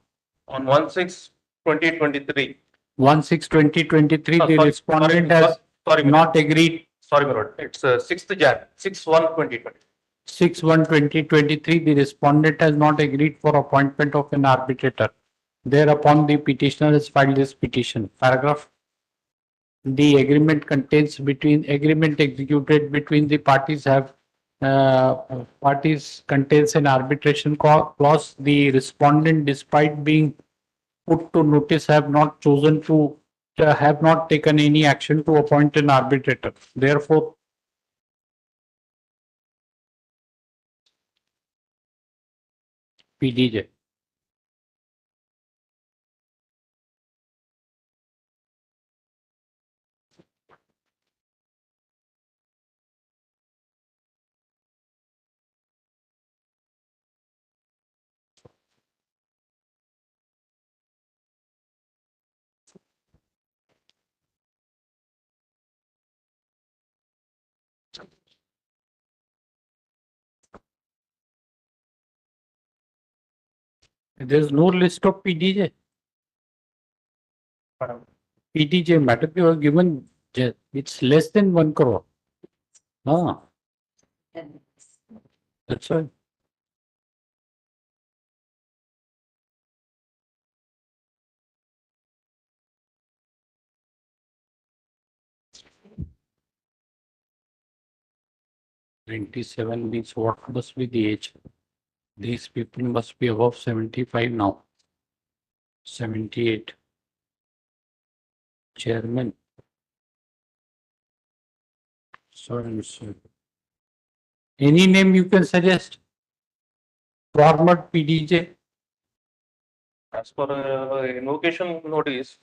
1/6/2023. 1/6/2023, the respondent has not agreed. Sorry, my lord. It's 6th Jan, 6/1/2020. 6/1/2023, the respondent has not agreed for appointment of an arbitrator. Thereupon, the petitioner has filed this petition. Paragraph. The agreement executed between the parties contains an arbitration clause. The respondent, despite being put to notice, have not taken any action to appoint an arbitrator. Therefore, PDJ. There's no list of PDJ. PDJ, madam, you are given, it's less than 1 crore. That's why. "97" means what must be the age? These people must be above 75 now. 78. Chairman. So and so. Any name you can suggest? Former PDJ. As per invocation notice,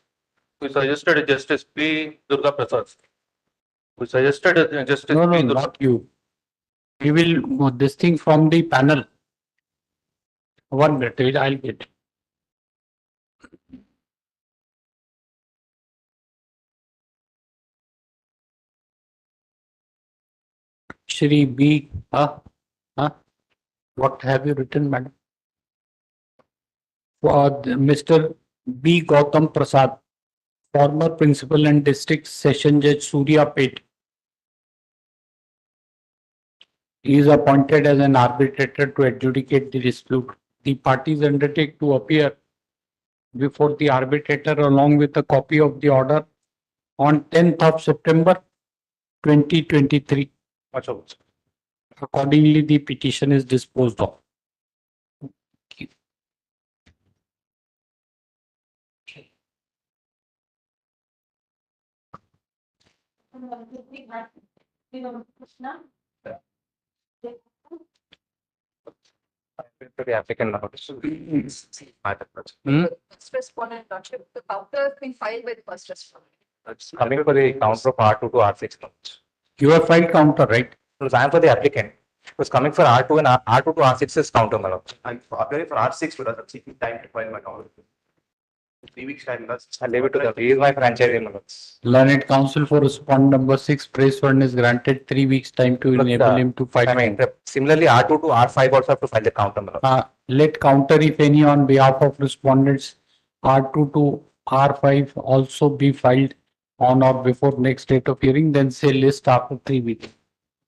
we suggested Justice P. Durga Prasad. We suggested Justice No, P. Durga. not you. We will this thing from the panel. 1 minute, I'll get. Shri B. What have you written, madam? For Mr. B. Gautam Prasad, former principal and district session judge, Suryapet, he is appointed as an arbitrator to adjudicate the dispute. The parties undertake to appear before the arbitrator along with a copy of the order on 10th of September 2023. Accordingly, the petition is disposed of. To the applicant now. First respondent, Lordship, the counter has been filed by the first respondent. It's coming for the counter of R2 to R6. You have filed counter, right? So I am for the applicant. It was coming for R2 and R2 to R6 is counter, my lord. I'm applying for R6 because I'm seeking time to file my counter. 3 weeks time, I'll leave it to them. He is my franchise, my lord. Learned counsel for respondent number 6, praise one is granted 3 weeks time to enable him to file. I mean, similarly, R2 to R5 also have to file the counter, my lord. Let counter, if any, on behalf of respondents R2 to R5 also be filed on or before next date of hearing, then say list after 3 weeks.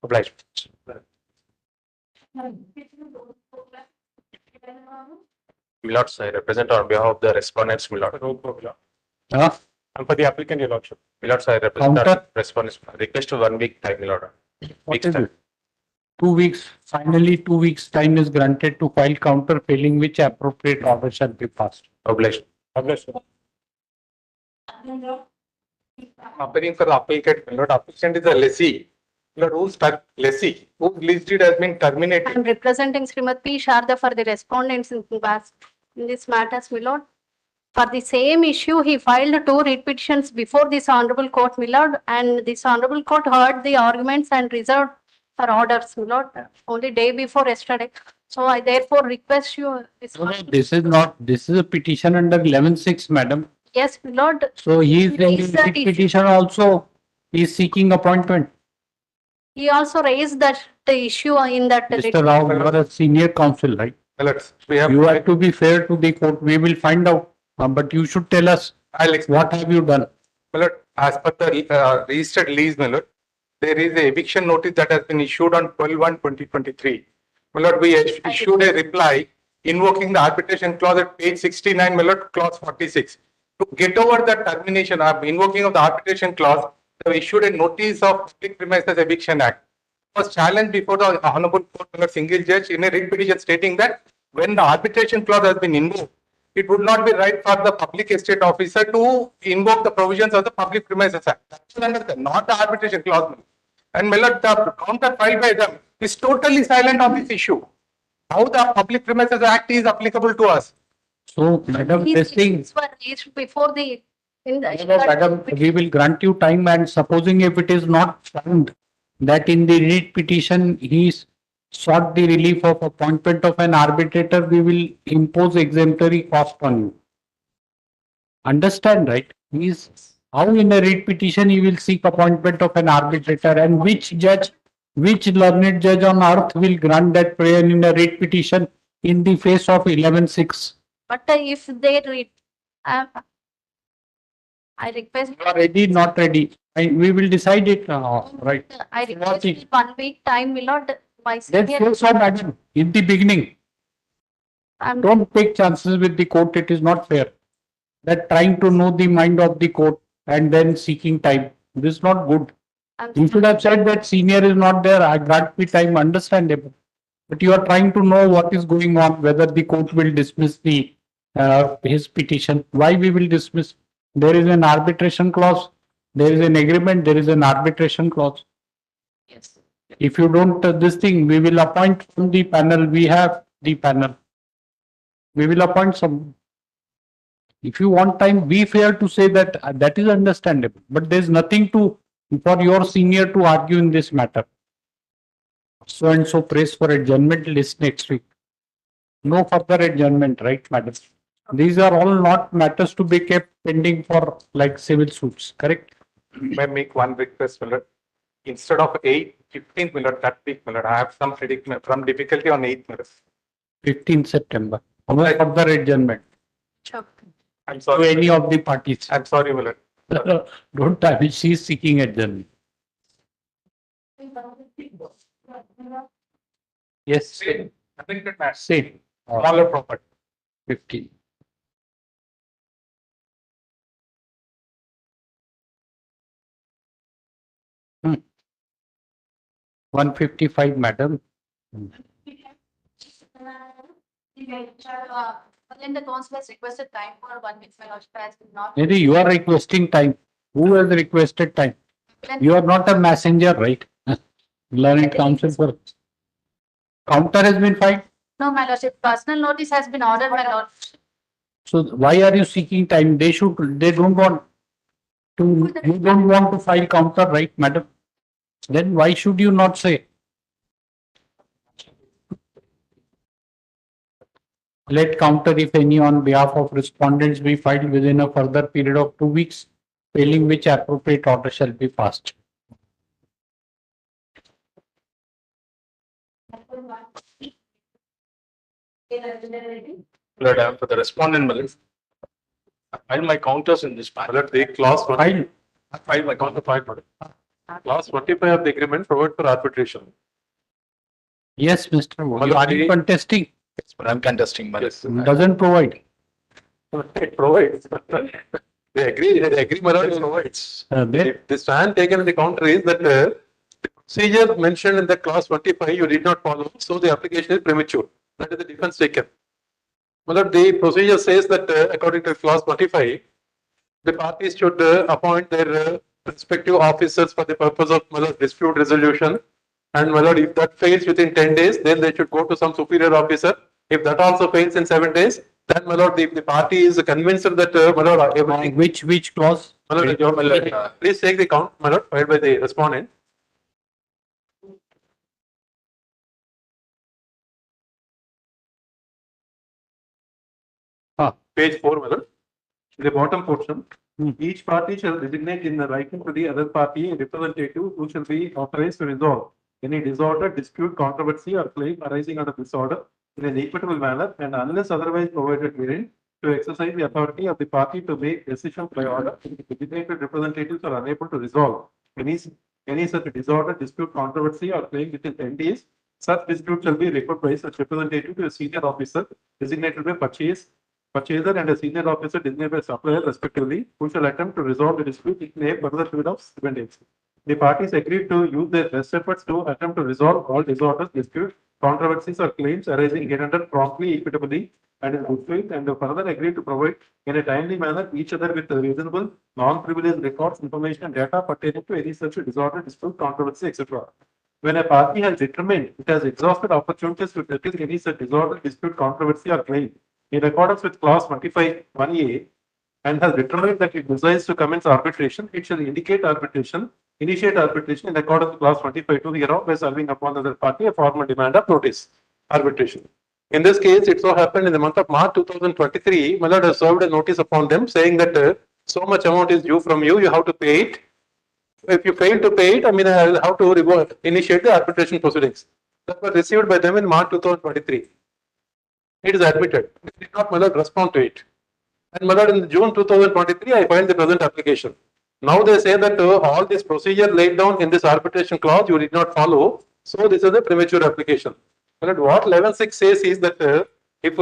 Obliged. Milords, I represent on behalf of the respondents, Milord. I'm for the applicant, your lordship. Milords, I represent the respondents. Request to 1 week time, Milord. What is it? 2 weeks. Finally, 2 weeks time is granted to file counter, failing which appropriate order shall be passed. Obliged. Obliged. Appearing for the applicant, Milord. Applicant is a lessee. Milord, whose lessee, whose lease deed has been terminated. I'm representing Srimati P. Sharda for the respondents in this matter, my lord. For the same issue, he filed 2 writ petitions before this honorable court, my lord, and this honorable court heard the arguments and reserved for orders, my lord, only day before yesterday. So I therefore request you. This is a petition under 11.6, madam. Yes, my lord. So he is in the petition also, he is seeking appointment. He also raised that the issue in that. Mr. Rao, you are a senior counsel, right? You have to be fair to the court. We will find out, but you should tell us what have you done. As per the registered lease, my lord, there is a eviction notice that has been issued on 12/1/2023. My lord, we issued a reply invoking the arbitration clause at page 69, my lord, clause 46. To get over that termination of invoking of the arbitration clause, they issued a notice of Public Premises Eviction Act. It was challenged before the honorable court, my lord, single judge, in a writ petition stating that when the arbitration clause has been invoked, it would not be right for the public estate officer to invoke the provisions of the Public Premises Act. That's not the arbitration clause. And my lord, the counter filed by them is totally silent on this issue. How the Public Premises Act is applicable to us? So, madam, this thing. Were raised before the. Madam, we will grant you time, and supposing if it is not found that in the writ petition he sought the relief of appointment of an arbitrator, we will impose exemplary cost on you. Understand, right? How in a writ petition he will seek appointment of an arbitrator, and which learned judge on earth will grant that prayer in a writ petition in the face of 11.6? But if they read, I request. You are ready, not ready. We will decide it, right? I request 1 week time, my lord. My senior. Let's say so, madam, in the beginning. Don't take chances with the court. It is not fair. That trying to know the mind of the court and then seeking time. This is not good. You should have said that senior is not there. I grant me time, understandable. But you are trying to know what is going on, whether the court will dismiss the his petition. Why we will dismiss? There is an arbitration clause. There is an agreement. There is an arbitration clause. Yes. If you don't this thing, we will appoint from the panel. We have the panel. We will appoint some. If you want time, be fair to say that that is understandable. But there is nothing for your senior to argue in this matter. So and so praise for adjournment list next week. No further adjournment, right, madam? These are all not matters to be kept pending for like civil suits, correct? May I make one request, Millard? Instead of 15th, Millard, that week, Millard, I have some difficulty on 8th, Millard. 15th September. No further adjournment. Sure. I'm sorry. To any of the parties. I'm sorry, Millard. Don't tell me she is seeking adjournment. Yes. Same. Same. Smaller property. 15. Hmm. 155, madam. Then the council has requested time for 1 week fellowship as not. Maybe you are requesting time. Who has requested time? You are not a messenger, right? Learned counsel for counter has been filed. No, my lordship, personal notice has been ordered, my lord. So why are you seeking time? They don't want You don't want to file counter, right, madam? Then why should you not say? Let counter, if any, on behalf of respondents be filed within a further period of 2 weeks, failing which appropriate order shall be passed. Lord, for the respondent, my lord, I filed my counters in this matter. The clause 20, I filed my counter file, my lord. clause 25 of the agreement provide for arbitration. Yes, Mr. Wu, are you contesting? Yes, but I'm contesting, my lord. Doesn't provide. It provides. They agree, my lord, it provides. The stand taken in the counter is that the procedure mentioned in the clause 25 you did not follow, so the application is premature. That is the defense taken. My lord, the procedure says that according to clause 25, the parties should appoint their respective officers for the purpose of, my lord, dispute resolution. And, my lord, if that fails within 10 days, then they should go to some superior officer. If that also fails in 7 days, then, my lord, the party is convinced that, my lord, everything. Which clause? My lord, please take the count, my lord, filed by the respondent. Page 4, my lord. In the bottom portion, each party shall designate in the writing to the other party a representative who shall be authorized to resolve any disorder, dispute, controversy, or claim arising out of disorder in an equitable manner, and unless otherwise provided wherein, to exercise the authority of the party to make decisions by order. Designated representatives are unable to resolve any such disorder, dispute, controversy, or claim within 10 days. Such dispute shall be referred by such representative to a senior officer designated by purchaser and a senior officer designated by supplier respectively, who shall attempt to resolve the dispute in a further period of 7 days. The parties agreed to use their best efforts to attempt to resolve all disorders, disputes, controversies, or claims arising hereunder promptly, equitably, and in good faith, and further agreed to provide in a timely manner each other with reasonable, non-privileged records, information, and data pertaining to any such disorder, dispute, controversy, etc. When a party has determined it has exhausted opportunities to settle any such disorder, dispute, controversy, or claim in accordance with clause 25(1)(a), and has determined that it desires to commence arbitration, it shall initiate arbitration in accordance with clause 25(2) hereof by serving upon the other party a formal demand of notice arbitration. In this case, it so happened in the month of March 2023, my lord has served a notice upon them saying that so much amount is due from you, you have to pay it. If you fail to pay it, I mean, I have to initiate the arbitration proceedings. That was received by them in March 2023. It is admitted. It did not, my lord, respond to it. And, my lord, in June 2023, I filed the present application. Now they say that all this procedure laid down in this arbitration clause you did not follow, so this is a premature application. My lord, what 11.6 says is that if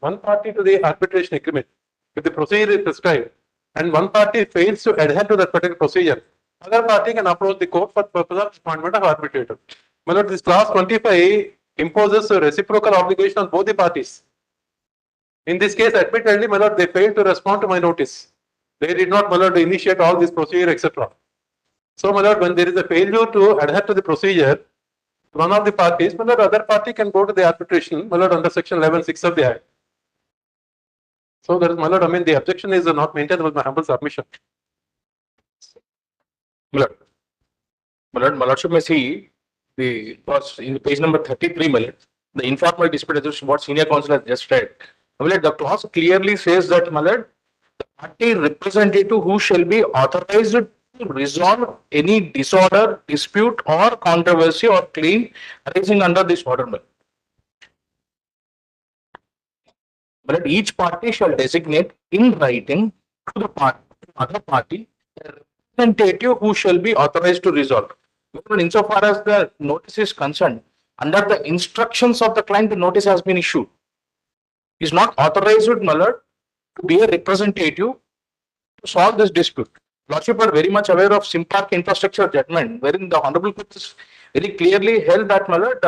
one party to the arbitration agreement, if the procedure is prescribed, and one party fails to adhere to that particular procedure, other party can approach the court for purpose of appointment of arbitrator. My lord, this clause 25 imposes a reciprocal obligation on both the parties. In this case, admittedly, my lord, they failed to respond to my notice. They did not, my lord, initiate all this procedure, etc. So, my lord, when there is a failure to adhere to the procedure, one of the parties, my lord, other party can go to the arbitration, my lord, under section 11(6) of the Act. So, that is, my lord, I mean, the objection is not maintained with my humble submission. My lordship may see the first in page number 33, my lord, the informal dispute resolution, what senior counsel has just read. My lord, the clause clearly says that, my lord, the party representative who shall be authorized to resolve any disorder, dispute, or controversy or claim arising under this order. My lord, each party shall designate in writing to the other party a representative who shall be authorized to resolve. Insofar as the notice is concerned, under the instructions of the client, the notice has been issued. He is not authorized, my lord, to be a representative to solve this dispute. Lordship are very much aware of Simpark infrastructure judgment, wherein the Honorable Court is very clearly held that, my lord,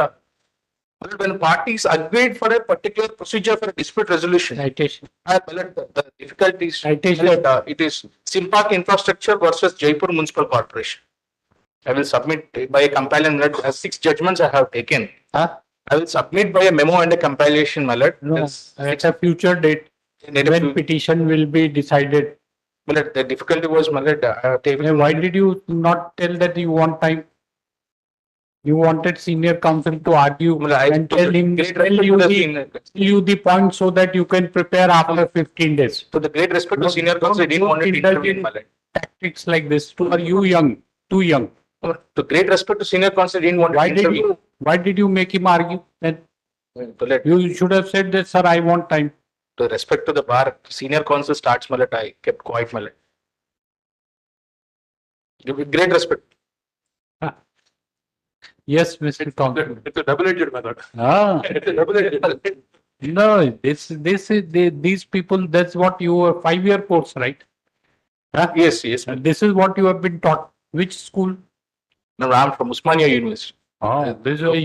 when parties agreed for a particular procedure for a dispute resolution, citation. The difficulties, citation. It is Simpark infrastructure versus Jaipur Municipal Corporation. I will submit by a compilation, as 6 judgments I have taken. I will submit by a memo and a compilation, my lord. No, at a future date, when petition will be decided. my lord, the difficulty was, my lord, Why did you not tell that you want time? You wanted senior counsel to argue and tell him, tell you the point so that you can prepare after 15 days. to the great respect to senior counsel, I didn't want to intervene, my lord. Tactics like this. Are you young? Too young. To great respect to senior counsel, I didn't want to intervene. Why did you make him argue then? You should have said that, sir, I want time. To respect to the bar, senior counsel starts, my lord, I kept quiet, my lord. With great respect. Yes, Mr. Thompson. It's a double-edged method. It's a double-edged. No, this is these people. That's what you were 5-year course, right? Yes, yes. This is what you have been taught. Which school? No, I'm from Usmania University. This is a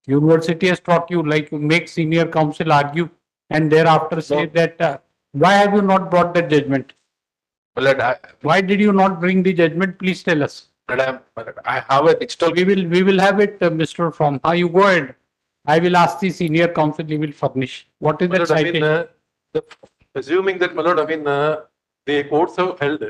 university has taught you like make senior counsel argue and thereafter say that why have you not brought the judgment? Why did you not bring the judgment? Please tell us. I have a digital. We will have it, Mr. From. You go ahead. I will ask the senior counsel. He will furnish. What is that citation? Assuming that, my lord, the courts have held,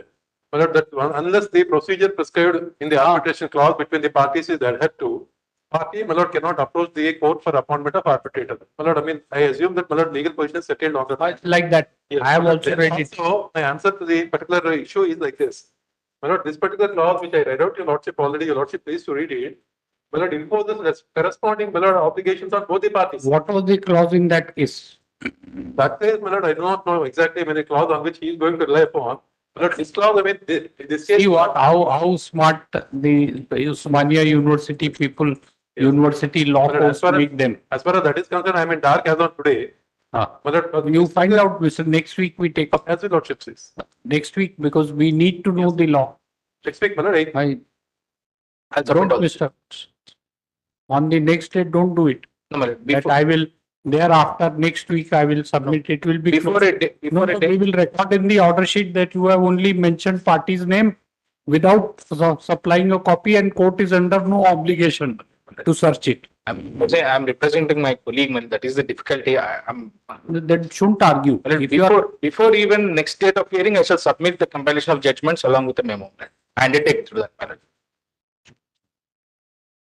my lord, that unless the procedure prescribed in the arbitration clause between the parties is adhered to, party, my lord, cannot approach the court for appointment of arbitrator. My lord, I assume that, my lord, legal position is settled on the like that. Yes, I have also read it. So my answer to the particular issue is like this. My lord, this particular clause which I read out to your lordship already, your lordship please to read it. My lord, imposes corresponding, my lord, obligations on both the parties. What was the clause in that case? That is, my lord, I do not know exactly the clause on which he is going to rely upon. My lord, this clause, this case. See what how smart the Usmania University people, university law course make them. As far as that is concerned, I am in dark as on today. You find out, Mr. Next week we take up. As the lordship says. Next week because we need to know the law. Next week, my lord, don't, Mr. On the next day, don't do it. That I will thereafter next week I will submit. It will be before a day. We will record in the order sheet that you have only mentioned party's name without supplying a copy, and court is under no obligation to search it. I'm representing my colleague, man. That is the difficulty. That shouldn't argue. Before even next date of hearing, I shall submit the compilation of judgments along with the memo and take through that panel.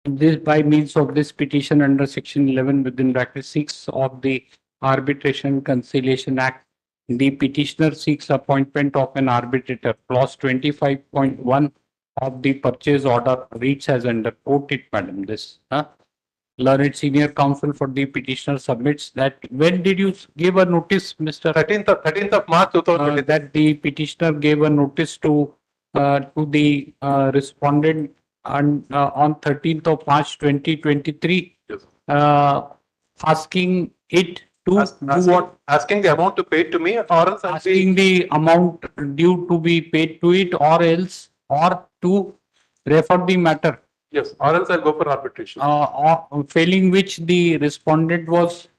This by means of this petition under section 11 within bracket 6 of the Arbitration Conciliation Act, the petitioner seeks appointment of an arbitrator. Clause 25.1 of the purchase order reads as under. Quote it, madam. This learned senior counsel for the petitioner submits that. When did you give a notice, Mr. 13th of March 2020? That the petitioner gave a notice to the respondent on 13th of March 2023, asking it to do what? Asking the amount to pay to me, or else asking the amount due to be paid to it, or else, or to refer the matter. Yes, or else I'll go for arbitration. Failing which the respondent was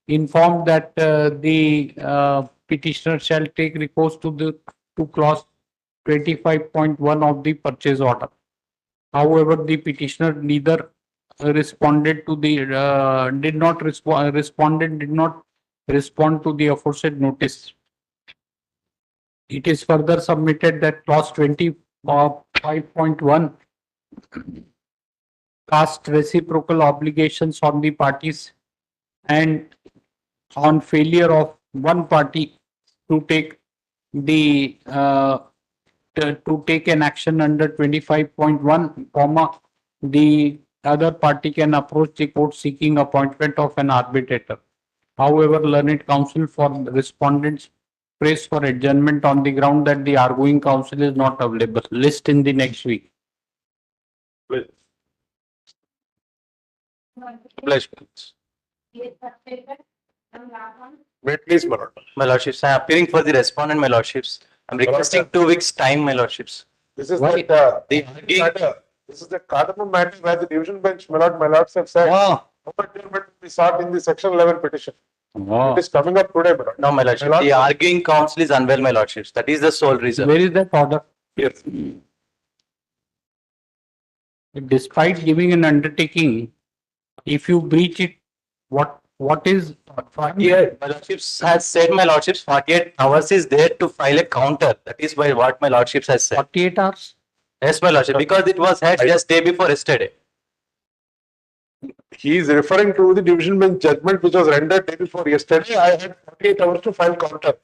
informed that the petitioner shall take recourse to clause 25.1 of the purchase order. However, the petitioner neither responded to the respondent did not respond to the aforesaid notice. It is further submitted that clause 25.1 cast reciprocal obligations on the parties, and on failure of one party to take the to take an action under 25.1, comma, the other party can approach the court seeking appointment of an arbitrator. However, learned counsel for respondents prays for adjournment on the ground that the arguing counsel is not available. List in the next week. Wait, please, my lord. My lordships, I am appearing for the respondent, my lordships. I'm requesting 2 weeks time, my lordships. This is this is the cardamom matter where the division bench, my lords have said. We sought in the section 11 petition. It is coming up today, my lord. No, my lordship. The arguing counsel is unwell, my lordships. That is the sole reason. Where is that order? Yes. Despite giving an undertaking, if you breach it, what what is 48, my lordships has said, my lordships, 48 hours is there to file a counter. That is by what my lordships has said. 48 hours? Yes, my lordship, because it was had just day before yesterday. He is referring to the division bench judgment which was rendered day before yesterday. I had 48 hours to file counter.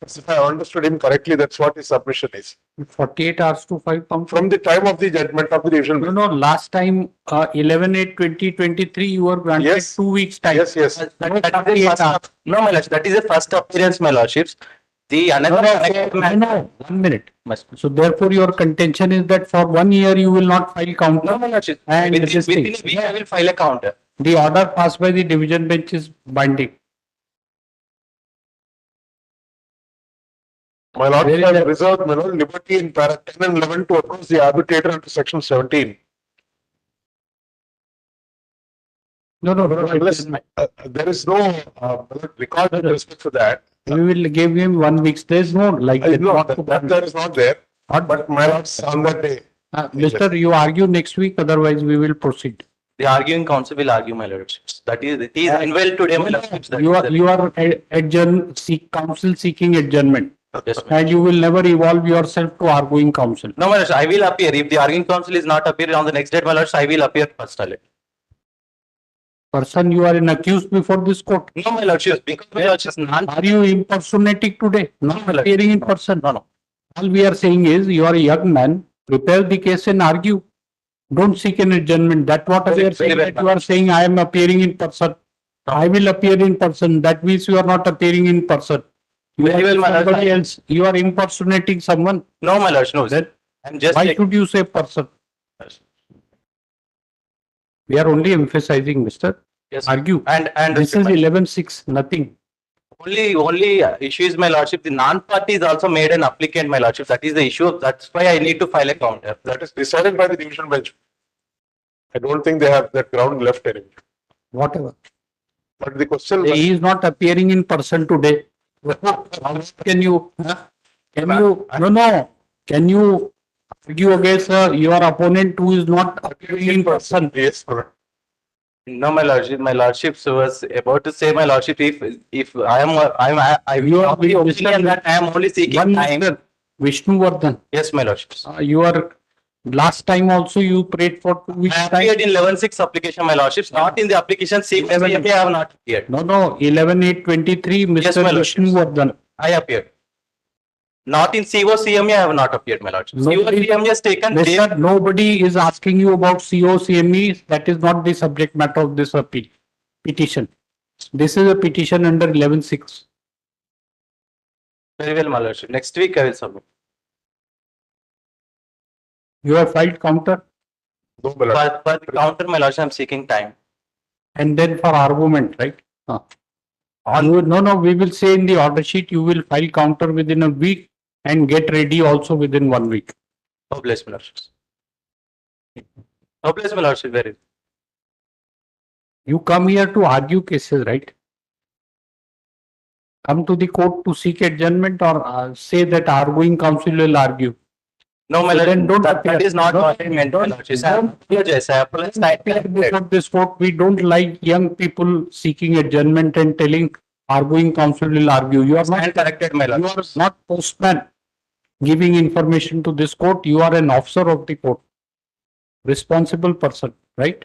If I understood him correctly, that's what his submission is. 48 hours to file counter? From the time of the judgment of the division bench. No, last time, 11/8/2023, you were granted 2 weeks time. Yes. That is the first, no, my lordship, that is the first appearance, my lordships. The another. No, 1 minute. So therefore, your contention is that for 1 year you will not file counter. No, my lordship. And Within this a thing. week, I will file a counter. The order passed by the division bench is binding. My lord has reserved my lord liberty in para 10 and 11 to approach the arbitrator under section 17. No. Unless there is no record with respect to that. We will give him 1 week. There is no like that. No, that is not there. But my lords on that day. Mister, you argue next week, otherwise we will proceed. The arguing counsel will argue, my lordships. That is, it is unwell today, my lordships. You are counsel seeking adjournment. Yes, and you will never evolve yourself to arguing counsel. No, my lords, I will appear. If the arguing counsel is not appear on the next date, my lords, I will appear personally. Person, you are an accused before this court. No, my lordships, because my lordships, Are you impersonating today? Not my lord. appearing in person. No. All we are saying is, you are a young man, prepare the case and argue. Don't seek an adjournment. That's what we are saying. That you are saying, I am appearing in person. I will appear in person. That means you are not appearing in person. You Very well, my lord. somebody else. You are impersonating someone. No, my lords, no. Then I'm just. why should you say person? We are only emphasizing, mister. Yes. Argue. And This is 11/6, nothing. Only issue is, my lordship, the non-party is also made an applicant, my lordship. That is the issue. That's why I need to file a counter. That is decided by the division bench. I don't think they have that ground left anymore. Whatever. But the question He is not appearing in person today. Can you? Can you argue against your opponent who is not appearing in person? Yes. No, my lordship. My lordship was about to say, my lordship, if I am You are the opinion that I am only seeking time. Vishnu Vardhan. Yes, my lordship. You are. Last time also you prayed for 2 weeks I time. appeared in 11/6 application, my lordships, not in the application 6. I have not appeared. No, 11/8/23, Mr. Yes, my Vishnu Vardhan. I appeared. Not in CO CMA, I have not appeared, my lordship. CO Nobody- CMA has taken. Mister, nobody is asking you about CO CME. That is not the subject matter of this appeal petition. This is a petition under 11/6. Very well, my lordship. Next week I will submit. You have filed counter For the counter, my lordship, I am seeking time. and then for argument, right? No, we will say in the order sheet you will file counter within a week and get ready also within 1 week. Oh, bless my lordship. Oh, bless my lordship. Very. You come here to argue cases, right? Come to the court to seek adjournment or say that arguing counsel will argue. No, my So lord, then don't that appear. is not what I meant, my Don't- lordship. I apologize. I apologize. Before this court, we don't like young people seeking adjournment and telling arguing counsel will argue. You are Stand corrected, my you are lordship. not postman giving information to this court. You are an officer of the court, responsible person, right?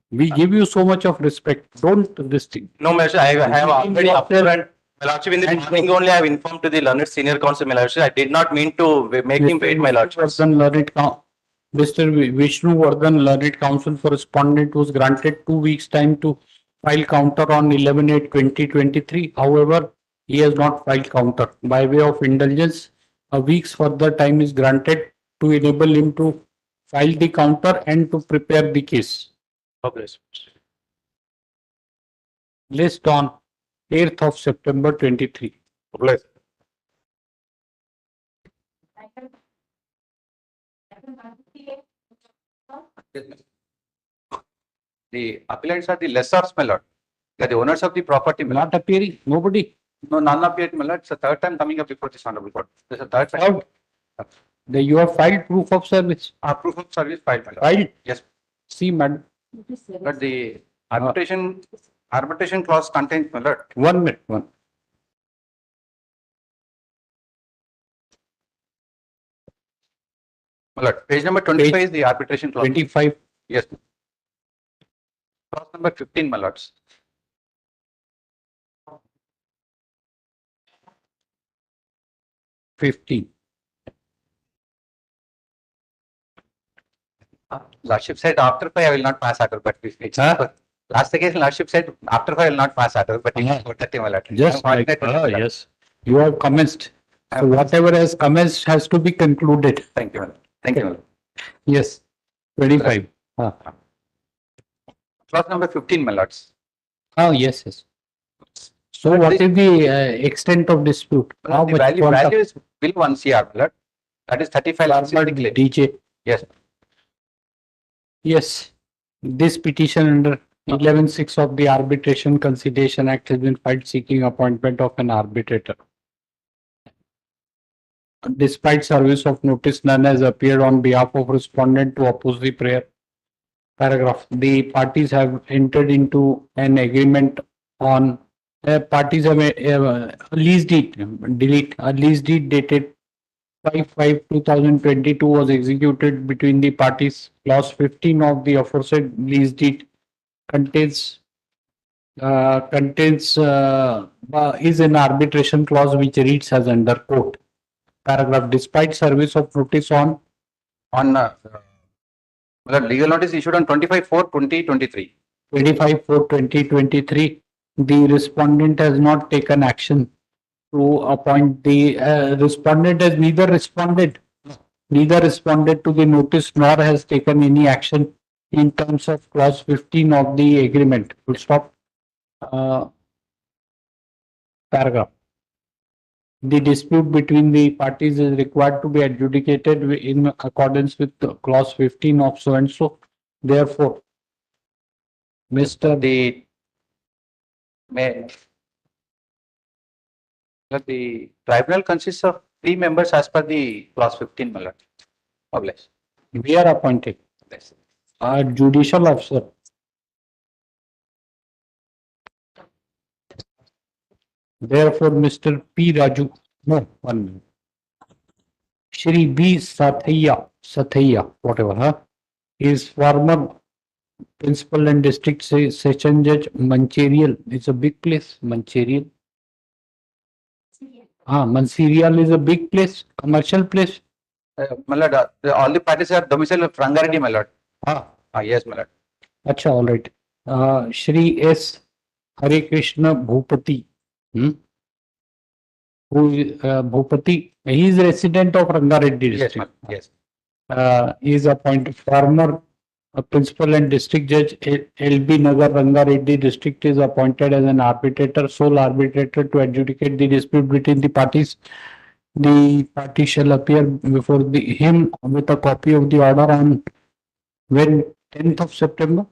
We give you so much of respect. Don't this thing. No, my lordship, I have already upfront. My lordship, in the morning only I have informed to the learned senior counsel, my lordship. I did not mean to make him wait, my lordship. Mr. Vishnu Vardhan, learned counsel for respondent, was granted 2 weeks time to file counter on 11/8/2023. However, he has not filed counter. By way of indulgence, a week's further time is granted to enable him to file the counter and to prepare the case. Oh, bless. List on 8th of September 23. Bless. The appellants are the lessors, my lord. They are the owners of the property, my lord. Not appearing, nobody. No, none appeared, my lord. It's the third time coming up before this honorable court. This is the third time. You have filed proof of service. Proof of service filed, my lord. Filed? Yes. See, madam. But the arbitration arbitration clause contains, my lord. 1 minute, one. My lord, page number 25 is the arbitration clause. 25. Yes. Clause number 15, my lords. Lordship said after 5 I will not pass order, but it's last occasion Lordship said after 5 I will not pass order, but it's for 30, my lord. Just like, yes, you have commenced. So whatever has commenced has to be concluded. Thank you, my lord. Thank you, my lord. Yes, 25. Clause number 15, my lords. Oh, yes, yes. So what is the extent of dispute? How The much value quantum? is bill 1 CR, my lord. That is 35 lakhs. DJ. Yes. Yes, this petition under 11(6) of the Arbitration Conciliation Act has been filed seeking appointment of an arbitrator. Despite service of notice, none has appeared on behalf of respondent to oppose the prayer. Paragraph. The parties have entered into an agreement on parties have a lease deed, a lease deed dated 5/5/2022 was executed between the parties. Clause 15 of the aforesaid lease deed contains is an arbitration clause which reads as under quote. Paragraph. Despite service of notice on legal notice issued on 25/4/2023. 25/4/2023, the respondent has not taken action to appoint the respondent has neither responded to the notice nor has taken any action in terms of clause 15 of the agreement. Full stop. Paragraph. The dispute between the parties is required to be adjudicated in accordance with clause 15 of so and so. Therefore, The tribunal consists of 3 members as per the clause 15, my lord. Obliged. We are appointed. Yes. A judicial officer. Therefore, Mr. P. Raju, no, 1 minute. Shri B. Sathaiya, whatever, is former principal and district session judge, Mancherial. It's a big place, Mancherial. Mancherial is a big place, commercial place. My lord, all the parties are domiciled of Rangareddy, my lord. Yes, my lord. Acha, all right. Shri S. Hare Krishna Bhupati. Who Bhupati, he is resident of Rangareddy district. Yes. He is appointed former principal and district judge LB Nagar Rangareddy district is appointed as an arbitrator, sole arbitrator to adjudicate the dispute between the parties. The party shall appear before him with a copy of the order on when 10th of September.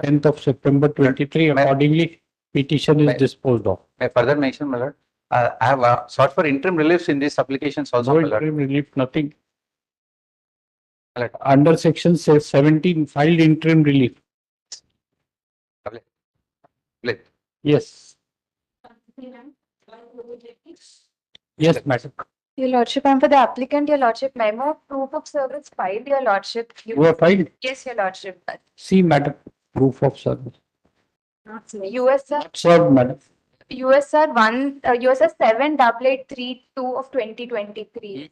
10th of September 23. Accordingly, petition is disposed of. May I further mention, my lord, I have sought for interim reliefs in these applications also, No my lord. interim relief, nothing. Under section 17, filed interim relief. Yes. Yes, madam. Your Lordship, and for the applicant, Your Lordship, memo of proof of service filed, Your Lordship. You have filed? Yes, Your Lordship. See, madam, proof of service. USR, Served, madam. USR 78832 of 2023.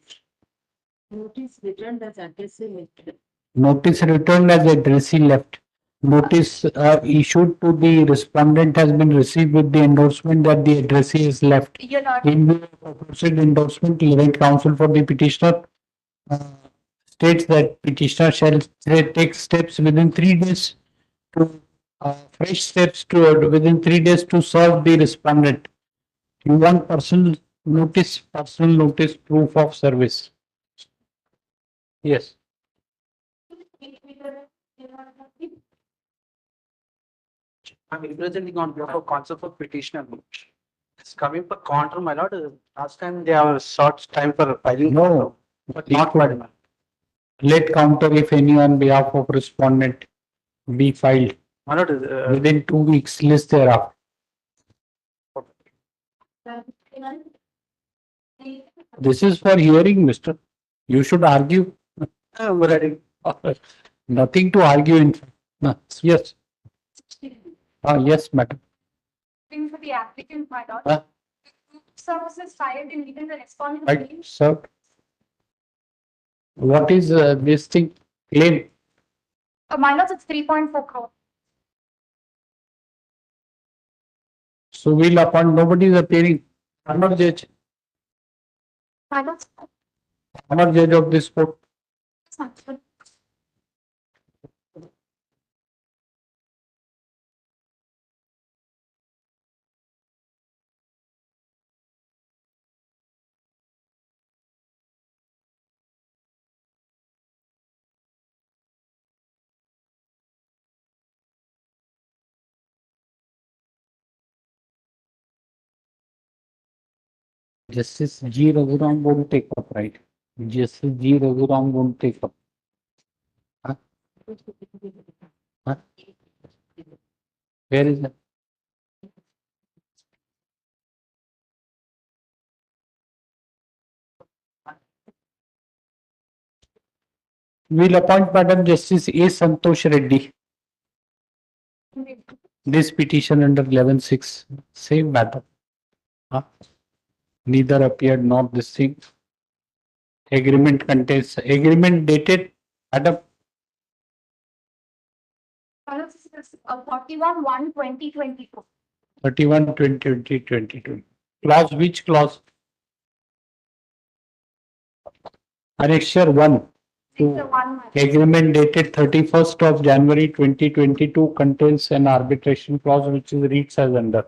Notice returned as addressee left. Notice returned as addressee left. Notice issued to the respondent has been received with the endorsement that the addressee is left. Your Lordship. In the purported endorsement, Legal Counsel for the petitioner states that petitioner shall take steps within 3 days to fresh steps to within 3 days to serve the respondent. You want personal notice, proof of service. Yes. I'm representing on behalf of counsel for petitioner. It's coming for counter, my lord. Last time they have short time for filing. No, but not my. Let counter if any on behalf of respondent be filed My lord, within 2 weeks list thereafter. This is for hearing, mister. You should argue. Nothing to argue in. Yes. Yes, madam. For the applicant, my lord. Services filed in written the respondent. Right, sir. What is this thing? Claim. My lord, it's 3.4 crore. So we'll appoint, nobody is appearing. I'm not judge. My lord. I'm not judge of this court. Justice G. Raghuram won't take up, right? Justice G. Raghuram won't take up. Huh? Huh? Where is that? We'll appoint Madam Justice A. Santosh Reddy. This petition under 11.6, same matter. Huh? Neither appeared nor this thing. Agreement contains, agreement dated, Madam. 41/1/2022. 31/20/2022. Clause, which clause? Annexure 1. Agreement dated 31st of January 2022 contains an arbitration clause which is reads as under.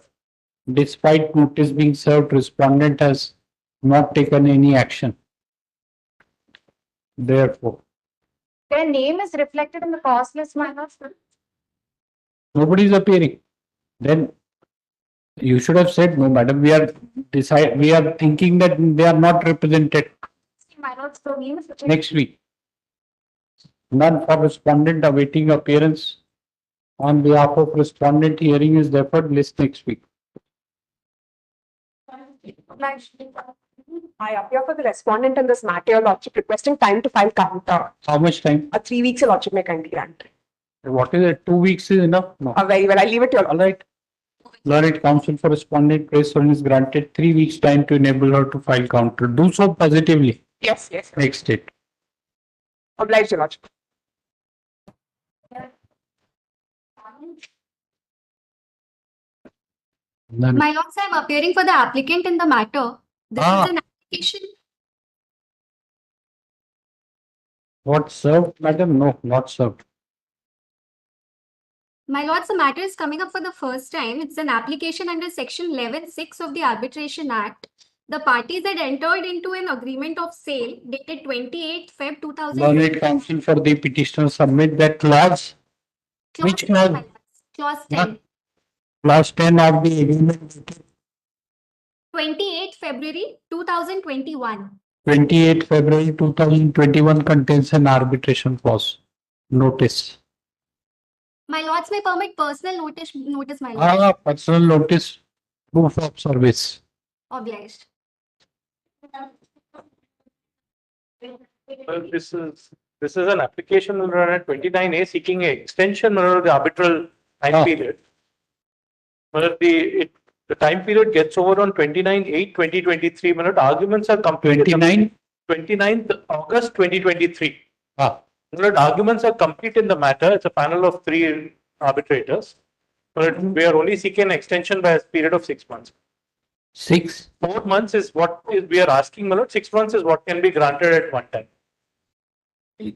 Despite notice being served, respondent has not taken any action. Therefore, Their name is reflected in the cost list, my lord. nobody is appearing. Then you should have said, no, madam, we are thinking that they are not represented. My lord, so name is Next week. None for respondent awaiting appearance on behalf of respondent. Hearing is deferred. List next week. I appear for the respondent in this matter, Your Lordship, requesting time to file counter. How much time? 3 weeks, Your Lordship may kindly grant. What is it? 2 weeks is enough? No. Very well, I'll leave it to you. All right. Learned counsel for respondent praise is granted 3 weeks time to enable her to file counter. Do so positively. Yes, yes. Next date. Obliged, Your Lordship. None. My lords, I am appearing for the applicant in the matter. This is an application. What served, madam? No, not served. My lords, the matter is coming up for the first time. It's an application under section 11(6) of the Arbitration Act. The parties had entered into an agreement of sale dated 28 Feb 2000. Learned counsel for the petitioner submit that clause. Which clause? Clause 10. Clause 10 of the agreement. 28 February 2021. 28 February 2021 contains an arbitration clause. Notice. My lords may permit personal notice, my lords. Personal notice, proof of service. Obliged. Well, this is an application run at 29A seeking an extension of the arbitral time period. Well, the time period gets over on 29/8/2023. Well, arguments are completed. 29th August 2023. Well, arguments are complete in the matter. It's a panel of 3 arbitrators. But we are only seeking an extension by a period of 6 months. 4 months is what we are asking, my lord. 6 months is what can be granted at one time.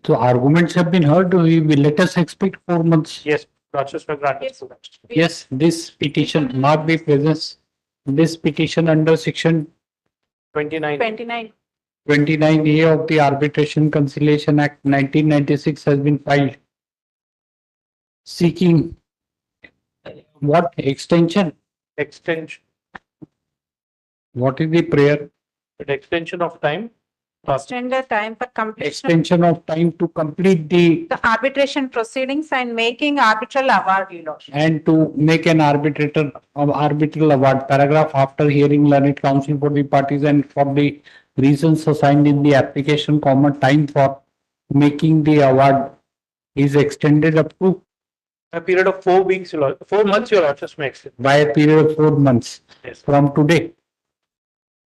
So arguments have been heard. We will let us expect 4 months. Yes, Rochester granted. Yes, this petition, mark the presence. This petition under section 29. 29A of the Arbitration Conciliation Act 1996 has been filed. Seeking what? Extension? Extension. What is the prayer? Extension of time Extend the time for completion extension of time to complete the arbitration proceedings and making arbitral award, Your Lordship. and to make an arbitral award. Paragraph after hearing learned counsel for the parties and for the reasons assigned in the application, time for making the award is extended up to A period of 4 weeks, 4 months, Your Lordship makes it. by a period of 4 months Yes. from today,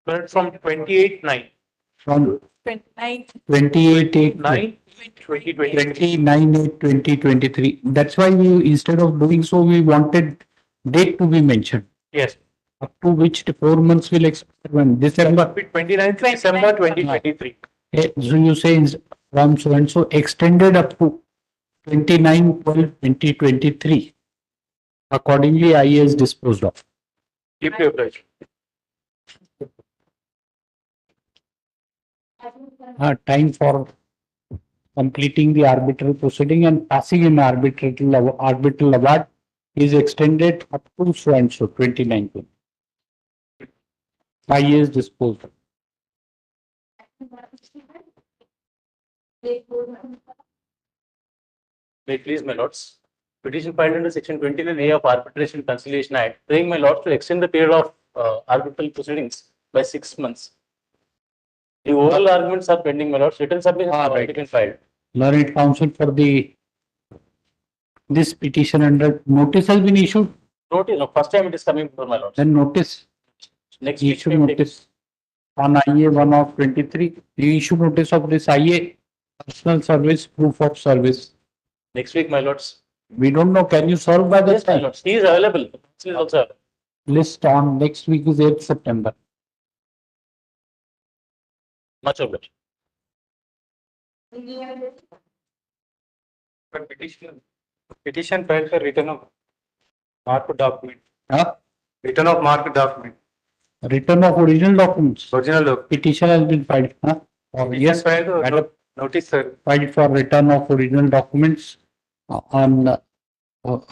But from 28/9. from 29. 28/8 2023. 29/8/2023. That's why we, instead of doing so, we wanted date to be mentioned. Yes. Up to which the 4 months will expire when December. 29th December 2023. So you say from so and so extended up to 29/12/2023. Accordingly, IA is disposed of. Keep your approach. Time for completing the arbitral proceeding and passing an arbitral award is extended up to so and so 2019. IA is disposed of. May it please, my lords. Petition filed under section 29A of Arbitration Conciliation Act, praying my lords to extend the period of arbitral proceedings by 6 months. The oral arguments are pending, my lords. Written submissions have already been filed. Learned counsel for this petition under notice has been issued. Notice, no, first time it is coming before my lords. Then notice. Next Issue week, notice on IA 1 of 23. You issue notice of this IA personal service proof of service. Next week, my lords. We don't know. Can you solve by the Yes, my time? lords. He is available. He is also available. List on next week is 8th September. Much of it. Petition filed for return of marked document. Huh? Return of marked document. Return of original documents. Original document. Petition has been filed. Huh? Or yes, filed, madam, notice, sir. filed for return of original documents on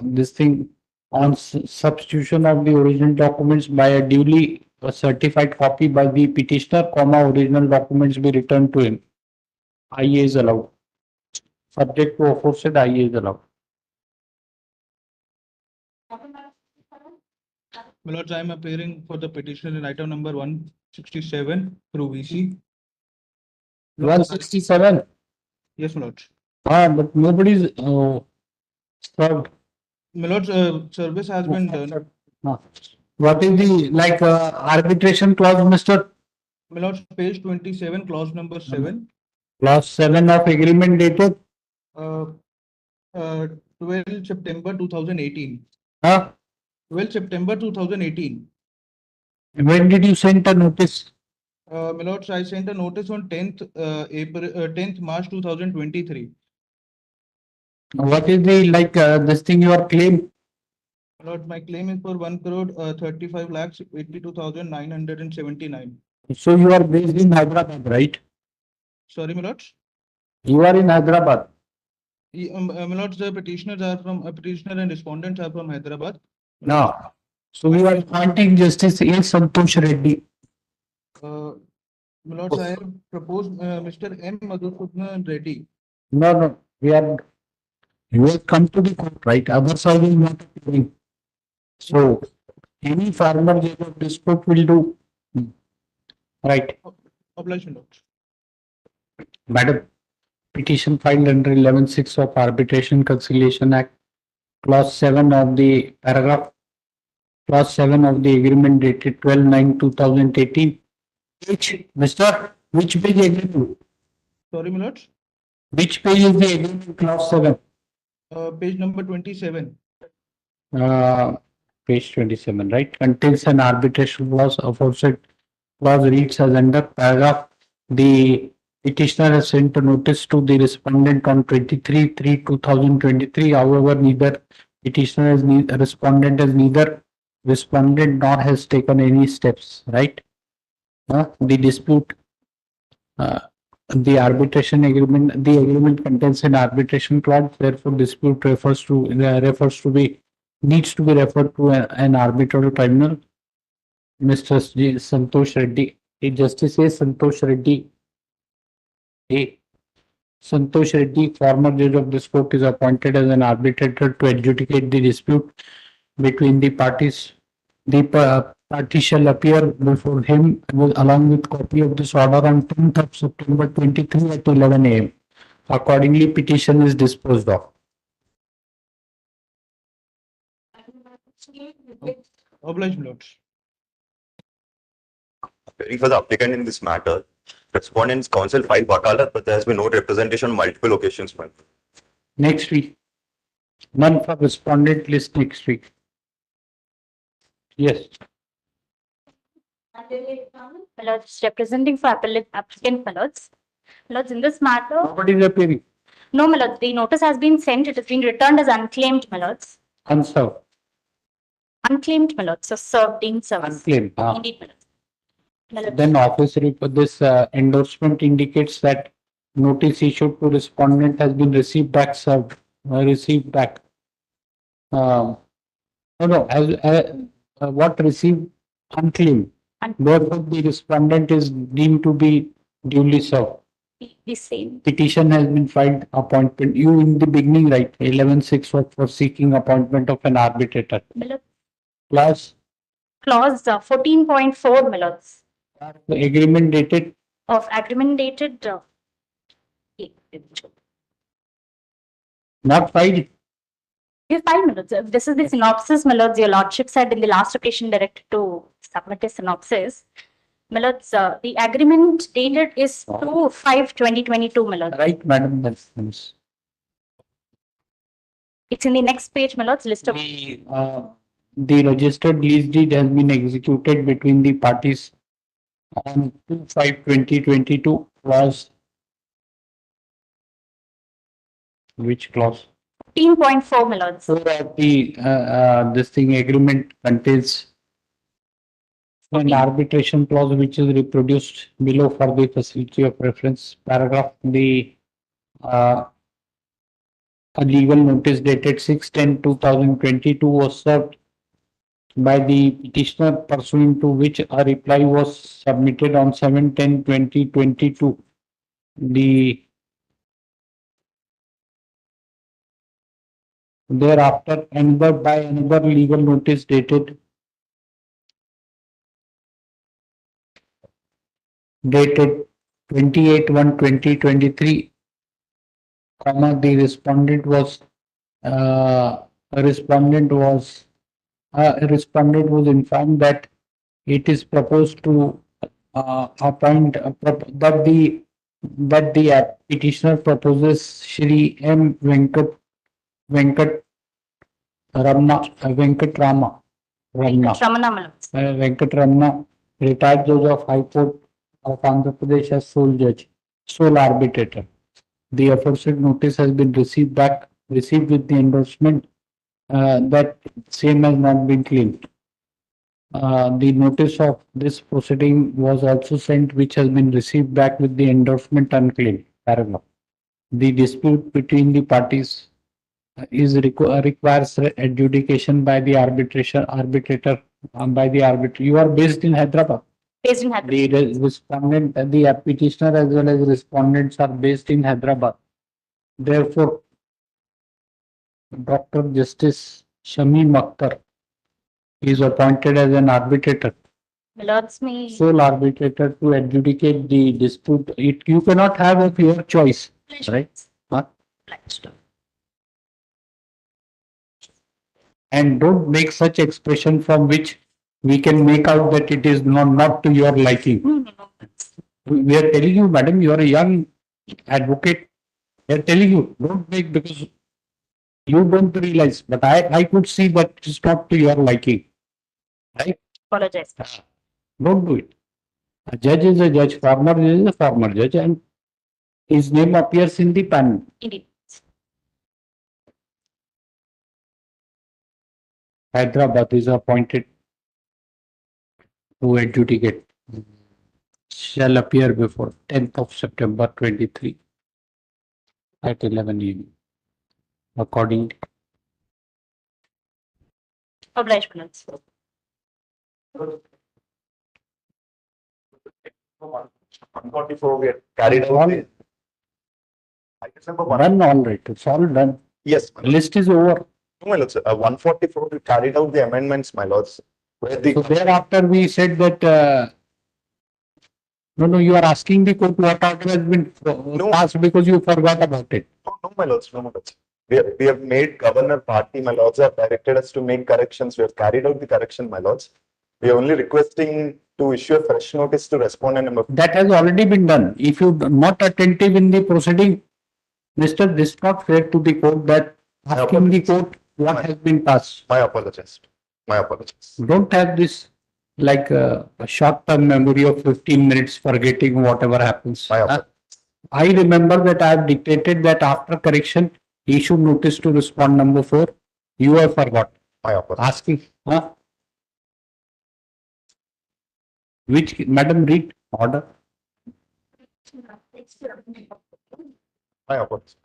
this thing on substitution of the original documents by a duly certified copy by the petitioner, original documents be returned to him. IA is allowed. Subject to aforesaid, IA is allowed. My lords, I am appearing for the petition in item number 167 through VC. 167. Yes, my lords. But nobody's served. My lords, service has been done. What is the arbitration clause, Mr. My lords, page 27, clause number 7. Clause 7 of agreement dated 12 September 2018. Huh? 12 September 2018. When did you send a notice? My lords, I sent a notice on 10th March 2023. What is the this thing your claim? My lord, my claim is for 1 crore 35 lakhs 82,979. So you are based in Hyderabad, right? Sorry, my lords. You are in Hyderabad. My lords, the petitioners are from petitioner and respondents are from Hyderabad. No. So you are appointing Justice A. Santosh Reddy. My lords, I have proposed Mr. M. Madhusudan Reddy. No. You have come to the court, right? Other side is not appearing. So any farmer of dispute will do. Right. Obliged, my lords. Madam, petition filed under 11(6) of Arbitration Conciliation Act, clause 7 of the paragraph, clause 7 of the agreement dated 12/9/2018. Which page agreement? Sorry, my lords. Which page is the agreement, clause 7? Page number 27. Page 27, right? Contains an arbitration clause. Aforesaid clause reads as under paragraph. The petitioner has sent a notice to the respondent on 23/3/2023. However, neither petitioner has respondent has neither responded nor has taken any steps, right? The dispute, the arbitration agreement, the agreement contains an arbitration clause. Therefore, dispute needs to be referred to an arbitral tribunal. Mr. Santosh Reddy, Justice A. Santosh Reddy A. Santosh Reddy, former judge of this court, is appointed as an arbitrator to adjudicate the dispute between the parties. The party shall appear before him along with copy of this order on 10th of September 23 at 11 a.m. Accordingly, petition is disposed of. Obliged, my lords. Query for the applicant in this matter. Respondent's counsel filed wakalat, but there has been no representation on multiple occasions, ma'am. Next week. None for respondent list next week. Yes. My lords, representing for applicant, my lords. My lords, in this matter. Nobody is appearing. No, my lords, the notice has been sent. It has been returned as unclaimed, my lords. Unserved. Unclaimed, my lords. So served in service. Unclaimed. Indeed, my lords. My lords. Then office report, this endorsement indicates that notice issued to respondent has been received back, served, received back. No, what received unclaimed. Therefore, the respondent is deemed to be duly served. The same. Petition has been filed, appointment. You in the beginning, right? 11.6 for seeking appointment of an arbitrator. Clause. Clause 14.4, my lords. The agreement dated. Of agreement dated. Not filed. You filed, my lords. This is the synopsis, my lords. Your lordship said in the last occasion directed to submit a synopsis. My lords, the agreement dated is 2/5/2022, my lords. Right, madam. That's nice. It's in the next page, my lords. List of. The registered lease deed has been executed between the parties on 2/5/2022. Clause. Which clause? 15.4, my lords. So that the this thing agreement contains an arbitration clause which is reproduced below for the facility of reference. Paragraph the a legal notice dated 6/10/2022 was served by the petitioner, pursuant to which a reply was submitted on 7/10/2022. Thereafter, another legal notice dated 28/1/2023, the respondent was informed that it is proposed to appoint that the petitioner proposes Shri M. Venkatramana, retired judge of High Court of Andhra Pradesh as sole arbitrator. The aforesaid notice has been received with the endorsement that same has not been claimed. The notice of this proceeding was also sent, which has been received back with the endorsement unclaimed. Paragraph. The dispute between the parties requires adjudication by the arbitrator. You are based in Hyderabad. Based in Hyderabad. The respondent, the petitioner as well as respondents are based in Hyderabad. Therefore, Dr. Justice Shamim Akhtar is appointed as an arbitrator. My lords, me. Sole arbitrator to adjudicate the dispute. You cannot have of your choice, right? Huh? And don't make such expression from which we can make out that it is not to your liking. No. We are telling you, madam, you are a young advocate. We are telling you, don't make, because you don't realize, but I could see that it's not to your liking. Right? Apologize. Don't do it. A judge is a judge, former judge is a former judge, and his name appears in the panel. Indeed. Hyderabad is appointed to adjudicate. Shall appear before 10th of September 23 at 11 a.m. Accordingly. Obliged, my lords. 144 we had carried out. December 1. Done all right. It's all done. Yes. List is over. No, my lords, 144, we carried out the amendments, my lords. Where the So thereafter we said that, no, you are asking the court what order has been passed because you forgot about it. No, my lords, no, my lords. We have made governor party, my lords have directed us to make corrections. We have carried out the correction, my lords. We are only requesting to issue a fresh notice to respondent number. That has already been done. If you are not attentive in the proceeding, Mr. This is not fair to the court that asking the court what has been passed. My apologies. My apologies. Don't have this like a short-term memory of 15 minutes forgetting whatever happens. I remember that I have dictated that after correction, issue notice to respond number 4. You have forgot. My apologies. Asking. Which, madam, read order. My apologies.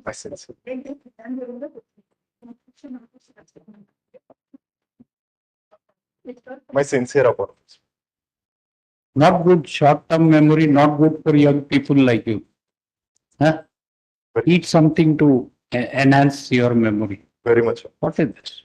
My sincere. My sincere apologies. Not good short-term memory, not good for young people like you. Eat something to enhance your memory. Very much. What is this?